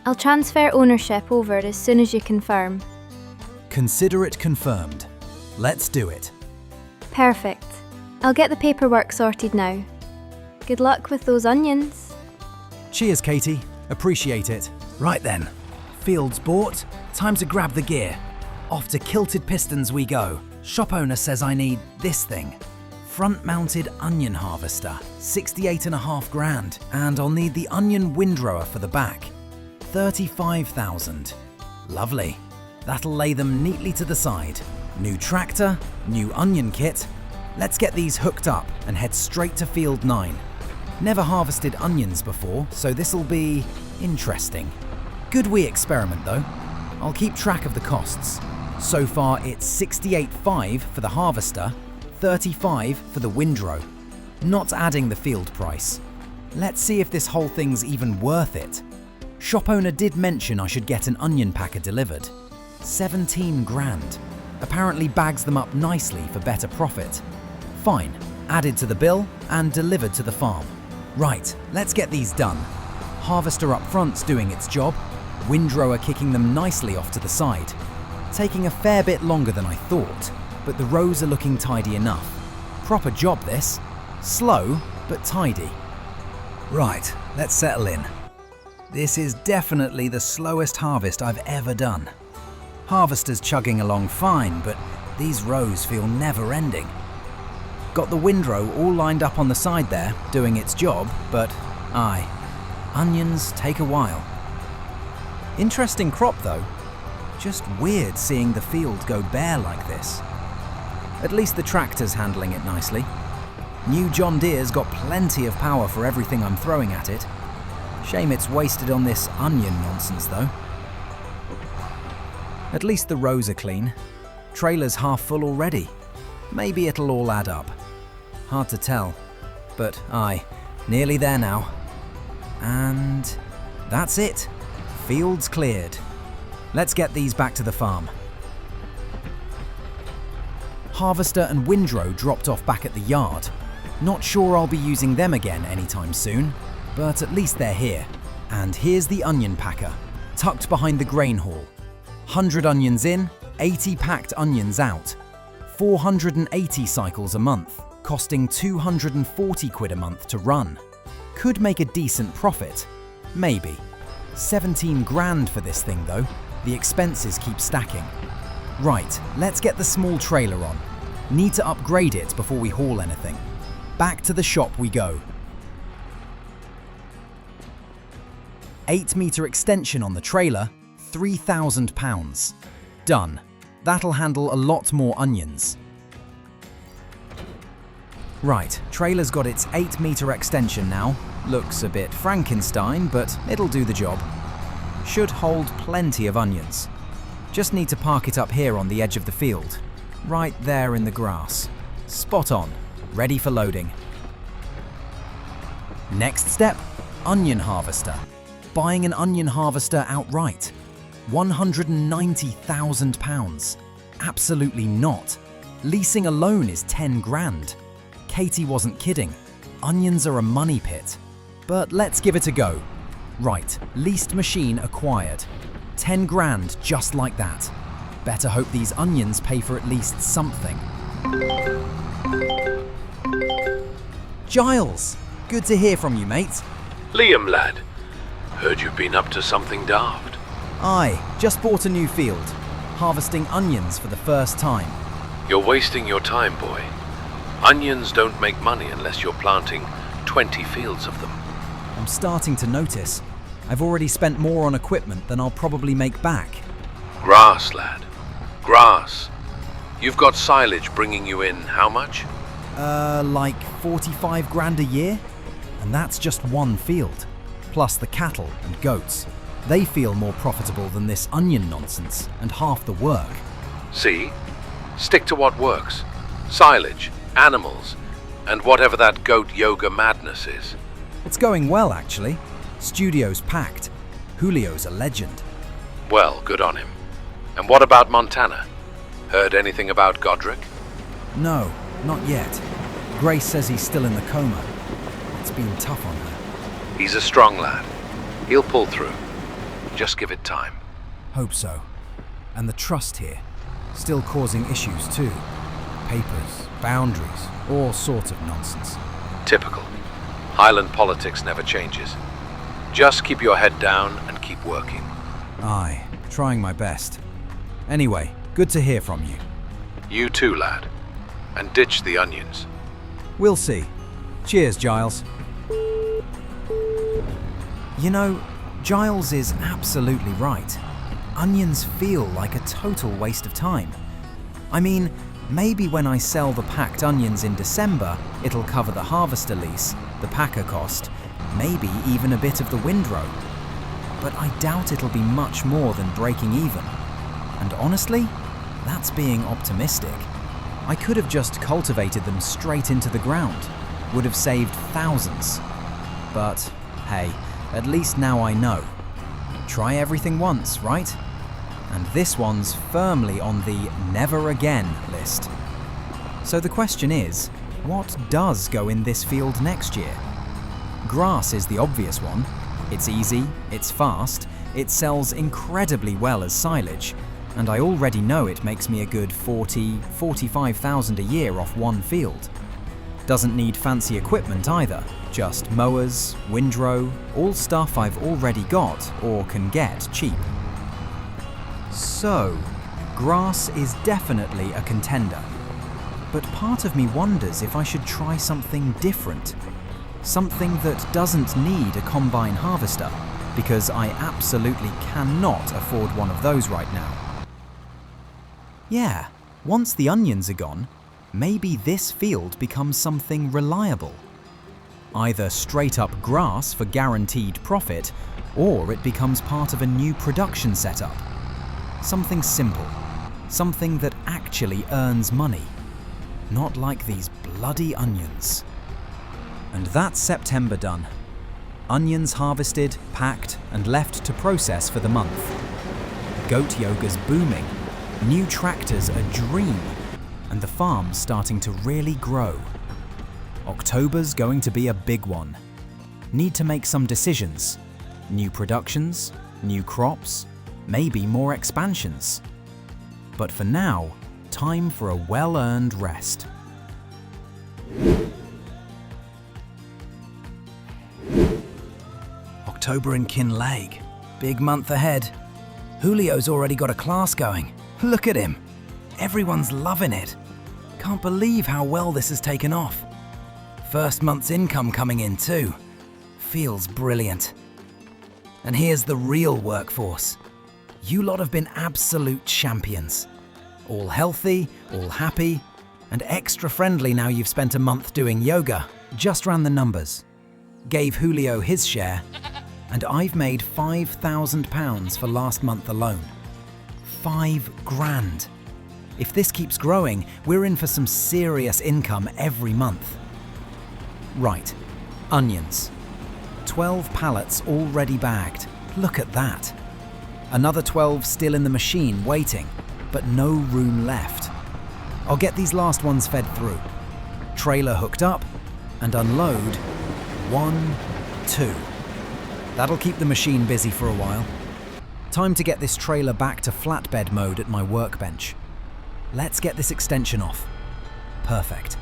I'll transfer ownership over as soon as you confirm. Consider it confirmed. Let's do it. Perfect. I'll get the paperwork sorted now. Good luck with those onions. Cheers, Katie. Appreciate it. Right then, field's bought, time to grab the gear. Off to Kilted Pistons we go. Shop owner says I need this thing. Front-mounted onion harvester, 68.5 grand, and I'll need the onion windrower for the back, 35,000. Lovely. That'll lay them neatly to the side. New tractor, new onion kit. Let's get these hooked up and head straight to Field 9. Never harvested onions before, so this'll be interesting. Good wee experiment though. I'll keep track of the costs. So far it's 68.5 for the harvester, 35 for the windrow. Not adding the field price. Let's see if this whole thing's even worth it. Shop owner did mention I should get an onion packer delivered. 17 grand. Apparently bags them up nicely for better profit. Fine, added to the bill and delivered to the farm. Right, let's get these done. Harvester up front's doing its job, windrower kicking them nicely off to the side. Taking a fair bit longer than I thought, but the rows are looking tidy enough. Proper job this. Slow, but tidy. Right, let's settle in. This is definitely the slowest harvest I've ever done. Harvester's chugging along fine, but these rows feel never-ending. Got the windrow all lined up on the side there, doing its job, but aye, onions take a while. Interesting crop though. Just weird seeing the field go bare like this. At least the tractor's handling it nicely. New John Deere's got plenty of power for everything I'm throwing at it. Shame it's wasted on this onion nonsense though. At least the rows are clean. Trailer's half full already. Maybe it'll all add up. Hard to tell. But aye, nearly there now. And that's it. Field's cleared. Let's get these back to the farm. Harvester and windrow dropped off back at the yard. Not sure I'll be using them again anytime soon, but at least they're here. And here's the onion packer, tucked behind the grain haul. 100 onions in, 80 packed onions out. 480 cycles a month, costing 240 quid a month to run. Could make a decent profit. Maybe. 17 grand for this thing though. The expenses keep stacking. Right, let's get the small trailer on. Need to upgrade it before we haul anything. Back to the shop we go. 8-metre extension on the trailer, £3,000. Done. That'll handle a lot more onions. Right, trailer's got its 8-metre extension now. Looks a bit Frankenstein, but it'll do the job. Should hold plenty of onions. Just need to park it up here on the edge of the field. Right there in the grass. Spot on, ready for loading. Next step, onion harvester. Buying an onion harvester outright. £190,000. Absolutely not. Leasing alone is 10 grand. Katie wasn't kidding. Onions are a money pit. But let's give it a go. Right, leased machine acquired. 10 grand just like that. Better hope these onions pay for at least something. Giles! Good to hear from you, mate. Liam, lad. Heard you've been up to something daft. Aye, just bought a new field. Harvesting onions for the first time. You're wasting your time, boy. Onions don't make money unless you're planting 20 fields of them. I'm starting to notice. I've already spent more on equipment than I'll probably make back. Grass, lad. Grass. You've got silage bringing you in how much? Like 45 grand a year? And that's just one field. Plus the cattle and goats. They feel more profitable than this onion nonsense and half the work. See? Stick to what works. Silage, animals, and whatever that goat yoga madness is. It's going well, actually. Studio's packed. Julio's a legend. Well, good on him. And what about Montana? Heard anything about Godric? No, not yet. Grace says he's still in the coma. It's been tough on her. He's a strong lad. He'll pull through. Just give it time. Hope so. And the trust here. Still causing issues too. Papers, boundaries, all sorts of nonsense. Typical. Highland politics never changes. Just keep your head down and keep working. Aye, trying my best. Anyway, good to hear from you. You too, lad. And ditch the onions. We'll see. Cheers, Giles. You know, Giles is absolutely right. Onions feel like a total waste of time. I mean, maybe when I sell the packed onions in December, it'll cover the harvester lease, the packer cost, maybe even a bit of the windrow. But I doubt it'll be much more than breaking even. And honestly, that's being optimistic. I could have just cultivated them straight into the ground. Would have saved thousands. But hey, at least now I know. Try everything once, right? And this one's firmly on the never again list. So the question is, what does go in this field next year? Grass is the obvious one. It's easy, it's fast, it sells incredibly well as silage, and I already know it makes me a good 45,000 a year off one field. Doesn't need fancy equipment either, just mowers, windrow, all stuff I've already got or can get cheap. So, grass is definitely a contender. But part of me wonders if I should try something different. Something that doesn't need a combine harvester, because I absolutely cannot afford one of those right now. Yeah, once the onions are gone, maybe this field becomes something reliable. Either straight up grass for guaranteed profit, or it becomes part of a new production setup. Something simple, something that actually earns money. Not like these bloody onions. And that's September done. Onions harvested, packed, and left to process for the month. Goat yoga's booming, new tractors a dream, and the farm's starting to really grow. October's going to be a big one. Need to make some decisions. New productions, new crops, maybe more expansions. But for now, time for a well-earned rest. October in Kinlaig. Big month ahead. Julio's already got a class going. Look at him. Everyone's loving it. Can't believe how well this has taken off. First month's income coming in too. Feels brilliant. And here's the real workforce. You lot have been absolute champions. All healthy, all happy, and extra friendly now you've spent a month doing yoga. Just ran the numbers. Gave Julio his share, and I've made £5,000 for last month alone. 5 grand. If this keeps growing, we're in for some serious income every month. Right, onions. 12 pallets already bagged. Look at that. Another 12 still in the machine waiting, but no room left. I'll get these last ones fed through. Trailer hooked up and unload. 1, 2. That'll keep the machine busy for a while. Time to get this trailer back to flatbed mode at my workbench. Let's get this extension off. Perfect.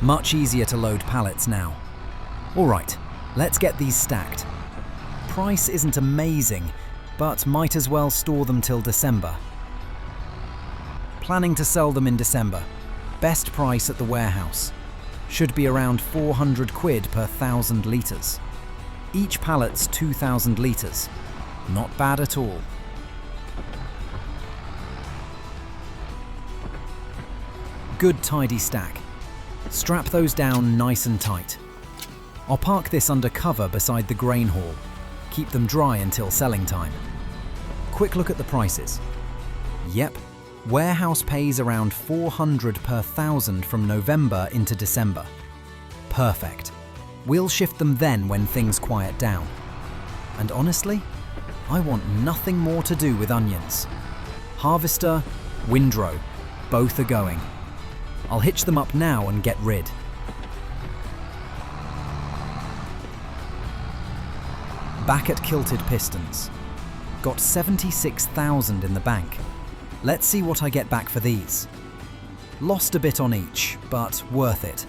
Much easier to load pallets now. All right, let's get these stacked. Price isn't amazing, but might as well store them till December. Planning to sell them in December. Best price at the warehouse. Should be around 400 quid per 1,000 litres. Each pallet's 2,000 litres. Not bad at all. Good tidy stack. Strap those down nice and tight. I'll park this under cover beside the grain hall. Keep them dry until selling time. Quick look at the prices. Yep, warehouse pays around 400 per 1,000 from November into December. Perfect. We'll shift them then when things quiet down. And honestly, I want nothing more to do with onions. Harvester, windrow, both are going. I'll hitch them up now and get rid. Back at Kilted Pistons. Got 76,000 in the bank. Let's see what I get back for these. Lost a bit on each, but worth it.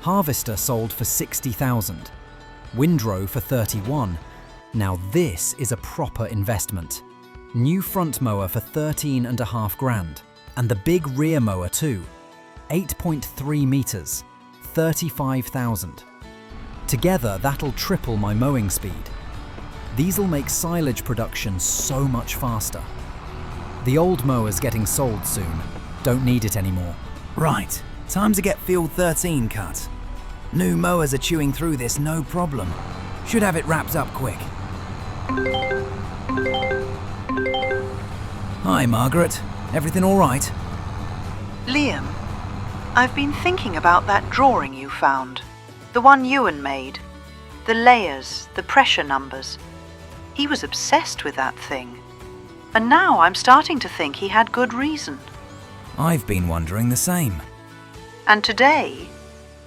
Harvester sold for 60,000. Windrow for 31. Now this is a proper investment. New front mower for 13.5 grand. And the big rear mower too. 8.3 metres, 35,000. Together that'll triple my mowing speed. These'll make silage production so much faster. The old mower's getting sold soon. Don't need it anymore. Right, time to get field 13 cut. New mowers are chewing through this no problem. Should have it wrapped up quick. Hi, Margaret. Everything all right? Liam, I've been thinking about that drawing you found. The one Ewan made. The layers, the pressure numbers. He was obsessed with that thing. And now I'm starting to think he had good reason. I've been wondering the same. And today,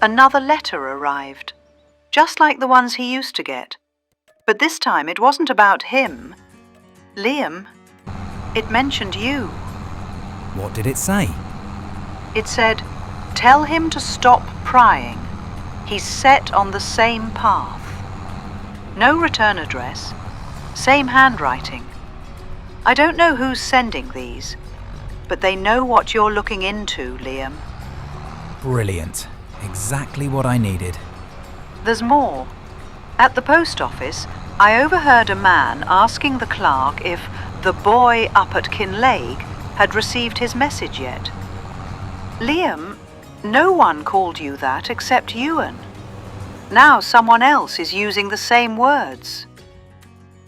another letter arrived. Just like the ones he used to get. But this time it wasn't about him. Liam, it mentioned you. What did it say? It said, "Tell him to stop prying. He's set on the same path." No return address. Same handwriting. I don't know who's sending these, but they know what you're looking into, Liam. Brilliant. Exactly what I needed. There's more. At the post office, I overheard a man asking the clerk if the boy up at Kinlaig had received his message yet. Liam, no one called you that except Ewan. Now someone else is using the same words.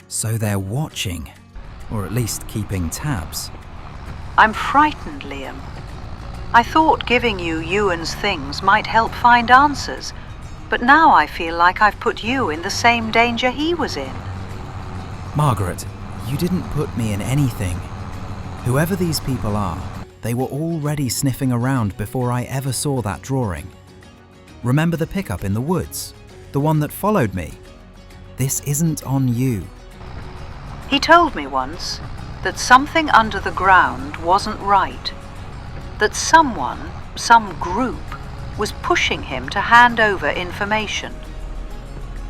So they're watching, or at least keeping tabs. I'm frightened, Liam. I thought giving you Ewan's things might help find answers, but now I feel like I've put you in the same danger he was in. Margaret, you didn't put me in anything. Whoever these people are, they were already sniffing around before I ever saw that drawing. Remember the pickup in the woods? The one that followed me? This isn't on you. He told me once that something under the ground wasn't right. That someone, some group, was pushing him to hand over information.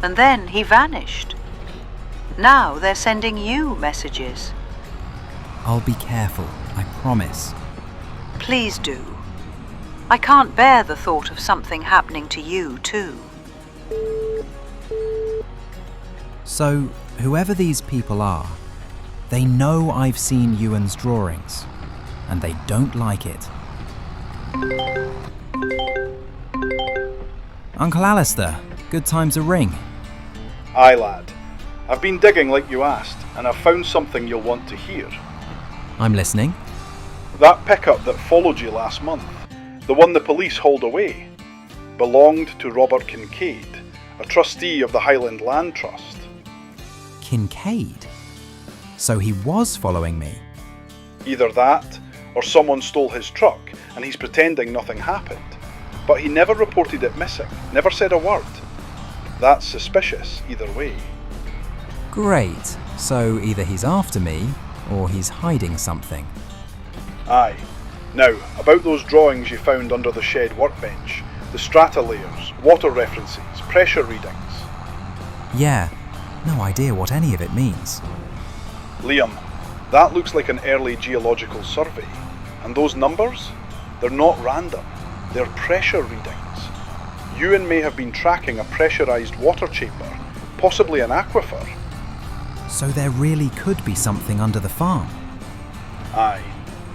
And then he vanished. Now they're sending you messages. I'll be careful, I promise. Please do. I can't bear the thought of something happening to you too. So, whoever these people are, they know I've seen Ewan's drawings, and they don't like it. Uncle Alistair, good time to ring. Aye, lad. I've been digging like you asked, and I've found something you'll want to hear. I'm listening. That pickup that followed you last month, the one the police hauled away, belonged to Robert Kincaid, a trustee of the Highland Land Trust. Kincaid? So he was following me? Either that, or someone stole his truck and he's pretending nothing happened. But he never reported it missing, never said a word. That's suspicious either way. Great. So either he's after me, or he's hiding something. Aye. Now, about those drawings you found under the shed workbench, the strata layers, water references, pressure readings. Yeah, no idea what any of it means. Liam, that looks like an early geological survey. And those numbers? They're not random. They're pressure readings. Ewan may have been tracking a pressurised water chamber, possibly an aquifer. So there really could be something under the farm? Aye.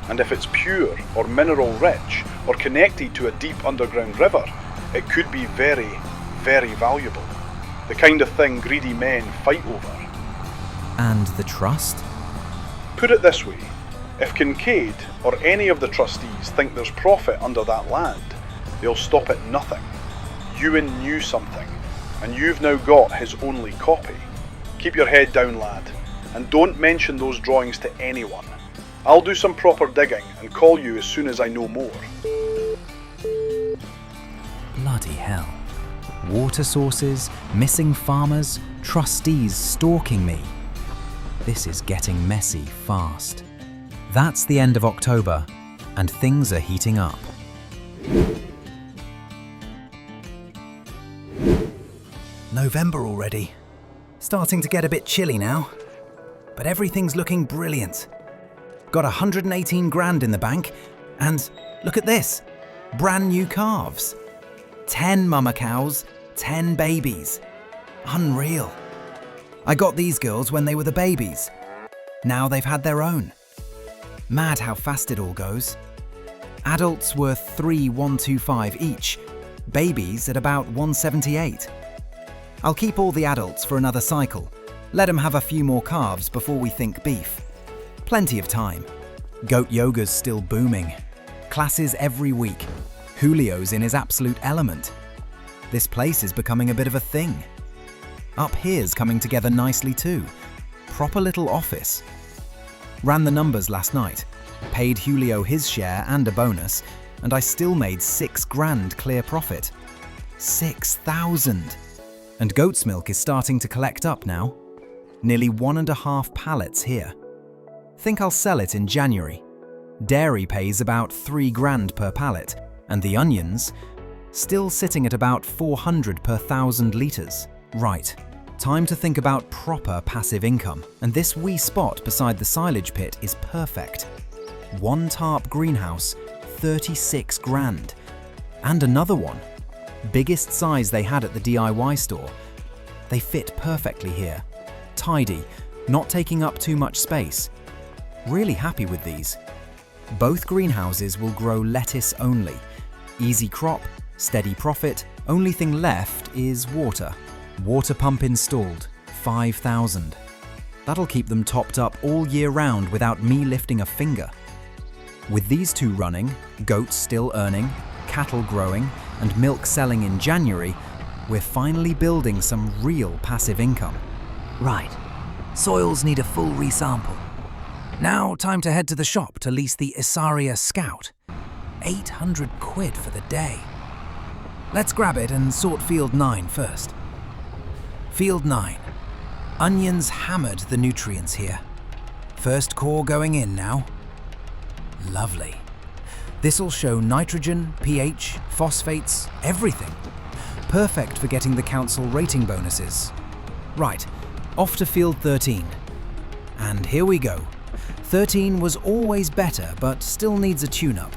And if it's pure or mineral rich or connected to a deep underground river, it could be very, very valuable. The kind of thing greedy men fight over. And the trust? Put it this way, if Kincaid or any of the trustees think there's profit under that land, they'll stop at nothing. Ewan knew something, and you've now got his only copy. Keep your head down, lad, and don't mention those drawings to anyone. I'll do some proper digging and call you as soon as I know more. Bloody hell. Water sources, missing farmers, trustees stalking me. This is getting messy fast. That's the end of October, and things are heating up. November already. Starting to get a bit chilly now. But everything's looking brilliant. Got 118 grand in the bank, and look at this. Brand new calves. 10 mama cows, 10 babies. Unreal. I got these girls when they were the babies. Now they've had their own. Mad how fast it all goes. Adults worth 3,125 each, babies at about 178. I'll keep all the adults for another cycle. Let them have a few more calves before we think beef. Plenty of time. Goat yoga's still booming. Classes every week. Julio's in his absolute element. This place is becoming a bit of a thing. Up here's coming together nicely too. Proper little office. Ran the numbers last night. Paid Julio his share and a bonus, and I still made 6 grand clear profit. 6,000! And goat's milk is starting to collect up now. Nearly 1.5 pallets here. Think I'll sell it in January. Dairy pays about 3 grand per pallet, and the onions, still sitting at about 400 per 1,000 litres. Right, time to think about proper passive income, and this wee spot beside the silage pit is perfect. 1 tarp greenhouse, 36 grand. And another one. Biggest size they had at the DIY store. They fit perfectly here. Tidy, not taking up too much space. Really happy with these. Both greenhouses will grow lettuce only. Easy crop, steady profit, only thing left is water. Water pump installed, 5,000. That'll keep them topped up all year round without me lifting a finger. With these two running, goats still earning, cattle growing, and milk selling in January, we're finally building some real passive income. Right. Soils need a full resample. Now time to head to the shop to lease the Isaria Scout. 800 quid for the day. Let's grab it and sort Field 9 first. Field 9. Onions hammered the nutrients here. First core going in now. Lovely. This'll show nitrogen, pH, phosphates, everything. Perfect for getting the council rating bonuses. Right, off to Field 13. And here we go. 13 was always better, but still needs a tune-up.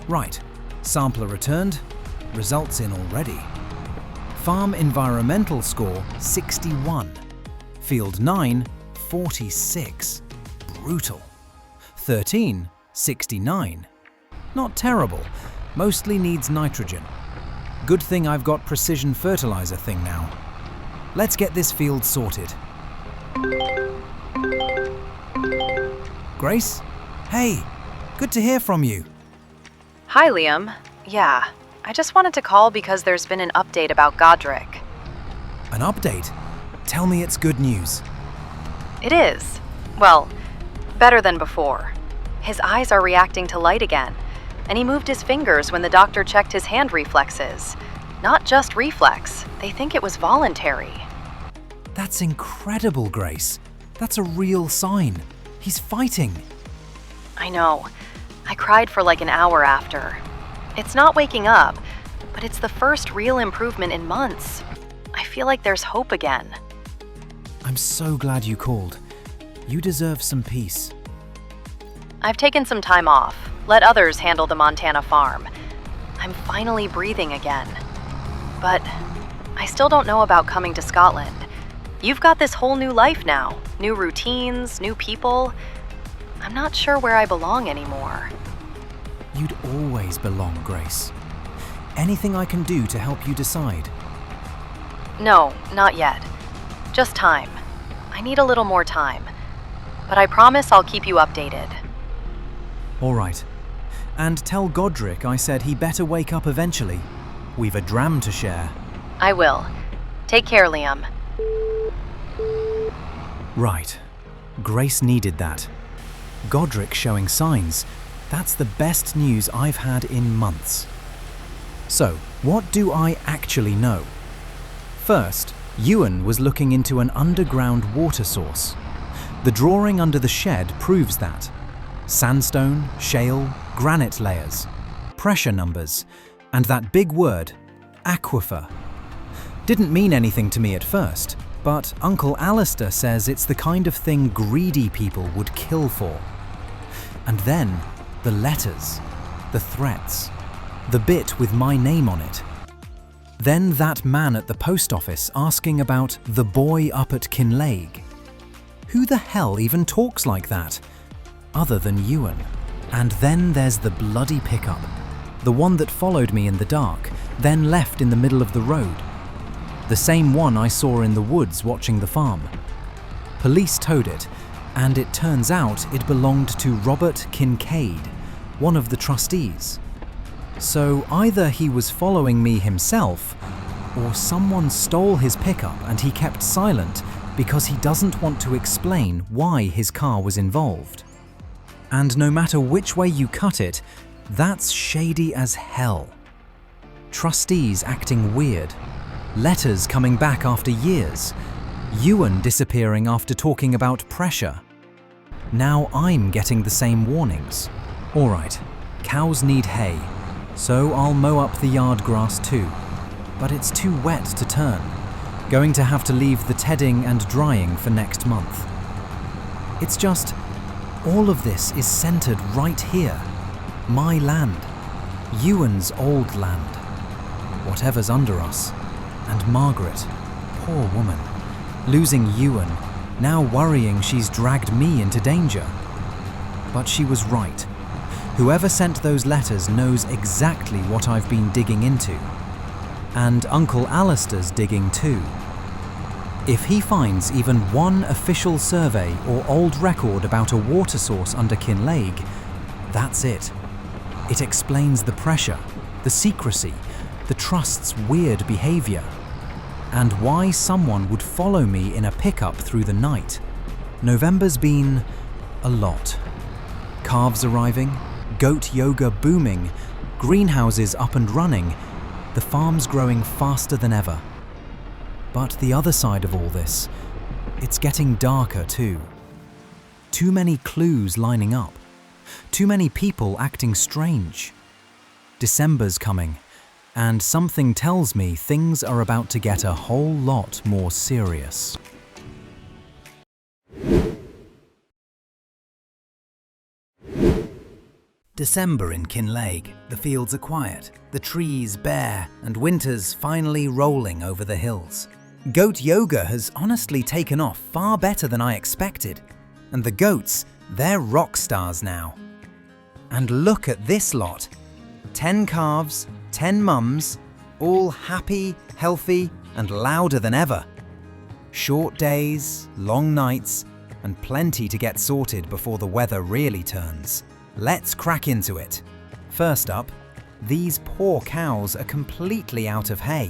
Right, sampler returned, results in already. Farm environmental score 61, Field 9 46. brutal. 13, 69. Not terrible, mostly needs nitrogen. Good thing I've got precision fertilizer thing now. Let's get this field sorted. Grace? Hey, good to hear from you. Hi, Liam. Yeah, I just wanted to call because there's been an update about Godric. An update? Tell me it's good news. It is. Well, better than before. His eyes are reacting to light again, and he moved his fingers when the doctor checked his hand reflexes. Not just reflex, they think it was voluntary. That's incredible, Grace. That's a real sign. He's fighting. I know. I cried for like an hour after. It's not waking up, but it's the first real improvement in months. I feel like there's hope again. I'm so glad you called. You deserve some peace. I've taken some time off, let others handle the Montana farm. I'm finally breathing again. But I still don't know about coming to Scotland. You've got this whole new life now, new routines, new people. I'm not sure where I belong anymore. You'd always belong, Grace. Anything I can do to help you decide? No, not yet. Just time. I need a little more time. But I promise I'll keep you updated. All right. And tell Godric I said he better wake up eventually. We've a dram to share. I will. Take care, Liam. Right. Grace needed that. Godric showing signs. That's the best news I've had in months. So, what do I actually know? First, Ewan was looking into an underground water source. The drawing under the shed proves that. Sandstone, shale, granite layers, pressure numbers, and that big word, aquifer. Didn't mean anything to me at first, but Uncle Alistair says it's the kind of thing greedy people would kill for. And then, the letters, the threats, the bit with my name on it. Then that man at the post office asking about the boy up at Kinlaig. Who the hell even talks like that, other than Ewan? And then there's the bloody pickup, the one that followed me in the dark, then left in the middle of the road. The same one I saw in the woods watching the farm. Police towed it, and it turns out it belonged to Robert Kincaid, one of the trustees. So either he was following me himself, or someone stole his pickup and he kept silent because he doesn't want to explain why his car was involved. And no matter which way you cut it, that's shady as hell. Trustees acting weird, letters coming back after years, Ewan disappearing after talking about pressure. Now I'm getting the same warnings. All right, cows need hay, so I'll mow up the yard grass too. But it's too wet to turn. Going to have to leave the tedding and drying for next month. It's just, all of this is centered right here. My land. Ewan's old land. Whatever's under us. And Margaret, poor woman, losing Ewan, now worrying she's dragged me into danger. But she was right. Whoever sent those letters knows exactly what I've been digging into. And Uncle Alistair's digging too. If he finds even one official survey or old record about a water source under Kinlaig, that's it. It explains the pressure, the secrecy, the trust's weird behaviour, and why someone would follow me in a pickup through the night. November's been a lot. Calves arriving, goat yoga booming, greenhouses up and running, the farm's growing faster than ever. But the other side of all this, it's getting darker too. Too many clues lining up. Too many people acting strange. December's coming, and something tells me things are about to get a whole lot more serious. December in Kinlaig. The fields are quiet, the trees bare, and winter's finally rolling over the hills. Goat yoga has honestly taken off far better than I expected. And the goats, They're rock stars now. And look at this lot. 10 calves, 10 mums, all happy, healthy, and louder than ever. Short days, long nights, and plenty to get sorted before the weather really turns. Let's crack into it. First up, these poor cows are completely out of hay.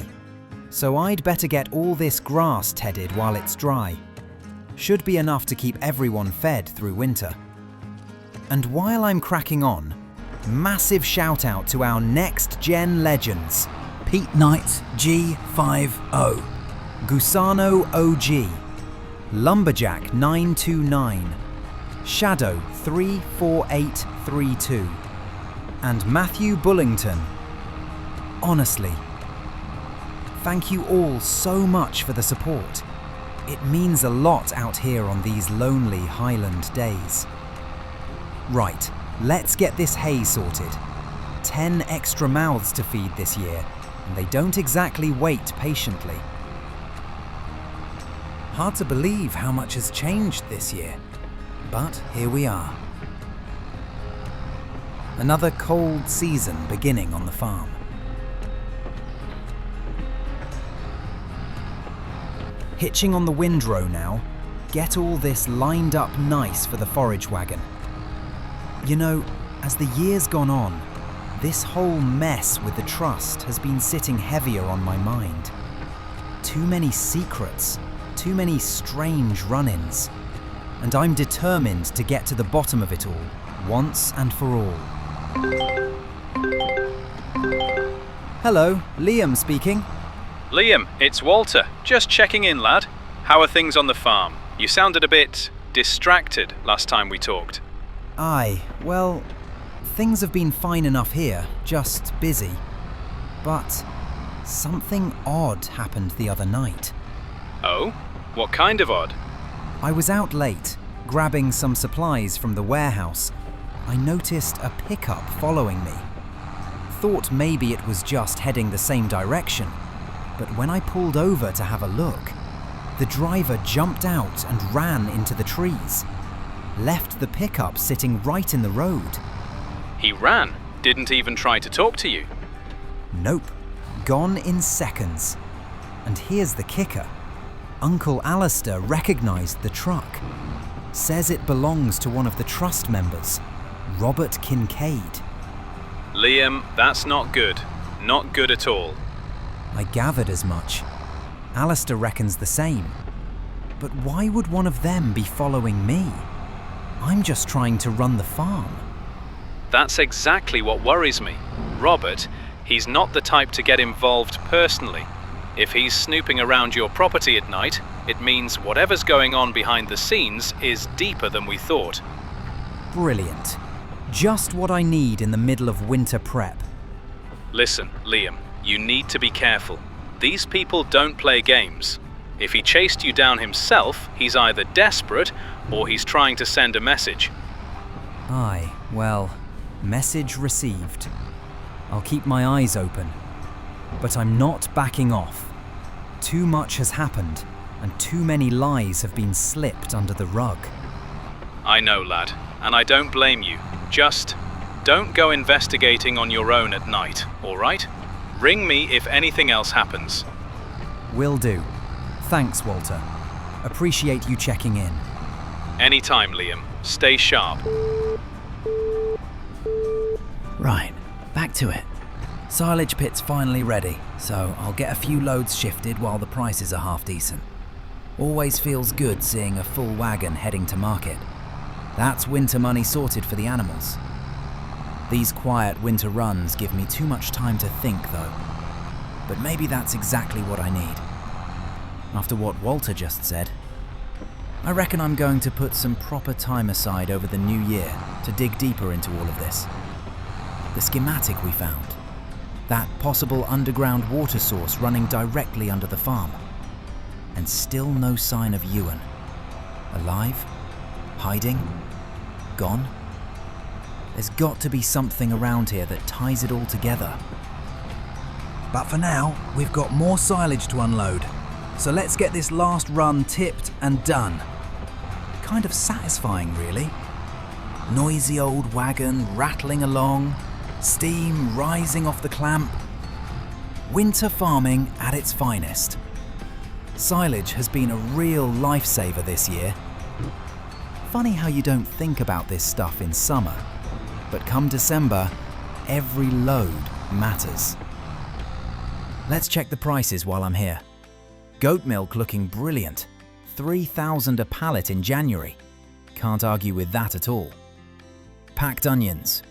So I'd better get all this grass tedded while it's dry. Should be enough to keep everyone fed through winter. And while I'm cracking on, massive shout out to our next gen legends. Pete Knight G50, Gusano OG, Lumberjack 929, Shadow 34832, and Matthew Bullington. Honestly, thank you all so much for the support. It means a lot out here on these lonely Highland days. Right, let's get this hay sorted. 10 extra mouths to feed this year, and they don't exactly wait patiently. Hard to believe how much has changed this year, but here we are. Another cold season beginning on the farm. Hitching on the windrow now, get all this lined up nice for the forage wagon. You know, as the year's gone on, this whole mess with the trust has been sitting heavier on my mind. Too many secrets, too many strange run-ins, and I'm determined to get to the bottom of it all, once and for all. Hello, Liam speaking. Liam, it's Walter. Just checking in, lad. How are things on the farm? You sounded a bit distracted last time we talked. Aye, well, things have been fine enough here, just busy. But something odd happened the other night. Oh? What kind of odd? I was out late, grabbing some supplies from the warehouse. I noticed a pickup following me. Thought maybe it was just heading the same direction, but when I pulled over to have a look, the driver jumped out and ran into the trees. Left the pickup sitting right in the road. He ran? Didn't even try to talk to you? Nope. Gone in seconds. And here's the kicker. Uncle Alistair recognised the truck. Says it belongs to one of the trust members, Robert Kincaid. Liam, that's not good. Not good at all. I gathered as much. Alistair reckons the same. But why would one of them be following me? I'm just trying to run the farm. That's exactly what worries me. Robert, he's not the type to get involved personally. If he's snooping around your property at night, it means whatever's going on behind the scenes is deeper than we thought. Brilliant. Just what I need in the middle of winter prep. Listen, Liam, you need to be careful. These people don't play games. If he chased you down himself, he's either desperate or he's trying to send a message. Aye, well, message received. I'll keep my eyes open. But I'm not backing off. Too much has happened, and too many lies have been slipped under the rug. I know, lad, and I don't blame you. Just don't go investigating on your own at night, all right? Ring me if anything else happens. Will do. Thanks, Walter. Appreciate you checking in. Anytime, Liam. Stay sharp. Right, back to it. Silage pit's finally ready, so I'll get a few loads shifted while the prices are half decent. Always feels good seeing a full wagon heading to market. That's winter money sorted for the animals. These quiet winter runs give me too much time to think, though. But maybe that's exactly what I need. After what Walter just said, I reckon I'm going to put some proper time aside over the new year to dig deeper into all of this. The schematic we found. That possible underground water source running directly under the farm. And still no sign of Ewan. Alive? Hiding? Gone? There's got to be something around here that ties it all together. But for now, we've got more silage to unload. So let's get this last run tipped and done. Kind of satisfying, really. Noisy old wagon rattling along, steam rising off the clamp. Winter farming at its finest. Silage has been a real lifesaver this year. Funny how you don't think about this stuff in summer, but come December, every load matters. Let's check the prices while I'm here. Goat milk looking brilliant. 3,000 a pallet in January. Can't argue with that at all. Packed onions.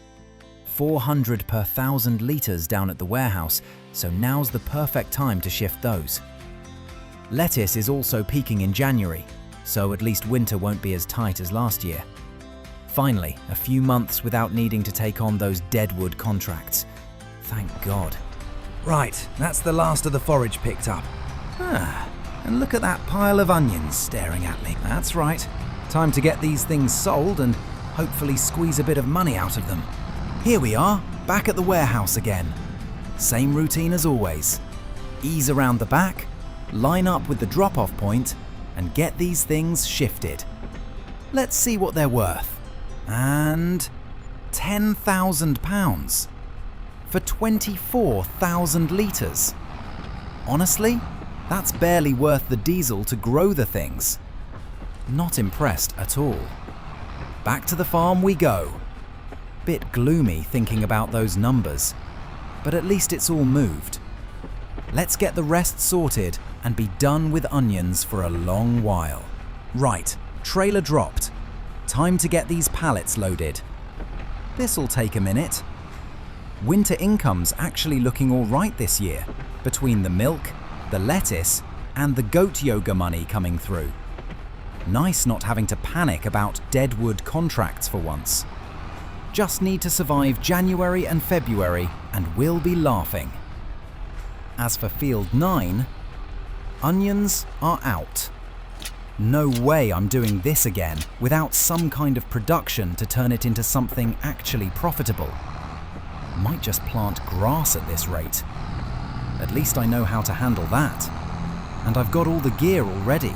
400 per 1,000 litres down at the warehouse, so now's the perfect time to shift those. Lettuce is also peaking in January, so at least winter won't be as tight as last year. Finally, a few months without needing to take on those deadwood contracts. Thank God. Right, that's the last of the forage picked up. And look at that pile of onions staring at me. That's right. Time to get these things sold and hopefully squeeze a bit of money out of them. Here we are, back at the warehouse again. Same routine as always. Ease around the back, line up with the drop-off point, and get these things shifted. Let's see what they're worth. And £10,000 for 24,000 litres. Honestly, that's barely worth the diesel to grow the things. Not impressed at all. Back to the farm we go. Bit gloomy thinking about those numbers, but at least it's all moved. Let's get the rest sorted and be done with onions for a long while. Right, trailer dropped. Time to get these pallets loaded. This'll take a minute. Winter income's actually looking all right this year, between the milk, the lettuce, and the goat yoga money coming through. Nice not having to panic about deadwood contracts for once. Just need to survive January and February and we'll be laughing. As for Field 9, onions are out. No way I'm doing this again without some kind of production to turn it into something actually profitable. Might just plant grass at this rate. At least I know how to handle that. And I've got all the gear already.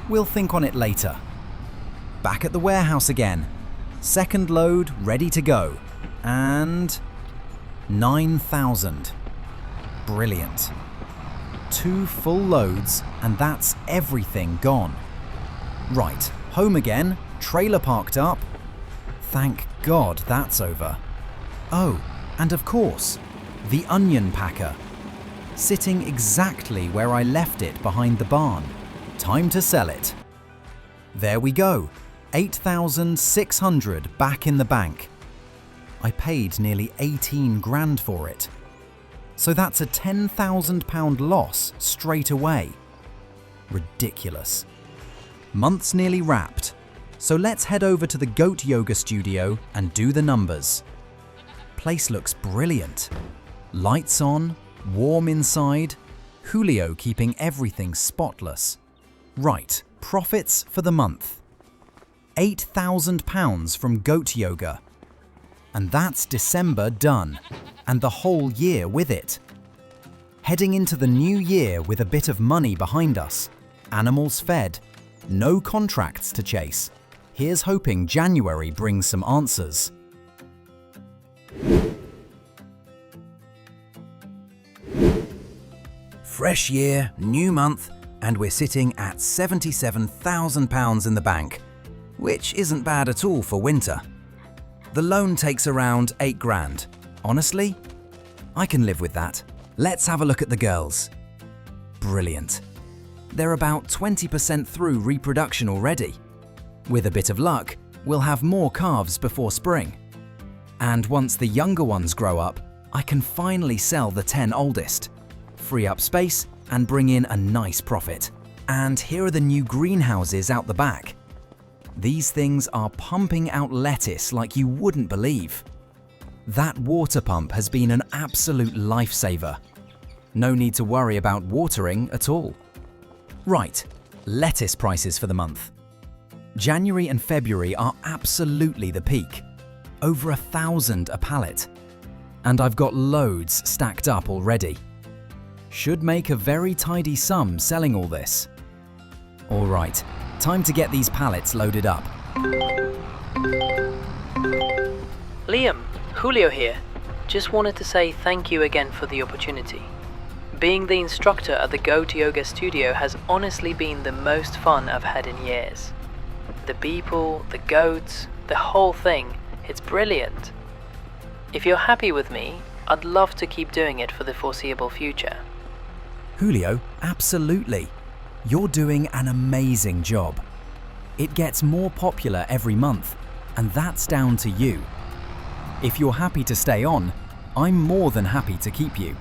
We'll think on it later. Back at the warehouse again. Second load ready to go. And 9,000. Brilliant. 2 full loads and that's everything gone. Right, home again, trailer parked up. Thank God that's over. Oh, and of course, the onion packer. Sitting exactly where I left it behind the barn. Time to sell it. There we go, 8,600 back in the bank. I paid nearly 18 grand for it. So that's a £10,000 loss straight away. Ridiculous. Month's nearly wrapped, so let's head over to the goat yoga studio and do the numbers. Place looks brilliant. Lights on, warm inside, Julio keeping everything spotless. Right, profits for the month. £8,000 from goat yoga. And that's December done, and the whole year with it. Heading into the new year with a bit of money behind us, animals fed, no contracts to chase. Here's hoping January brings some answers. Fresh year, new month, and we're sitting at £77,000 in the bank, which isn't bad at all for winter. The loan takes around 8 grand. Honestly, I can live with that. Let's have a look at the girls. Brilliant. They're about 20% through reproduction already. With a bit of luck, we'll have more calves before spring. And once the younger ones grow up, I can finally sell the 10 oldest, free up space and bring in a nice profit. And here are the new greenhouses out the back. These things are pumping out lettuce like you wouldn't believe. That water pump has been an absolute lifesaver. No need to worry about watering at all. Right, lettuce prices for the month. January and February are absolutely the peak. Over 1,000 a pallet. And I've got loads stacked up already. Should make a very tidy sum selling all this. All right, time to get these pallets loaded up. Liam, Julio here. Just wanted to say thank you again for the opportunity. Being the instructor at the Goat Yoga studio has honestly been the most fun I've had in years. The people, the goats, the whole thing, it's brilliant. If you're happy with me, I'd love to keep doing it for the foreseeable future. Julio, absolutely. You're doing an amazing job. It gets more popular every month, and that's down to you. If you're happy to stay on, I'm more than happy to keep you.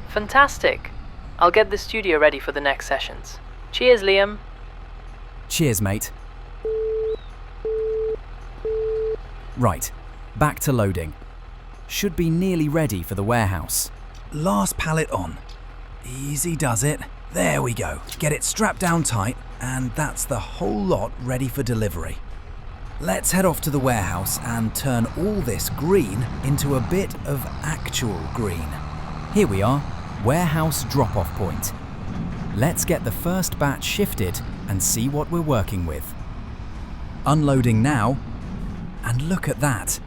Fantastic. I'll get the studio ready for the next sessions. Cheers, Liam. Cheers, mate. Right, back to loading. Should be nearly ready for the warehouse. Last pallet on. Easy does it. There we go. Get it strapped down tight, and that's the whole lot ready for delivery. Let's head off to the warehouse and turn all this green into a bit of actual green. Here we are, warehouse drop-off point. Let's get the first batch shifted and see what we're working with. Unloading now, and look at that,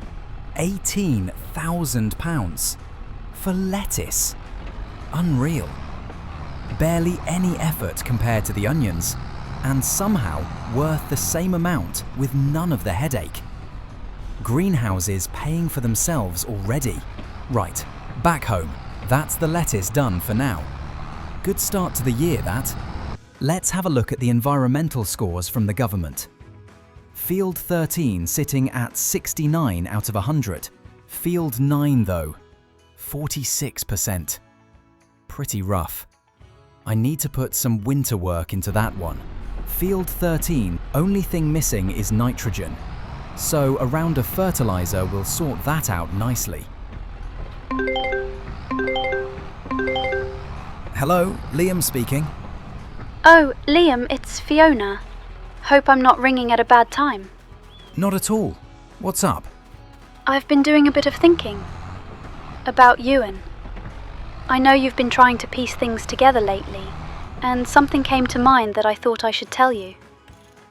£18,000 for lettuce. Unreal. Barely any effort compared to the onions, and somehow worth the same amount with none of the headache. Greenhouses paying for themselves already. Right, back home. That's the lettuce done for now. Good start to the year, that. Let's have a look at the environmental scores from the government. Field 13 sitting at 69 out of 100. Field 9 though, 46%. Pretty rough. I need to put some winter work into that one. Field 13, only thing missing is nitrogen. So a round of fertilizer will sort that out nicely. Hello, Liam speaking. Oh, Liam, it's Fiona. Hope I'm not ringing at a bad time. Not at all. What's up? I've been doing a bit of thinking. About Ewan. I know you've been trying to piece things together lately, and something came to mind that I thought I should tell you.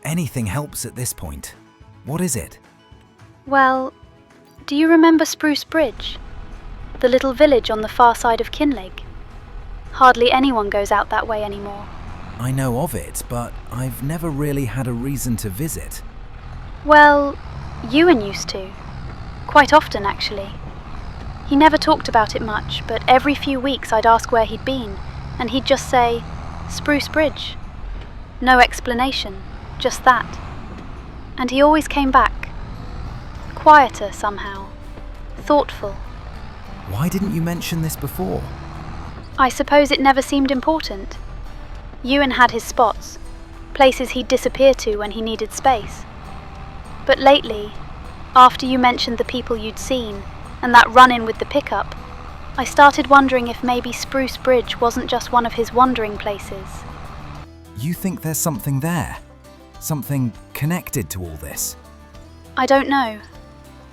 Anything helps at this point. What is it? Well, do you remember Spruce Bridge? The little village on the far side of Kinlaig? Hardly anyone goes out that way anymore. I know of it, but I've never really had a reason to visit. Well, Ewan used to. Quite often, actually. He never talked about it much, but every few weeks I'd ask where he'd been, and he'd just say, Spruce Bridge. No explanation, just that. And he always came back. Quieter somehow. Thoughtful. Why didn't you mention this before? I suppose it never seemed important. Ewan had his spots, places he'd disappear to when he needed space. But lately, after you mentioned the people you'd seen, and that run-in with the pickup, I started wondering if maybe Spruce Bridge wasn't just one of his wandering places. You think there's something there? Something connected to all this? I don't know,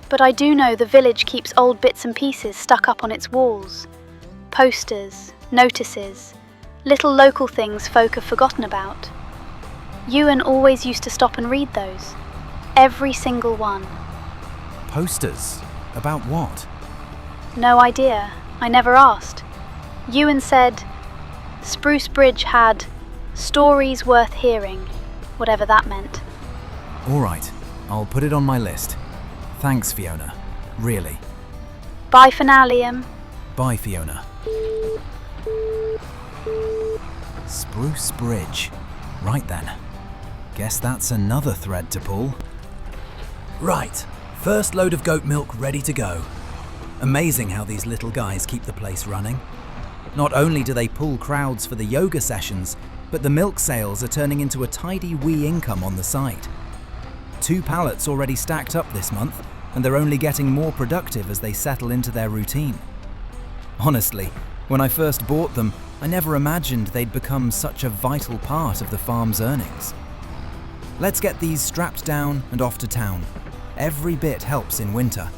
but I do know the village keeps old bits and pieces stuck up on its walls. Posters, notices, little local things folk have forgotten about. Ewan always used to stop and read those. Every single one. Posters? About what? No idea. I never asked. Ewan said Spruce Bridge had stories worth hearing, whatever that meant. All right, I'll put it on my list. Thanks, Fiona. Really. Bye for now, Liam. Bye, Fiona. Spruce Bridge. Right then. Guess that's another thread to pull. Right. First load of goat milk ready to go. Amazing how these little guys keep the place running. Not only do they pull crowds for the yoga sessions, but the milk sales are turning into a tidy wee income on the side. 2 pallets already stacked up this month, and they're only getting more productive as they settle into their routine. Honestly, when I first bought them, I never imagined they'd become such a vital part of the farm's earnings. Let's get these strapped down and off to town. Every bit helps in winter.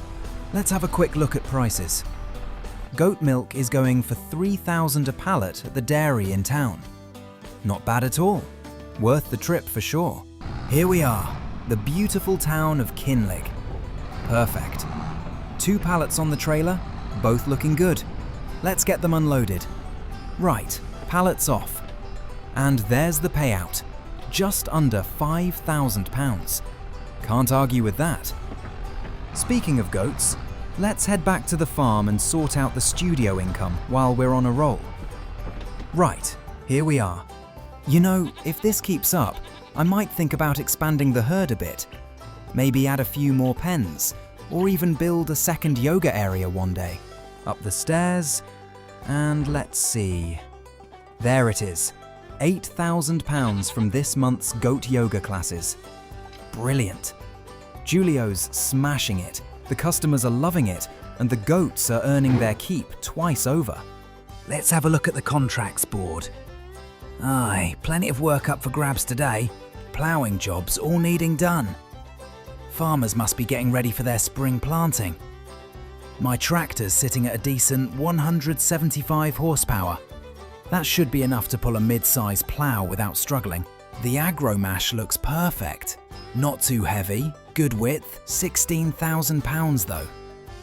Let's have a quick look at prices. Goat milk is going for $3,000 a pallet at the dairy in town. Not bad at all. Worth the trip for sure. Here we are, the beautiful town of Kinlaig. Perfect. 2 pallets on the trailer, both looking good. Let's get them unloaded. Right, pallets off. And there's the payout. Just under £5,000. Can't argue with that. Speaking of goats, let's head back to the farm and sort out the studio income while we're on a roll. Right, here we are. You know, if this keeps up, I might think about expanding the herd a bit. Maybe add a few more pens, or even build a second yoga area one day. Up the stairs, and let's see. There it is, £8,000 from this month's goat yoga classes. Brilliant. Julio's smashing it, the customers are loving it, and the goats are earning their keep twice over. Let's have a look at the contracts board. Aye, plenty of work up for grabs today. Ploughing jobs all needing done. Farmers must be getting ready for their spring planting. My tractor's sitting at a decent 175 horsepower. That should be enough to pull a mid-size plough without struggling. The Agromash looks perfect. Not too heavy, good width, £16,000 though.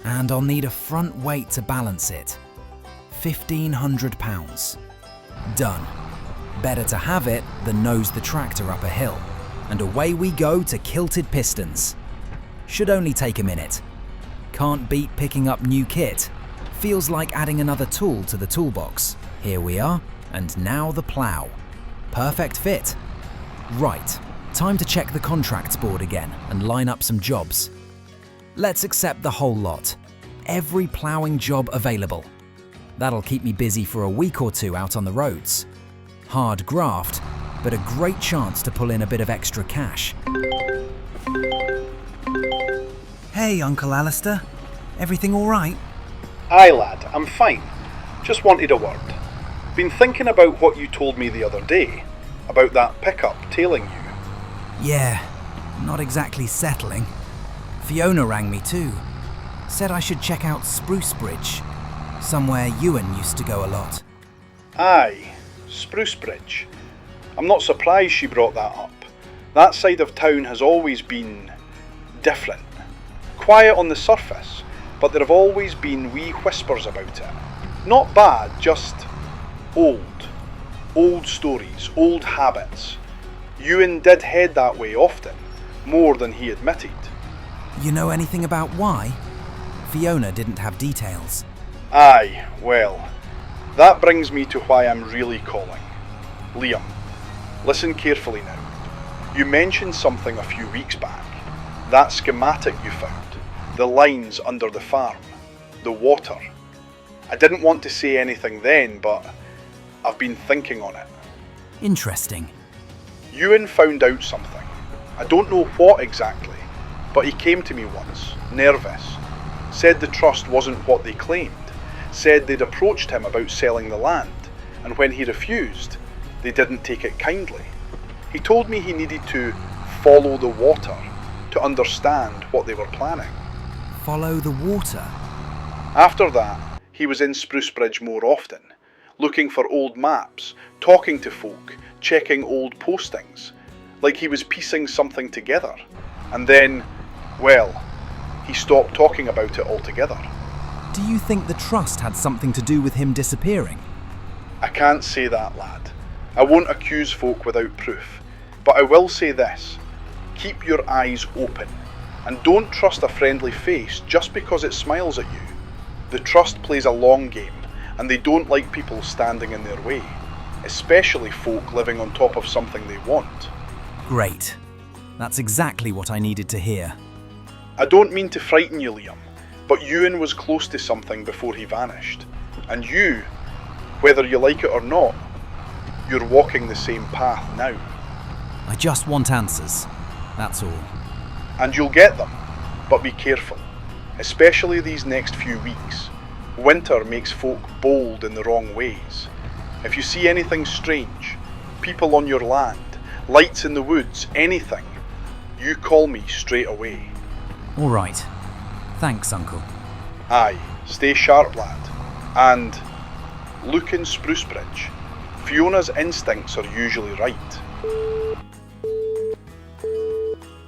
And I'll need a front weight to balance it. £1,500. Done. Better to have it than nose the tractor up a hill. And away we go to kilted pistons. Should only take a minute. Can't beat picking up new kit. Feels like adding another tool to the toolbox. Here we are, and now the plough. Perfect fit. Right, time to check the contracts board again and line up some jobs. Let's accept the whole lot. Every ploughing job available. That'll keep me busy for a week or two out on the roads. Hard graft, but a great chance to pull in a bit of extra cash. Hey, Uncle Alistair. Everything all right? Aye, lad, I'm fine. Just wanted a word. Been thinking about what you told me the other day, about that pickup tailing you. Yeah, not exactly settling. Fiona rang me too. Said I should check out Spruce Bridge, somewhere Ewan used to go a lot. Aye, Spruce Bridge. I'm not surprised she brought that up. That side of town has always been different. Quiet on the surface, but there have always been wee whispers about it. Not bad, just old. Old stories, old habits. Ewan did head that way often, more than he admitted. You know anything about why? Fiona didn't have details. Aye, well, that brings me to why I'm really calling. Liam, listen carefully now. You mentioned something a few weeks back. That schematic you found. The lines under the farm. The water. I didn't want to say anything then, but I've been thinking on it. Interesting. Ewan found out something. I don't know what exactly, but he came to me once, nervous. Said the trust wasn't what they claimed. Said they'd approached him about selling the land, and when he refused, they didn't take it kindly. He told me he needed to follow the water to understand what they were planning. Follow the water? After that, he was in Spruce Bridge more often, looking for old maps, talking to folk, checking old postings, like he was piecing something together. And then, well, he stopped talking about it altogether. Do you think the trust had something to do with him disappearing? I can't say that, lad. I won't accuse folk without proof. But I will say this. Keep your eyes open. And don't trust a friendly face just because it smiles at you. The trust plays a long game, and they don't like people standing in their way, especially folk living on top of something they want. Great. That's exactly what I needed to hear. I don't mean to frighten you, Liam, but Ewan was close to something before he vanished. And you, whether you like it or not, you're walking the same path now. I just want answers. That's all. And you'll get them, but be careful, especially these next few weeks. Winter makes folk bold in the wrong ways. If you see anything strange, people on your land, lights in the woods, anything, you call me straight away. All right. Thanks, Uncle. Aye, stay sharp, lad. And look in Spruce Bridge. Fiona's instincts are usually right.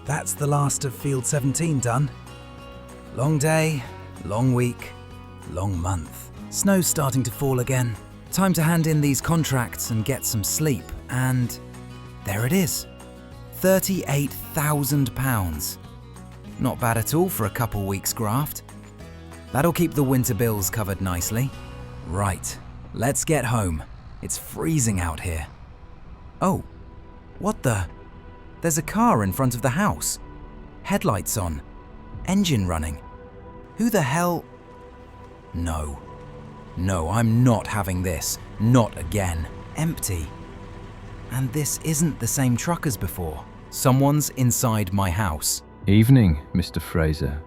That's the last of Field 17 done. Long day, Long week, long month. Snow's starting to fall again. Time to hand in these contracts and get some sleep. And there it is. £38,000. Not bad at all for a couple weeks' graft. That'll keep the winter bills covered nicely. Right, let's get home. It's freezing out here. Oh, what the? There's a car in front of the house. Headlights on. Engine running. Who the hell? No. No, I'm not having this. Not again. Empty. And this isn't the same truck as before. Someone's inside my house. Evening, Mr. Fraser.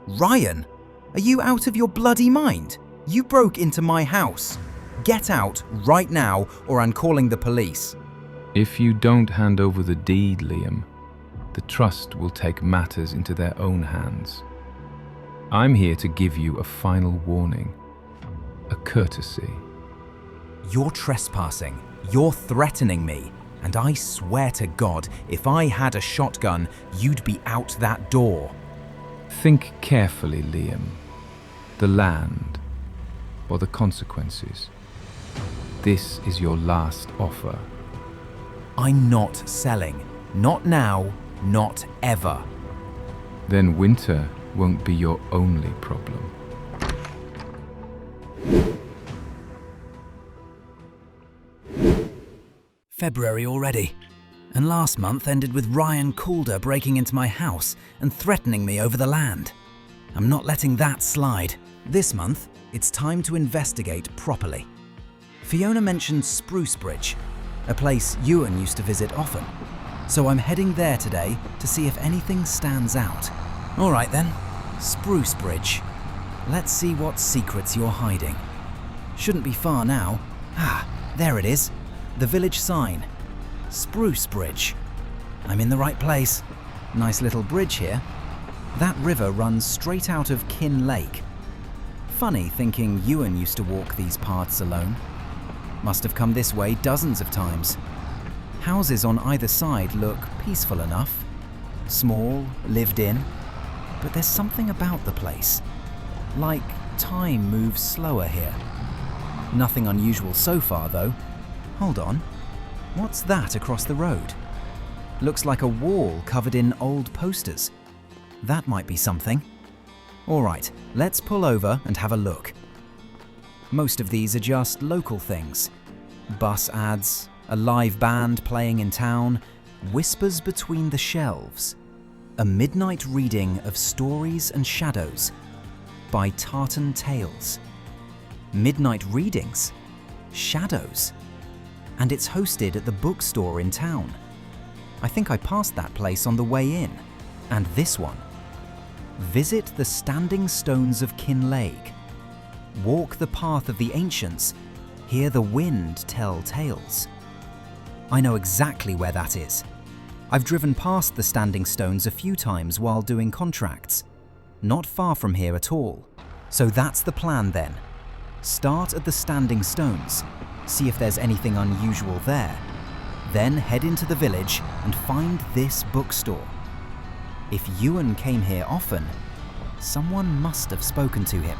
Ryan, are you out of your bloody mind? You broke into my house. Get out right now or I'm calling the police. If you don't hand over the deed, Liam, the trust will take matters into their own hands. I'm here to give you a final warning, a courtesy. You're trespassing. You're threatening me. And I swear to God, if I had a shotgun, you'd be out that door. Think carefully, Liam. The land or the consequences. This is your last offer. I'm not selling. Not now, not ever. Then winter won't be your only problem. February already. And last month ended with Ryan Calder breaking into my house and threatening me over the land. I'm not letting that slide. This month, it's time to investigate properly. Fiona mentioned Spruce Bridge, a place Ewan used to visit often. So I'm heading there today to see if anything stands out. All right then, Spruce Bridge. Let's see what secrets you're hiding. Shouldn't be far now. Ah, there it is. The village sign. Spruce Bridge. I'm in the right place. Nice little bridge here. That river runs straight out of Kinlaig. Funny thinking Ewan used to walk these paths alone. Must have come this way dozens of times. Houses on either side look peaceful enough. Small, lived in. But there's something about the place. Like time moves slower here. Nothing unusual so far though. Hold on. What's that across the road? Looks like a wall covered in old posters. That might be something. All right, let's pull over and have a look. Most of these are just local things. Bus ads, a live band playing in town, whispers between the shelves. A midnight reading of Stories and Shadows by Tartan Tales. Midnight readings? Shadows? And it's hosted at the bookstore in town. I think I passed that place on the way in. And this one. Visit the standing stones of Kinlaig. Walk the path of the ancients. Hear the wind tell tales. I know exactly where that is. I've driven past the standing stones a few times while doing contracts. Not far from here at all. So that's the plan then. Start at the standing stones. See if there's anything unusual there. Then head into the village and find this bookstore. If Ewan came here often, someone must have spoken to him.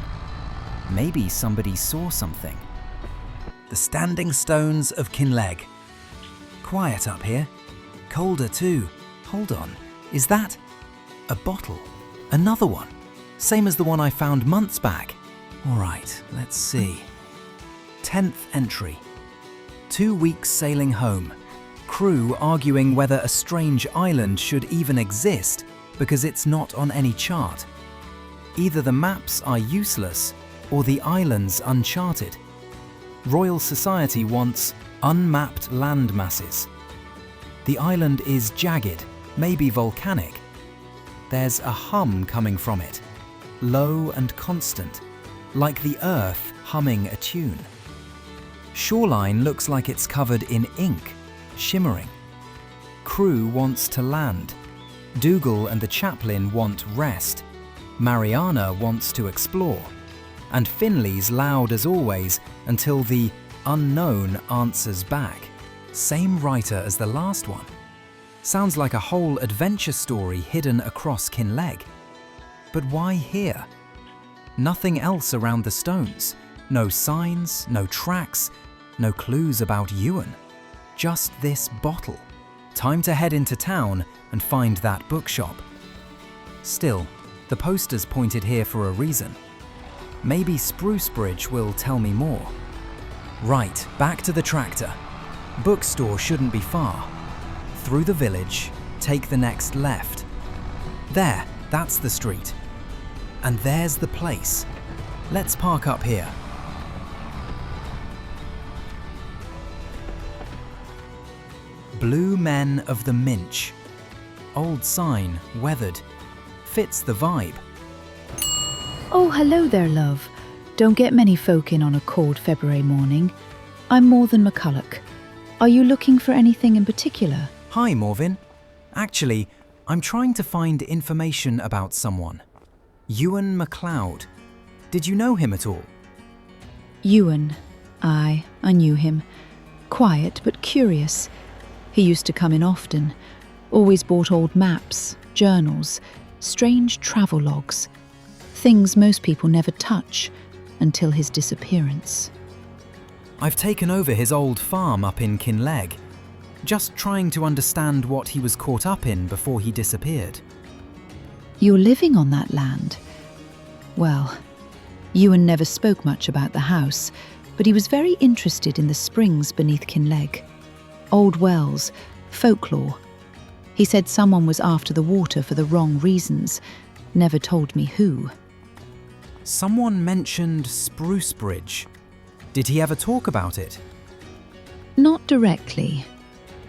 Maybe somebody saw something. The standing stones of Kinlaig. Quiet up here. Colder too. Hold on. Is that a bottle? Another one. Same as the one I found months back. All right, let's see. 10th entry. 2 weeks sailing home. Crew arguing whether a strange island should even exist because it's not on any chart. Either the maps are useless or the island's uncharted. Royal Society wants unmapped land masses. The island is jagged, maybe volcanic. There's a hum coming from it, low and constant, like the earth humming a tune. Shoreline looks like it's covered in ink, shimmering. Crew wants to land. Dougal and the chaplain want rest. Mariana wants to explore. And Finley's loud as always until the unknown answers back. Same writer as the last one. Sounds like a whole adventure story hidden across Kinlaig. But why here? Nothing else around the stones. No signs, no tracks, no clues about Ewan. Just this bottle. Time to head into town and find that bookshop. Still, the poster's pointed here for a reason. Maybe Sprucebridge will tell me more. Right, back to the tractor. Bookstore shouldn't be far. Through the village, take the next left. There, that's the street. And there's the place. Let's park up here. Blue Men of the Minch. Old sign, weathered. Fits the vibe. Oh, hello there, love. Don't get many folk in on a cold February morning. I'm Morven McCulloch. Are you looking for anything in particular? Hi, Morven. Actually, I'm trying to find information about someone. Ewan MacLeod. Did you know him at all? Ewan. Aye, I knew him. Quiet but curious. He used to come in often. Always bought old maps, journals, strange travel logs. Things most people never touch until his disappearance. I've taken over his old farm up in Kinlaig. Just trying to understand what he was caught up in before he disappeared. You're living on that land? Well, Ewan never spoke much about the house, but he was very interested in the springs beneath Kinlaig. Old wells, folklore. He said someone was after the water for the wrong reasons, never told me who. Someone mentioned Sprucebridge. Did he ever talk about it? Not directly,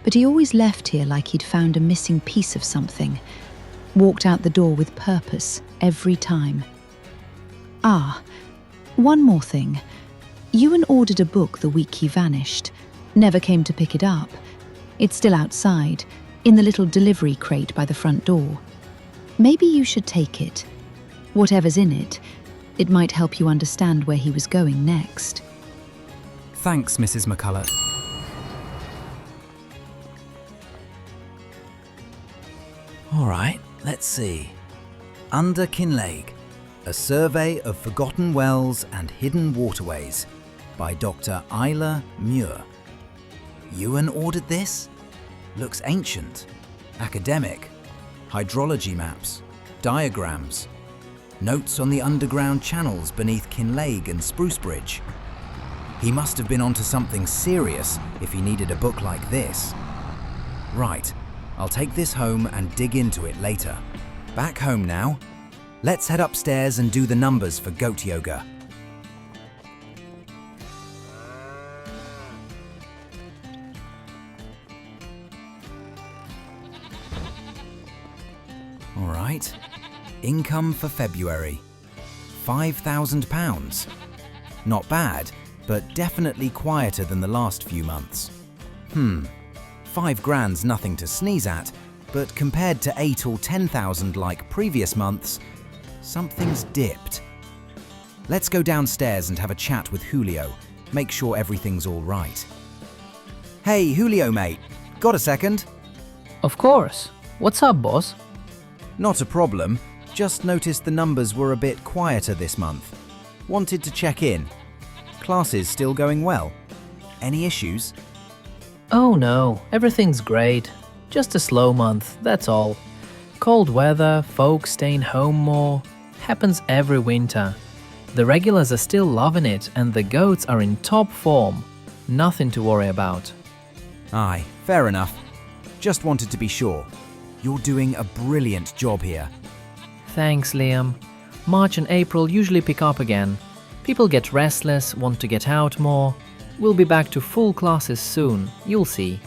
but he always left here like he'd found a missing piece of something. Walked out the door with purpose, every time. Ah, one more thing. Ewan ordered a book the week he vanished. Never came to pick it up. It's still outside, in the little delivery crate by the front door. Maybe you should take it. Whatever's in it, it might help you understand where he was going next. Thanks, Mrs. McCulloch. All right, let's see. Under Kinlaig, a survey of forgotten wells and hidden waterways by Dr. Isla Muir. Ewan ordered this? Looks ancient, academic. Hydrology maps, diagrams, notes on the underground channels beneath Kinlaig and Sprucebridge. He must have been onto something serious if he needed a book like this. Right, I'll take this home and dig into it later. Back home now. Let's head upstairs and do the numbers for goat yoga. All right, income for February, £5,000. Not bad, but definitely quieter than the last few months. £5,000's nothing to sneeze at, but compared to 8 or 10,000 like previous months, something's dipped. Let's go downstairs and have a chat with Julio, make sure everything's all right. Hey, Julio mate, got a second? Of course. What's up, boss? Not a problem, just noticed the numbers were a bit quieter this month. Wanted to check in. Classes still going well? Any issues? Oh no, everything's great. Just a slow month, that's all. Cold weather, folks staying home more. Happens every winter. The regulars are still loving it and the goats are in top form. Nothing to worry about. Aye, fair enough. Just wanted to be sure. You're doing a brilliant job here. Thanks, Liam. March and April usually pick up again. People get restless, want to get out more. We'll be back to full classes soon, you'll see.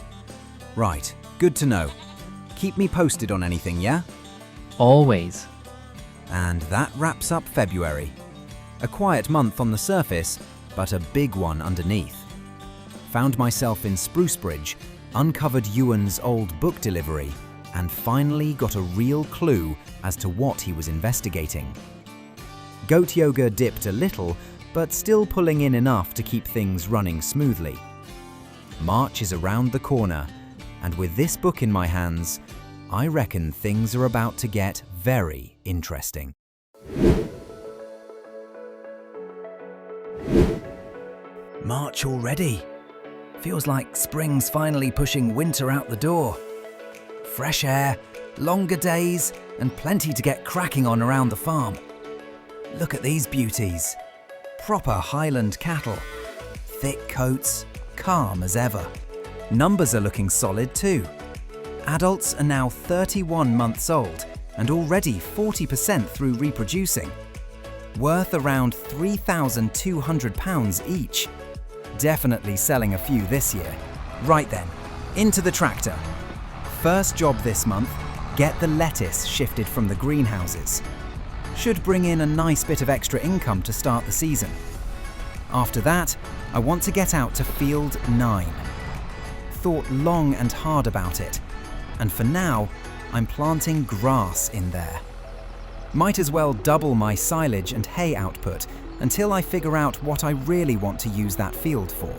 Right, good to know. Keep me posted on anything, yeah? Always. And that wraps up February. A quiet month on the surface, but a big one underneath. Found myself in Sprucebridge, uncovered Ewan's old book delivery, and finally got a real clue as to what he was investigating. Goat yoga dipped a little, but still pulling in enough to keep things running smoothly. March is around the corner, and with this book in my hands, I reckon things are about to get very interesting. March already. Feels like spring's finally pushing winter out the door. Fresh air, longer days, and plenty to get cracking on around the farm. Look at these beauties. Proper Highland cattle. Thick coats, calm as ever. Numbers are looking solid too. Adults are now 31 months old and already 40% through reproducing. Worth around £3,200 each. Definitely selling a few this year. Right then, into the tractor. First job this month, get the lettuce shifted from the greenhouses. Should bring in a nice bit of extra income to start the season. After that, I want to get out to field 9. Thought long and hard about it, and for now, I'm planting grass in there. Might as well double my silage and hay output until I figure out what I really want to use that field for.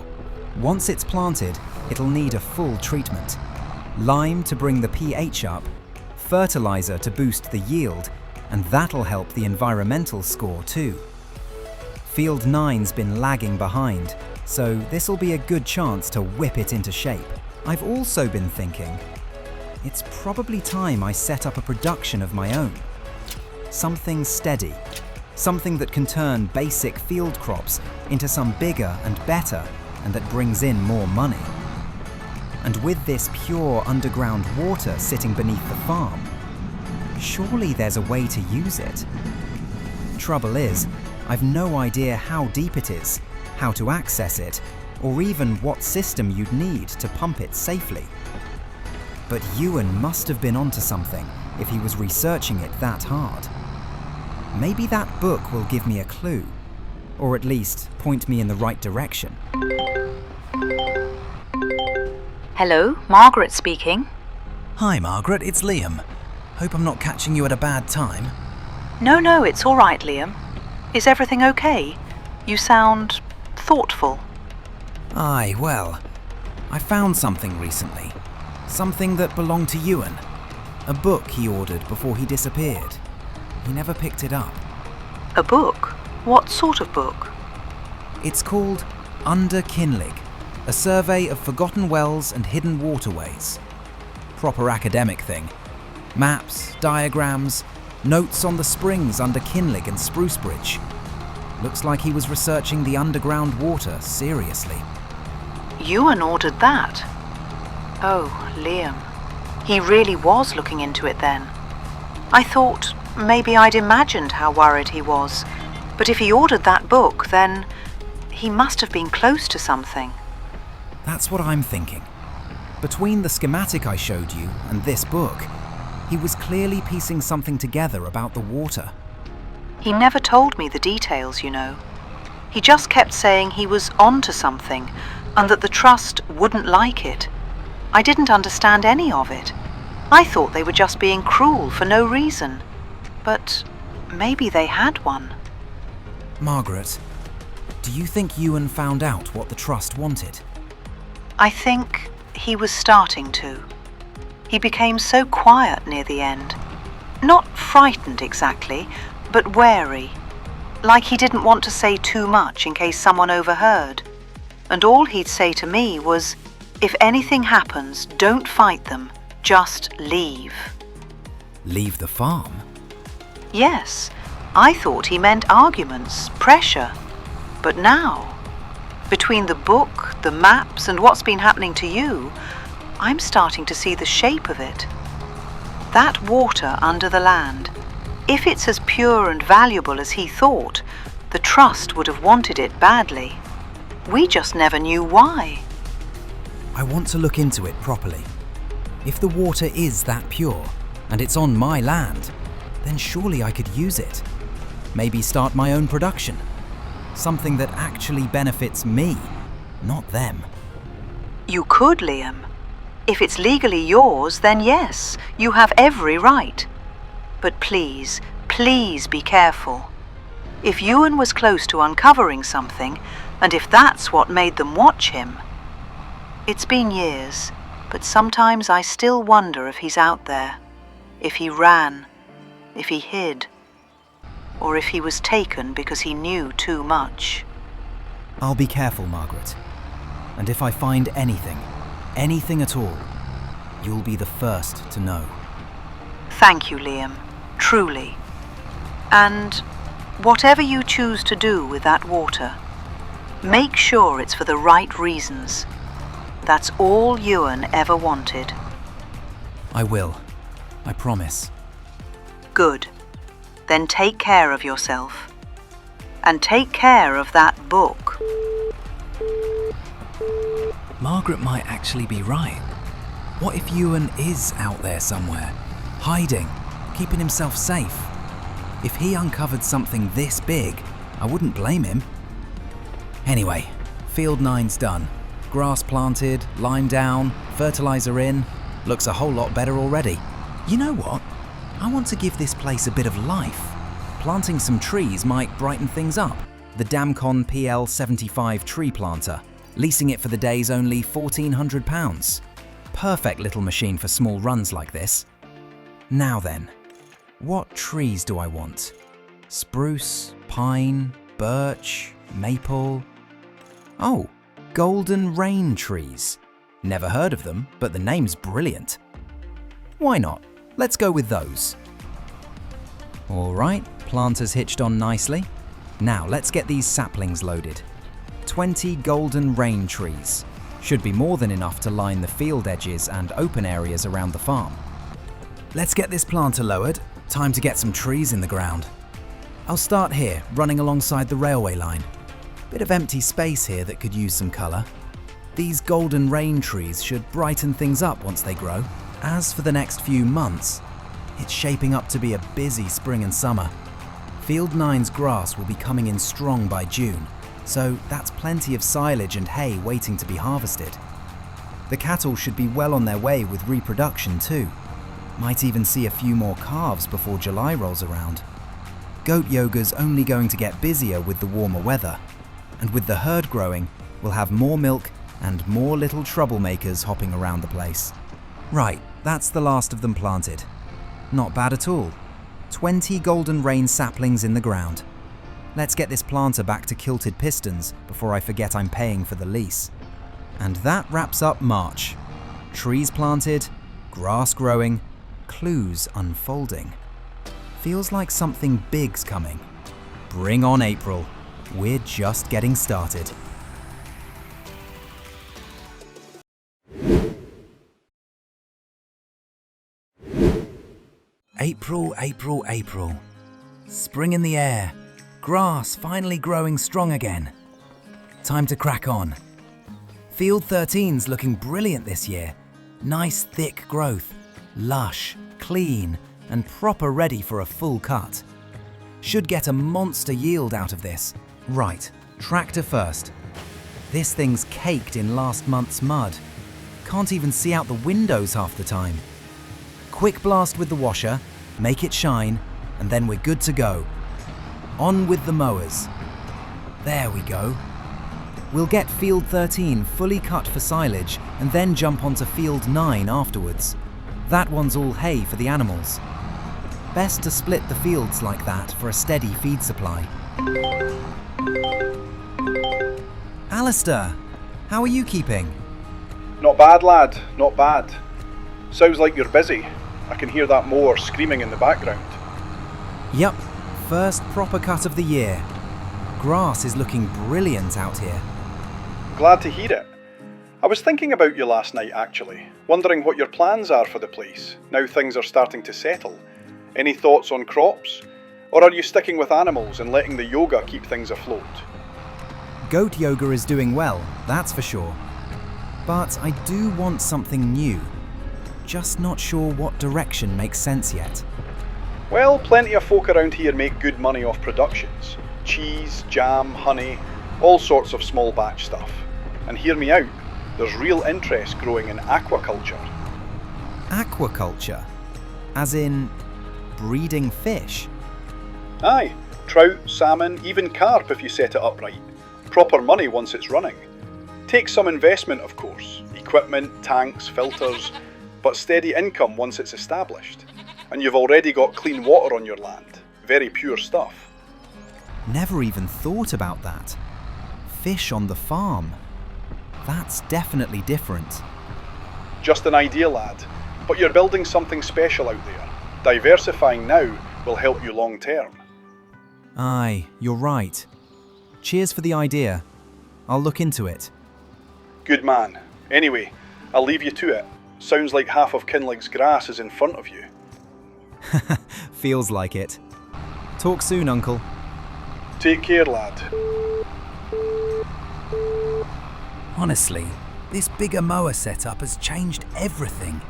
Once it's planted, it'll need a full treatment. Lime to bring the pH up, fertilizer to boost the yield, and that'll help the environmental score too. Field 9's been lagging behind, so this'll be a good chance to whip it into shape. I've also been thinking, it's probably time I set up a production of my own. Something steady, something that can turn basic field crops into some bigger and better, and that brings in more money. And with this pure underground water sitting beneath the farm, surely there's a way to use it. Trouble is, I've no idea how deep it is, how to access it, or even what system you'd need to pump it safely. But Ewan must have been onto something if he was researching it that hard. Maybe that book will give me a clue, or at least point me in the right direction. Hello, Margaret speaking. Hi Margaret, it's Liam. Hope I'm not catching you at a bad time. No, it's all right, Liam. Is everything okay? You sound thoughtful. Aye, well, I found something recently. Something that belonged to Ewan. A book he ordered before he disappeared. He never picked it up. A book? What sort of book? It's called Under Kinlaig, a survey of forgotten wells and hidden waterways. Proper academic thing. Maps, diagrams, notes on the springs under Kinlaig and Spruce Bridge. Looks like he was researching the underground water seriously. Ewan ordered that? Oh, Liam. He really was looking into it then. I thought maybe I'd imagined how worried he was, but if he ordered that book, then he must have been close to something. That's what I'm thinking. Between the schematic I showed you and this book, he was clearly piecing something together about the water. He never told me the details, you know. He just kept saying he was onto something and that the trust wouldn't like it. I didn't understand any of it. I thought they were just being cruel for no reason. But maybe they had one. Margaret, do you think Ewan found out what the trust wanted? I think he was starting to. He became so quiet near the end. Not frightened exactly, but wary. Like he didn't want to say too much in case someone overheard. And all he'd say to me was, if anything happens, don't fight them, just leave. Leave the farm? Yes, I thought he meant arguments, pressure. But now, between the book, the maps, and what's been happening to you, I'm starting to see the shape of it. That water under the land, if it's as pure and valuable as he thought, the trust would have wanted it badly. We just never knew why. I want to look into it properly. If the water is that pure, and it's on my land, then surely I could use it. Maybe start my own production. Something that actually benefits me, not them. You could, Liam. If it's legally yours, then yes, you have every right. But please, please be careful. If Ewan was close to uncovering something, and if that's what made them watch him... It's been years, but sometimes I still wonder if he's out there, if he ran, if he hid, or if he was taken because he knew too much. I'll be careful, Margaret. And if I find anything at all, you'll be the first to know. Thank you, Liam. Truly. And whatever you choose to do with that water, make sure it's for the right reasons. That's all Ewan ever wanted. I will. I promise. Good. Then take care of yourself. And take care of that book. Margaret might actually be right. What if Ewan is out there somewhere, hiding, keeping himself safe? If he uncovered something this big, I wouldn't blame him. Anyway, field 9's done. Grass planted, lime down, fertilizer in. Looks a whole lot better already. You know what? I want to give this place a bit of life. Planting some trees might brighten things up. The Damcon PL75 tree planter. Leasing it for the day's only £1,400. Perfect little machine for small runs like this. Now then, what trees do I want? Spruce, pine, birch, maple. Oh, golden rain trees. Never heard of them, but the name's brilliant. Why not? Let's go with those. All right, planters hitched on nicely. Now let's get these saplings loaded. 20 golden rain trees. Should be more than enough to line the field edges and open areas around the farm. Let's get this planter lowered. Time to get some trees in the ground. I'll start here, running alongside the railway line. Bit of empty space here that could use some colour. These golden rain trees should brighten things up once they grow. As for the next few months, it's shaping up to be a busy spring and summer. Field 9's grass will be coming in strong by June, so that's plenty of silage and hay waiting to be harvested. The cattle should be well on their way with reproduction too. Might even see a few more calves before July rolls around. Goat yoga's only going to get busier with the warmer weather, and with the herd growing, we'll have more milk and more little troublemakers hopping around the place. Right, that's the last of them planted. Not bad at all. 20 golden rain saplings in the ground. Let's get this planter back to kilted pistons before I forget I'm paying for the lease. And that wraps up March. Trees planted, grass growing, clues unfolding. Feels like something big's coming. Bring on April. We're just getting started. April, April, April. Spring in the air. Grass finally growing strong again. Time to crack on. Field 13's looking brilliant this year. Nice thick growth. Lush, clean, and proper ready for a full cut. Should get a monster yield out of this. Right, tractor first. This thing's caked in last month's mud. Can't even see out the windows half the time. Quick blast with the washer, make it shine, and then we're good to go. On with the mowers. There we go. We'll get field 13 fully cut for silage and then jump onto field 9 afterwards. That one's all hay for the animals. Best to split the fields like that for a steady feed supply. Alistair, how are you keeping? Not bad, lad, not bad. Sounds like you're busy. I can hear that mower screaming in the background. Yep, first proper cut of the year. Grass is looking brilliant out here. Glad to hear it. I was thinking about you last night actually, wondering what your plans are for the place, now things are starting to settle. Any thoughts on crops? Or are you sticking with animals and letting the yoga keep things afloat? Goat yoga is doing well, that's for sure. But I do want something new. Just not sure what direction makes sense yet. Well, plenty of folk around here make good money off productions. Cheese, jam, honey, all sorts of small batch stuff. And hear me out, there's real interest growing in aquaculture. Aquaculture? As in breeding fish? Aye, trout, salmon, even carp if you set it up right. Proper money once it's running. Takes some investment of course, equipment, tanks, filters, but steady income once it's established. And you've already got clean water on your land, very pure stuff. Never even thought about that. fish on the farm. That's definitely different. Just an idea, lad. But you're building something special out there. Diversifying now will help you long term. Aye, you're right. Cheers for the idea. I'll look into it. Good man. Anyway, I'll leave you to it. Sounds like half of Kinlaig's grass is in front of you. Feels like it. Talk soon, Uncle. Take care, lad. Honestly, this bigger mower setup has changed everything.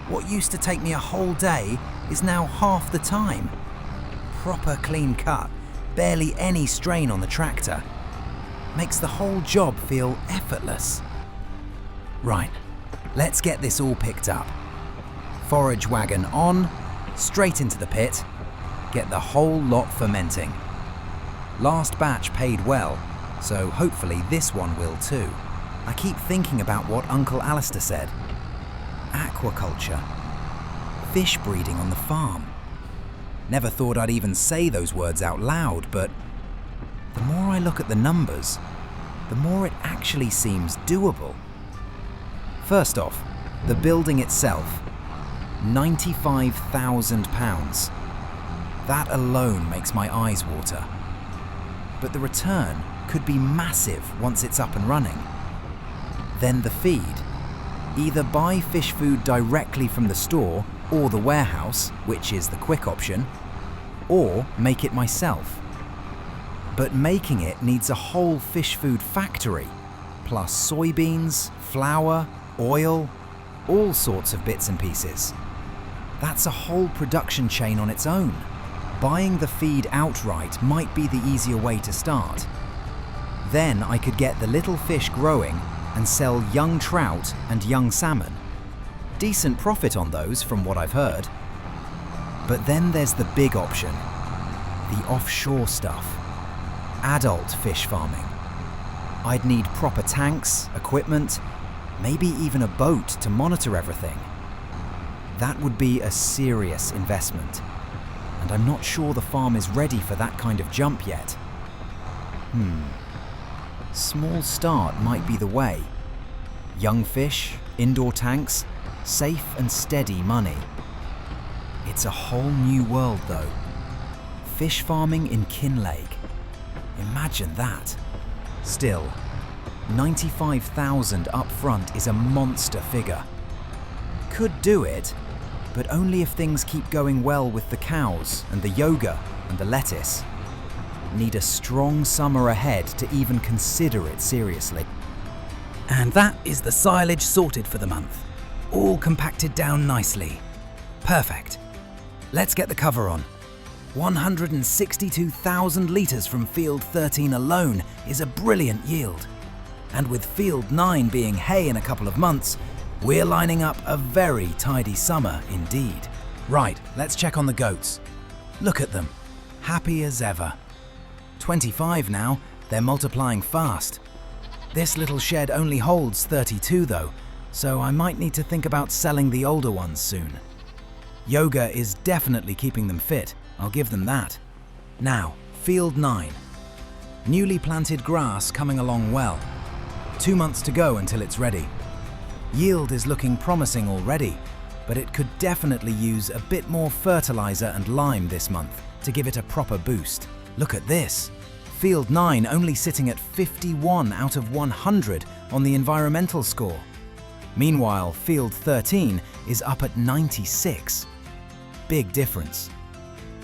What used to take me a whole day is now half the time. Proper clean cut, barely any strain on the tractor. Makes the whole job feel effortless. Right, let's get this all picked up. Forage wagon on, straight into the pit, get the whole lot fermenting. Last batch paid well, so hopefully this one will too. I keep thinking about what Uncle Alistair said. Aquaculture. Fish breeding on the farm. Never thought I'd even say those words out loud, but the more I look at the numbers, the more it actually seems doable. First off, the building itself, £95,000. That alone makes my eyes water. But the return could be massive once it's up and running. Then the feed. Either buy fish food directly from the store or the warehouse, which is the quick option, or make it myself. But making it needs a whole fish food factory, plus soybeans, flour, oil, all sorts of bits and pieces. That's a whole production chain on its own. Buying the feed outright might be the easier way to start. Then I could get the little fish growing and sell young trout and young salmon. Decent profit on those from what I've heard. But then there's the big option, the offshore stuff. Adult fish farming. I'd need proper tanks, equipment, maybe even a boat to monitor everything. That would be a serious investment, and I'm not sure the farm is ready for that kind of jump yet. Small start might be the way. Young fish, indoor tanks, safe and steady money. It's a whole new world though. Fish farming in Kinlaig. Imagine that. Still, 95,000 up front is a monster figure. Could do it, but only if things keep going well with the cows and the yoga and the lettuce. Need a strong summer ahead to even consider it seriously. And that is the silage sorted for the month. All compacted down nicely. Perfect. Let's get the cover on. 162,000 litres from field 13 alone is a brilliant yield. And with field 9 being hay in a couple of months, we're lining up a very tidy summer indeed. Right, let's check on the goats. Look at them, happy as ever. 25 now, they're multiplying fast. This little shed only holds 32 though, so I might need to think about selling the older ones soon. Yoga is definitely keeping them fit, I'll give them that. Now, field 9. Newly planted grass coming along well. 2 months to go until it's ready. Yield is looking promising already, but it could definitely use a bit more fertilizer and lime this month to give it a proper boost. Look at this. Field 9 only sitting at 51 out of 100 on the environmental score. Meanwhile, field 13 is up at 96. Big difference.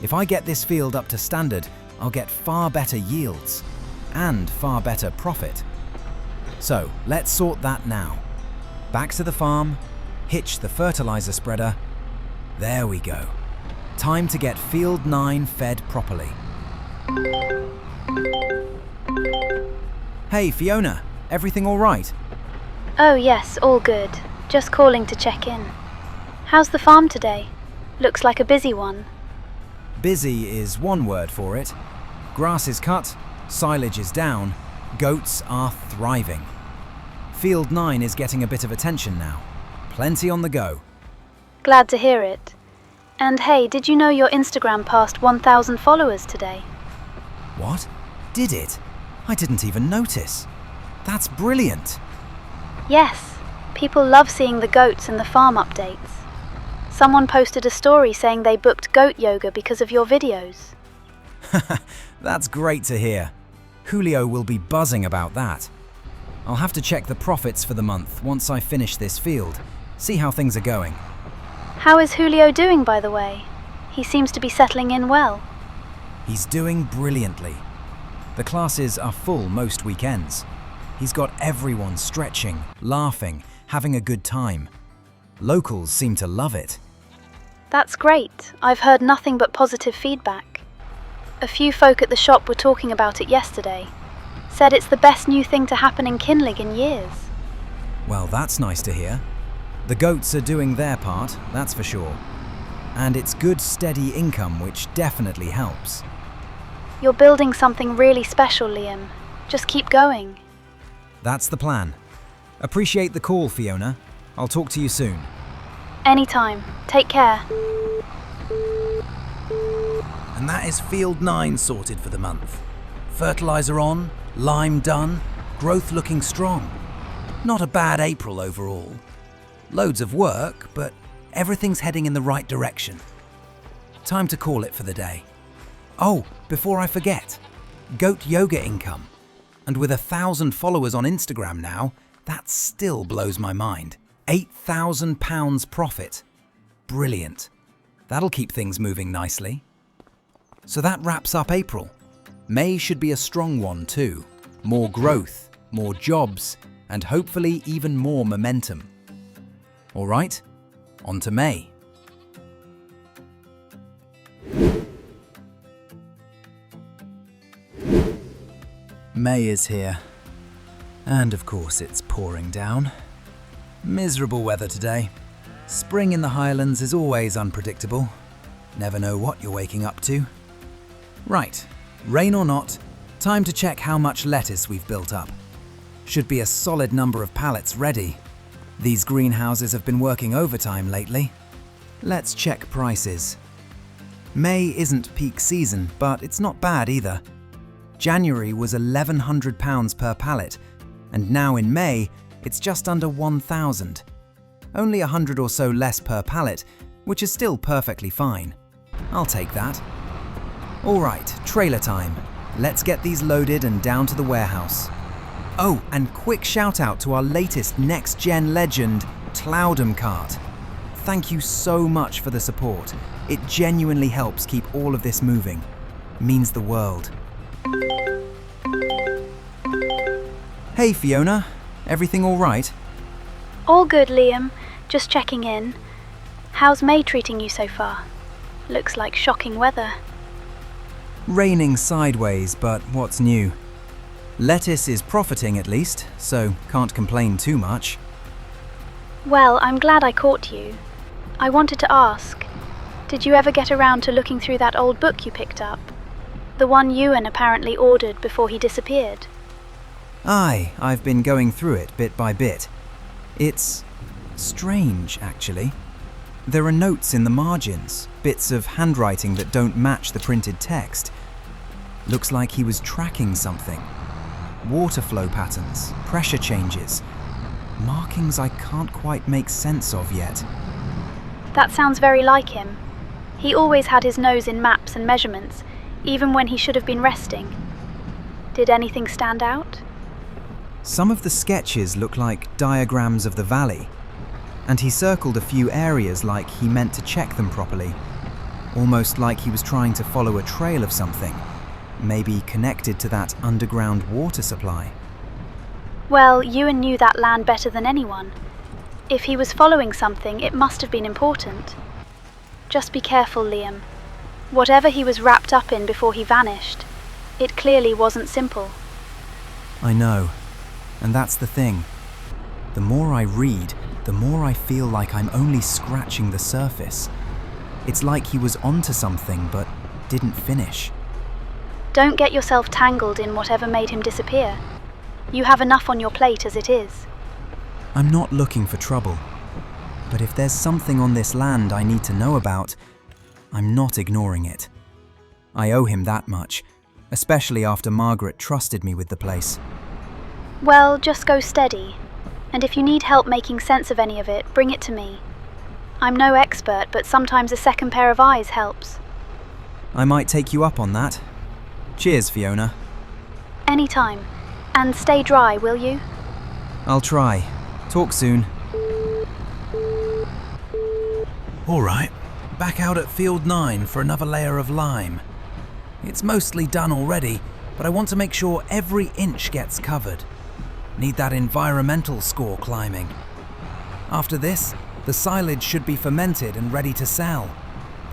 If I get this field up to standard, I'll get far better yields and far better profit. So let's sort that now. Back to the farm, hitch the fertilizer spreader. There we go. Time to get field 9 fed properly. Hey Fiona, everything all right? Oh yes, all good. Just calling to check in. How's the farm today? Looks like a busy one. Busy is one word for it. Grass is cut, silage is down, goats are thriving. Field 9 is getting a bit of attention now. Plenty on the go. Glad to hear it. And hey, did you know your Instagram passed 1,000 followers today? What? Did it? I didn't even notice. That's brilliant. Yes, people love seeing the goats and the farm updates. Someone posted a story saying they booked goat yoga because of your videos. That's great to hear. Julio will be buzzing about that. I'll have to check the profits for the month once I finish this field, see how things are going. How is Julio doing, by the way? He seems to be settling in well. He's doing brilliantly. The classes are full most weekends. He's got everyone stretching, laughing, having a good time. Locals seem to love it. That's great. I've heard nothing but positive feedback. A few folk at the shop were talking about it yesterday. Said it's the best new thing to happen in Kinlaig in years. Well, that's nice to hear. The goats are doing their part, that's for sure. And it's good, steady income, which definitely helps. You're building something really special, Liam. Just keep going. That's the plan. Appreciate the call, Fiona. I'll talk to you soon. Anytime. Take care. And that is Field 9 sorted for the month. Fertiliser on, lime done, growth looking strong. Not a bad April overall. Loads of work, but everything's heading in the right direction. Time to call it for the day. Oh, before I forget, goat yoga income. And with 1,000 followers on Instagram now, that still blows my mind. £8,000 profit. Brilliant. That'll keep things moving nicely. So that wraps up April. May should be a strong one too. More growth, more jobs, and hopefully even more momentum. All right, on to May. May is here. And of course it's pouring down. Miserable weather today. Spring in the Highlands is always unpredictable. Never know what you're waking up to. Right, rain or not, time to check how much lettuce we've built up. Should be a solid number of pallets ready. These greenhouses have been working overtime lately. Let's check prices. May isn't peak season, but it's not bad either. January was £1,100 per pallet, and now in May, it's just under 1,000. Only 100 or so less per pallet, which is still perfectly fine. I'll take that. All right, trailer time. Let's get these loaded and down to the warehouse. Oh, and quick shout out to our latest next-gen legend, Cloudham Cart. Thank you so much for the support. It genuinely helps keep all of this moving. Means the world. Hey Fiona, everything all right? All good, Liam. Just checking in. How's May treating you so far? Looks like shocking weather. Raining sideways, but what's new? Lettuce is profiting at least, so can't complain too much. Well, I'm glad I caught you. I wanted to ask, did you ever get around to looking through that old book you picked up? The one Ewan apparently ordered before he disappeared. Aye, I've been going through it bit by bit. It's strange, actually. There are notes in the margins, bits of handwriting that don't match the printed text. Looks like he was tracking something. Water flow patterns, pressure changes, markings I can't quite make sense of yet. That sounds very like him. He always had his nose in maps and measurements, even when he should have been resting. Did anything stand out? Some of the sketches look like diagrams of the valley, and he circled a few areas like he meant to check them properly, almost like he was trying to follow a trail of something, maybe connected to that underground water supply. Well, Ewan knew that land better than anyone. If he was following something, it must have been important. Just be careful, Liam. Whatever he was wrapped up in before he vanished, it clearly wasn't simple. I know, and that's the thing. The more I read, the more I feel like I'm only scratching the surface. It's like he was onto something but didn't finish. Don't get yourself tangled in whatever made him disappear. You have enough on your plate as it is. I'm not looking for trouble, but if there's something on this land I need to know about, I'm not ignoring it. I owe him that much, especially after Margaret trusted me with the place. Well, just go steady. And if you need help making sense of any of it, bring it to me. I'm no expert, but sometimes a second pair of eyes helps. I might take you up on that. Cheers, Fiona. Anytime. And stay dry, will you? I'll try. Talk soon. All right, back out at Field 9 for another layer of lime. It's mostly done already, but I want to make sure every inch gets covered. Need that environmental score climbing. After this, the silage should be fermented and ready to sell.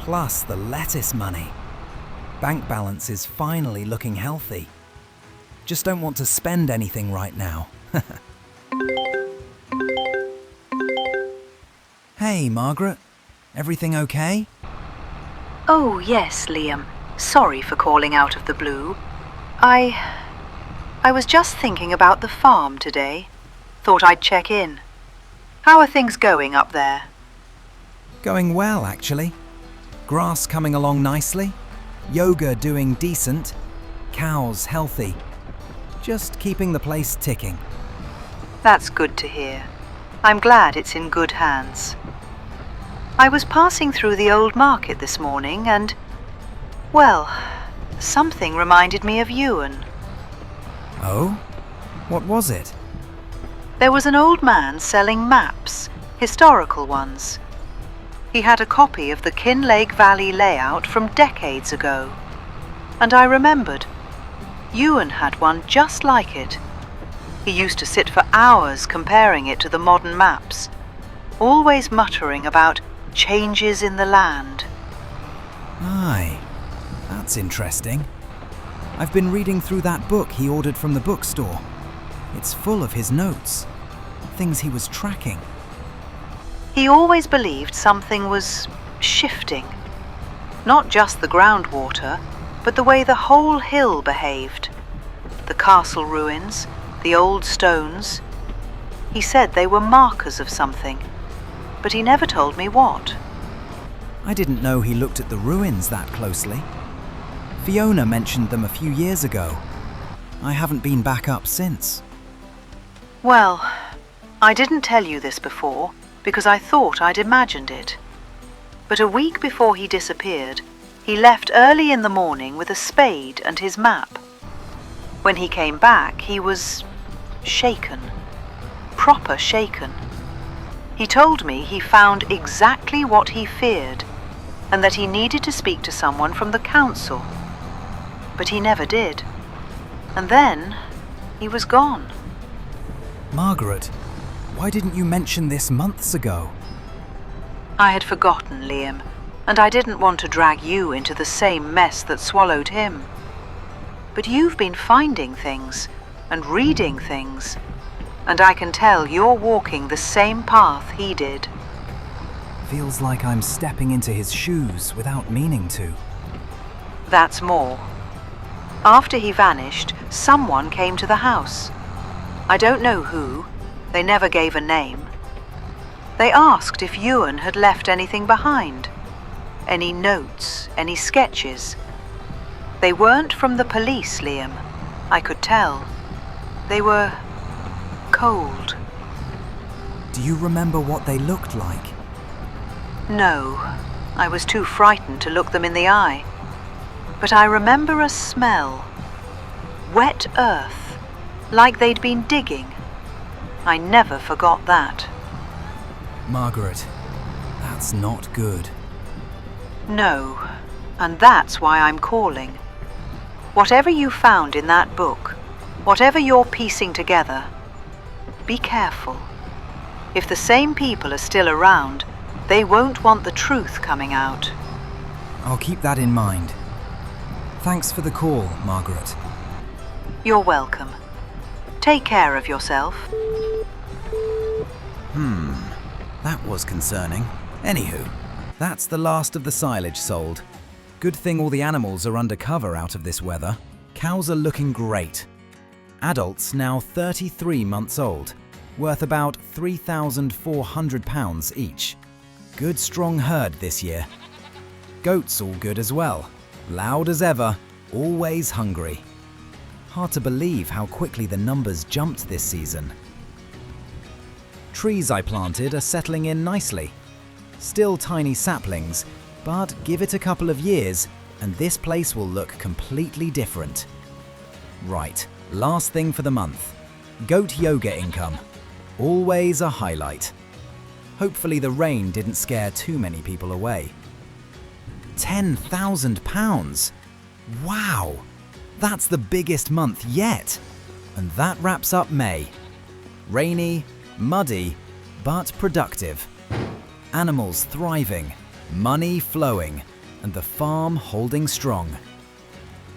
Plus the lettuce money. Bank balance is finally looking healthy. Just don't want to spend anything right now. Hey, Margaret. Everything okay? Oh, yes, Liam. Sorry for calling out of the blue. I was just thinking about the farm today. Thought I'd check in. How are things going up there? Going well, actually. Grass coming along nicely. Yoga doing decent. Cows healthy. Just keeping the place ticking. That's good to hear. I'm glad it's in good hands. I was passing through the old market this morning and, well, something reminded me of Ewan. Oh? What was it? There was an old man selling maps, historical ones. He had a copy of the Kinlaig Valley layout from decades ago. And I remembered. Ewan had one just like it. He used to sit for hours comparing it to the modern maps, always muttering about changes in the land. Aye, that's interesting. I've been reading through that book he ordered from the bookstore. It's full of his notes, things he was tracking. He always believed something was shifting. Not just the groundwater, but the way the whole hill behaved. The castle ruins, the old stones. He said they were markers of something, but he never told me what. I didn't know he looked at the ruins that closely. Fiona mentioned them a few years ago. I haven't been back up since. Well, I didn't tell you this before because I thought I'd imagined it. But a week before he disappeared, he left early in the morning with a spade and his map. When he came back, he was shaken. Proper shaken. He told me he found exactly what he feared and that he needed to speak to someone from the council. But he never did. And then he was gone. Margaret, why didn't you mention this months ago? I had forgotten, Liam, and I didn't want to drag you into the same mess that swallowed him. But you've been finding things and reading things, and I can tell you're walking the same path he did. Feels like I'm stepping into his shoes without meaning to. That's more. After he vanished, someone came to the house. I don't know who. They never gave a name. They asked if Ewan had left anything behind. Any notes, any sketches. They weren't from the police, Liam. I could tell. They were cold. Do you remember what they looked like? No, I was too frightened to look them in the eye. But I remember a smell. Wet earth, like they'd been digging. I never forgot that. Margaret, that's not good. No, and that's why I'm calling. Whatever you found in that book, whatever you're piecing together, be careful. If the same people are still around, they won't want the truth coming out. I'll keep that in mind. Thanks for the call, Margaret. You're welcome. Take care of yourself. That was concerning. Anywho, that's the last of the silage sold. Good thing all the animals are under cover out of this weather. Cows are looking great. Adults now 33 months old, worth about £3,400 each. Good strong herd this year. Goats all good as well. Loud as ever, always hungry. Hard to believe how quickly the numbers jumped this season. Trees I planted are settling in nicely. Still tiny saplings, but give it a couple of years and this place will look completely different. Right, last thing for the month. Goat yoga income. Always a highlight. Hopefully the rain didn't scare too many people away. £10,000! Wow! That's the biggest month yet! And that wraps up May. Rainy, muddy, but productive. Animals thriving, money flowing, and the farm holding strong.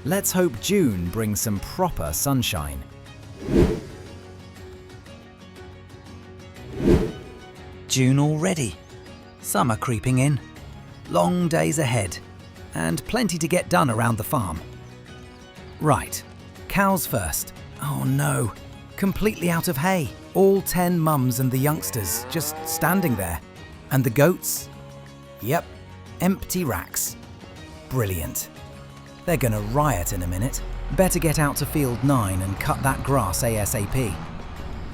Let's hope June brings some proper sunshine. June already. Summer creeping in. Long days ahead, and plenty to get done around the farm. Right, cows first. Oh no, completely out of hay. All 10 mums and the youngsters just standing there. And the goats? Yep, empty racks. Brilliant. They're gonna riot in a minute. Better get out to field 9 and cut that grass ASAP.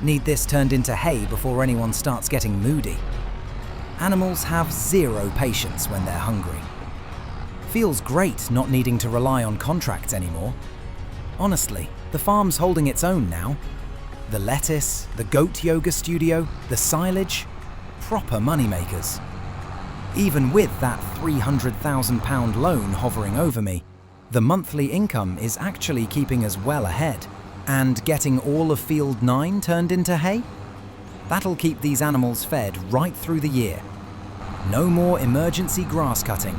Need this turned into hay before anyone starts getting moody. Animals have zero patience when they're hungry. Feels great not needing to rely on contracts anymore. Honestly, the farm's holding its own now. The lettuce, the goat yoga studio, the silage, proper moneymakers. Even with that £300,000 loan hovering over me, the monthly income is actually keeping us well ahead. And getting all of field 9 turned into hay? That'll keep these animals fed right through the year. No more emergency grass cutting,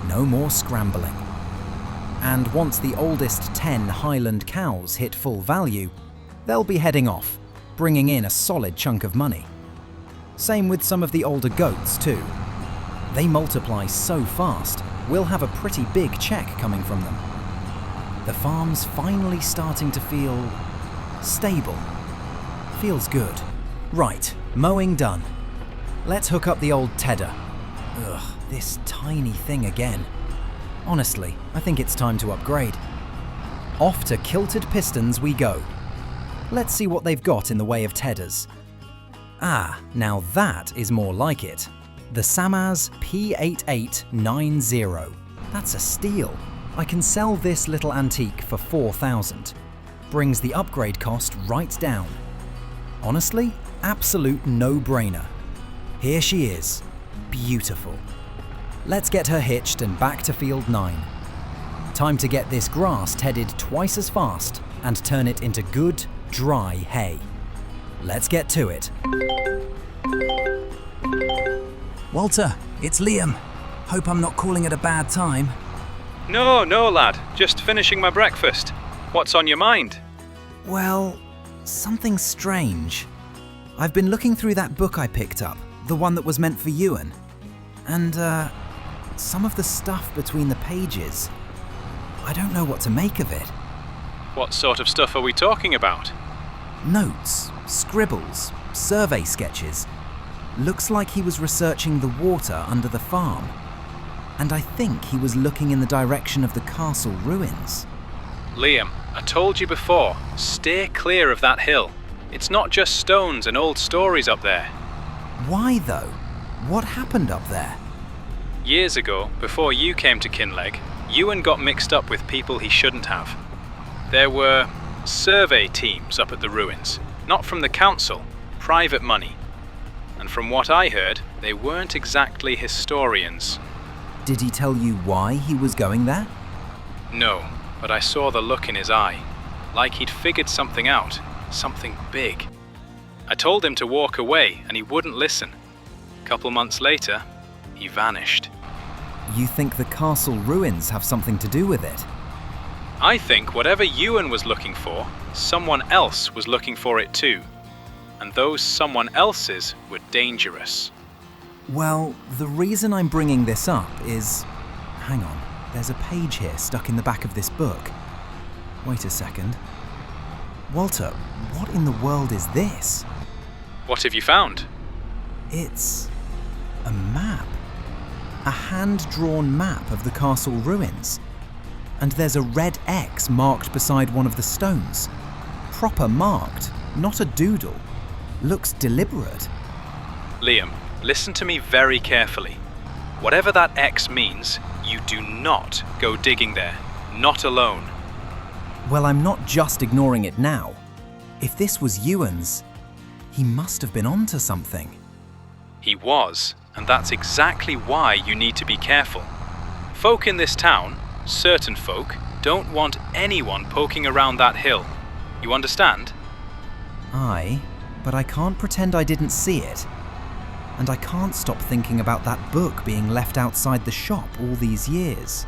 no more scrambling. And once the oldest 10 Highland cows hit full value, they'll be heading off, bringing in a solid chunk of money. Same with some of the older goats too. They multiply so fast, we'll have a pretty big check coming from them. The farm's finally starting to feel stable. Feels good. Right, mowing done. Let's hook up the old tedder. Ugh, this tiny thing again. Honestly, I think it's time to upgrade. Off to Kilted Pistons we go. Let's see what they've got in the way of tedders. Ah, now that is more like it. The Samaz P8890. That's a steal. I can sell this little antique for 4,000. Brings the upgrade cost right down. Honestly, absolute no-brainer. Here she is. Beautiful. Let's get her hitched and back to field 9. Time to get this grass tedded twice as fast and turn it into good, dry hay. Let's get to it. Walter, it's Liam. Hope I'm not calling at a bad time. No, lad. Just finishing my breakfast. What's on your mind? Well, something strange. I've been looking through that book I picked up, the one that was meant for Ewan. And, some of the stuff between the pages, I don't know what to make of it. What sort of stuff are we talking about? Notes, scribbles, survey sketches. Looks like he was researching the water under the farm. And I think he was looking in the direction of the castle ruins. Liam, I told you before, stay clear of that hill. It's not just stones and old stories up there. Why though? What happened up there? Years ago, before you came to Kinlaig, Ewan got mixed up with people he shouldn't have. There were survey teams up at the ruins, not from the council, private money. And from what I heard, they weren't exactly historians. Did he tell you why he was going there? No, but I saw the look in his eye, like he'd figured something out, something big. I told him to walk away and he wouldn't listen. A couple months later, he vanished. You think the castle ruins have something to do with it? I think whatever Ewan was looking for, someone else was looking for it too. And those someone else's were dangerous. Well, the reason I'm bringing this up is... Hang on, there's a page here stuck in the back of this book. Wait a second. Walter, what in the world is this? What have you found? It's a map. A hand-drawn map of the castle ruins. And there's a red X marked beside one of the stones. Proper marked, not a doodle. Looks deliberate. Liam, listen to me very carefully. Whatever that X means, you do not go digging there. Not alone. Well, I'm not just ignoring it now. If this was Ewan's, he must have been onto something. He was, and that's exactly why you need to be careful. Folk in this town, certain folk, don't want anyone poking around that hill. You understand? Aye, but I can't pretend I didn't see it. And I can't stop thinking about that book being left outside the shop all these years.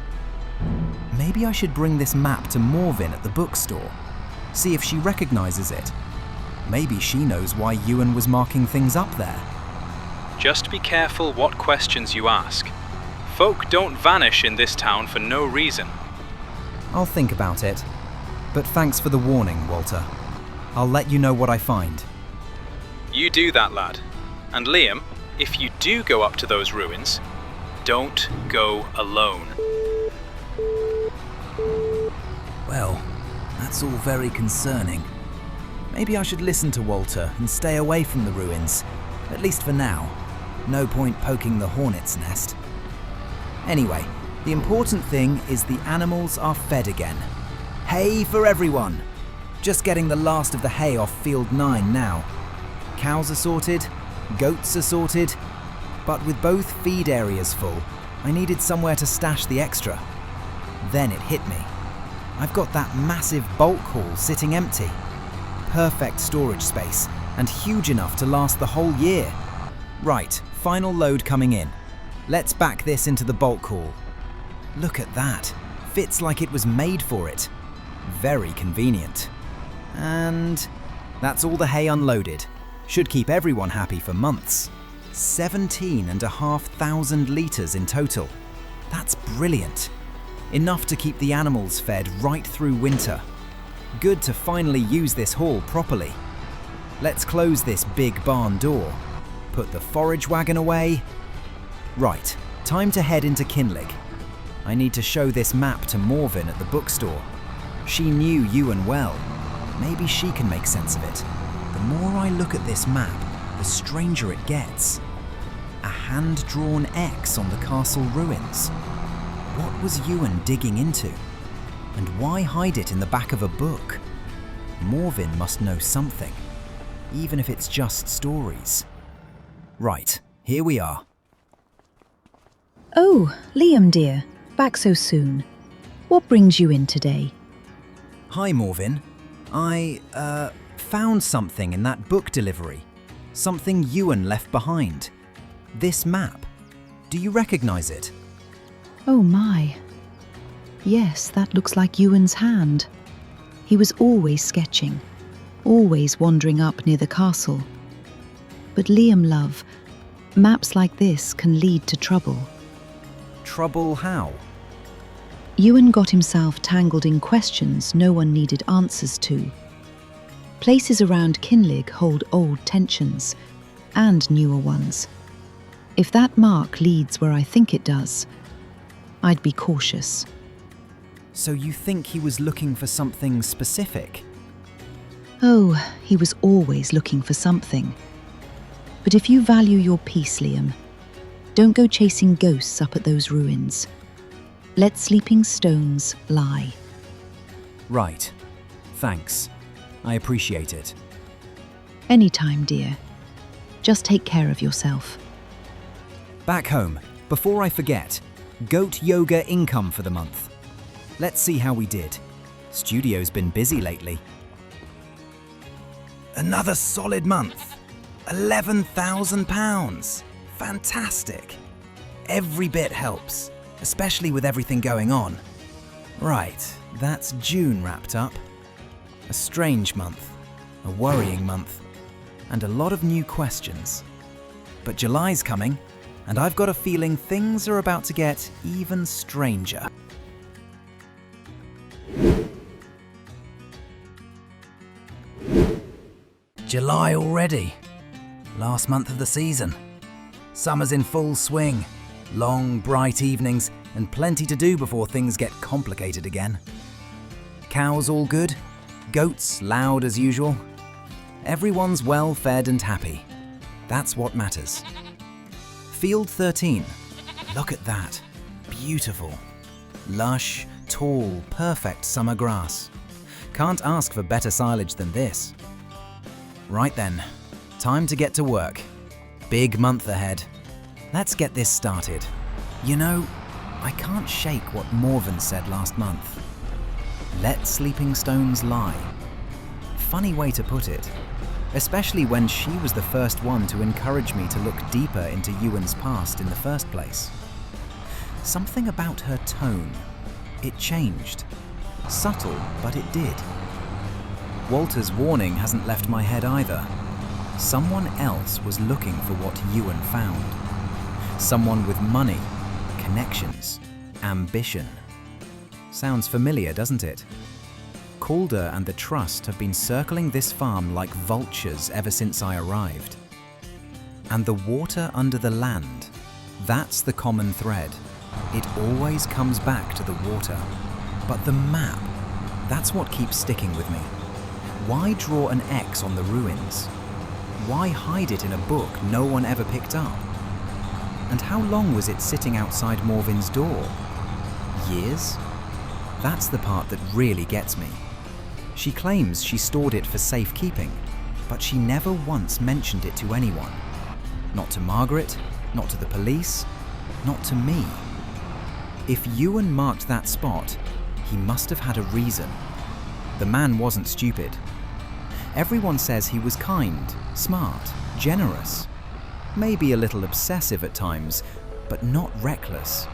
Maybe I should bring this map to Morvin at the bookstore, see if she recognises it. Maybe she knows why Ewan was marking things up there. Just be careful what questions you ask. Folk don't vanish in this town for no reason. I'll think about it. But thanks for the warning, Walter. I'll let you know what I find. You do that, lad. And Liam, if you do go up to those ruins, don't go alone. Well, that's all very concerning. Maybe I should listen to Walter and stay away from the ruins, at least for now. No point poking the hornet's nest. Anyway, the important thing is the animals are fed again. Hay for everyone! Just getting the last of the hay off field 9 now. Cows are sorted, goats are sorted, but with both feed areas full, I needed somewhere to stash the extra. Then it hit me. I've got that massive bulk hall sitting empty. Perfect storage space, and huge enough to last the whole year. Right, final load coming in. Let's back this into the bulk hall. Look at that. Fits like it was made for it. Very convenient. And that's all the hay unloaded. Should keep everyone happy for months. 17,500 litres in total. That's brilliant. Enough to keep the animals fed right through winter. Good to finally use this hall properly. Let's close this big barn door. Put the forage wagon away. Right, time to head into Kinlaig. I need to show this map to Morvin at the bookstore. She knew Ewan well. Maybe she can make sense of it. The more I look at this map, the stranger it gets. A hand-drawn X on the castle ruins. What was Ewan digging into? And why hide it in the back of a book? Morvin must know something, even if it's just stories. Right, here we are. Oh, Liam dear, back so soon. What brings you in today? Hi, Morvin. I, found something in that book delivery. Something Ewan left behind. This map. Do you recognise it? Oh my. Yes, that looks like Ewan's hand. He was always sketching, always wandering up near the castle. But Liam, love, maps like this can lead to trouble. Trouble how? Ewan got himself tangled in questions no one needed answers to. Places around Kinlaig hold old tensions, and newer ones. If that mark leads where I think it does, I'd be cautious. So you think he was looking for something specific? Oh, he was always looking for something. But if you value your peace, Liam, don't go chasing ghosts up at those ruins. Let sleeping stones lie. Right. Thanks. I appreciate it. Anytime, dear. Just take care of yourself. Back home, before I forget, goat yoga income for the month. Let's see how we did. Studio's been busy lately. Another solid month. £11,000. Fantastic. Every bit helps, especially with everything going on. Right, that's June wrapped up. A strange month, a worrying month, and a lot of new questions. But July's coming, and I've got a feeling things are about to get even stranger. July already. Last month of the season. Summer's in full swing. Long, bright evenings and plenty to do before things get complicated again. Cows all good? Goats loud as usual? Everyone's well fed and happy. That's what matters. Field 13. Look at that. Beautiful. Lush, tall, perfect summer grass. Can't ask for better silage than this. Right then, time to get to work. Big month ahead. Let's get this started. You know, I can't shake what Morven said last month. Let sleeping stones lie. Funny way to put it, especially when she was the first one to encourage me to look deeper into Ewan's past in the first place. Something about her tone. It changed. Subtle, but it did. Walter's warning hasn't left my head either. Someone else was looking for what Ewan found. Someone with money, connections, ambition. Sounds familiar, doesn't it? Calder and the Trust have been circling this farm like vultures ever since I arrived. And the water under the land, that's the common thread. It always comes back to the water. But the map, that's what keeps sticking with me. Why draw an X on the ruins? Why hide it in a book no one ever picked up? And how long was it sitting outside Morven's door? Years? That's the part that really gets me. She claims she stored it for safekeeping, but she never once mentioned it to anyone. Not to Margaret, not to the police, not to me. If Ewan marked that spot, he must have had a reason. The man wasn't stupid. Everyone says he was kind, smart, generous. Maybe a little obsessive at times, but not reckless.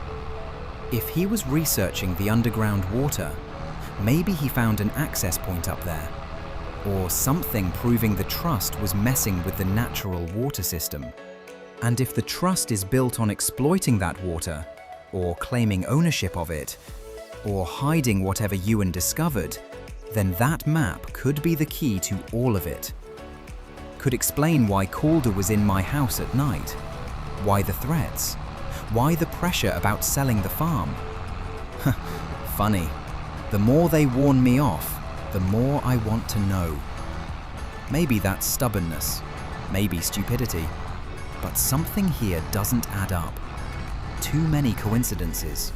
If he was researching the underground water, maybe he found an access point up there, or something proving the Trust was messing with the natural water system. And if the Trust is built on exploiting that water, or claiming ownership of it, or hiding whatever Ewan discovered, then that map could be the key to all of it. Could explain why Calder was in my house at night, why the threats, why the pressure about selling the farm. Funny, the more they warn me off, the more I want to know. Maybe that's stubbornness, maybe stupidity, but something here doesn't add up. Too many coincidences.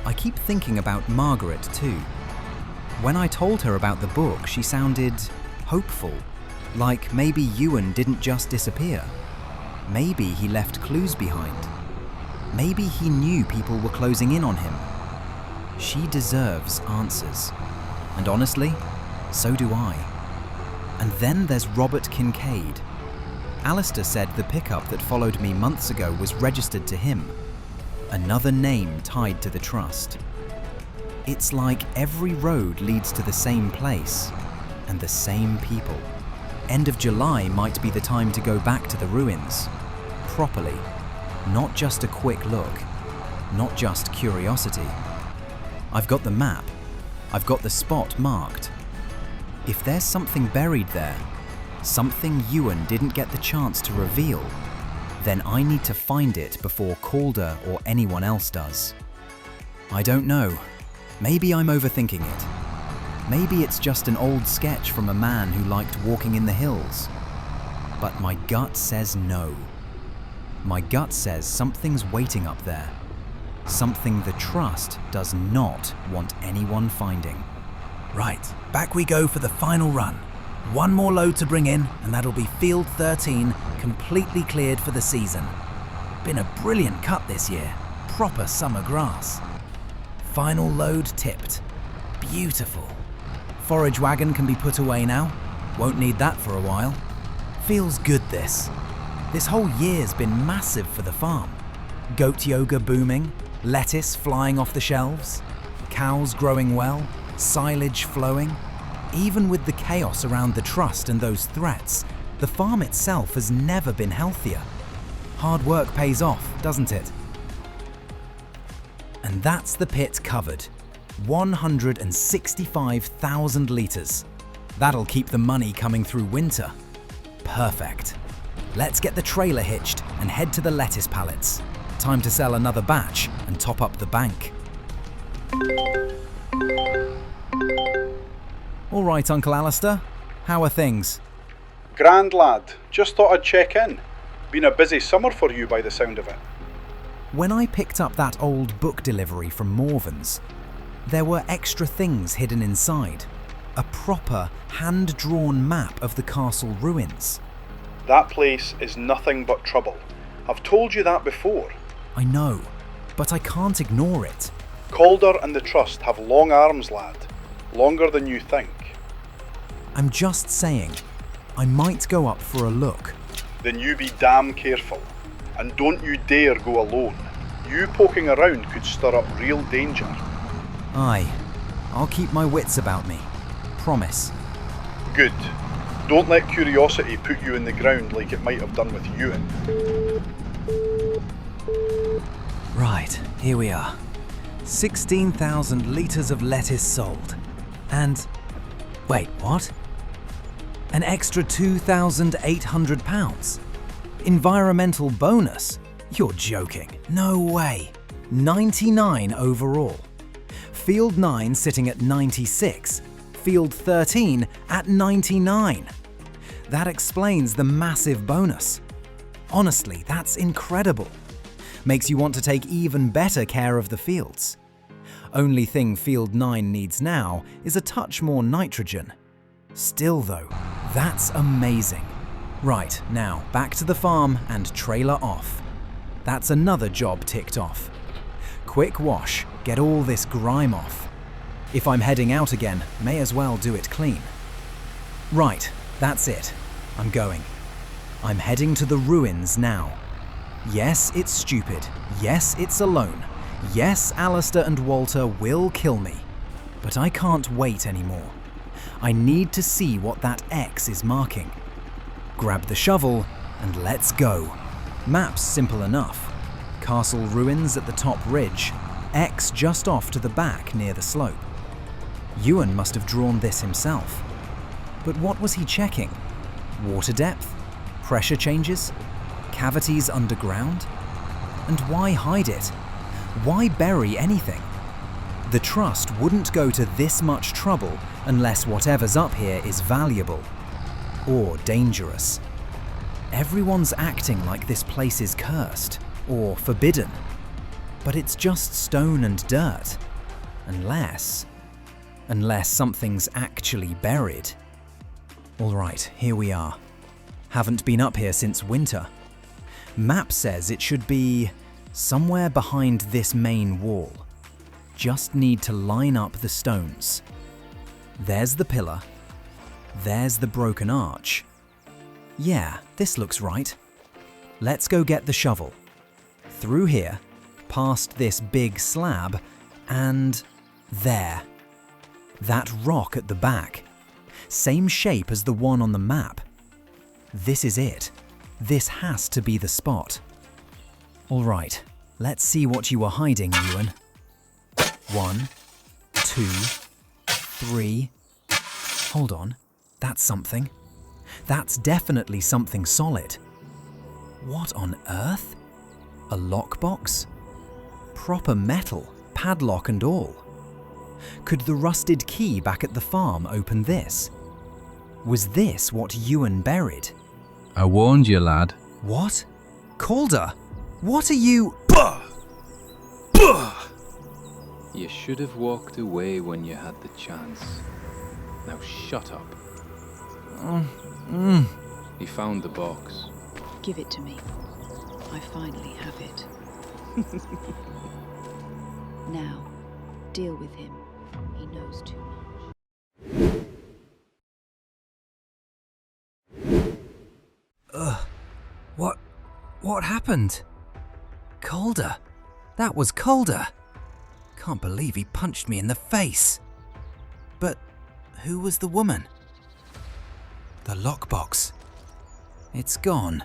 I keep thinking about Margaret too. When I told her about the book, she sounded hopeful, like maybe Ewan didn't just disappear. Maybe he left clues behind. Maybe he knew people were closing in on him. She deserves answers. And honestly, so do I. And then there's Robert Kincaid. Alistair said the pickup that followed me months ago was registered to him. Another name tied to the Trust. It's like every road leads to the same place and the same people. End of July might be the time to go back to the ruins. Properly. Not just a quick look. Not just curiosity. I've got the map. I've got the spot marked. If there's something buried there, something Ewan didn't get the chance to reveal, then I need to find it before Calder or anyone else does. I don't know. Maybe I'm overthinking it. Maybe it's just an old sketch from a man who liked walking in the hills. But my gut says no. My gut says something's waiting up there. Something the Trust does not want anyone finding. Right, back we go for the final run. One more load to bring in, and that'll be Field 13, completely cleared for the season. Been a brilliant cut this year. Proper summer grass. Final load tipped. Beautiful. Forage wagon can be put away now. Won't need that for a while. Feels good this. This whole year's been massive for the farm. Goat yoga booming, lettuce flying off the shelves, cows growing well, silage flowing. Even with the chaos around the Trust and those threats, the farm itself has never been healthier. Hard work pays off, doesn't it? And that's the pit covered. 165,000 litres. That'll keep the money coming through winter. Perfect. Let's get the trailer hitched and head to the lettuce pallets. Time to sell another batch and top up the bank. All right, Uncle Alistair. How are things? Grand lad, just thought I'd check in. Been a busy summer for you by the sound of it. When I picked up that old book delivery from Morven's, there were extra things hidden inside. A proper, hand-drawn map of the castle ruins. That place is nothing but trouble. I've told you that before. I know, but I can't ignore it. Calder and the Trust have long arms, lad. Longer than you think. I'm just saying, I might go up for a look. Then you be damn careful. And don't you dare go alone. You poking around could stir up real danger. Aye, I'll keep my wits about me. Promise. Good. Don't let curiosity put you in the ground like it might have done with Ewan. Right, here we are. 16,000 litres of lettuce sold. And... wait, what? An extra £2,800? Environmental bonus? You're joking. No way. 99 overall. Field 9 sitting at 96. Field 13 at 99. That explains the massive bonus. Honestly, that's incredible. Makes you want to take even better care of the fields. Only thing Field 9 needs now is a touch more nitrogen. Still though, that's amazing. Right, now back to the farm and trailer off. That's another job ticked off. Quick wash, get all this grime off. If I'm heading out again, may as well do it clean. Right, that's it. I'm going. I'm heading to the ruins now. Yes, it's stupid. Yes, it's alone. Yes, Alistair and Walter will kill me. But I can't wait anymore. I need to see what that X is marking. Grab the shovel and let's go. Map's simple enough. Castle ruins at the top ridge, X just off to the back near the slope. Ewan must have drawn this himself. But what was he checking? Water depth? Pressure changes? Cavities underground? And why hide it? Why bury anything? The Trust wouldn't go to this much trouble unless whatever's up here is valuable. Or dangerous. Everyone's acting like this place is cursed, or forbidden. But it's just stone and dirt. Unless something's actually buried. Alright, here we are. Haven't been up here since winter. Map says it should be somewhere behind this main wall. Just need to line up the stones. There's the pillar. There's the broken arch. Yeah, this looks right. Let's go get the shovel. Through here, past this big slab, and there. That rock at the back. Same shape as the one on the map. This is it. This has to be the spot. All right, let's see what you were hiding, Ewan. 1, 2, 3. Hold on, that's something. That's definitely something solid. What on earth? A lockbox? Proper metal, padlock and all. Could the rusted key back at the farm open this? Was this what Ewan buried? I warned you, lad. What? Calder? What are you— You should have walked away when you had the chance. Now shut up. He found the box. Give it to me. I finally have it. Now, deal with him. He knows too much. What happened? Calder? That was Calder. Can't believe he punched me in the face. But who was the woman? The lockbox. It's gone.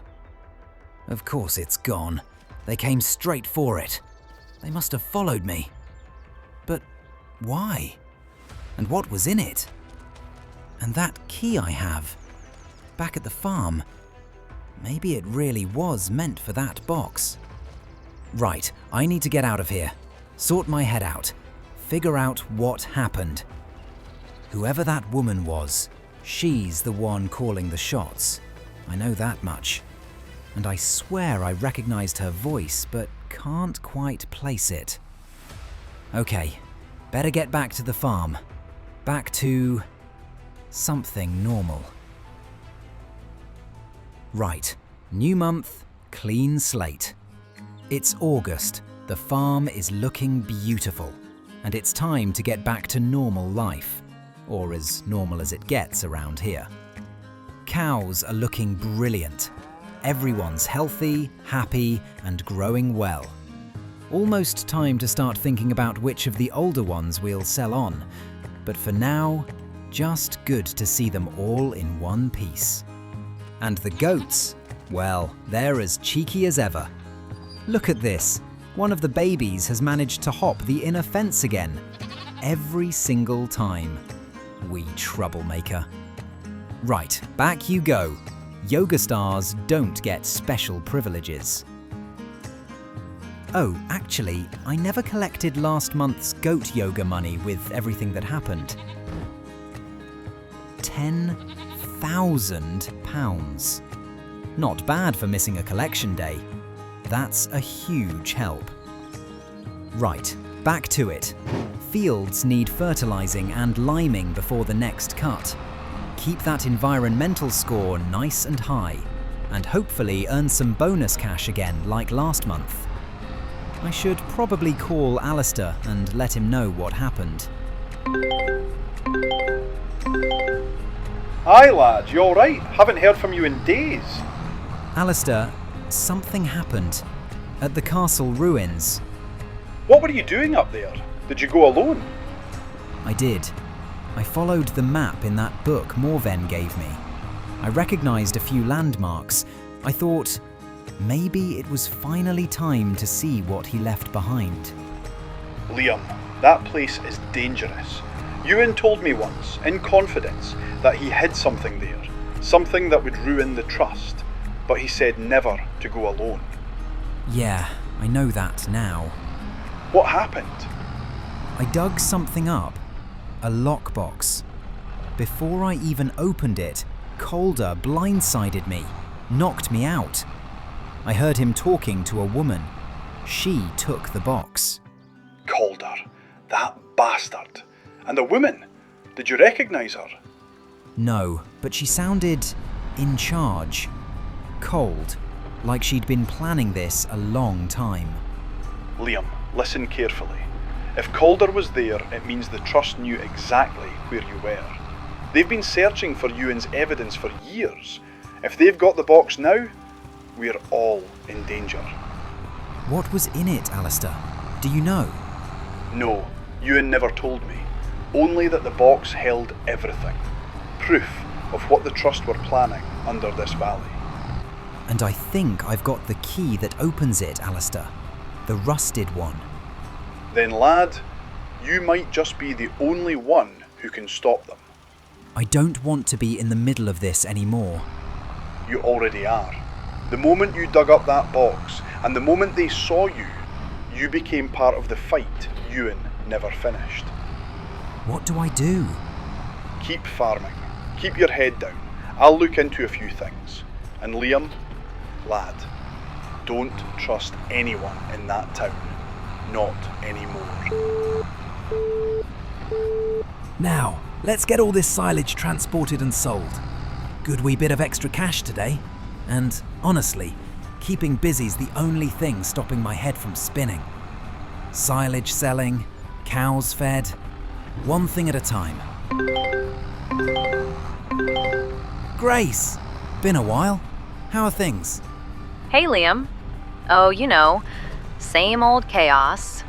Of course it's gone. They came straight for it. They must have followed me. But why? And what was in it? And that key I have, back at the farm. Maybe it really was meant for that box. Right, I need to get out of here. Sort my head out. Figure out what happened. Whoever that woman was, she's the one calling the shots. I know that much. And I swear I recognized her voice, but can't quite place it. Okay, better get back to the farm. Back to something normal. Right, new month, clean slate. It's August, the farm is looking beautiful, and it's time to get back to normal life, or as normal as it gets around here. Cows are looking brilliant. Everyone's healthy, happy, and growing well. Almost time to start thinking about which of the older ones we'll sell on, but for now, just good to see them all in one piece. And the goats, well, they're as cheeky as ever. Look at this. One of the babies has managed to hop the inner fence again. Every single time. Wee troublemaker. Right, back you go. Yoga stars don't get special privileges. Oh, actually, I never collected last month's goat yoga money with everything that happened. £10,000. Not bad for missing a collection day. That's a huge help. Right, back to it. Fields need fertilizing and liming before the next cut. Keep that environmental score nice and high, and hopefully earn some bonus cash again like last month. I should probably call Alistair and let him know what happened. Aye lad, you alright? Haven't heard from you in days. Alistair, something happened at the castle ruins. What were you doing up there? Did you go alone? I did. I followed the map in that book Morven gave me. I recognised a few landmarks. I thought, maybe it was finally time to see what he left behind. Liam, that place is dangerous. Ewan told me once, in confidence, that he hid something there. Something that would ruin the trust. But he said never to go alone. Yeah, I know that now. What happened? I dug something up. A lockbox. Before I even opened it, Calder blindsided me, knocked me out. I heard him talking to a woman. She took the box. Calder, that bastard. And the woman, did you recognise her? No, but she sounded in charge. Cold, like she'd been planning this a long time. Liam, listen carefully. If Calder was there, it means the Trust knew exactly where you were. They've been searching for Ewan's evidence for years. If they've got the box now, we're all in danger. What was in it, Alistair? Do you know? No, Ewan never told me. Only that the box held everything. Proof of what the Trust were planning under this valley. And I think I've got the key that opens it, Alistair. The rusted one. Then lad, you might just be the only one who can stop them. I don't want to be in the middle of this anymore. You already are. The moment you dug up that box, and the moment they saw you, you became part of the fight Ewan never finished. What do I do? Keep farming. Keep your head down. I'll look into a few things. And Liam, lad, don't trust anyone in that town. Not anymore. Now, let's get all this silage transported and sold. Good wee bit of extra cash today. And honestly, keeping busy's the only thing stopping my head from spinning. Silage selling, cows fed, one thing at a time. Grace! Been a while. How are things? Hey, Liam. Oh, you know, same old chaos.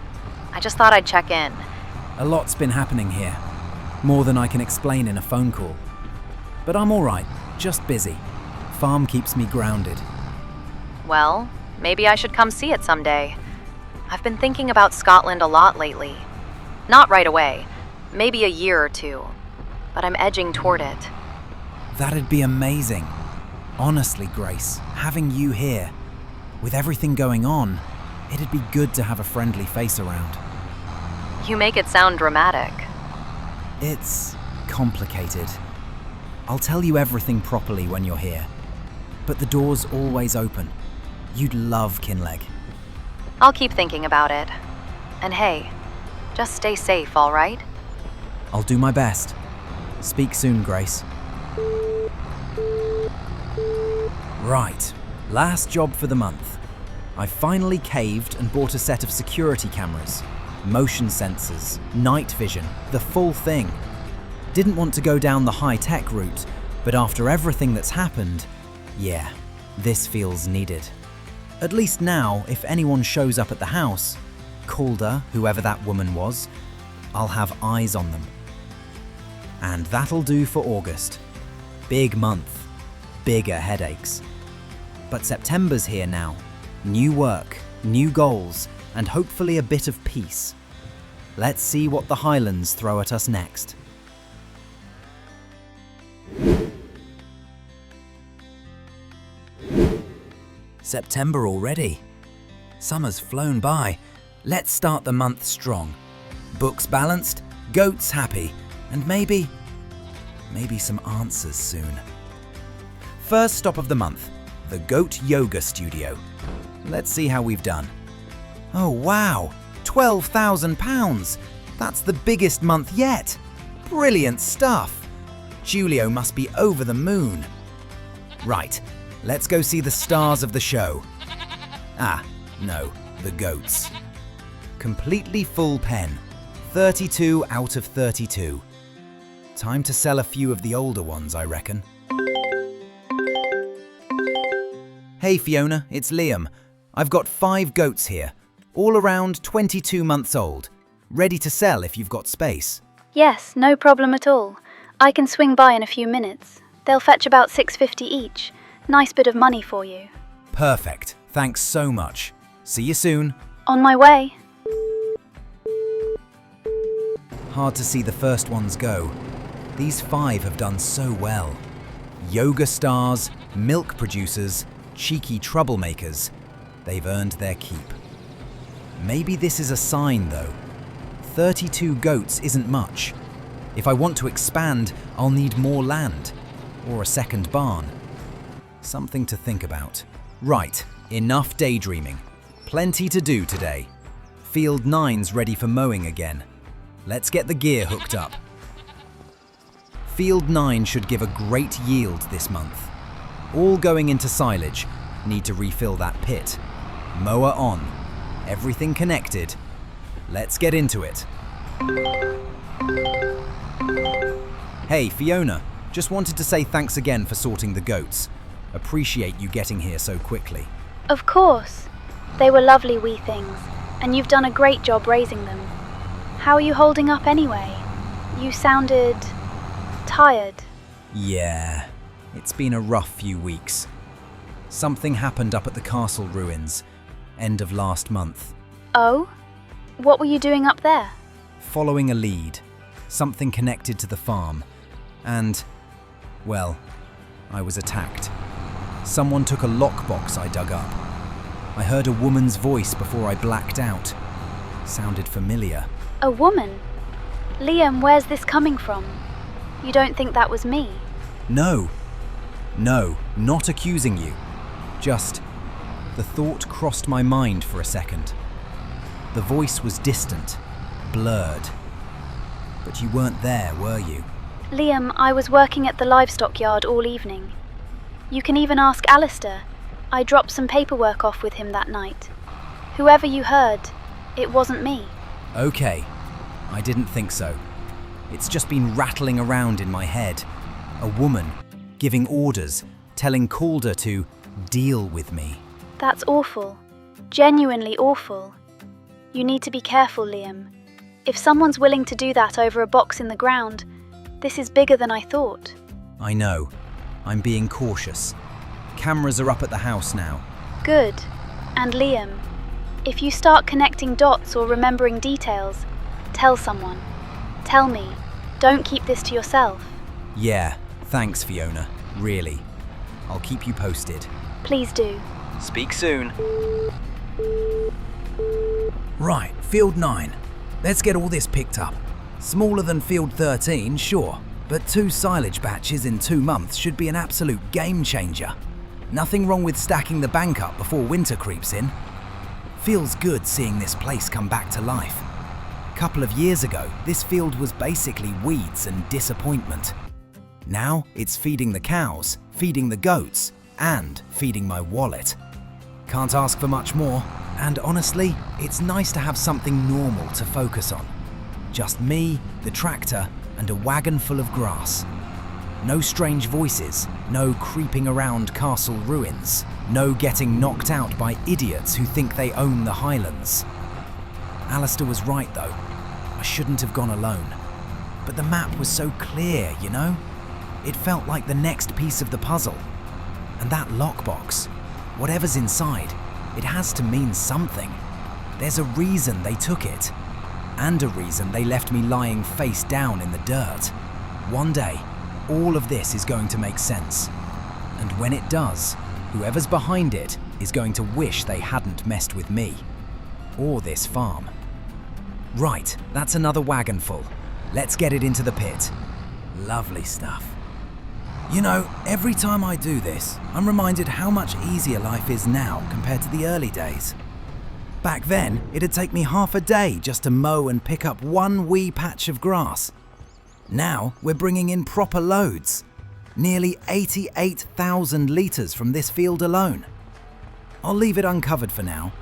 I just thought I'd check in. A lot's been happening here. More than I can explain in a phone call. But I'm alright, just busy. Farm keeps me grounded. Well, maybe I should come see it someday. I've been thinking about Scotland a lot lately. Not right away, maybe a year or two, but I'm edging toward it. That'd be amazing. Honestly, Grace, having you here, with everything going on, It'd be good to have a friendly face around. You make it sound dramatic. It's complicated. I'll tell you everything properly when you're here. But the door's always open. You'd love Kinlaig. I'll keep thinking about it. And hey, just stay safe, all right? I'll do my best. Speak soon, Grace. Right, last job for the month. I finally caved and bought a set of security cameras. Motion sensors, night vision, the full thing. Didn't want to go down the high-tech route, but after everything that's happened, yeah, this feels needed. At least now, if anyone shows up at the house, Calder, whoever that woman was, I'll have eyes on them. And that'll do for August. Big month, bigger headaches. But September's here now. New work, new goals, and hopefully a bit of peace. Let's see what the Highlands throw at us next. September already. Summer's flown by. Let's start the month strong. Books balanced, goats happy, and maybe some answers soon. First stop of the month, the Goat Yoga Studio. Let's see how we've done. Oh wow, £12,000. That's the biggest month yet. Brilliant stuff. Julio must be over the moon. Right, let's go see the stars of the show. Ah, no, the goats. Completely full pen, 32 out of 32. Time to sell a few of the older ones, I reckon. Hey Fiona, it's Liam. I've got 5 goats here, all around 22 months old. Ready to sell if you've got space. Yes, no problem at all. I can swing by in a few minutes. They'll fetch about $6.50 each. Nice bit of money for you. Perfect. Thanks so much. See you soon. On my way. Hard to see the first ones go. These 5 have done so well. Yoga stars, milk producers, cheeky troublemakers. They've earned their keep. Maybe this is a sign though. 32 goats isn't much. If I want to expand, I'll need more land. Or a second barn. Something to think about. Right, enough daydreaming. Plenty to do today. Field 9's ready for mowing again. Let's get the gear hooked up. Field 9 should give a great yield this month. All going into silage. Need to refill that pit. Mower on. Everything connected. Let's get into it. Hey Fiona, just wanted to say thanks again for sorting the goats. Appreciate you getting here so quickly. Of course. They were lovely wee things, and you've done a great job raising them. How are you holding up anyway? You sounded tired. Yeah, it's been a rough few weeks. Something happened up at the castle ruins, end of last month. Oh? What were you doing up there? Following a lead, something connected to the farm, and, well, I was attacked. Someone took a lockbox I dug up. I heard a woman's voice before I blacked out. Sounded familiar. A woman? Liam, where's this coming from? You don't think that was me? No, not accusing you. Just, the thought crossed my mind for a second. The voice was distant, blurred. But you weren't there, were you? Liam, I was working at the livestock yard all evening. You can even ask Alistair. I dropped some paperwork off with him that night. Whoever you heard, it wasn't me. Okay, I didn't think so. It's just been rattling around in my head. A woman, giving orders, telling Calder to deal with me. That's awful. Genuinely awful. You need to be careful, Liam. If someone's willing to do that over a box in the ground, this is bigger than I thought. I know. I'm being cautious. Cameras are up at the house now. Good. And Liam, if you start connecting dots or remembering details, tell someone. Tell me. Don't keep this to yourself. Yeah, thanks Fiona. Really. I'll keep you posted. Please do. Speak soon. Right, field 9. Let's get all this picked up. Smaller than field 13, sure, but 2 silage batches in 2 months should be an absolute game changer. Nothing wrong with stacking the bank up before winter creeps in. Feels good seeing this place come back to life. A couple of years ago, this field was basically weeds and disappointment. Now it's feeding the cows, feeding the goats, and feeding my wallet. Can't ask for much more, and honestly, it's nice to have something normal to focus on. Just me, the tractor, and a wagon full of grass. No strange voices, no creeping around castle ruins, no getting knocked out by idiots who think they own the Highlands. Alistair was right though. I shouldn't have gone alone. But the map was so clear, you know? It felt like the next piece of the puzzle. And that lockbox, whatever's inside, it has to mean something. There's a reason they took it. And a reason they left me lying face down in the dirt. One day, all of this is going to make sense. And when it does, whoever's behind it is going to wish they hadn't messed with me. Or this farm. Right, that's another wagon full. Let's get it into the pit. Lovely stuff. You know, every time I do this, I'm reminded how much easier life is now compared to the early days. Back then, it'd take me half a day just to mow and pick up one wee patch of grass. Now, we're bringing in proper loads. Nearly 88,000 litres from this field alone. I'll leave it uncovered for now.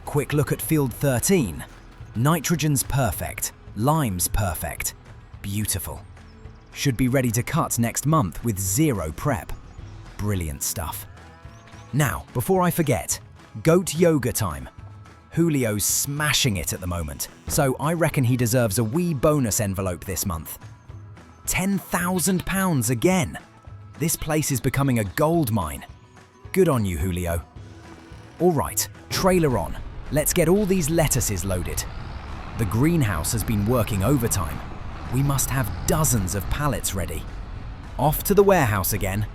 Quick look at field 13. Nitrogen's perfect, lime's perfect. Beautiful. Should be ready to cut next month with 0 prep. Brilliant stuff. Now, before I forget, goat yoga time. Julio's smashing it at the moment, so I reckon he deserves a wee bonus envelope this month. £10,000 again. This place is becoming a gold mine. Good on you, Julio. All right, trailer on. Let's get all these lettuces loaded. The greenhouse has been working overtime. We must have dozens of pallets ready. Off to the warehouse again.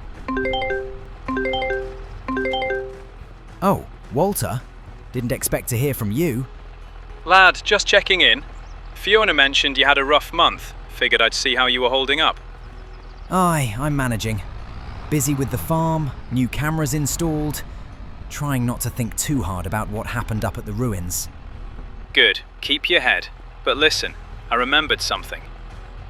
Oh, Walter. Didn't expect to hear from you. Lad, just checking in. Fiona mentioned you had a rough month. Figured I'd see how you were holding up. Aye, I'm managing. Busy with the farm, new cameras installed. Trying not to think too hard about what happened up at the ruins. Good, keep your head. But listen, I remembered something.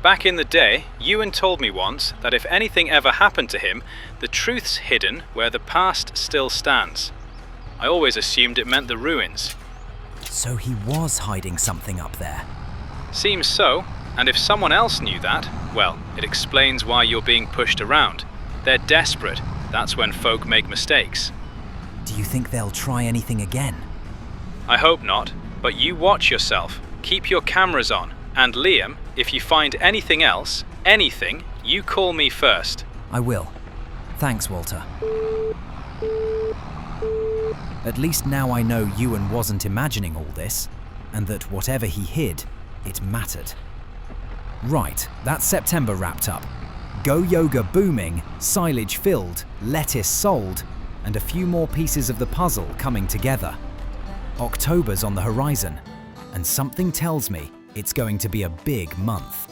Back in the day, Ewan told me once that if anything ever happened to him, the truth's hidden where the past still stands. I always assumed it meant the ruins. So he was hiding something up there. Seems so, and if someone else knew that, well, it explains why you're being pushed around. They're desperate. That's when folk make mistakes. Do you think they'll try anything again? I hope not, but you watch yourself. Keep your cameras on. And Liam, if you find anything else, anything, you call me first. I will. Thanks, Walter. At least now I know Ewan wasn't imagining all this, and that whatever he hid, it mattered. Right, that's September wrapped up. Go yoga booming, silage filled, lettuce sold, and a few more pieces of the puzzle coming together. October's on the horizon, and something tells me it's going to be a big month.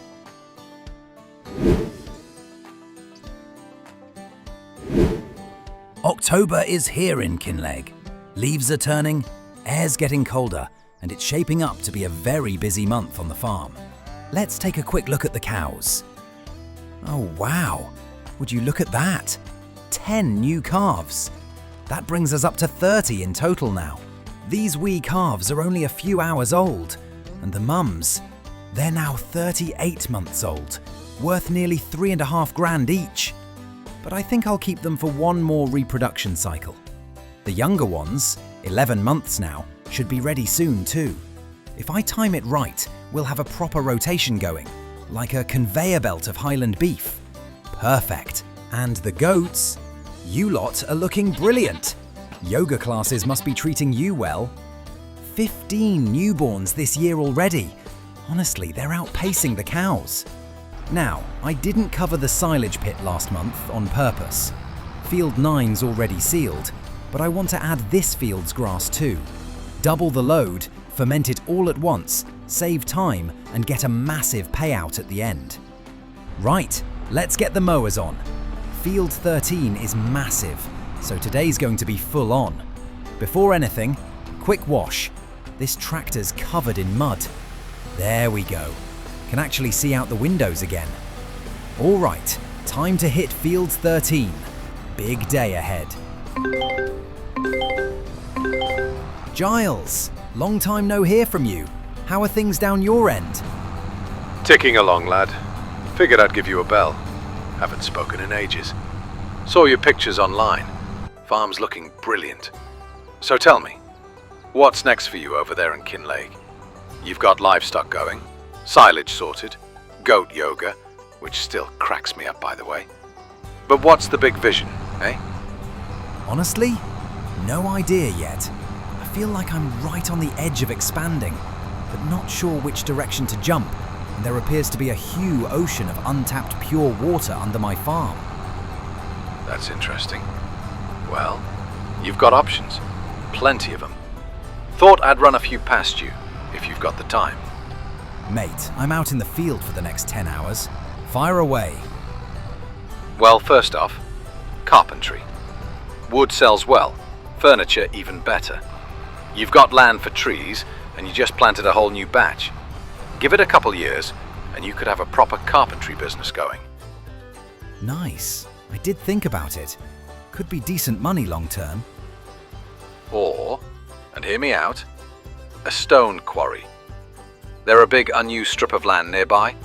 October is here in Kinlaig. Leaves are turning, air's getting colder, and it's shaping up to be a very busy month on the farm. Let's take a quick look at the cows. Oh wow, would you look at that? 10 new calves. That brings us up to 30 in total now. These wee calves are only a few hours old, and the mums, they're now 38 months old, worth nearly 3.5 grand each. But I think I'll keep them for one more reproduction cycle. The younger ones, 11 months now, should be ready soon too. If I time it right, we'll have a proper rotation going, like a conveyor belt of Highland beef. Perfect. And the goats, you lot are looking brilliant. Yoga classes must be treating you well. 15 newborns this year already. Honestly, they're outpacing the cows. Now, I didn't cover the silage pit last month on purpose. Field 9's already sealed, but I want to add this field's grass too. Double the load, ferment it all at once, save time, and get a massive payout at the end. Right, let's get the mowers on. Field 13 is massive, so today's going to be full on. Before anything, quick wash. This tractor's covered in mud. There we go. Can actually see out the windows again. All right, time to hit Field 13. Big day ahead. Giles, long time no hear from you. How are things down your end? Ticking along, lad. Figured I'd give you a bell. Haven't spoken in ages. Saw your pictures online. Farm's looking brilliant. So tell me, what's next for you over there in Kinlaig? You've got livestock going, silage sorted, goat yoga, which still cracks me up by the way. But what's the big vision, eh? Honestly, no idea yet. I feel like I'm right on the edge of expanding, but not sure which direction to jump, and there appears to be a huge ocean of untapped pure water under my farm. That's interesting. Well, you've got options. Plenty of them. Thought I'd run a few past you, if you've got the time. Mate, I'm out in the field for the next 10 hours. Fire away. Well, first off, carpentry. Wood sells well, furniture even better. You've got land for trees, and you just planted a whole new batch. Give it a couple years, and you could have a proper carpentry business going. Nice. I did think about it. Could be decent money long term. Or, and hear me out, a stone quarry. There a big unused strip of land nearby?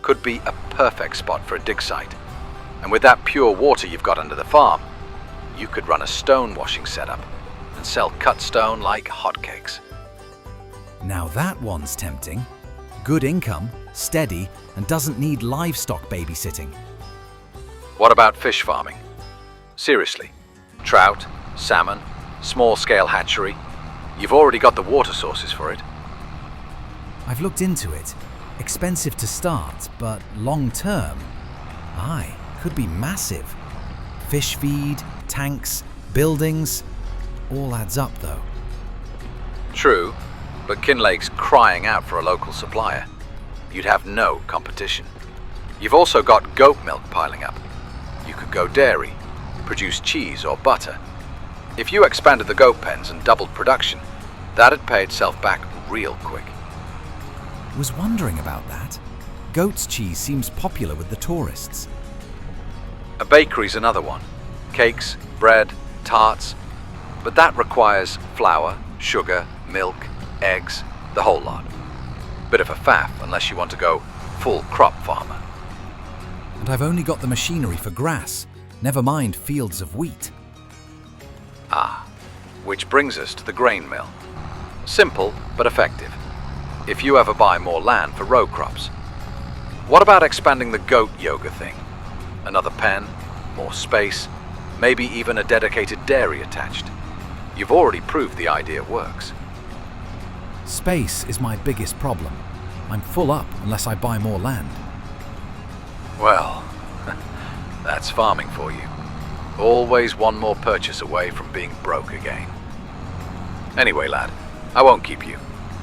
Could be a perfect spot for a dig site. And with that pure water you've got under the farm, you could run a stone washing setup and sell cut stone like hotcakes. Now that one's tempting. Good income, steady, and doesn't need livestock babysitting. What about fish farming? Seriously, trout, salmon, small-scale hatchery. You've already got the water sources for it. I've looked into it. Expensive to start, but long term, aye, could be massive. Fish feed, tanks, buildings, all adds up though. True, but Kinlaig's crying out for a local supplier. You'd have no competition. You've also got goat milk piling up. You could go dairy, produce cheese or butter. If you expanded the goat pens and doubled production, that'd pay itself back real quick. Was wondering about that. Goat's cheese seems popular with the tourists. A bakery's another one. Cakes, bread, tarts. But that requires flour, sugar, milk, eggs, the whole lot. Bit of a faff unless you want to go full crop farmer. And I've only got the machinery for grass, never mind fields of wheat. Ah, which brings us to the grain mill. Simple but effective, if you ever buy more land for row crops. What about expanding the goat yoga thing? Another pen, more space, maybe even a dedicated dairy attached. You've already proved the idea works. Space is my biggest problem. I'm full up unless I buy more land. Well, that's farming for you. Always one more purchase away from being broke again. Anyway, lad, I won't keep you.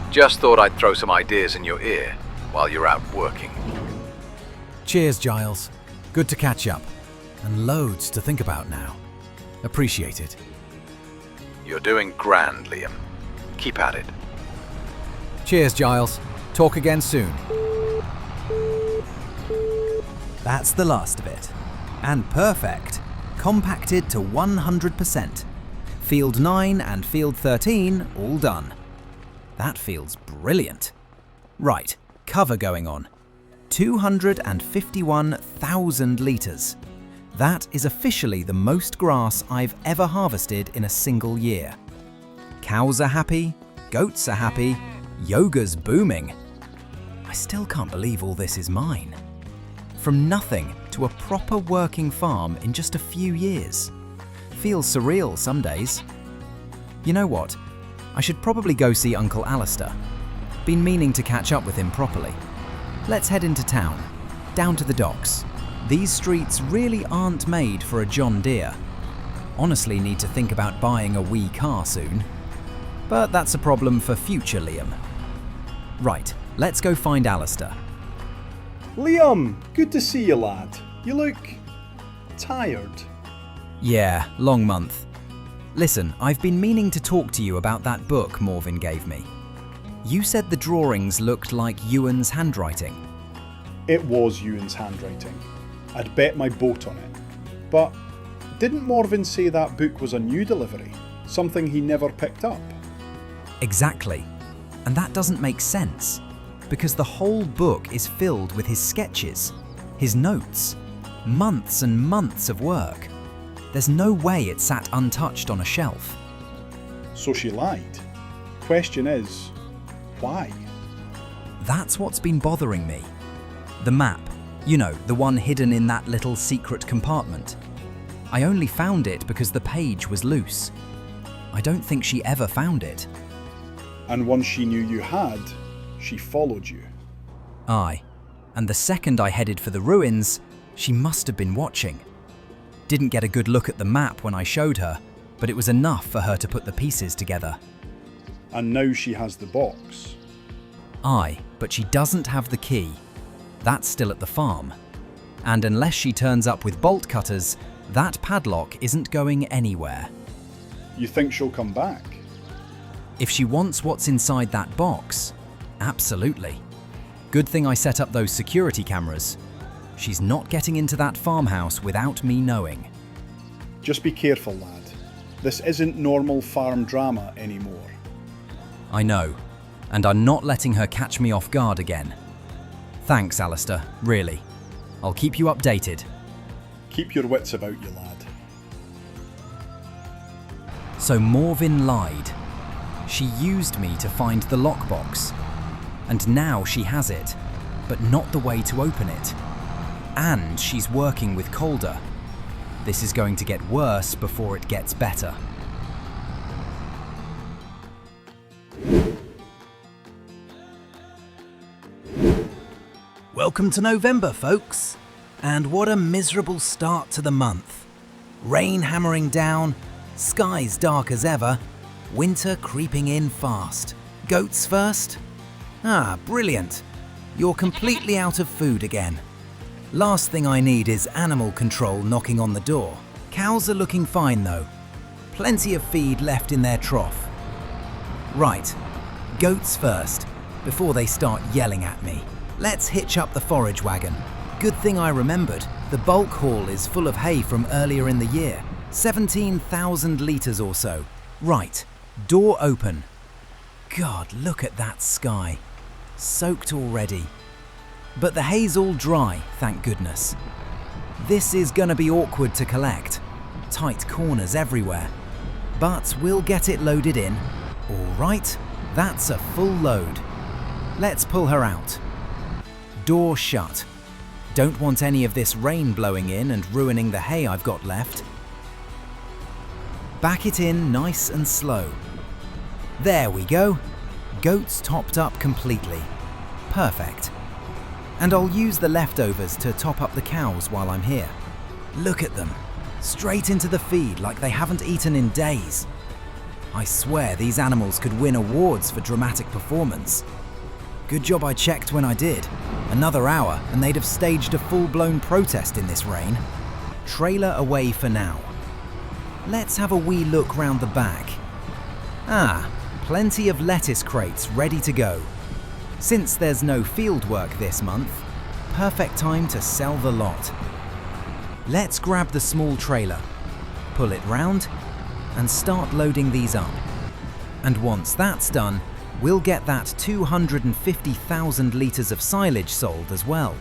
Just thought I'd throw some ideas in your ear while you're out working. Cheers, Giles. Good to catch up. And loads to think about now. Appreciate it. You're doing grand, Liam. Keep at it. Cheers, Giles. Talk again soon. That's the last of it. And perfect. Compacted to 100%. Field 9 and Field 13 all done. That feels brilliant. Right, cover going on. 251,000 litres. That is officially the most grass I've ever harvested in a single year. Cows are happy, goats are happy, yoga's booming. I still can't believe all this is mine. From nothing to a proper working farm in just a few years. Feels surreal some days. You know what? I should probably go see Uncle Alistair. Been meaning to catch up with him properly. Let's head into town, down to the docks. These streets really aren't made for a John Deere. Honestly need to think about buying a wee car soon. But that's a problem for future Liam. Right, let's go find Alistair. Liam, good to see you, lad. You look tired. Yeah, long month. Listen, I've been meaning to talk to you about that book Morvin gave me. You said the drawings looked like Ewan's handwriting. It was Ewan's handwriting. I'd bet my boat on it. But didn't Morvin say that book was a new delivery? Something he never picked up? Exactly. And that doesn't make sense, because the whole book is filled with his sketches, his notes, months and months of work. There's no way it sat untouched on a shelf. So she lied. Question is, why? That's what's been bothering me. The map, you know, the one hidden in that little secret compartment. I only found it because the page was loose. I don't think she ever found it. And once she knew you had, she followed you. Aye. And the second I headed for the ruins, she must have been watching. Didn't get a good look at the map when I showed her, but it was enough for her to put the pieces together. And now she has the box. Aye, but she doesn't have the key. That's still at the farm. And unless she turns up with bolt cutters, that padlock isn't going anywhere. You think she'll come back? If she wants what's inside that box, absolutely. Good thing I set up those security cameras. She's not getting into that farmhouse without me knowing. Just be careful, lad. This isn't normal farm drama anymore. I know, and I'm not letting her catch me off guard again. Thanks, Alistair, really. I'll keep you updated. Keep your wits about you, lad. So Morvin lied. She used me to find the lockbox. And now she has it, but not the way to open it. And she's working with Calder. This is going to get worse before it gets better. Welcome to November, folks. And what a miserable start to the month. Rain hammering down, skies dark as ever, winter creeping in fast. Goats first? Ah, brilliant. You're completely out of food again. Last thing I need is animal control knocking on the door. Cows are looking fine though. Plenty of feed left in their trough. Right, goats first, before they start yelling at me. Let's hitch up the forage wagon. Good thing I remembered, the bulk haul is full of hay from earlier in the year. 17,000 litres or so. Right, door open. God, look at that sky. Soaked already. But the hay's all dry, thank goodness. This is gonna be awkward to collect. Tight corners everywhere. But we'll get it loaded in. All right, that's a full load. Let's pull her out. Door shut. Don't want any of this rain blowing in and ruining the hay I've got left. Back it in nice and slow. There we go. Goats topped up completely. Perfect. And I'll use the leftovers to top up the cows while I'm here. Look at them. Straight into the feed like they haven't eaten in days. I swear these animals could win awards for dramatic performance. Good job I checked when I did. Another hour and they'd have staged a full-blown protest in this rain. Trailer away for now. Let's have a wee look round the back. Ah, plenty of lettuce crates ready to go. Since there's no field work this month, perfect time to sell the lot. Let's grab the small trailer, pull it round, and start loading these up. And once that's done, we'll get that 250,000 litres of silage sold as well.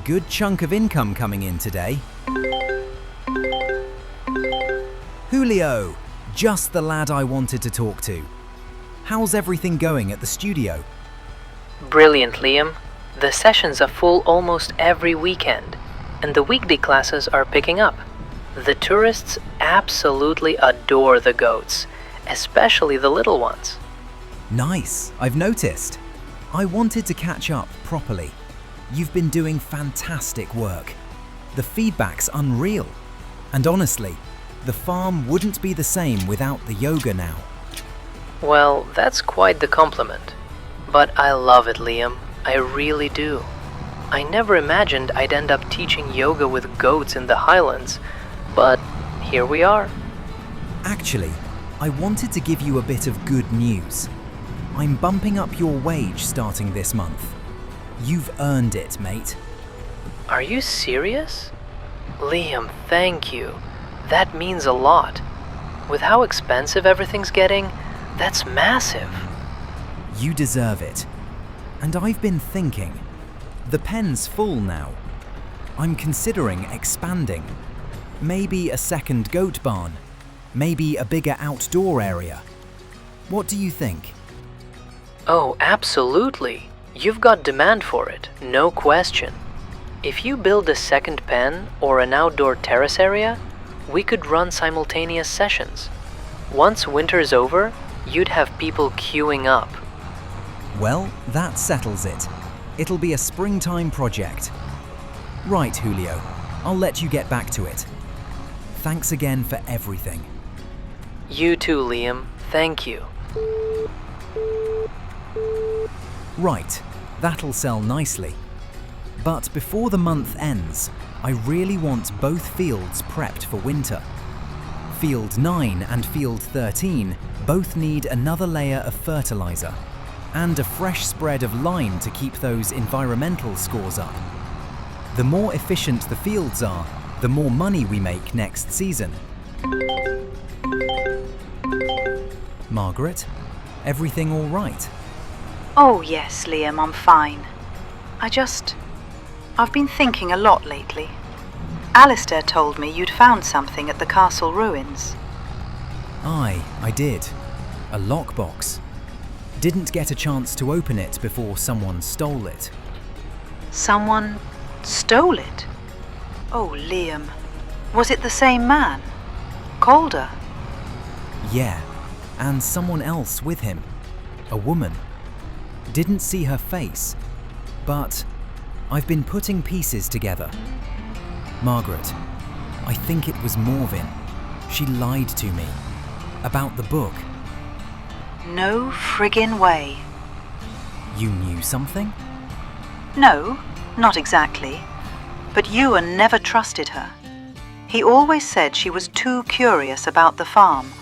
Good chunk of income coming in today. Julio, just the lad I wanted to talk to. How's everything going at the studio? Brilliant, Liam. The sessions are full almost every weekend, and the weekday classes are picking up. The tourists absolutely adore the goats, especially the little ones. Nice, I've noticed. I wanted to catch up properly. You've been doing fantastic work. The feedback's unreal. And honestly, the farm wouldn't be the same without the yoga now. Well, that's quite the compliment. But I love it, Liam. I really do. I never imagined I'd end up teaching yoga with goats in the Highlands, but here we are. Actually, I wanted to give you a bit of good news. I'm bumping up your wage starting this month. You've earned it, mate. Are you serious? Liam, thank you. That means a lot. With how expensive everything's getting, that's massive. You deserve it. And I've been thinking. The pen's full now. I'm considering expanding. Maybe a second goat barn. Maybe a bigger outdoor area. What do you think? Oh, absolutely. You've got demand for it, no question. If you build a second pen or an outdoor terrace area, we could run simultaneous sessions. Once winter's over, you'd have people queuing up. Well, that settles it. It'll be a springtime project. Right, Julio. I'll let you get back to it. Thanks again for everything. You too, Liam. Thank you. Right, that'll sell nicely. But before the month ends, I really want both fields prepped for winter. Field 9 and Field 13 both need another layer of fertilizer and a fresh spread of lime to keep those environmental scores up. The more efficient the fields are, the more money we make next season. Margaret, everything all right? Oh yes, Liam, I'm fine. I've been thinking a lot lately. Alistair told me you'd found something at the castle ruins. Aye, I did. A lockbox. Didn't get a chance to open it before someone stole it. Someone stole it? Oh, Liam. Was it the same man? Calder? Yeah, and someone else with him. A woman. Didn't see her face, but I've been putting pieces together. Margaret, I think it was Morvin. She lied to me. About the book. No friggin' way. You knew something? No, not exactly. But Ewan never trusted her. He always said she was too curious about the farm,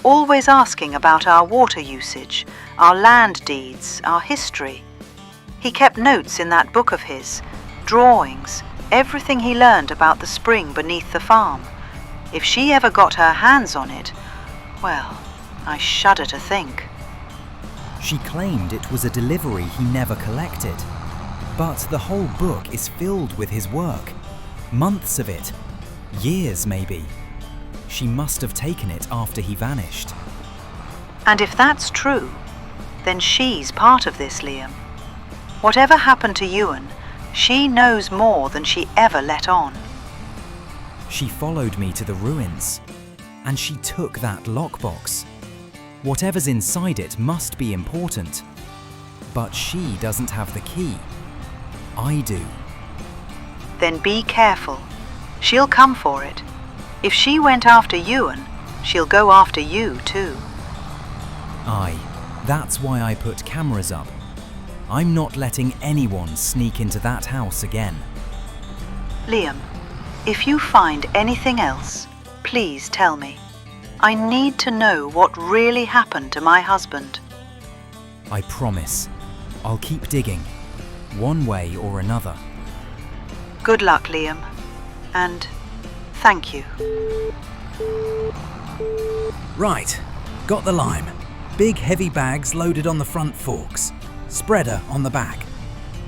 always asking about our water usage, our land deeds, our history. He kept notes in that book of his, drawings, everything he learned about the spring beneath the farm. If she ever got her hands on it, well, I shudder to think. She claimed it was a delivery he never collected. But the whole book is filled with his work. Months of it. Years, maybe. She must have taken it after he vanished. And if that's true, then she's part of this, Liam. Whatever happened to Ewan, she knows more than she ever let on. She followed me to the ruins, and she took that lockbox. Whatever's inside it must be important. But she doesn't have the key. I do. Then be careful. She'll come for it. If she went after Ewan, she'll go after you too. Aye, that's why I put cameras up. I'm not letting anyone sneak into that house again. Liam, if you find anything else, please tell me. I need to know what really happened to my husband. I promise. I'll keep digging, one way or another. Good luck, Liam. And thank you. Right, got the lime. Big heavy bags loaded on the front forks. Spreader on the back.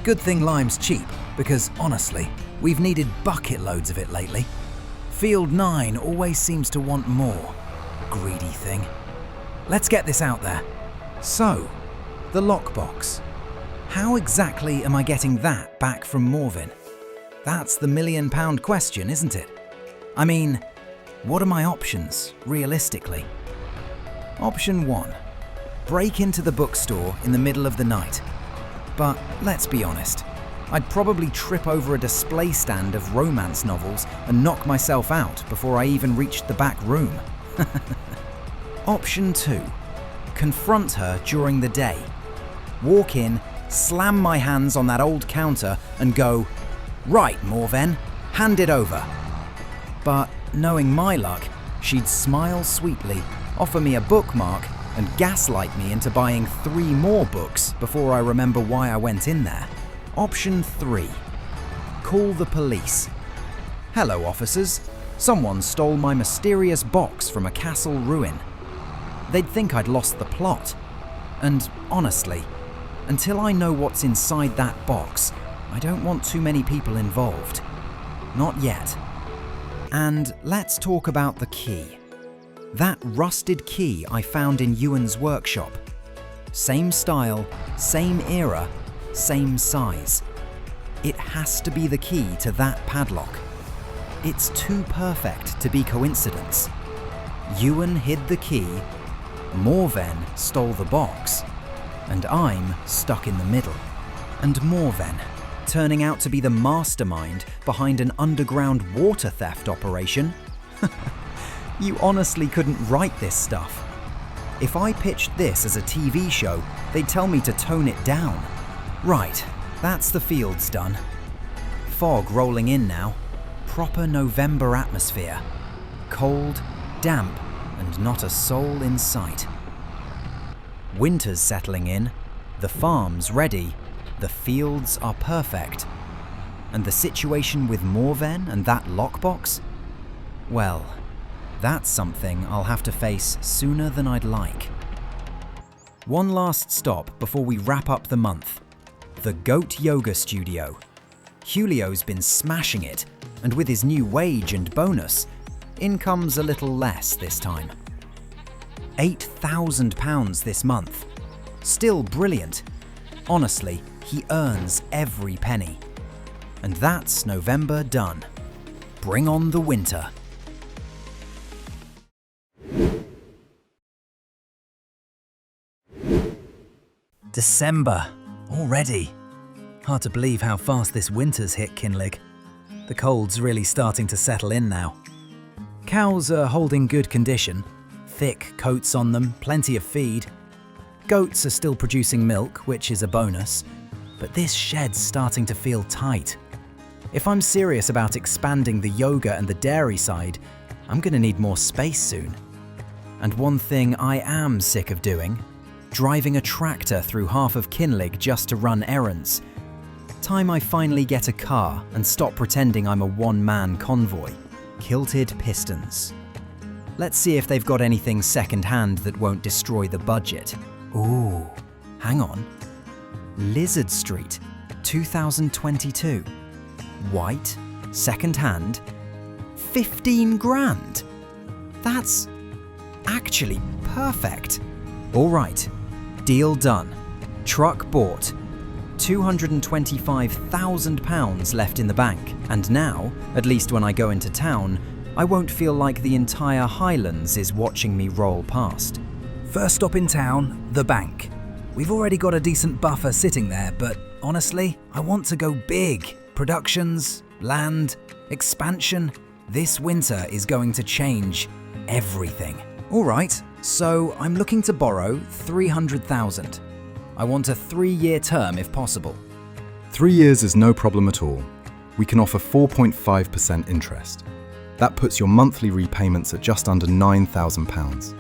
Good thing lime's cheap, because honestly, we've needed bucket loads of it lately. Field 9 always seems to want more. Greedy thing. Let's get this out there. So, the lockbox. How exactly am I getting that back from Morvin? That's the £1,000,000 question, isn't it? I mean, what are my options, realistically? Option 1. Break into the bookstore in the middle of the night. But let's be honest, I'd probably trip over a display stand of romance novels and knock myself out before I even reached the back room. Option 2. confront her during the day, walk in, slam my hands on that old counter and go, "Right, Morven, hand it over." But knowing my luck, she'd smile sweetly, offer me a bookmark and gaslight me into buying 3 more books before I remember why I went in there. Option 3. Call the police. "Hello, officers. Someone stole my mysterious box from a castle ruin." They'd think I'd lost the plot. And honestly, until I know what's inside that box, I don't want too many people involved. Not yet. And let's talk about the key. That rusted key I found in Ewan's workshop. Same style, same era, same size. It has to be the key to that padlock. It's too perfect to be coincidence. Ewan hid the key, Morven stole the box, and I'm stuck in the middle. And Morven, turning out to be the mastermind behind an underground water theft operation? You honestly couldn't write this stuff. If I pitched this as a TV show, they'd tell me to tone it down. Right, that's the fields done. Fog rolling in now. Proper November atmosphere. Cold, damp, and not a soul in sight. Winter's settling in, the farm's ready, the fields are perfect. And the situation with Morven and that lockbox? Well, that's something I'll have to face sooner than I'd like. One last stop before we wrap up the month. The Goat Yoga Studio. Julio's been smashing it, and with his new wage and bonus, income's a little less this time. £8,000 this month. Still brilliant. Honestly, he earns every penny. And that's November done. Bring on the winter. December, already. Hard to believe how fast this winter's hit Kinlaig. The cold's really starting to settle in now. Cows are holding good condition, thick coats on them, plenty of feed. Goats are still producing milk, which is a bonus, but this shed's starting to feel tight. If I'm serious about expanding the yoga and the dairy side, I'm going to need more space soon. And one thing I am sick of doing, driving a tractor through half of Kinlaig just to run errands. Time I finally get a car and stop pretending I'm a one-man convoy. Kilted pistons. Let's see if they've got anything second-hand that won't destroy the budget. Ooh, hang on. Lizard Street, 2022. White, second-hand, 15 grand. That's actually perfect. All right, deal done. Truck bought. £225,000 left in the bank, and now, at least when I go into town, I won't feel like the entire Highlands is watching me roll past. First stop in town, the bank. We've already got a decent buffer sitting there, but honestly, I want to go big. Productions, land, expansion. This winter is going to change everything. All right, so I'm looking to borrow 300,000. I want a 3-year term if possible. 3 years is no problem at all. We can offer 4.5% interest. That puts your monthly repayments at just under £9,000,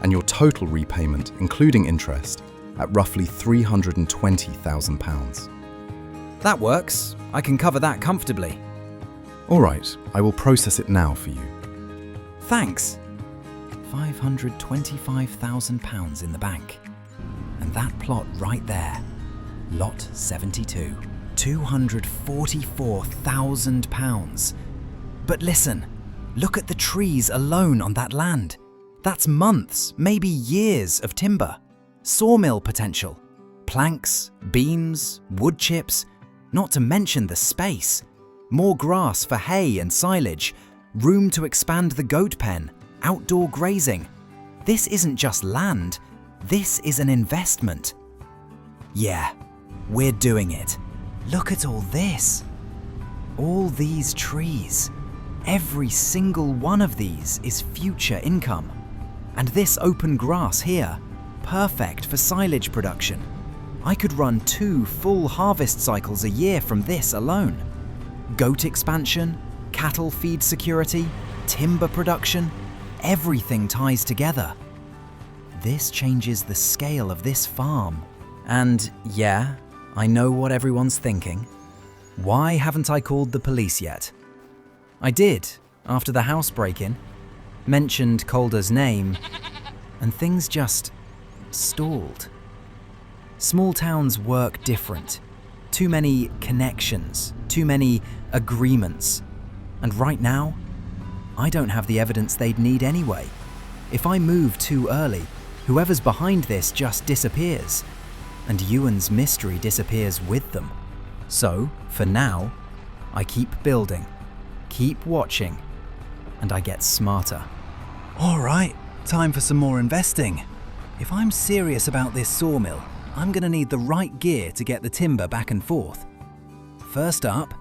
and your total repayment, including interest, at roughly £320,000. That works. I can cover that comfortably. All right, I will process it now for you. Thanks. £525,000 in the bank. And that plot right there, lot 72, £244,000. But listen, look at the trees alone on that land. That's months, maybe years of timber. Sawmill potential. Planks, beams, wood chips, not to mention the space. More grass for hay and silage, room to expand the goat pen, outdoor grazing. This isn't just land. This is an investment. Yeah, we're doing it. Look at all this. All these trees. Every single one of these is future income. And this open grass here, perfect for silage production. I could run 2 full harvest cycles a year from this alone. Goat expansion, cattle feed security, timber production, everything ties together. This changes the scale of this farm. And yeah, I know what everyone's thinking. Why haven't I called the police yet? I did, after the house break-in, mentioned Calder's name, and things just stalled. Small towns work different. Too many connections, too many agreements. And right now, I don't have the evidence they'd need anyway. If I move too early, whoever's behind this just disappears, and Ewan's mystery disappears with them. So, for now, I keep building, keep watching, and I get smarter. All right, time for some more investing. If I'm serious about this sawmill, I'm gonna need the right gear to get the timber back and forth. First up,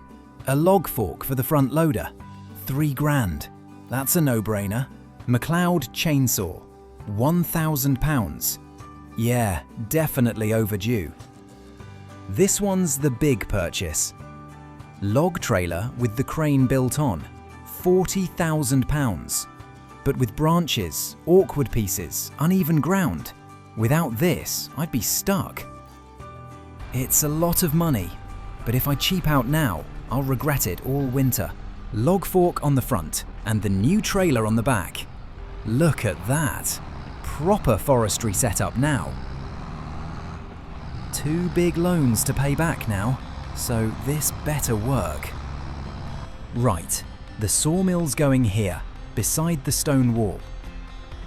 a log fork for the front loader, £3,000. That's a no-brainer. McLeod chainsaw, £1,000. Yeah, definitely overdue. This one's the big purchase. Log trailer with the crane built on, £40,000. But with branches, awkward pieces, uneven ground. Without this, I'd be stuck. It's a lot of money, but if I cheap out now, I'll regret it all winter. Log fork on the front and the new trailer on the back. Look at that. Proper forestry setup now. 2 big loans to pay back now, so this better work. Right, the sawmill's going here, beside the stone wall.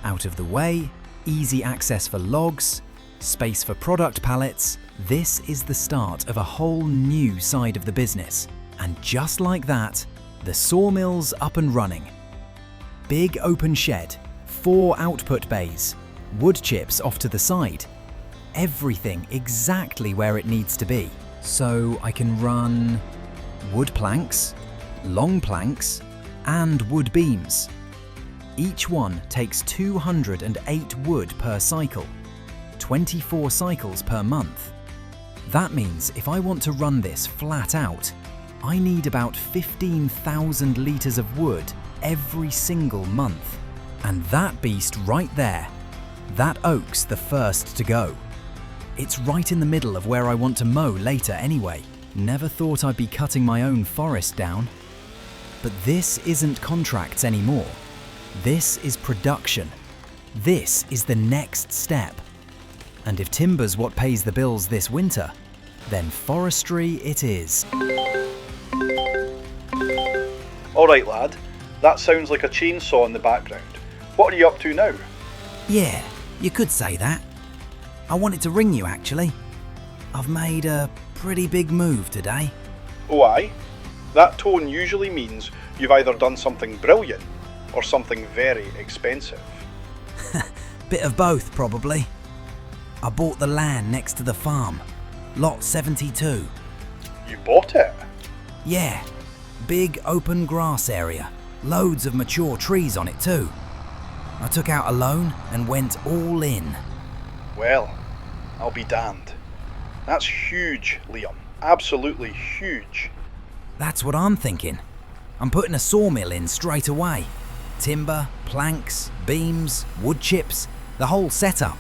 Out of the way, easy access for logs, space for product pallets. This is the start of a whole new side of the business. And just like that, the sawmill's up and running. Big open shed, 4 output bays, wood chips off to the side. Everything exactly where it needs to be. So I can run wood planks, long planks, and wood beams. Each one takes 208 wood per cycle, 24 cycles per month. That means if I want to run this flat out, I need about 15,000 litres of wood every single month. And that beast right there, that oak's the first to go. It's right in the middle of where I want to mow later anyway. Never thought I'd be cutting my own forest down. But this isn't contracts anymore. This is production. This is the next step. And if timber's what pays the bills this winter, then forestry it is. All right, lad. That sounds like a chainsaw in the background. What are you up to now? Yeah, you could say that. I wanted to ring you actually. I've made a pretty big move today. Oh aye? That tone usually means you've either done something brilliant or something very expensive. Bit of both, probably. I bought the land next to the farm, lot 72. You bought it? Yeah, big open grass area, loads of mature trees on it too. I took out a loan and went all in. Well, I'll be damned. That's huge, Liam. Absolutely huge. That's what I'm thinking. I'm putting a sawmill in straight away. Timber, planks, beams, wood chips, the whole setup.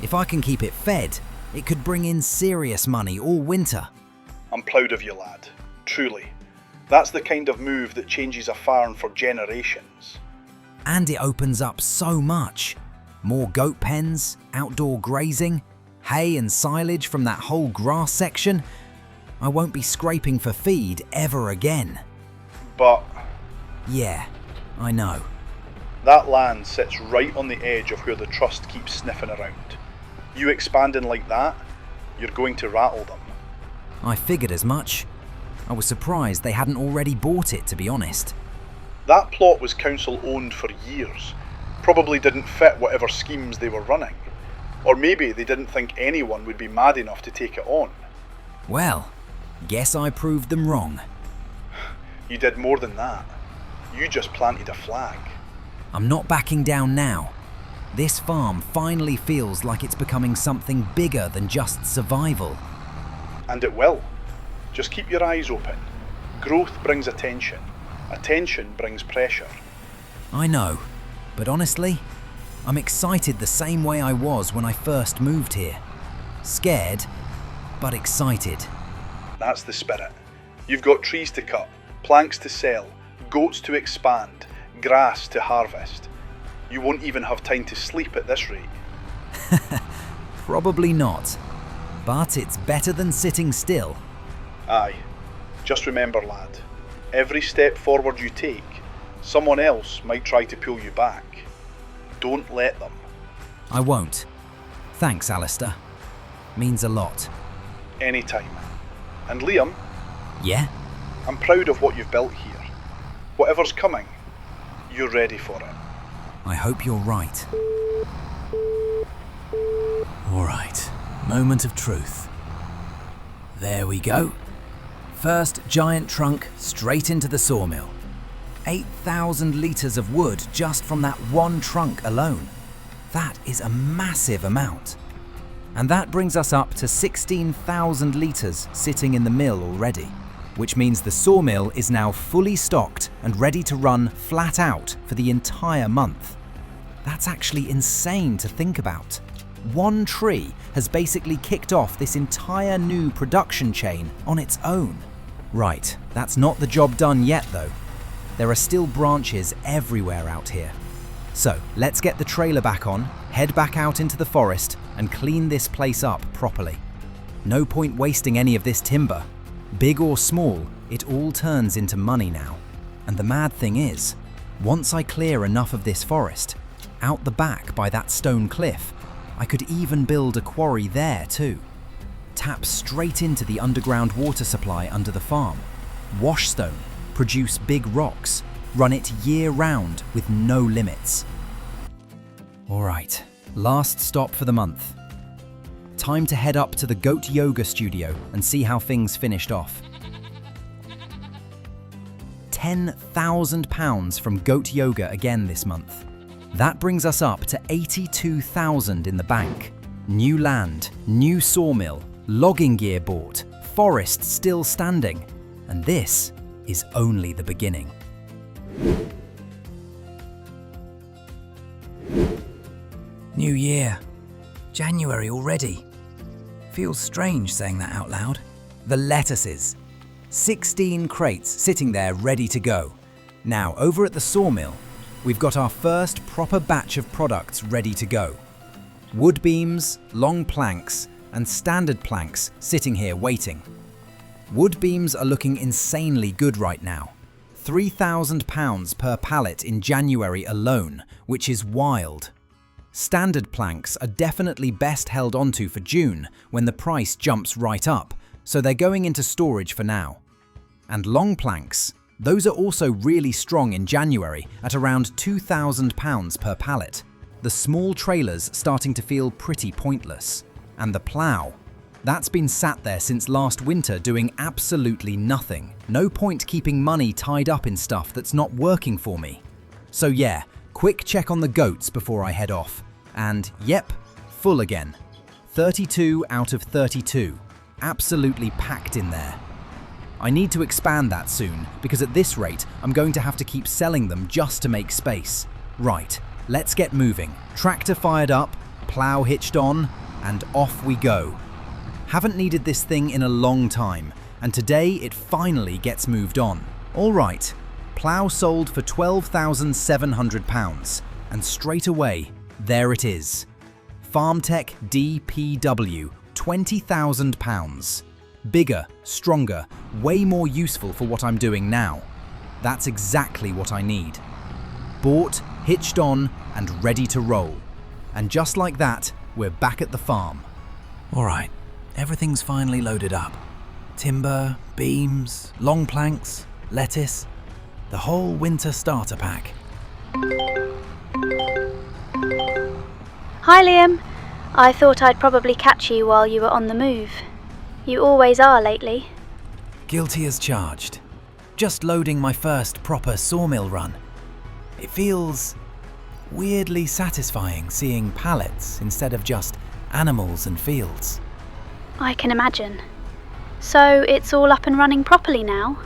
If I can keep it fed, it could bring in serious money all winter. I'm proud of you, lad. Truly. That's the kind of move that changes a farm for generations. And it opens up so much. More goat pens, outdoor grazing, hay and silage from that whole grass section. I won't be scraping for feed ever again. But... yeah, I know. That land sits right on the edge of where the trust keeps sniffing around. You expanding like that, you're going to rattle them. I figured as much. I was surprised they hadn't already bought it, to be honest. That plot was council owned for years. Probably didn't fit whatever schemes they were running. Or maybe they didn't think anyone would be mad enough to take it on. Well, guess I proved them wrong. You did more than that. You just planted a flag. I'm not backing down now. This farm finally feels like it's becoming something bigger than just survival. And it will. Just keep your eyes open. Growth brings attention. Attention brings pressure. I know, but honestly, I'm excited the same way I was when I first moved here. Scared, but excited. That's the spirit. You've got trees to cut, planks to sell, goats to expand, grass to harvest. You won't even have time to sleep at this rate. Probably not, but it's better than sitting still. Aye. Just remember, lad, every step forward you take, someone else might try to pull you back. Don't let them. I won't. Thanks, Alistair. Means a lot. Anytime. And Liam? Yeah? I'm proud of what you've built here. Whatever's coming, you're ready for it. I hope you're right. All right, moment of truth. There we go. First giant trunk straight into the sawmill. 8,000 litres of wood just from that one trunk alone. That is a massive amount. And that brings us up to 16,000 litres sitting in the mill already, which means the sawmill is now fully stocked and ready to run flat out for the entire month. That's actually insane to think about. One tree has basically kicked off this entire new production chain on its own. Right, that's not the job done yet though. There are still branches everywhere out here. So let's get the trailer back on, head back out into the forest and clean this place up properly. No point wasting any of this timber. Big or small, it all turns into money now. And the mad thing is, once I clear enough of this forest, out the back by that stone cliff, I could even build a quarry there too. Tap straight into the underground water supply under the farm. Wash stone, produce big rocks, run it year round with no limits. All right, last stop for the month. Time to head up to the goat yoga studio and see how things finished off. £10,000 from goat yoga again this month. That brings us up to 82,000 in the bank. New land, new sawmill, logging gear bought, forest still standing, and this is only the beginning. New year. January already. Feels strange saying that out loud. The lettuces. 16 crates sitting there ready to go. Now, over at the sawmill, we've got our first proper batch of products ready to go. Wood beams, long planks, and standard planks sitting here waiting. Wood beams are looking insanely good right now. £3,000 per pallet in January alone, which is wild. Standard planks are definitely best held onto for June when the price jumps right up, so they're going into storage for now. And long planks, those are also really strong in January at around £2,000 per pallet. The small trailers starting to feel pretty pointless. And the plough, that's been sat there since last winter doing absolutely nothing. No point keeping money tied up in stuff that's not working for me. So yeah, quick check on the goats before I head off. And yep, full again. 32 out of 32. Absolutely packed in there. I need to expand that soon, because at this rate, I'm going to have to keep selling them just to make space. Right, let's get moving. Tractor fired up, plough hitched on, and off we go. Haven't needed this thing in a long time, and today it finally gets moved on. All right, plough sold for £12,700, and straight away, there it is. FarmTech DPW, £20,000. Bigger, stronger, way more useful for what I'm doing now. That's exactly what I need. Bought, hitched on, and ready to roll. And just like that, we're back at the farm. All right, everything's finally loaded up. Timber, beams, long planks, lettuce, the whole winter starter pack. Hi Liam, I thought I'd probably catch you while you were on the move. You always are lately. Guilty as charged. Just loading my first proper sawmill run. It feels weirdly satisfying seeing pallets instead of just animals and fields. I can imagine. So it's all up and running properly now?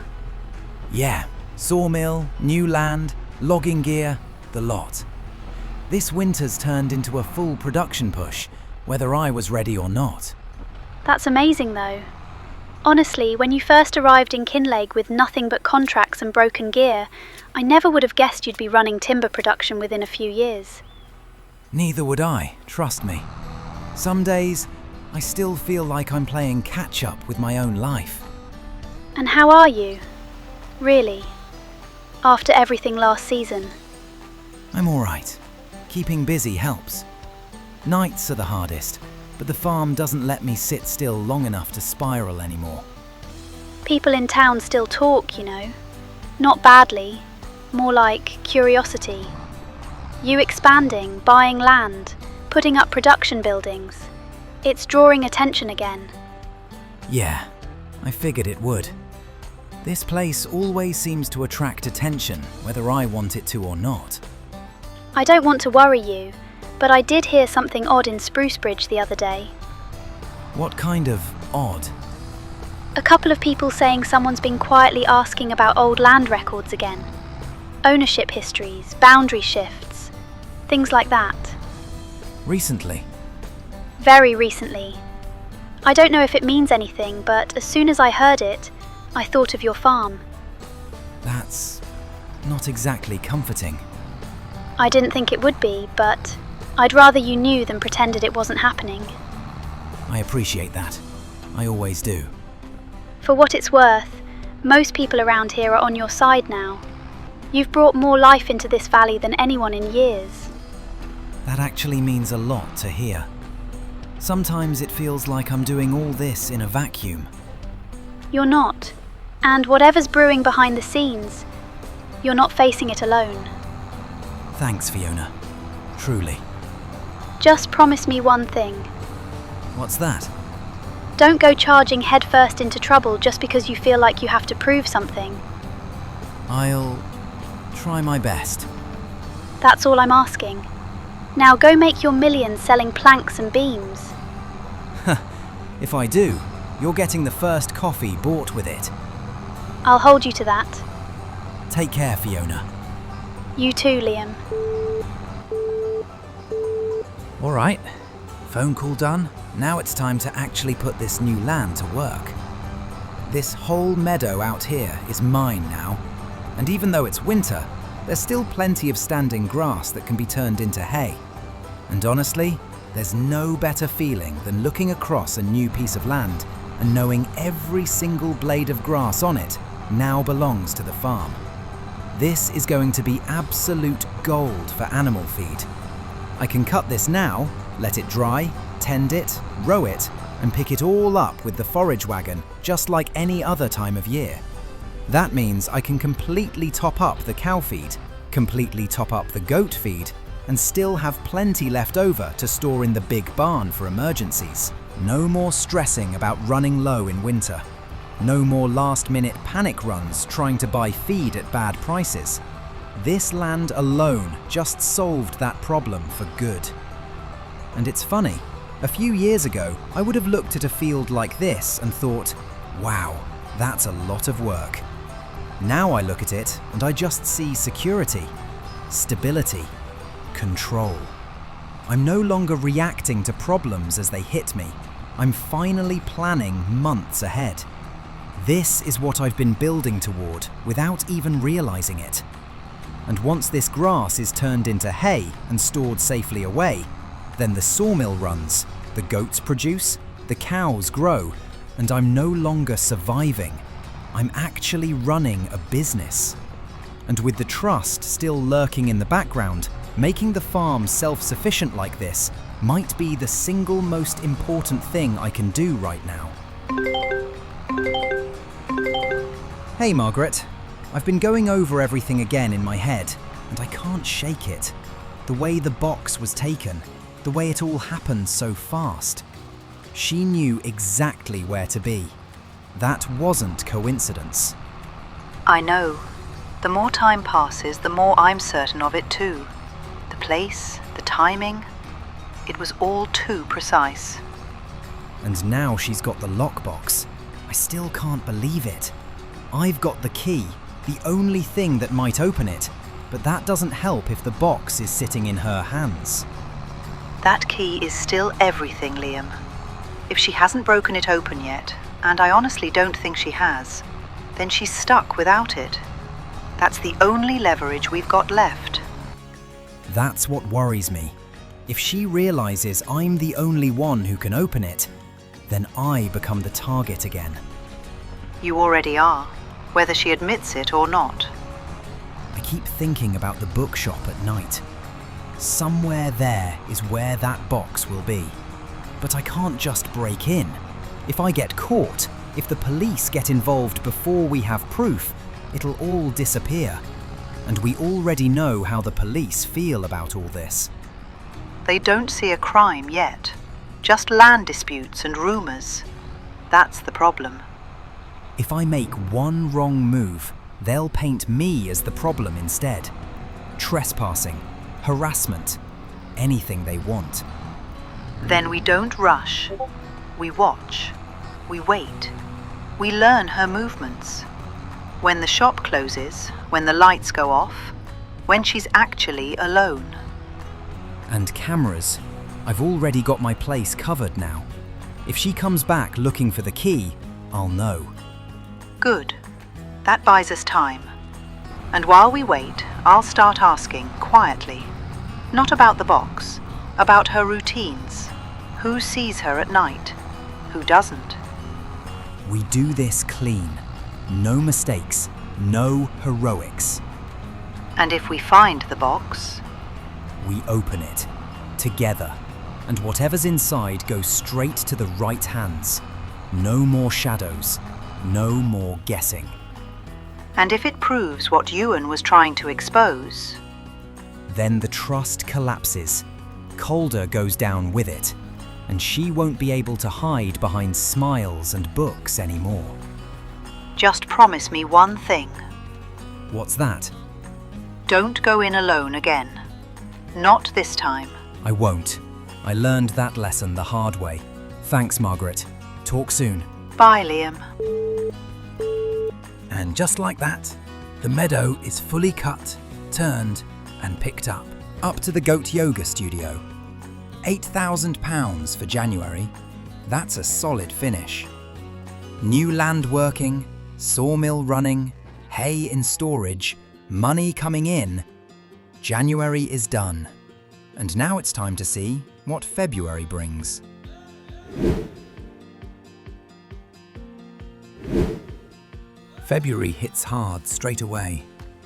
Yeah, sawmill, new land, logging gear, the lot. This winter's turned into a full production push, whether I was ready or not. That's amazing though. Honestly, when you first arrived in Kinlaig with nothing but contracts and broken gear, I never would have guessed you'd be running timber production within a few years. Neither would I, trust me. Some days, I still feel like I'm playing catch-up with my own life. And how are you? Really? After everything last season? I'm alright. Keeping busy helps. Nights are the hardest, but the farm doesn't let me sit still long enough to spiral anymore. People in town still talk, you know. Not badly, more like curiosity. You expanding, buying land, putting up production buildings. It's drawing attention again. Yeah, I figured it would. This place always seems to attract attention, whether I want it to or not. I don't want to worry you, but I did hear something odd in Sprucebridge the other day. What kind of odd? A couple of people saying someone's been quietly asking about old land records again. Ownership histories, boundary shifts, things like that. Recently? Very recently. I don't know if it means anything, but as soon as I heard it, I thought of your farm. That's not exactly comforting. I didn't think it would be, but I'd rather you knew than pretended it wasn't happening. I appreciate that. I always do. For what it's worth, most people around here are on your side now. You've brought more life into this valley than anyone in years. That actually means a lot to hear. Sometimes it feels like I'm doing all this in a vacuum. You're not. And whatever's brewing behind the scenes, you're not facing it alone. Thanks, Fiona. Truly. Just promise me one thing. What's that? Don't go charging headfirst into trouble just because you feel like you have to prove something. I'll try my best. That's all I'm asking. Now go make your millions selling planks and beams. If I do, you're getting the first coffee bought with it. I'll hold you to that. Take care, Fiona. You too, Liam. Alright, phone call done. Now it's time to actually put this new land to work. This whole meadow out here is mine now, and even though it's winter, there's still plenty of standing grass that can be turned into hay. And honestly, there's no better feeling than looking across a new piece of land and knowing every single blade of grass on it now belongs to the farm. This is going to be absolute gold for animal feed. I can cut this now, let it dry, tend it, row it, and pick it all up with the forage wagon just like any other time of year. That means I can completely top up the cow feed, completely top up the goat feed, and still have plenty left over to store in the big barn for emergencies. No more stressing about running low in winter. No more last-minute panic runs trying to buy feed at bad prices. This land alone just solved that problem for good. And it's funny, a few years ago, I would have looked at a field like this and thought, wow, that's a lot of work. Now I look at it and I just see security, stability, control. I'm no longer reacting to problems as they hit me. I'm finally planning months ahead. This is what I've been building toward without even realizing it. And once this grass is turned into hay and stored safely away, then the sawmill runs, the goats produce, the cows grow, and I'm no longer surviving. I'm actually running a business. And with the trust still lurking in the background, making the farm self-sufficient like this might be the single most important thing I can do right now. Hey Margaret, I've been going over everything again in my head, and I can't shake it. The way the box was taken, the way it all happened so fast. She knew exactly where to be. That wasn't coincidence. I know. The more time passes, the more I'm certain of it too. the place, the timing. It was all too precise. And now she's got the lockbox. I still can't believe it. I've got the key, the only thing that might open it, but that doesn't help if the box is sitting in her hands. That key is still everything, Liam. If she hasn't broken it open yet, and I honestly don't think she has, then she's stuck without it. That's the only leverage we've got left. That's what worries me. If she realizes I'm the only one who can open it, then I become the target again. You already are, whether she admits it or not. I keep thinking about the bookshop at night. Somewhere there is where that box will be. But I can't just break in. If I get caught, if the police get involved before we have proof, it'll all disappear. And we already know how the police feel about all this. They don't see a crime yet, just land disputes and rumours. That's the problem. If I make one wrong move, they'll paint me as the problem instead. Trespassing, harassment, anything they want. Then we don't rush. We watch. We wait. We learn her movements. When the shop closes, when the lights go off, when she's actually alone. And cameras. I've already got my place covered now. If she comes back looking for the key, I'll know. Good. That buys us time. And while we wait, I'll start asking, quietly. Not about the box, about her routines. Who sees her at night? Who doesn't? We do this clean. No mistakes, no heroics. And if we find the box? We open it, together. And whatever's inside goes straight to the right hands. No more shadows, no more guessing. And if it proves what Ewan was trying to expose? Then the trust collapses. Calder goes down with it. And she won't be able to hide behind smiles and books anymore. Just promise me one thing. What's that? Don't go in alone again. Not this time. I won't. I learned that lesson the hard way. Thanks, Margaret. Talk soon. Bye, Liam. And just like that, the meadow is fully cut, turned and picked up. Up to the goat yoga studio. £8,000 for January. That's a solid finish. New land working, sawmill running, hay in storage, money coming in. January is done. And now it's time to see what February brings. February hits hard straight away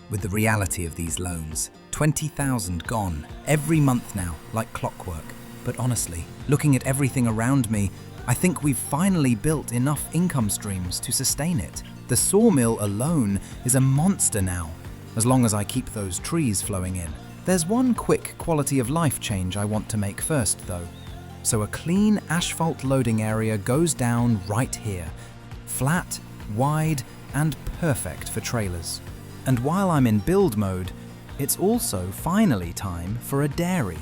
with the reality of these loans. 20,000 gone every month now, like clockwork. But honestly, looking at everything around me, I think we've finally built enough income streams to sustain it. The sawmill alone is a monster now, as long as I keep those trees flowing in. There's one quick quality of life change I want to make first, though. So a clean asphalt loading area goes down right here. Flat, wide, and perfect for trailers. And while I'm in build mode, it's also finally time for a dairy.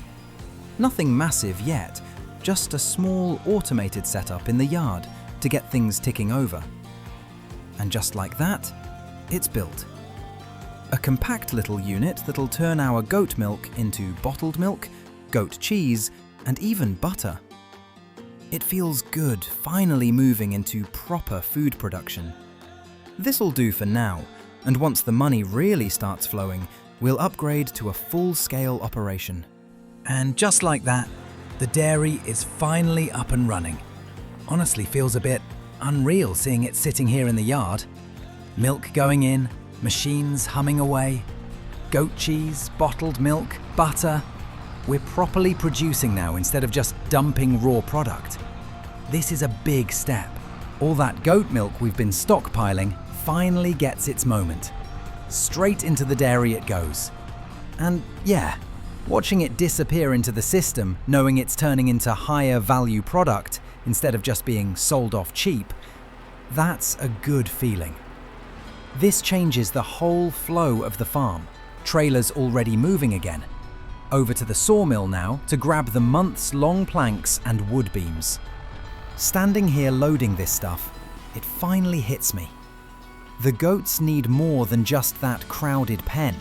Nothing massive yet, just a small automated setup in the yard to get things ticking over. And just like that, it's built. A compact little unit that'll turn our goat milk into bottled milk, goat cheese, and even butter. It feels good finally moving into proper food production. This'll do for now, and once the money really starts flowing, we'll upgrade to a full-scale operation. And just like that, the dairy is finally up and running. Honestly, feels a bit unreal seeing it sitting here in the yard. Milk going in, machines humming away, goat cheese, bottled milk, butter. We're properly producing now instead of just dumping raw product. This is a big step. All that goat milk we've been stockpiling finally gets its moment. Straight into the dairy it goes. And yeah, watching it disappear into the system, knowing it's turning into higher value product instead of just being sold off cheap, that's a good feeling. This changes the whole flow of the farm. Trailers already moving again. Over to the sawmill now to grab the months-long planks and wood beams. Standing here loading this stuff, it finally hits me. The goats need more than just that crowded pen.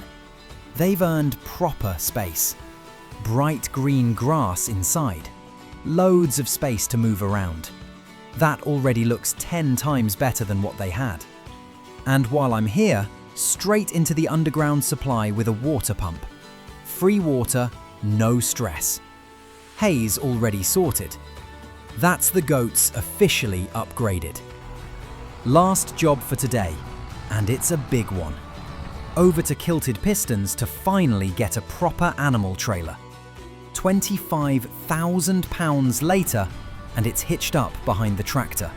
They've earned proper space. Bright green grass inside. Loads of space to move around. That already looks 10 times better than what they had. And while I'm here, straight into the underground supply with a water pump. Free water, no stress. Hay's already sorted. That's the goats officially upgraded. Last job for today, and it's a big one. Over to Kilted Pistons to finally get a proper animal trailer. £25,000 later, and it's hitched up behind the tractor.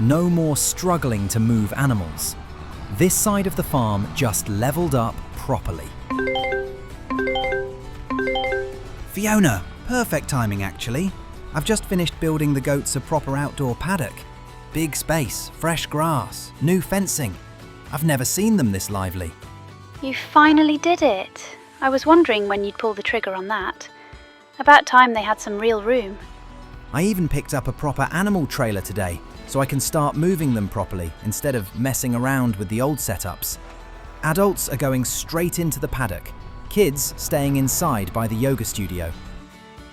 No more struggling to move animals. This side of the farm just leveled up properly. Fiona, perfect timing actually. I've just finished building the goats a proper outdoor paddock. Big space, fresh grass, new fencing. I've never seen them this lively. You finally did it. I was wondering when you'd pull the trigger on that. About time they had some real room. I even picked up a proper animal trailer today, so I can start moving them properly instead of messing around with the old setups. Adults are going straight into the paddock, kids staying inside by the yoga studio.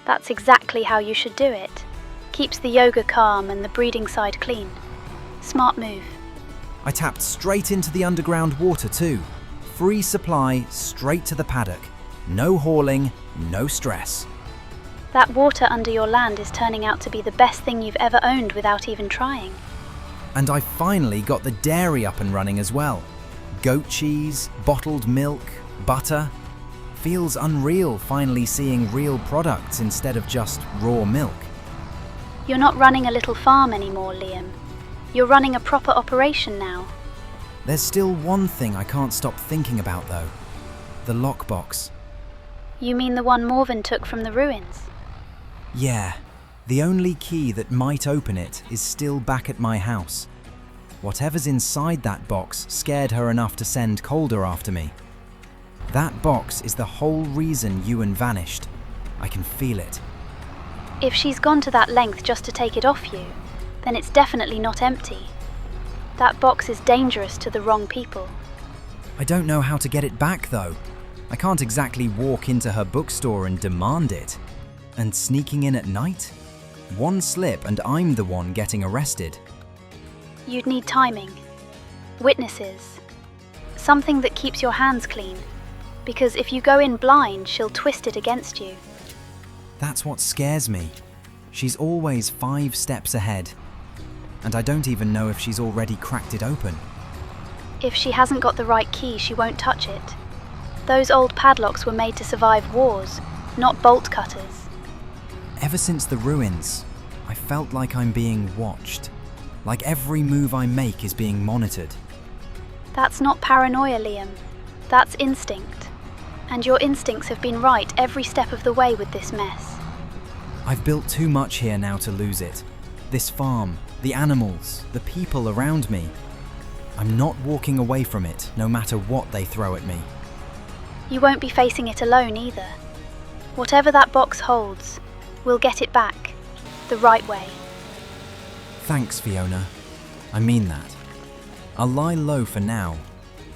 That's exactly how you should do it. Keeps the yoga calm and the breeding side clean. Smart move. I tapped straight into the underground water too. Free supply straight to the paddock. No hauling, no stress. That water under your land is turning out to be the best thing you've ever owned without even trying. And I finally got the dairy up and running as well. Goat cheese, bottled milk, butter. Feels unreal finally seeing real products instead of just raw milk. You're not running a little farm anymore, Liam. You're running a proper operation now. There's still one thing I can't stop thinking about though. The lockbox. You mean the one Morven took from the ruins? Yeah, the only key that might open it is still back at my house. Whatever's inside that box scared her enough to send Calder after me. That box is the whole reason Ewan vanished. I can feel it. If she's gone to that length just to take it off you, then it's definitely not empty. That box is dangerous to the wrong people. I don't know how to get it back though. I can't exactly walk into her bookstore and demand it. And sneaking in at night? One slip and I'm the one getting arrested. You'd need timing. Witnesses. Something that keeps your hands clean. Because if you go in blind, she'll twist it against you. That's what scares me. She's always 5 steps ahead. And I don't even know if she's already cracked it open. If she hasn't got the right key, she won't touch it. Those old padlocks were made to survive wars, not bolt cutters. Ever since the ruins, I felt like I'm being watched. Like every move I make is being monitored. That's not paranoia, Liam. That's instinct. And your instincts have been right every step of the way with this mess. I've built too much here now to lose it. This farm, the animals, the people around me. I'm not walking away from it, no matter what they throw at me. You won't be facing it alone either. Whatever that box holds, we'll get it back, the right way. Thanks, Fiona. I mean that. I'll lie low for now,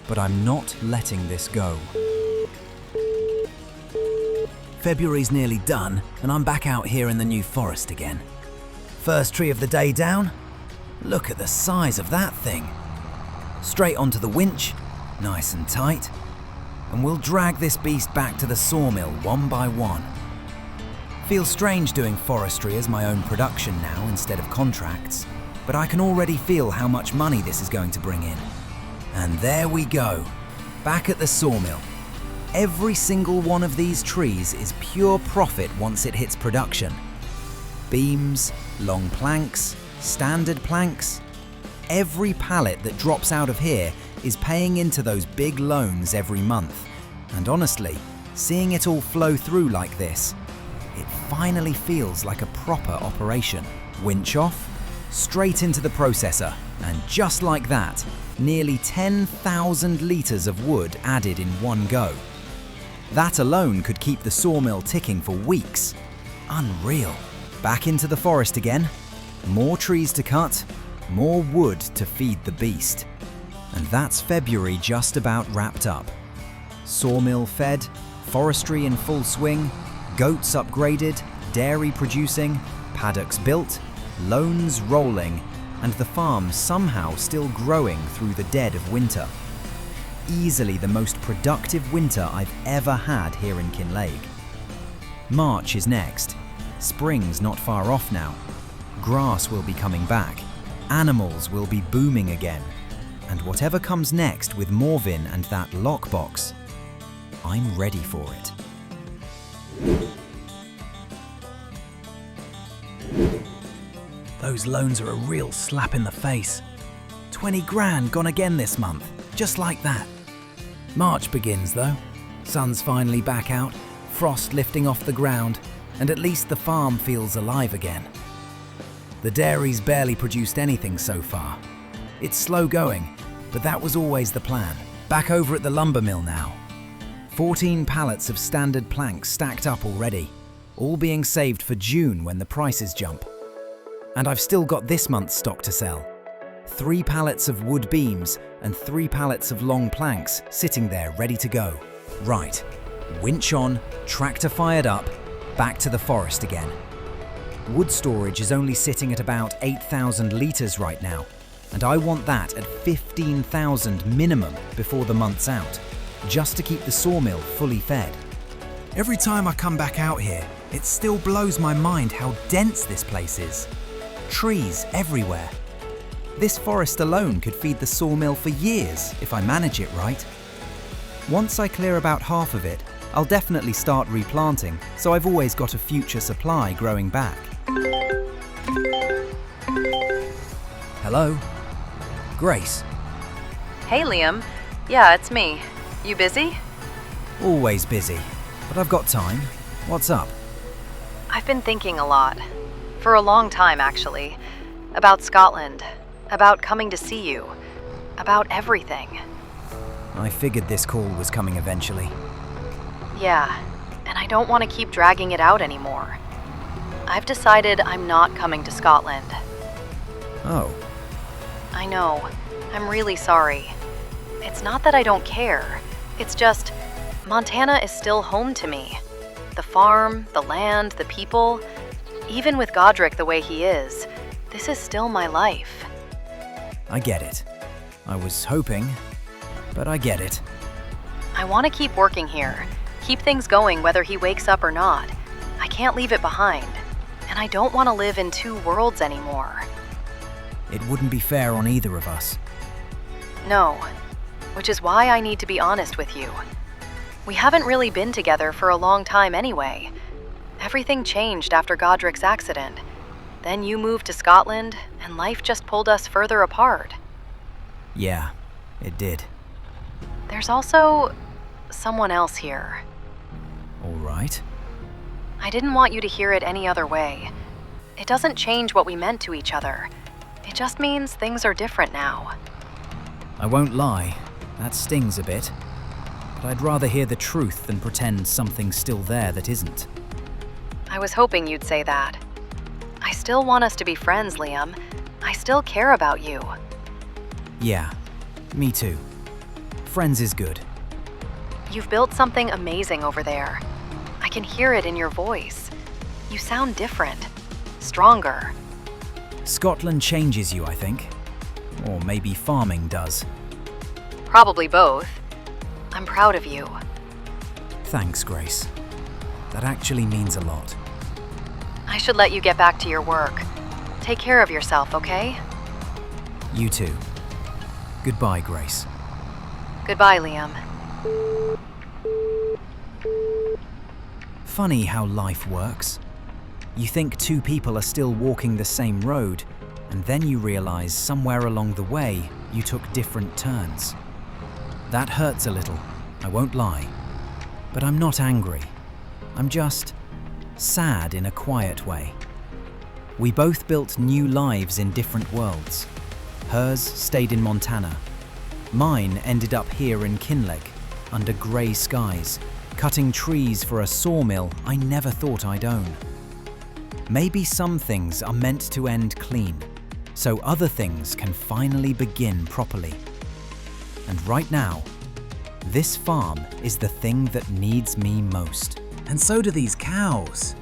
but I'm not letting this go. February's nearly done, and I'm back out here in the New Forest again. First tree of the day down. Look at the size of that thing. Straight onto the winch, nice and tight, and we'll drag this beast back to the sawmill one by one. Feels strange doing forestry as my own production now instead of contracts, but I can already feel how much money this is going to bring in. And there we go, back at the sawmill. Every single one of these trees is pure profit once it hits production. Beams, long planks, standard planks. Every pallet that drops out of here is paying into those big loans every month. And honestly, seeing it all flow through like this, it finally feels like a proper operation. Winch off, straight into the processor, and just like that, nearly 10,000 litres of wood added in one go. That alone could keep the sawmill ticking for weeks. Unreal. Back into the forest again. More trees to cut, more wood to feed the beast. And that's February just about wrapped up. Sawmill fed, forestry in full swing, goats upgraded, dairy producing, paddocks built, loans rolling, and the farm somehow still growing through the dead of winter. Easily the most productive winter I've ever had here in Kinlaig. March is next. Spring's not far off now. Grass will be coming back. Animals will be booming again. And whatever comes next with Morvin and that lockbox, I'm ready for it. Those loans are a real slap in the face. 20 grand gone again this month, just like that. March begins though. Sun's finally back out, frost lifting off the ground, and at least the farm feels alive again. The dairy's barely produced anything so far. It's slow going, but that was always the plan. Back over at the lumber mill now. 14 pallets of standard planks stacked up already, all being saved for June when the prices jump. And I've still got this month's stock to sell. 3 pallets of wood beams and 3 pallets of long planks sitting there ready to go. Right, winch on, tractor fired up, back to the forest again. Wood storage is only sitting at about 8,000 litres right now, and I want that at 15,000 minimum before the month's out, just to keep the sawmill fully fed. Every time I come back out here, it still blows my mind how dense this place is. Trees everywhere. This forest alone could feed the sawmill for years if I manage it right. Once I clear about half of it, I'll definitely start replanting, so I've always got a future supply growing back. Hello? Grace? Hey, Liam. Yeah, it's me. You busy? Always busy, but I've got time. What's up? I've been thinking a lot. For a long time, actually. About Scotland. About coming to see you. About everything. I figured this call was coming eventually. Yeah, and I don't want to keep dragging it out anymore. I've decided I'm not coming to Scotland. Oh. I know. I'm really sorry. It's not that I don't care. It's just, Montana is still home to me. The farm, the land, the people. Even with Godric the way he is, this is still my life. I get it. I was hoping, but I get it. I want to keep working here. Keep things going whether he wakes up or not. I can't leave it behind. And I don't want to live in 2 worlds anymore. It wouldn't be fair on either of us. No, which is why I need to be honest with you. We haven't really been together for a long time anyway. Everything changed after Godric's accident. Then you moved to Scotland, and life just pulled us further apart. Yeah, it did. There's also someone else here. All right. I didn't want you to hear it any other way. It doesn't change what we meant to each other. It just means things are different now. I won't lie, that stings a bit. But I'd rather hear the truth than pretend something's still there that isn't. I was hoping you'd say that. I still want us to be friends, Liam. I still care about you. Yeah, me too. Friends is good. You've built something amazing over there. I can hear it in your voice. You sound different. Stronger. Scotland changes you, I think. Or maybe farming does. Probably both. I'm proud of you. Thanks, Grace. That actually means a lot. I should let you get back to your work. Take care of yourself, okay? You too. Goodbye, Grace. Goodbye, Liam. Funny how life works. You think 2 people are still walking the same road, and then you realize somewhere along the way you took different turns. That hurts a little, I won't lie. But I'm not angry. I'm just sad in a quiet way. We both built new lives in different worlds. Hers stayed in Montana. Mine ended up here in Kinlaig, under grey skies, cutting trees for a sawmill I never thought I'd own. Maybe some things are meant to end clean, so other things can finally begin properly. And right now, this farm is the thing that needs me most. And so do these cows.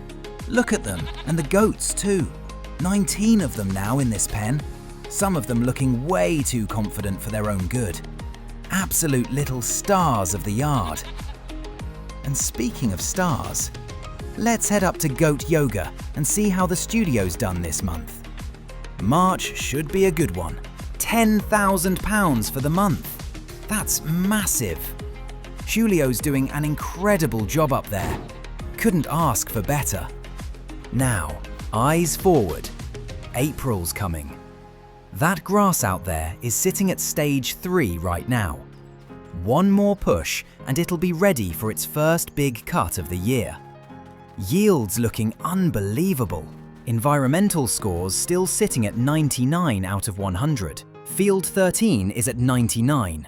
Look at them, and the goats too. 19 of them now in this pen. Some of them looking way too confident for their own good. Absolute little stars of the yard. And speaking of stars, let's head up to Goat Yoga and see how the studio's done this month. March should be a good one. £10,000 for the month. That's massive. Julio's doing an incredible job up there. Couldn't ask for better. Now, eyes forward. April's coming. That grass out there is sitting at stage 3 right now. One more push and it'll be ready for its first big cut of the year. Yields looking unbelievable. Environmental scores still sitting at 99 out of 100. Field 13 is at 99.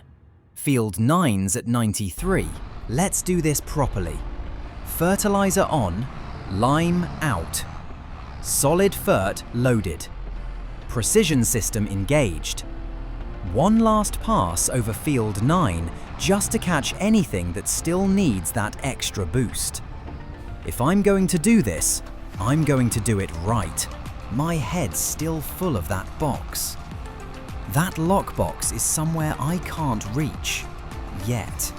Field 9's at 93. Let's do this properly. Fertilizer on, lime out. Solid fert loaded. Precision system engaged. One last pass over field 9 just to catch anything that still needs that extra boost. If I'm going to do this, I'm going to do it right. My head's still full of that box. That lockbox is somewhere I can't reach. Yet.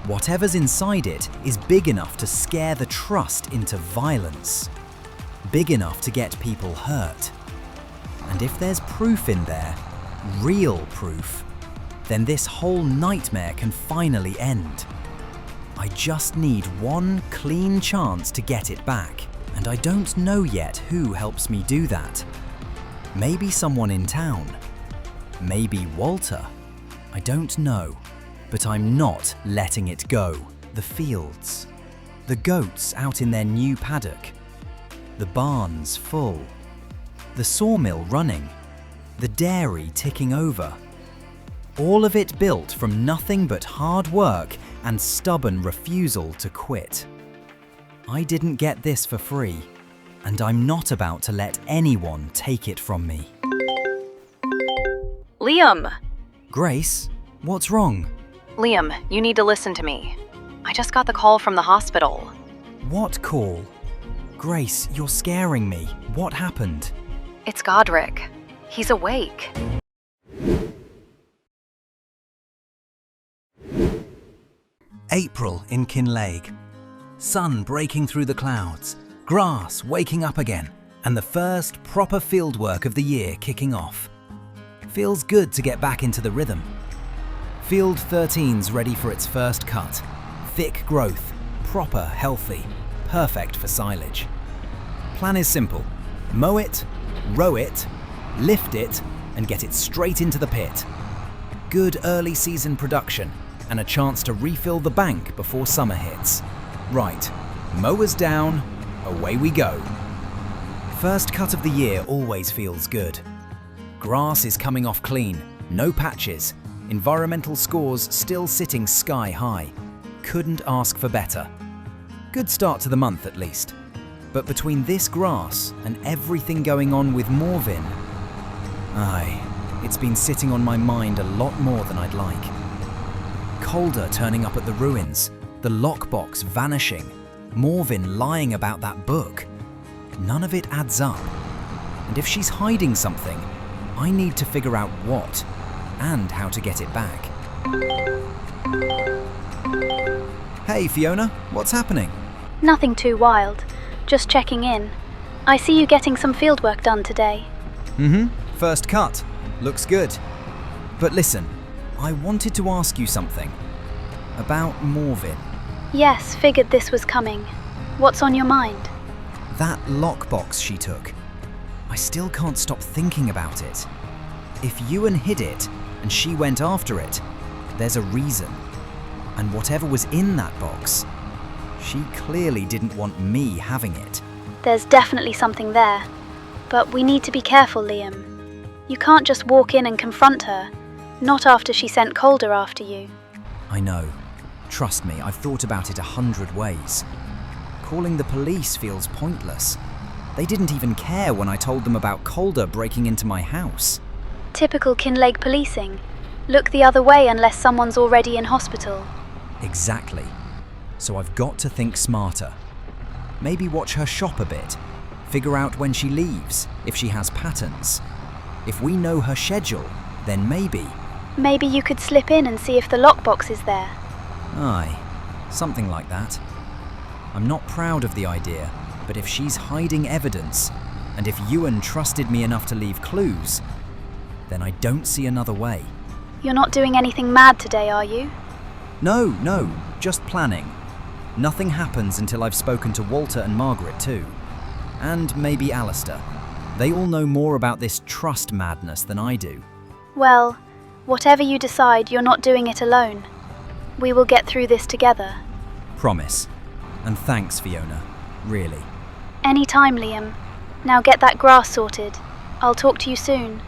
Whatever's inside it is big enough to scare the trust into violence. Big enough to get people hurt. And if there's proof in there, real proof, then this whole nightmare can finally end. I just need one clean chance to get it back, and I don't know yet who helps me do that. Maybe someone in town. Maybe Walter. I don't know, but I'm not letting it go. The fields, the goats out in their new paddock, the barns full, the sawmill running, the dairy ticking over. All of it built from nothing but hard work and stubborn refusal to quit. I didn't get this for free, and I'm not about to let anyone take it from me. Liam! Grace, what's wrong? Liam, you need to listen to me. I just got the call from the hospital. What call? Grace, you're scaring me. What happened? It's Godric. He's awake. April in Kinlaig. Sun breaking through the clouds, grass waking up again, and the first proper fieldwork of the year kicking off. Feels good to get back into the rhythm. Field 13's ready for its first cut. Thick growth, proper, healthy, perfect for silage. Plan is simple. Mow it, row it, lift it, and get it straight into the pit. Good early season production, and a chance to refill the bank before summer hits. Right, mowers down, away we go. First cut of the year always feels good. Grass is coming off clean, no patches, environmental scores still sitting sky high. Couldn't ask for better. Good start to the month at least. But between this grass and everything going on with Morvin, it's been sitting on my mind a lot more than I'd like. Calder turning up at the ruins, the lockbox vanishing, Morvin lying about that book. None of it adds up. And if she's hiding something, I need to figure out what and how to get it back. Hey Fiona, what's happening? Nothing too wild. Just checking in. I see you getting some fieldwork done today. First cut. Looks good. But listen, I wanted to ask you something. About Morvin. Yes, figured this was coming. What's on your mind? That lockbox she took. I still can't stop thinking about it. If Ewan hid it and she went after it, there's a reason. And whatever was in that box, she clearly didn't want me having it. There's definitely something there. But we need to be careful, Liam. You can't just walk in and confront her. Not after she sent Calder after you. I know. Trust me, I've thought about it 100 ways. Calling the police feels pointless. They didn't even care when I told them about Calder breaking into my house. Typical Kinlaig policing. Look the other way unless someone's already in hospital. Exactly. So I've got to think smarter. Maybe watch her shop a bit. Figure out when she leaves, if she has patterns. If we know her schedule, then maybe... Maybe you could slip in and see if the lockbox is there. Aye, something like that. I'm not proud of the idea, but if she's hiding evidence, and if Ewan trusted me enough to leave clues, then I don't see another way. You're not doing anything mad today, are you? No, just planning. Nothing happens until I've spoken to Walter and Margaret too. And maybe Alistair. They all know more about this trust madness than I do. Well, whatever you decide, you're not doing it alone. We will get through this together. Promise. And thanks, Fiona. Really. Any time, Liam. Now get that grass sorted. I'll talk to you soon.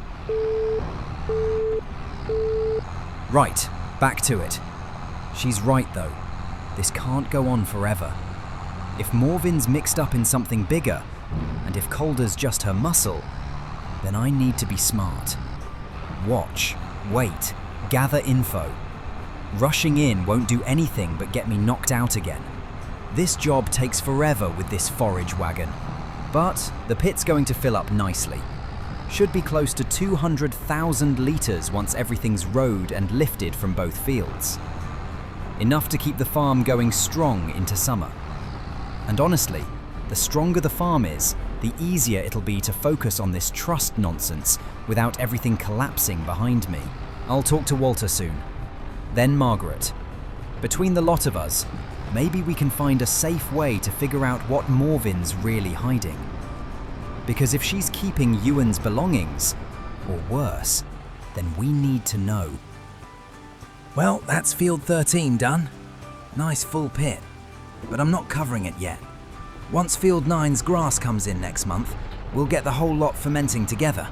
Right, back to it. She's right though. This can't go on forever. If Morven's mixed up in something bigger, and if Calder's just her muscle, then I need to be smart. Watch, wait, gather info. Rushing in won't do anything but get me knocked out again. This job takes forever with this forage wagon, but the pit's going to fill up nicely. Should be close to 200,000 litres once everything's rowed and lifted from both fields. Enough to keep the farm going strong into summer. And honestly, the stronger the farm is, the easier it'll be to focus on this trust nonsense without everything collapsing behind me. I'll talk to Walter soon. Then Margaret. Between the lot of us, maybe we can find a safe way to figure out what Morven's really hiding. Because if she's keeping Ewan's belongings, or worse, then we need to know. Well, that's field 13 done. Nice full pit, but I'm not covering it yet. Once field 9's grass comes in next month, we'll get the whole lot fermenting together.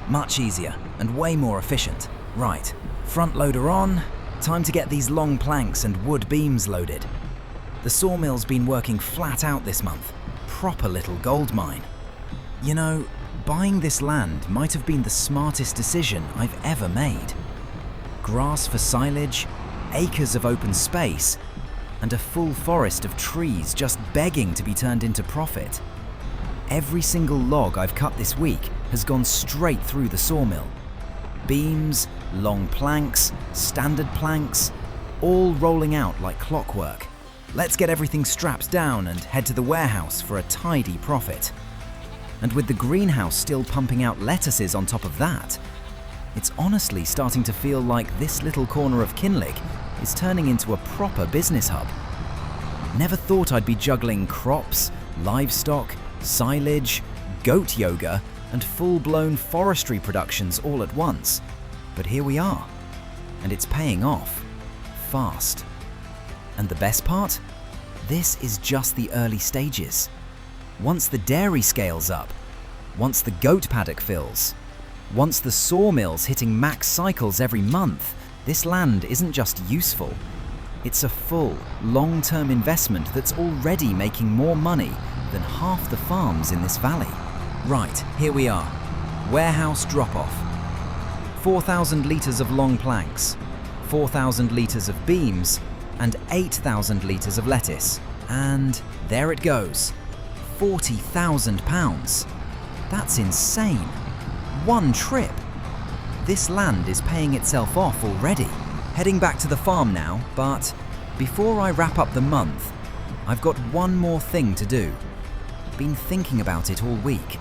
Much easier and way more efficient. Right, front loader on. Time to get these long planks and wood beams loaded. The sawmill's been working flat out this month. Proper little gold mine. You know, buying this land might have been the smartest decision I've ever made. Grass for silage, acres of open space, and a full forest of trees just begging to be turned into profit. Every single log I've cut this week has gone straight through the sawmill. Beams, long planks, standard planks, all rolling out like clockwork. Let's get everything strapped down and head to the warehouse for a tidy profit. And with the greenhouse still pumping out lettuces on top of that, it's honestly starting to feel like this little corner of Kinlaig is turning into a proper business hub. Never thought I'd be juggling crops, livestock, silage, goat yoga, and full-blown forestry productions all at once. But here we are, and it's paying off, fast. And the best part? This is just the early stages. Once the dairy scales up, once the goat paddock fills, once the sawmill's hitting max cycles every month, this land isn't just useful. It's a full, long-term investment that's already making more money than half the farms in this valley. Right, here we are. Warehouse drop-off. 4,000 litres of long planks, 4,000 litres of beams, and 8,000 litres of lettuce. And there it goes. £40,000. That's insane. One trip. This land is paying itself off already. Heading back to the farm now, but before I wrap up the month, I've got one more thing to do. Been thinking about it all week.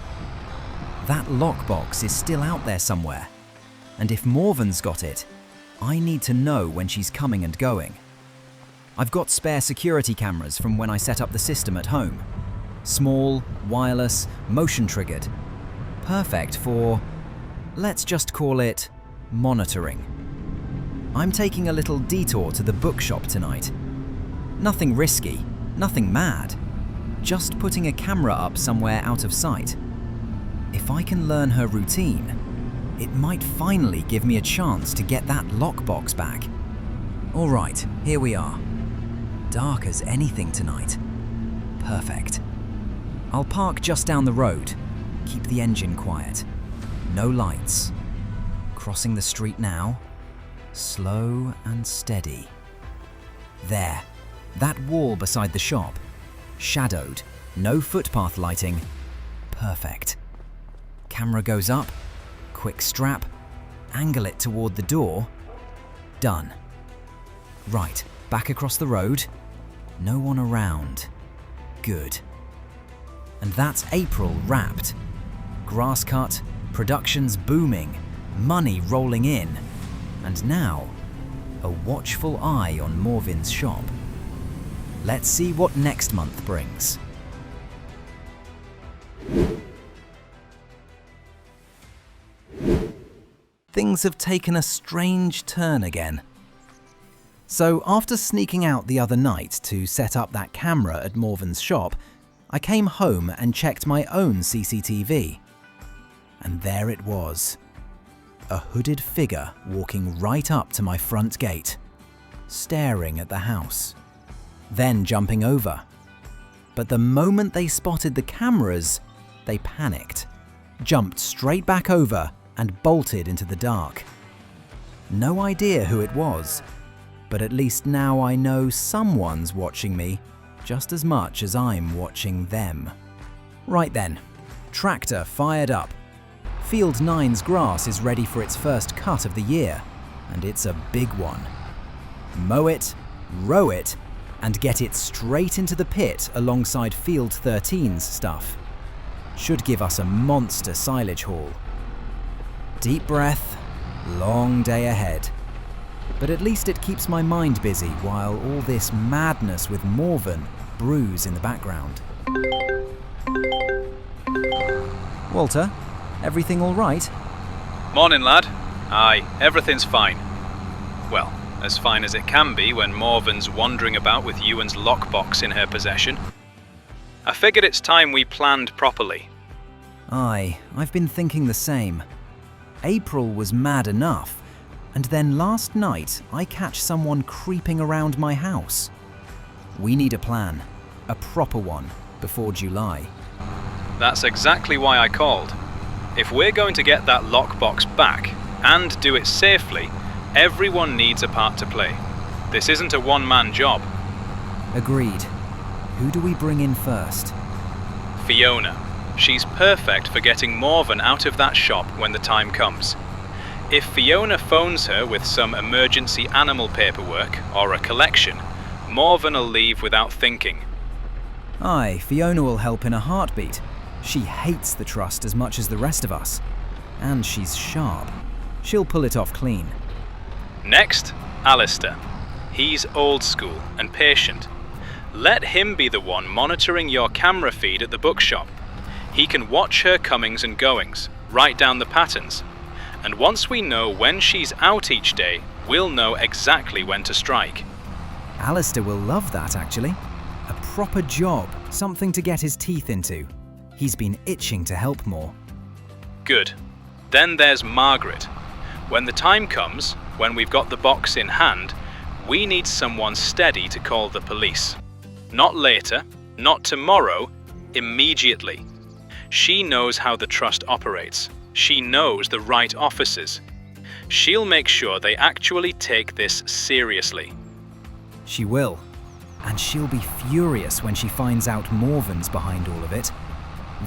That lockbox is still out there somewhere, and if Morven's got it, I need to know when she's coming and going. I've got spare security cameras from when I set up the system at home. Small, wireless, motion-triggered. Perfect for, let's just call it, monitoring. I'm taking a little detour to the bookshop tonight. Nothing risky, nothing mad. Just putting a camera up somewhere out of sight. If I can learn her routine, it might finally give me a chance to get that lockbox back. All right, here we are. dark as anything tonight. Perfect. I'll park just down the road. Keep the engine quiet. No lights. Crossing the street now. Slow and steady. There. That wall beside the shop. Shadowed. No footpath lighting. Perfect. Camera goes up. Quick strap. Angle it toward the door. Done. Right, back across the road. No one around. Good. And that's April wrapped. Grass cut, production's booming, money rolling in, and now, a watchful eye on Morvin's shop. Let's see what next month brings. Things have taken a strange turn again. So after sneaking out the other night to set up that camera at Morvin's shop, I came home and checked my own CCTV. And there it was. A hooded figure walking right up to my front gate, staring at the house, then jumping over. But the moment they spotted the cameras, they panicked, jumped straight back over and bolted into the dark. No idea who it was, but at least now I know someone's watching me just as much as I'm watching them. Right then, tractor fired up. Field 9's grass is ready for its first cut of the year, and it's a big one. Mow it, row it, and get it straight into the pit alongside Field 13's stuff. Should give us a monster silage haul. Deep breath, long day ahead. But at least it keeps my mind busy while all this madness with Morven brews in the background. Walter, everything all right? Morning, lad. Aye, everything's fine. Well, as fine as it can be when Morven's wandering about with Ewan's lockbox in her possession. I figured it's time we planned properly. Aye, I've been thinking the same. April was mad enough. And then last night, I catch someone creeping around my house. We need a plan, a proper one, before July. That's exactly why I called. If we're going to get that lockbox back, and do it safely, everyone needs a part to play. This isn't a one-man job. Agreed. Who do we bring in first? Fiona. She's perfect for getting Morven out of that shop when the time comes. If Fiona phones her with some emergency animal paperwork or a collection, Morven will leave without thinking. Aye, Fiona will help in a heartbeat. She hates the trust as much as the rest of us. And she's sharp. She'll pull it off clean. Next, Alistair. He's old school and patient. Let him be the one monitoring your camera feed at the bookshop. He can watch her comings and goings, write down the patterns. And once we know when she's out each day, we'll know exactly when to strike. Alistair will love that, actually. A proper job, something to get his teeth into. He's been itching to help more. Good. Then there's Margaret. When the time comes, when we've got the box in hand, we need someone steady to call the police. Not later, not tomorrow, immediately. She knows how the trust operates. She knows the right officers. She'll make sure they actually take this seriously. She will. And she'll be furious when she finds out Morven's behind all of it.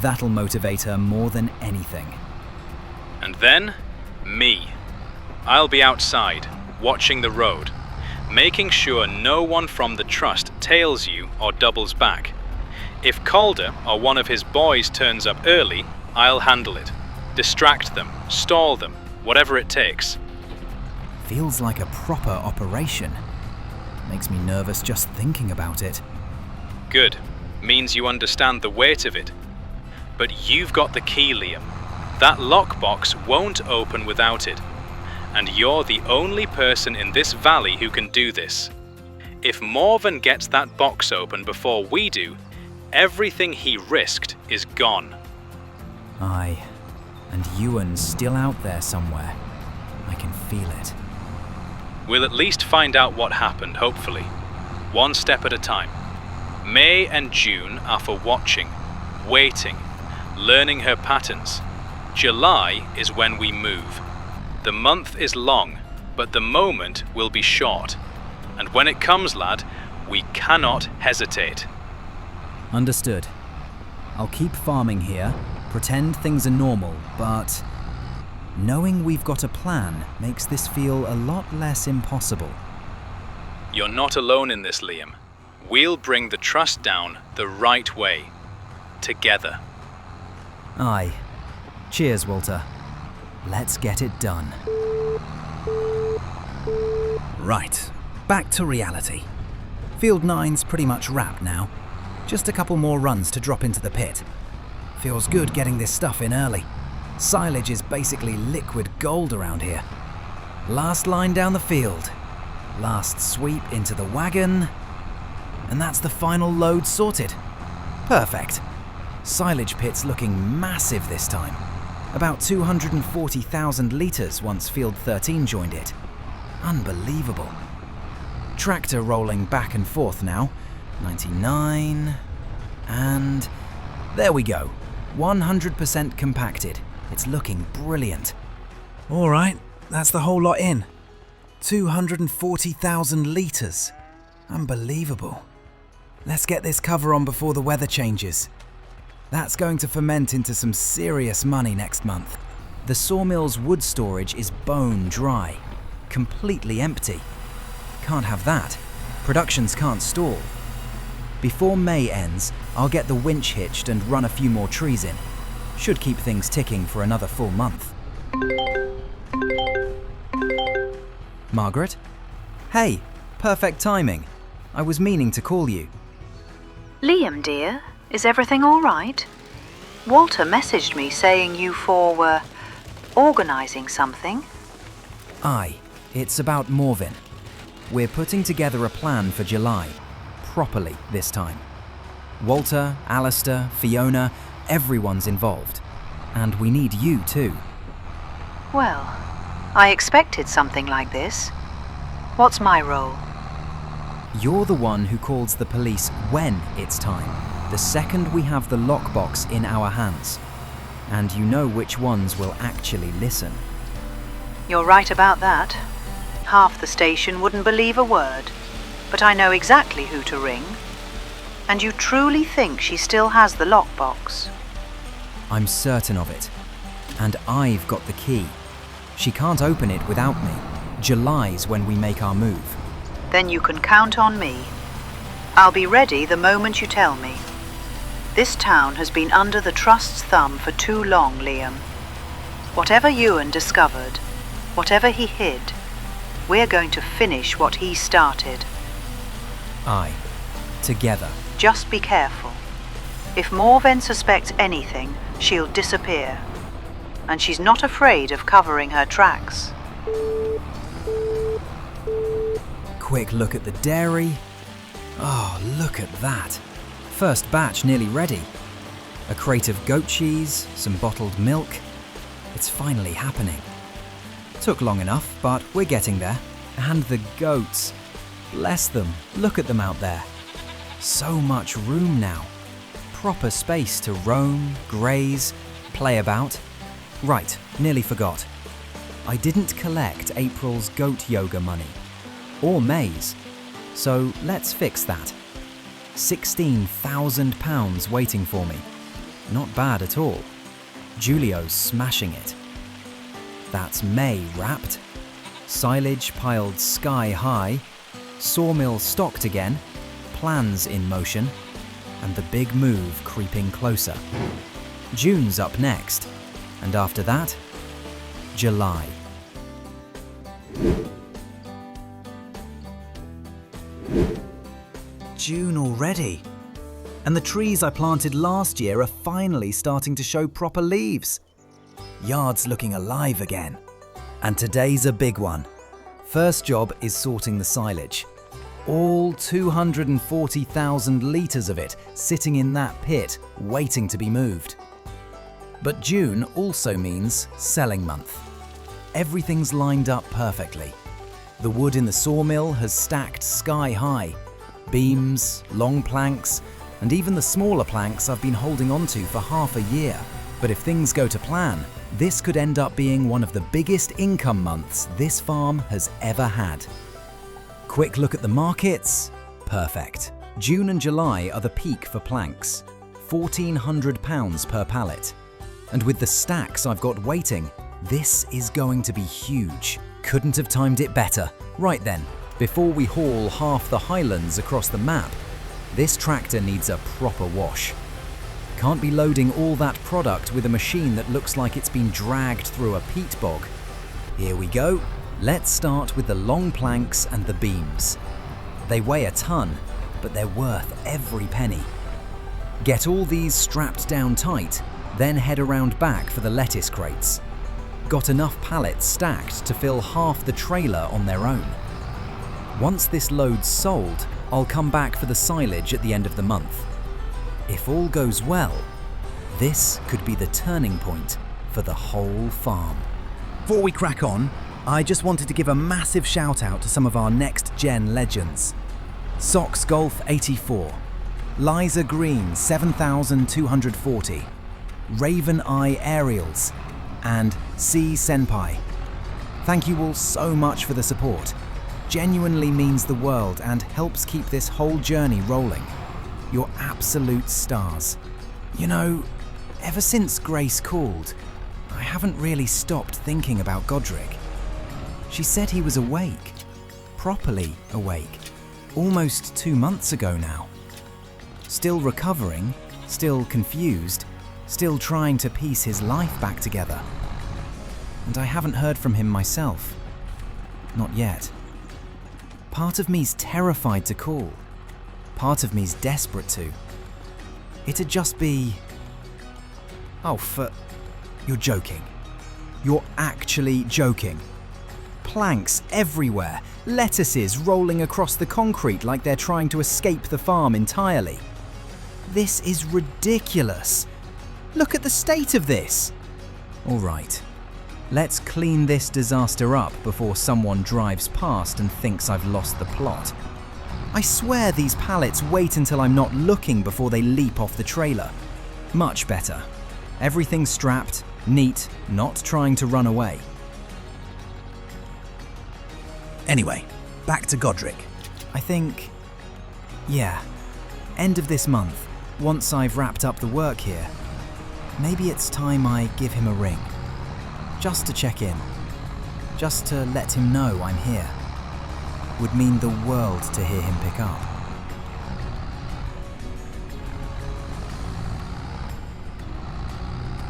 That'll motivate her more than anything. And then, me. I'll be outside, watching the road, making sure no one from the trust tails you or doubles back. If Calder or one of his boys turns up early, I'll handle it. Distract them, stall them, whatever it takes. Feels like a proper operation. Makes me nervous just thinking about it. Good. Means you understand the weight of it. But you've got the key, Liam. That lockbox won't open without it. And you're the only person in this valley who can do this. If Morven gets that box open before we do, everything he risked is gone. Aye. And Ewan's still out there somewhere. I can feel it. We'll at least find out what happened, hopefully. one step at a time. May and June are for watching, waiting, learning her patterns. July is when we move. The month is long, but the moment will be short. And when it comes, lad, we cannot hesitate. Understood. I'll keep farming here, pretend things are normal, but knowing we've got a plan makes this feel a lot less impossible. You're not alone in this, Liam. We'll bring the trust down the right way. Together. Aye. Cheers, Walter. Let's get it done. Right, back to reality. Field 9's pretty much wrapped now. Just a couple more runs to drop into the pit. Feels good getting this stuff in early. Silage is basically liquid gold around here. Last line down the field. Last sweep into the wagon. And that's the final load sorted. Perfect. Silage pit's looking massive this time. About 240,000 litres once Field 13 joined it. Unbelievable. Tractor rolling back and forth now. 99. And there we go. 100% compacted. It's looking brilliant. All right, that's the whole lot in. 240,000 litres. Unbelievable. Let's get this cover on before the weather changes. That's going to ferment into some serious money next month. The sawmill's wood storage is bone dry, completely empty. Can't have that. Productions can't stall. Before May ends, I'll get the winch hitched and run a few more trees in. Should keep things ticking for another full month. Margaret? Hey, perfect timing. I was meaning to call you. Liam, dear, is everything all right? Walter messaged me saying you four were organising something. Aye, it's about Morvin. We're putting together a plan for July. Properly this time. Walter, Alistair, Fiona, everyone's involved. And we need you too. Well, I expected something like this. What's my role? You're the one who calls the police when it's time, the second we have the lockbox in our hands. And you know which ones will actually listen. You're right about that. Half the station wouldn't believe a word. But I know exactly who to ring. And you truly think she still has the lockbox? I'm certain of it. And I've got the key. She can't open it without me. July's when we make our move. Then you can count on me. I'll be ready the moment you tell me. This town has been under the Trust's thumb for too long, Liam. Whatever Ewan discovered, whatever he hid, we're going to finish what he started. Aye. Together. Just be careful. If Morven suspects anything, she'll disappear. And she's not afraid of covering her tracks. Quick look at the dairy. Oh, look at that. First batch nearly ready. A crate of goat cheese, some bottled milk. It's finally happening. Took long enough, but we're getting there. And the goats. Bless them, look at them out there. So much room now. Proper space to roam, graze, play about. Right, nearly forgot. I didn't collect April's goat yoga money. Or May's. So let's fix that. £16,000 waiting for me. Not bad at all. Julio's smashing it. That's May wrapped. Silage piled sky high. Sawmill stocked again. Plans in motion. And the big move creeping closer. June's up next. And after that, July. June already. And the trees I planted last year are finally starting to show proper leaves. Yard's looking alive again. And today's a big one. First job is sorting the silage. All 240,000 litres of it sitting in that pit, waiting to be moved. But June also means selling month. Everything's lined up perfectly. The wood in the sawmill has stacked sky high. beams, long planks, and even the smaller planks I've been holding onto for half a year. But if things go to plan, this could end up being one of the biggest income months this farm has ever had. Quick look at the markets. Perfect. June and July are the peak for planks. £1,400 per pallet. And with the stacks I've got waiting, this is going to be huge. Couldn't have timed it better. Right then, before we haul half the Highlands across the map, this tractor needs a proper wash. Can't be loading all that product with a machine that looks like it's been dragged through a peat bog. Here we go. Let's start with the long planks and the beams. They weigh a ton, but they're worth every penny. Get all these strapped down tight, then head around back for the lettuce crates. Got enough pallets stacked to fill half the trailer on their own. Once this load's sold, I'll come back for the silage at the end of the month. If all goes well, this could be the turning point for the whole farm. Before we crack on, I just wanted to give a massive shout out to some of our next-gen legends. Sox Golf 84, Liza Green 7240, Raven Eye Aerials, and C Senpai. Thank you all so much for the support. Genuinely means the world and helps keep this whole journey rolling. You're absolute stars. You know, ever since Grace called, I haven't really stopped thinking about Godric. She said he was awake, properly awake, almost 2 months ago now. Still recovering, still confused, still trying to piece his life back together. And I haven't heard from him myself. Not yet. Part of me's terrified to call. Part of me's desperate to. It'd just be... Oh, You're joking. You're actually joking. Planks everywhere, lettuces rolling across the concrete like they're trying to escape the farm entirely. This is ridiculous. Look at the state of this. All right, let's clean this disaster up before someone drives past and thinks I've lost the plot. I swear these pallets wait until I'm not looking before they leap off the trailer. Much better. Everything's strapped, neat, not trying to run away. Anyway, back to Godric. I think... yeah, end of this month, once I've wrapped up the work here, maybe it's time I give him a ring. Just to check in. Just to let him know I'm here. Would mean the world to hear him pick up.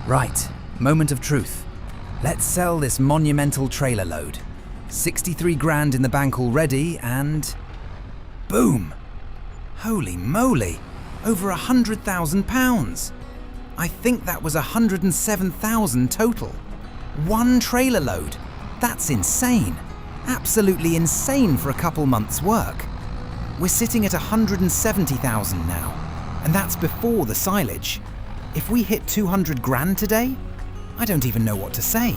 Right, moment of truth. Let's sell this monumental trailer load. 63 grand in the bank already and... boom! Holy moly! Over £100,000! I think that was 107,000 total. One trailer load! That's insane! Absolutely insane for a couple months' work. We're sitting at 170,000 now, and that's before the silage. If we hit 200 grand today, I don't even know what to say.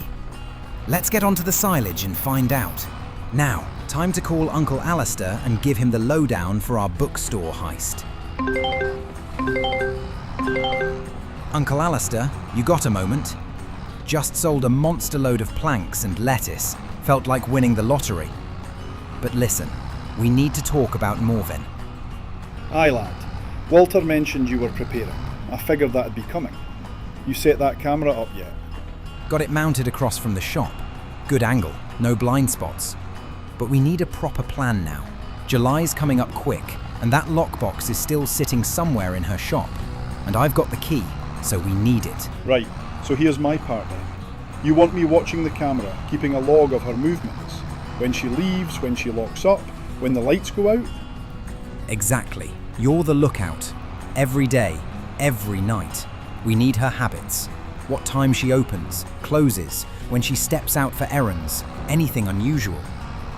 Let's get onto the silage and find out. Now, time to call Uncle Alistair and give him the lowdown for our bookstore heist. Uncle Alistair, you got a moment? Just sold a monster load of planks and lettuce. Felt like winning the lottery. But listen, we need to talk about Morven. Aye, lad. Walter mentioned you were preparing. I figured that'd be coming. You set that camera up yet? Got it mounted across from the shop. Good angle, no blind spots. But we need a proper plan now. July's coming up quick, and that lockbox is still sitting somewhere in her shop. And I've got the key, so we need it. Right, so here's my part then. You want me watching the camera, keeping a log of her movements? When she leaves, when she locks up, when the lights go out? Exactly. You're the lookout. Every day, every night. We need her habits. What time she opens, closes, when she steps out for errands, anything unusual.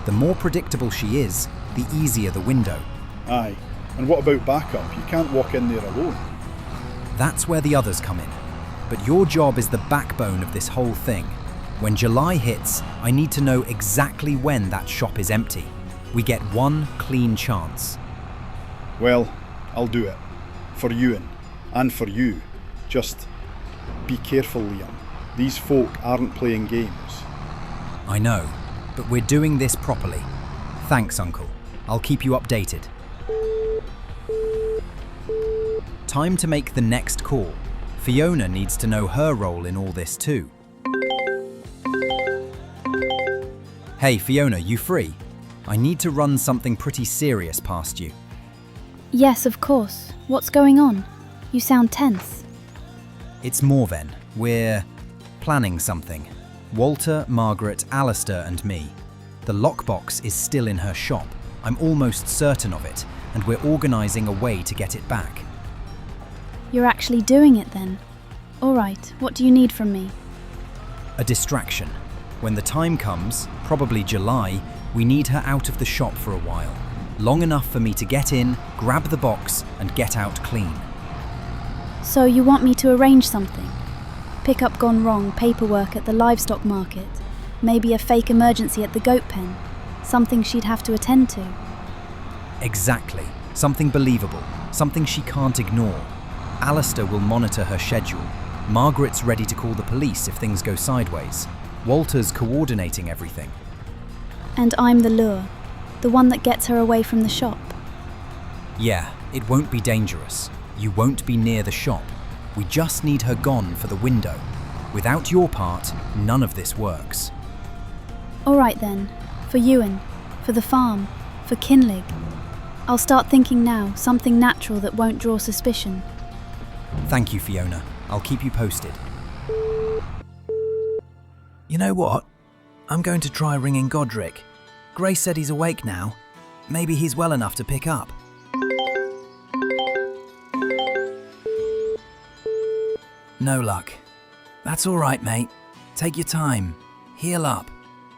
The more predictable she is, the easier the window. Aye, and what about backup? You can't walk in there alone. That's where the others come in. But your job is the backbone of this whole thing. When July hits, I need to know exactly when that shop is empty. We get one clean chance. Well, I'll do it. For Ewan. And for you. Just be careful, Liam. These folk aren't playing games. I know, but we're doing this properly. Thanks, Uncle. I'll keep you updated. Time to make the next call. Fiona needs to know her role in all this too. Hey Fiona, you free? I need to run something pretty serious past you. Yes, of course. What's going on? You sound tense. It's Morven. We're planning something. Walter, Margaret, Alistair and me. The lockbox is still in her shop. I'm almost certain of it, and we're organising a way to get it back. You're actually doing it then? All right, what do you need from me? A distraction. When the time comes, probably July, we need her out of the shop for a while. Long enough for me to get in, grab the box, and get out clean. So you want me to arrange something? Pickup gone wrong, paperwork at the livestock market, maybe a fake emergency at the goat pen, something she'd have to attend to. Exactly. Something believable, something she can't ignore. Alistair will monitor her schedule. Margaret's ready to call the police if things go sideways. Walter's coordinating everything. And I'm the lure, the one that gets her away from the shop. Yeah, it won't be dangerous. You won't be near the shop. We just need her gone for the window. Without your part, none of this works. All right then, for Ewan, for the farm, for Kinlaig. I'll start thinking now, something natural that won't draw suspicion. Thank you, Fiona. I'll keep you posted. You know what? I'm going to try ringing Godric. Grace said he's awake now. Maybe he's well enough to pick up. No luck. That's all right, mate. Take your time. Heal up.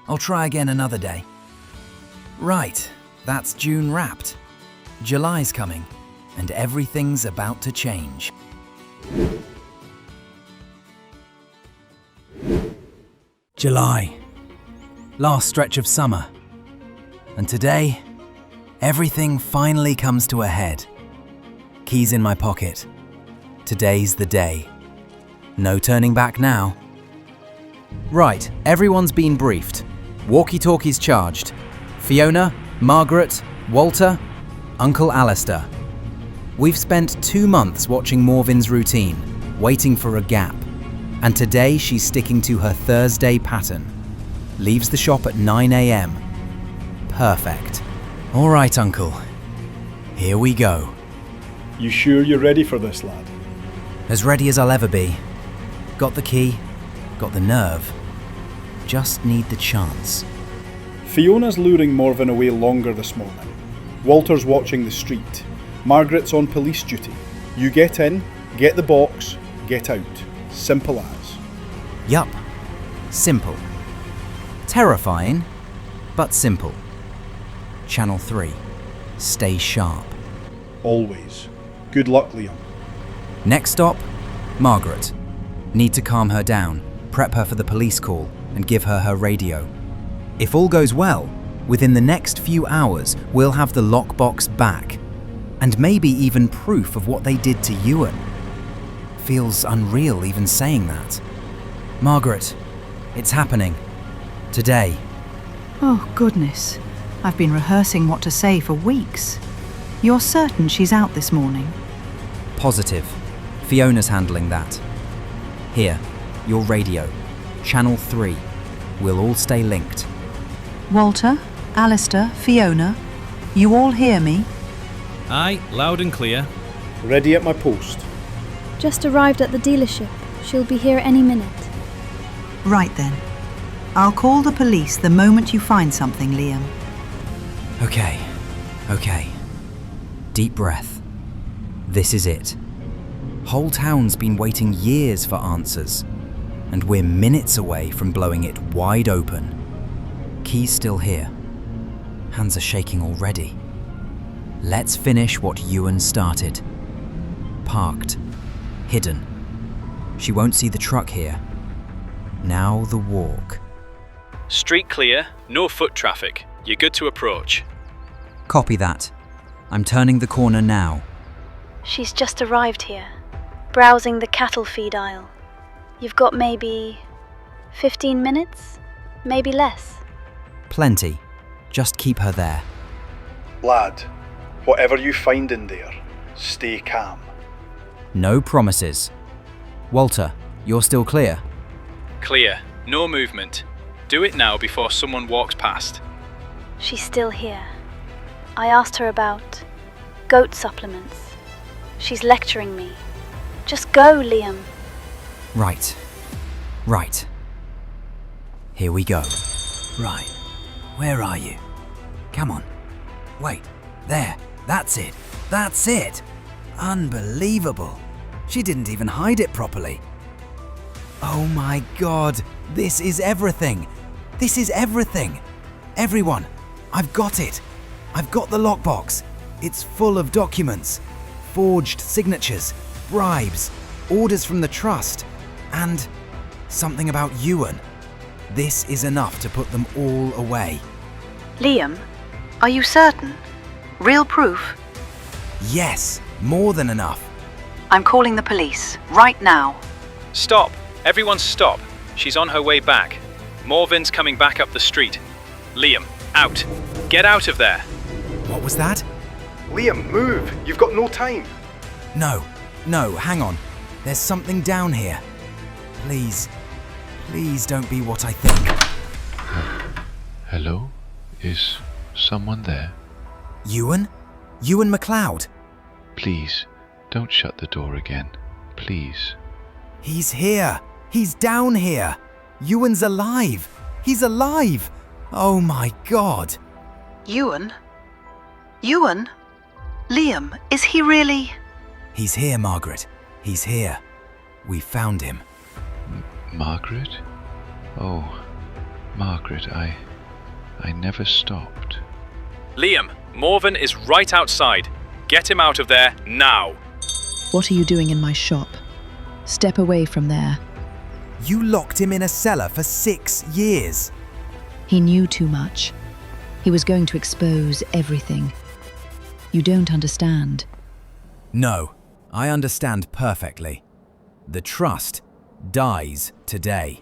I'll try again another day. Right, that's June wrapped. July's coming, and everything's about to change. July. Last stretch of summer. And today, everything finally comes to a head. Keys in my pocket. Today's the day. No turning back now. Right, everyone's been briefed. Walkie-talkies charged. Fiona, Margaret, Walter, Uncle Alistair. We've spent 2 months watching Morven's routine, waiting for a gap. And today she's sticking to her Thursday pattern. Leaves the shop at 9 a.m. Perfect. All right, Uncle. Here we go. You sure you're ready for this, lad? As ready as I'll ever be. Got the key, got the nerve. Just need the chance. Fiona's luring Morven away longer this morning. Walter's watching the street. Margaret's on police duty. You get in, get the box, get out. Simple as. Yup. Simple. Terrifying, but simple. Channel 3. Stay sharp. Always. Good luck, Liam. Next stop, Margaret. Need to calm her down, prep her for the police call, and give her her radio. If all goes well, within the next few hours, we'll have the lockbox back. And maybe even proof of what they did to Ewan. Feels unreal even saying that. Margaret, it's happening. Today. Oh, goodness. I've been rehearsing what to say for weeks. You're certain she's out this morning? Positive. Fiona's handling that. Here, your radio. Channel 3. We'll all stay linked. Walter, Alistair, Fiona, you all hear me? Aye, loud and clear. Ready at my post. Just arrived at the dealership. She'll be here any minute. Right then. I'll call the police the moment you find something, Liam. Okay. Deep breath. This is it. Whole town's been waiting years for answers, and we're minutes away from blowing it wide open. Key's still here. Hands are shaking already. Let's finish what Ewan started. Parked. Hidden. She won't see the truck here. Now the walk. Street clear, no foot traffic. You're good to approach. Copy that. I'm turning the corner now. She's just arrived here, browsing the cattle feed aisle. You've got maybe 15 minutes? Maybe less. Plenty. Just keep her there. Lad, whatever you find in there, stay calm. No promises. Walter, you're still clear? Clear. No movement. Do it now before someone walks past. She's still here. I asked her about goat supplements. She's lecturing me. Just go, Liam. Right. Right. Here we go. Right. Where are you? Come on. Wait. There. That's it. That's it. Unbelievable. She didn't even hide it properly. Oh my God. This is everything. This is everything. Everyone, I've got it. I've got the lockbox. It's full of documents, forged signatures, bribes, orders from the trust, and something about Ewan. This is enough to put them all away. Liam, are you certain? Real proof? Yes, more than enough. I'm calling the police, right now. Stop! Everyone stop! She's on her way back. Morven's coming back up the street. Liam, out! Get out of there! What was that? Liam, move! You've got no time! No, hang on. There's something down here. Please don't be what I think. Hello? Is someone there? Ewan? Ewan MacLeod? Please, don't shut the door again. Please. He's here! He's down here! Ewan's alive! He's alive! Oh my God! Ewan? Ewan? Liam, is he really? He's here, Margaret. He's here. We found him. Margaret? Oh, Margaret, I never stopped. Liam, Morven is right outside. Get him out of there now. What are you doing in my shop? Step away from there. You locked him in a cellar for 6 years. He knew too much. He was going to expose everything. You don't understand. No, I understand perfectly. The trust dies today.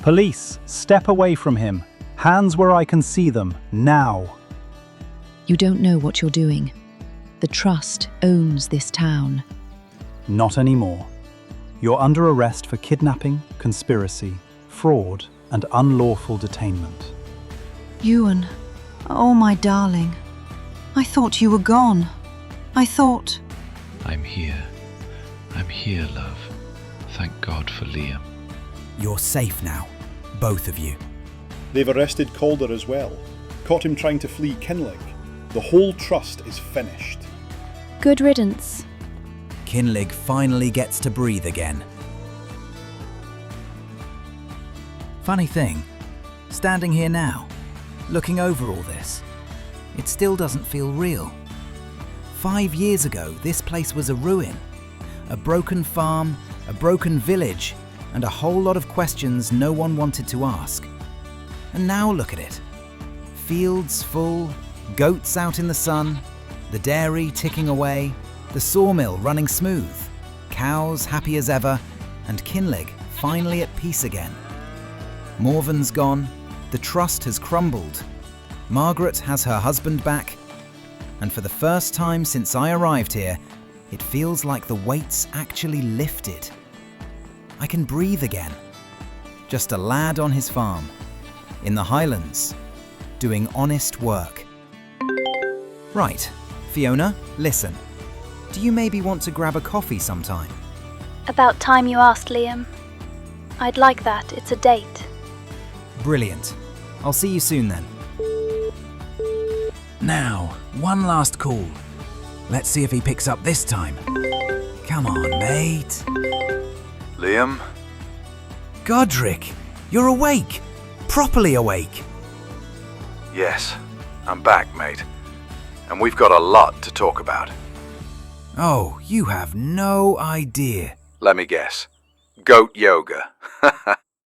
Police, step away from him. Hands where I can see them, now. You don't know what you're doing. The trust owns this town. Not anymore. You're under arrest for kidnapping, conspiracy, fraud, and unlawful detainment. Ewan, oh my darling. I thought you were gone. I thought... I'm here. I'm here, love. Thank God for Liam. You're safe now, both of you. They've arrested Calder as well. Caught him trying to flee Kinlaig. The whole trust is finished. Good riddance. Kinlaig finally gets to breathe again. Funny thing, standing here now, looking over all this, it still doesn't feel real. 5 years ago, this place was a ruin. A broken farm, a broken village, and a whole lot of questions no one wanted to ask. And now look at it. Fields full, goats out in the sun, the dairy ticking away, the sawmill running smooth, cows happy as ever, and Kinlaig finally at peace again. Morven's gone, the trust has crumbled, Margaret has her husband back, and for the first time since I arrived here, it feels like the weight's actually lifted. I can breathe again. Just a lad on his farm, in the Highlands, doing honest work. Right, Fiona, listen. Do you maybe want to grab a coffee sometime? About time you asked, Liam. I'd like that. It's a date. Brilliant. I'll see you soon then. Now, one last call. Let's see if he picks up this time. Come on, mate. Liam? Godric, you're awake. Properly awake. Yes, I'm back, mate. And we've got a lot to talk about. Oh, you have no idea. Let me guess. Goat yoga.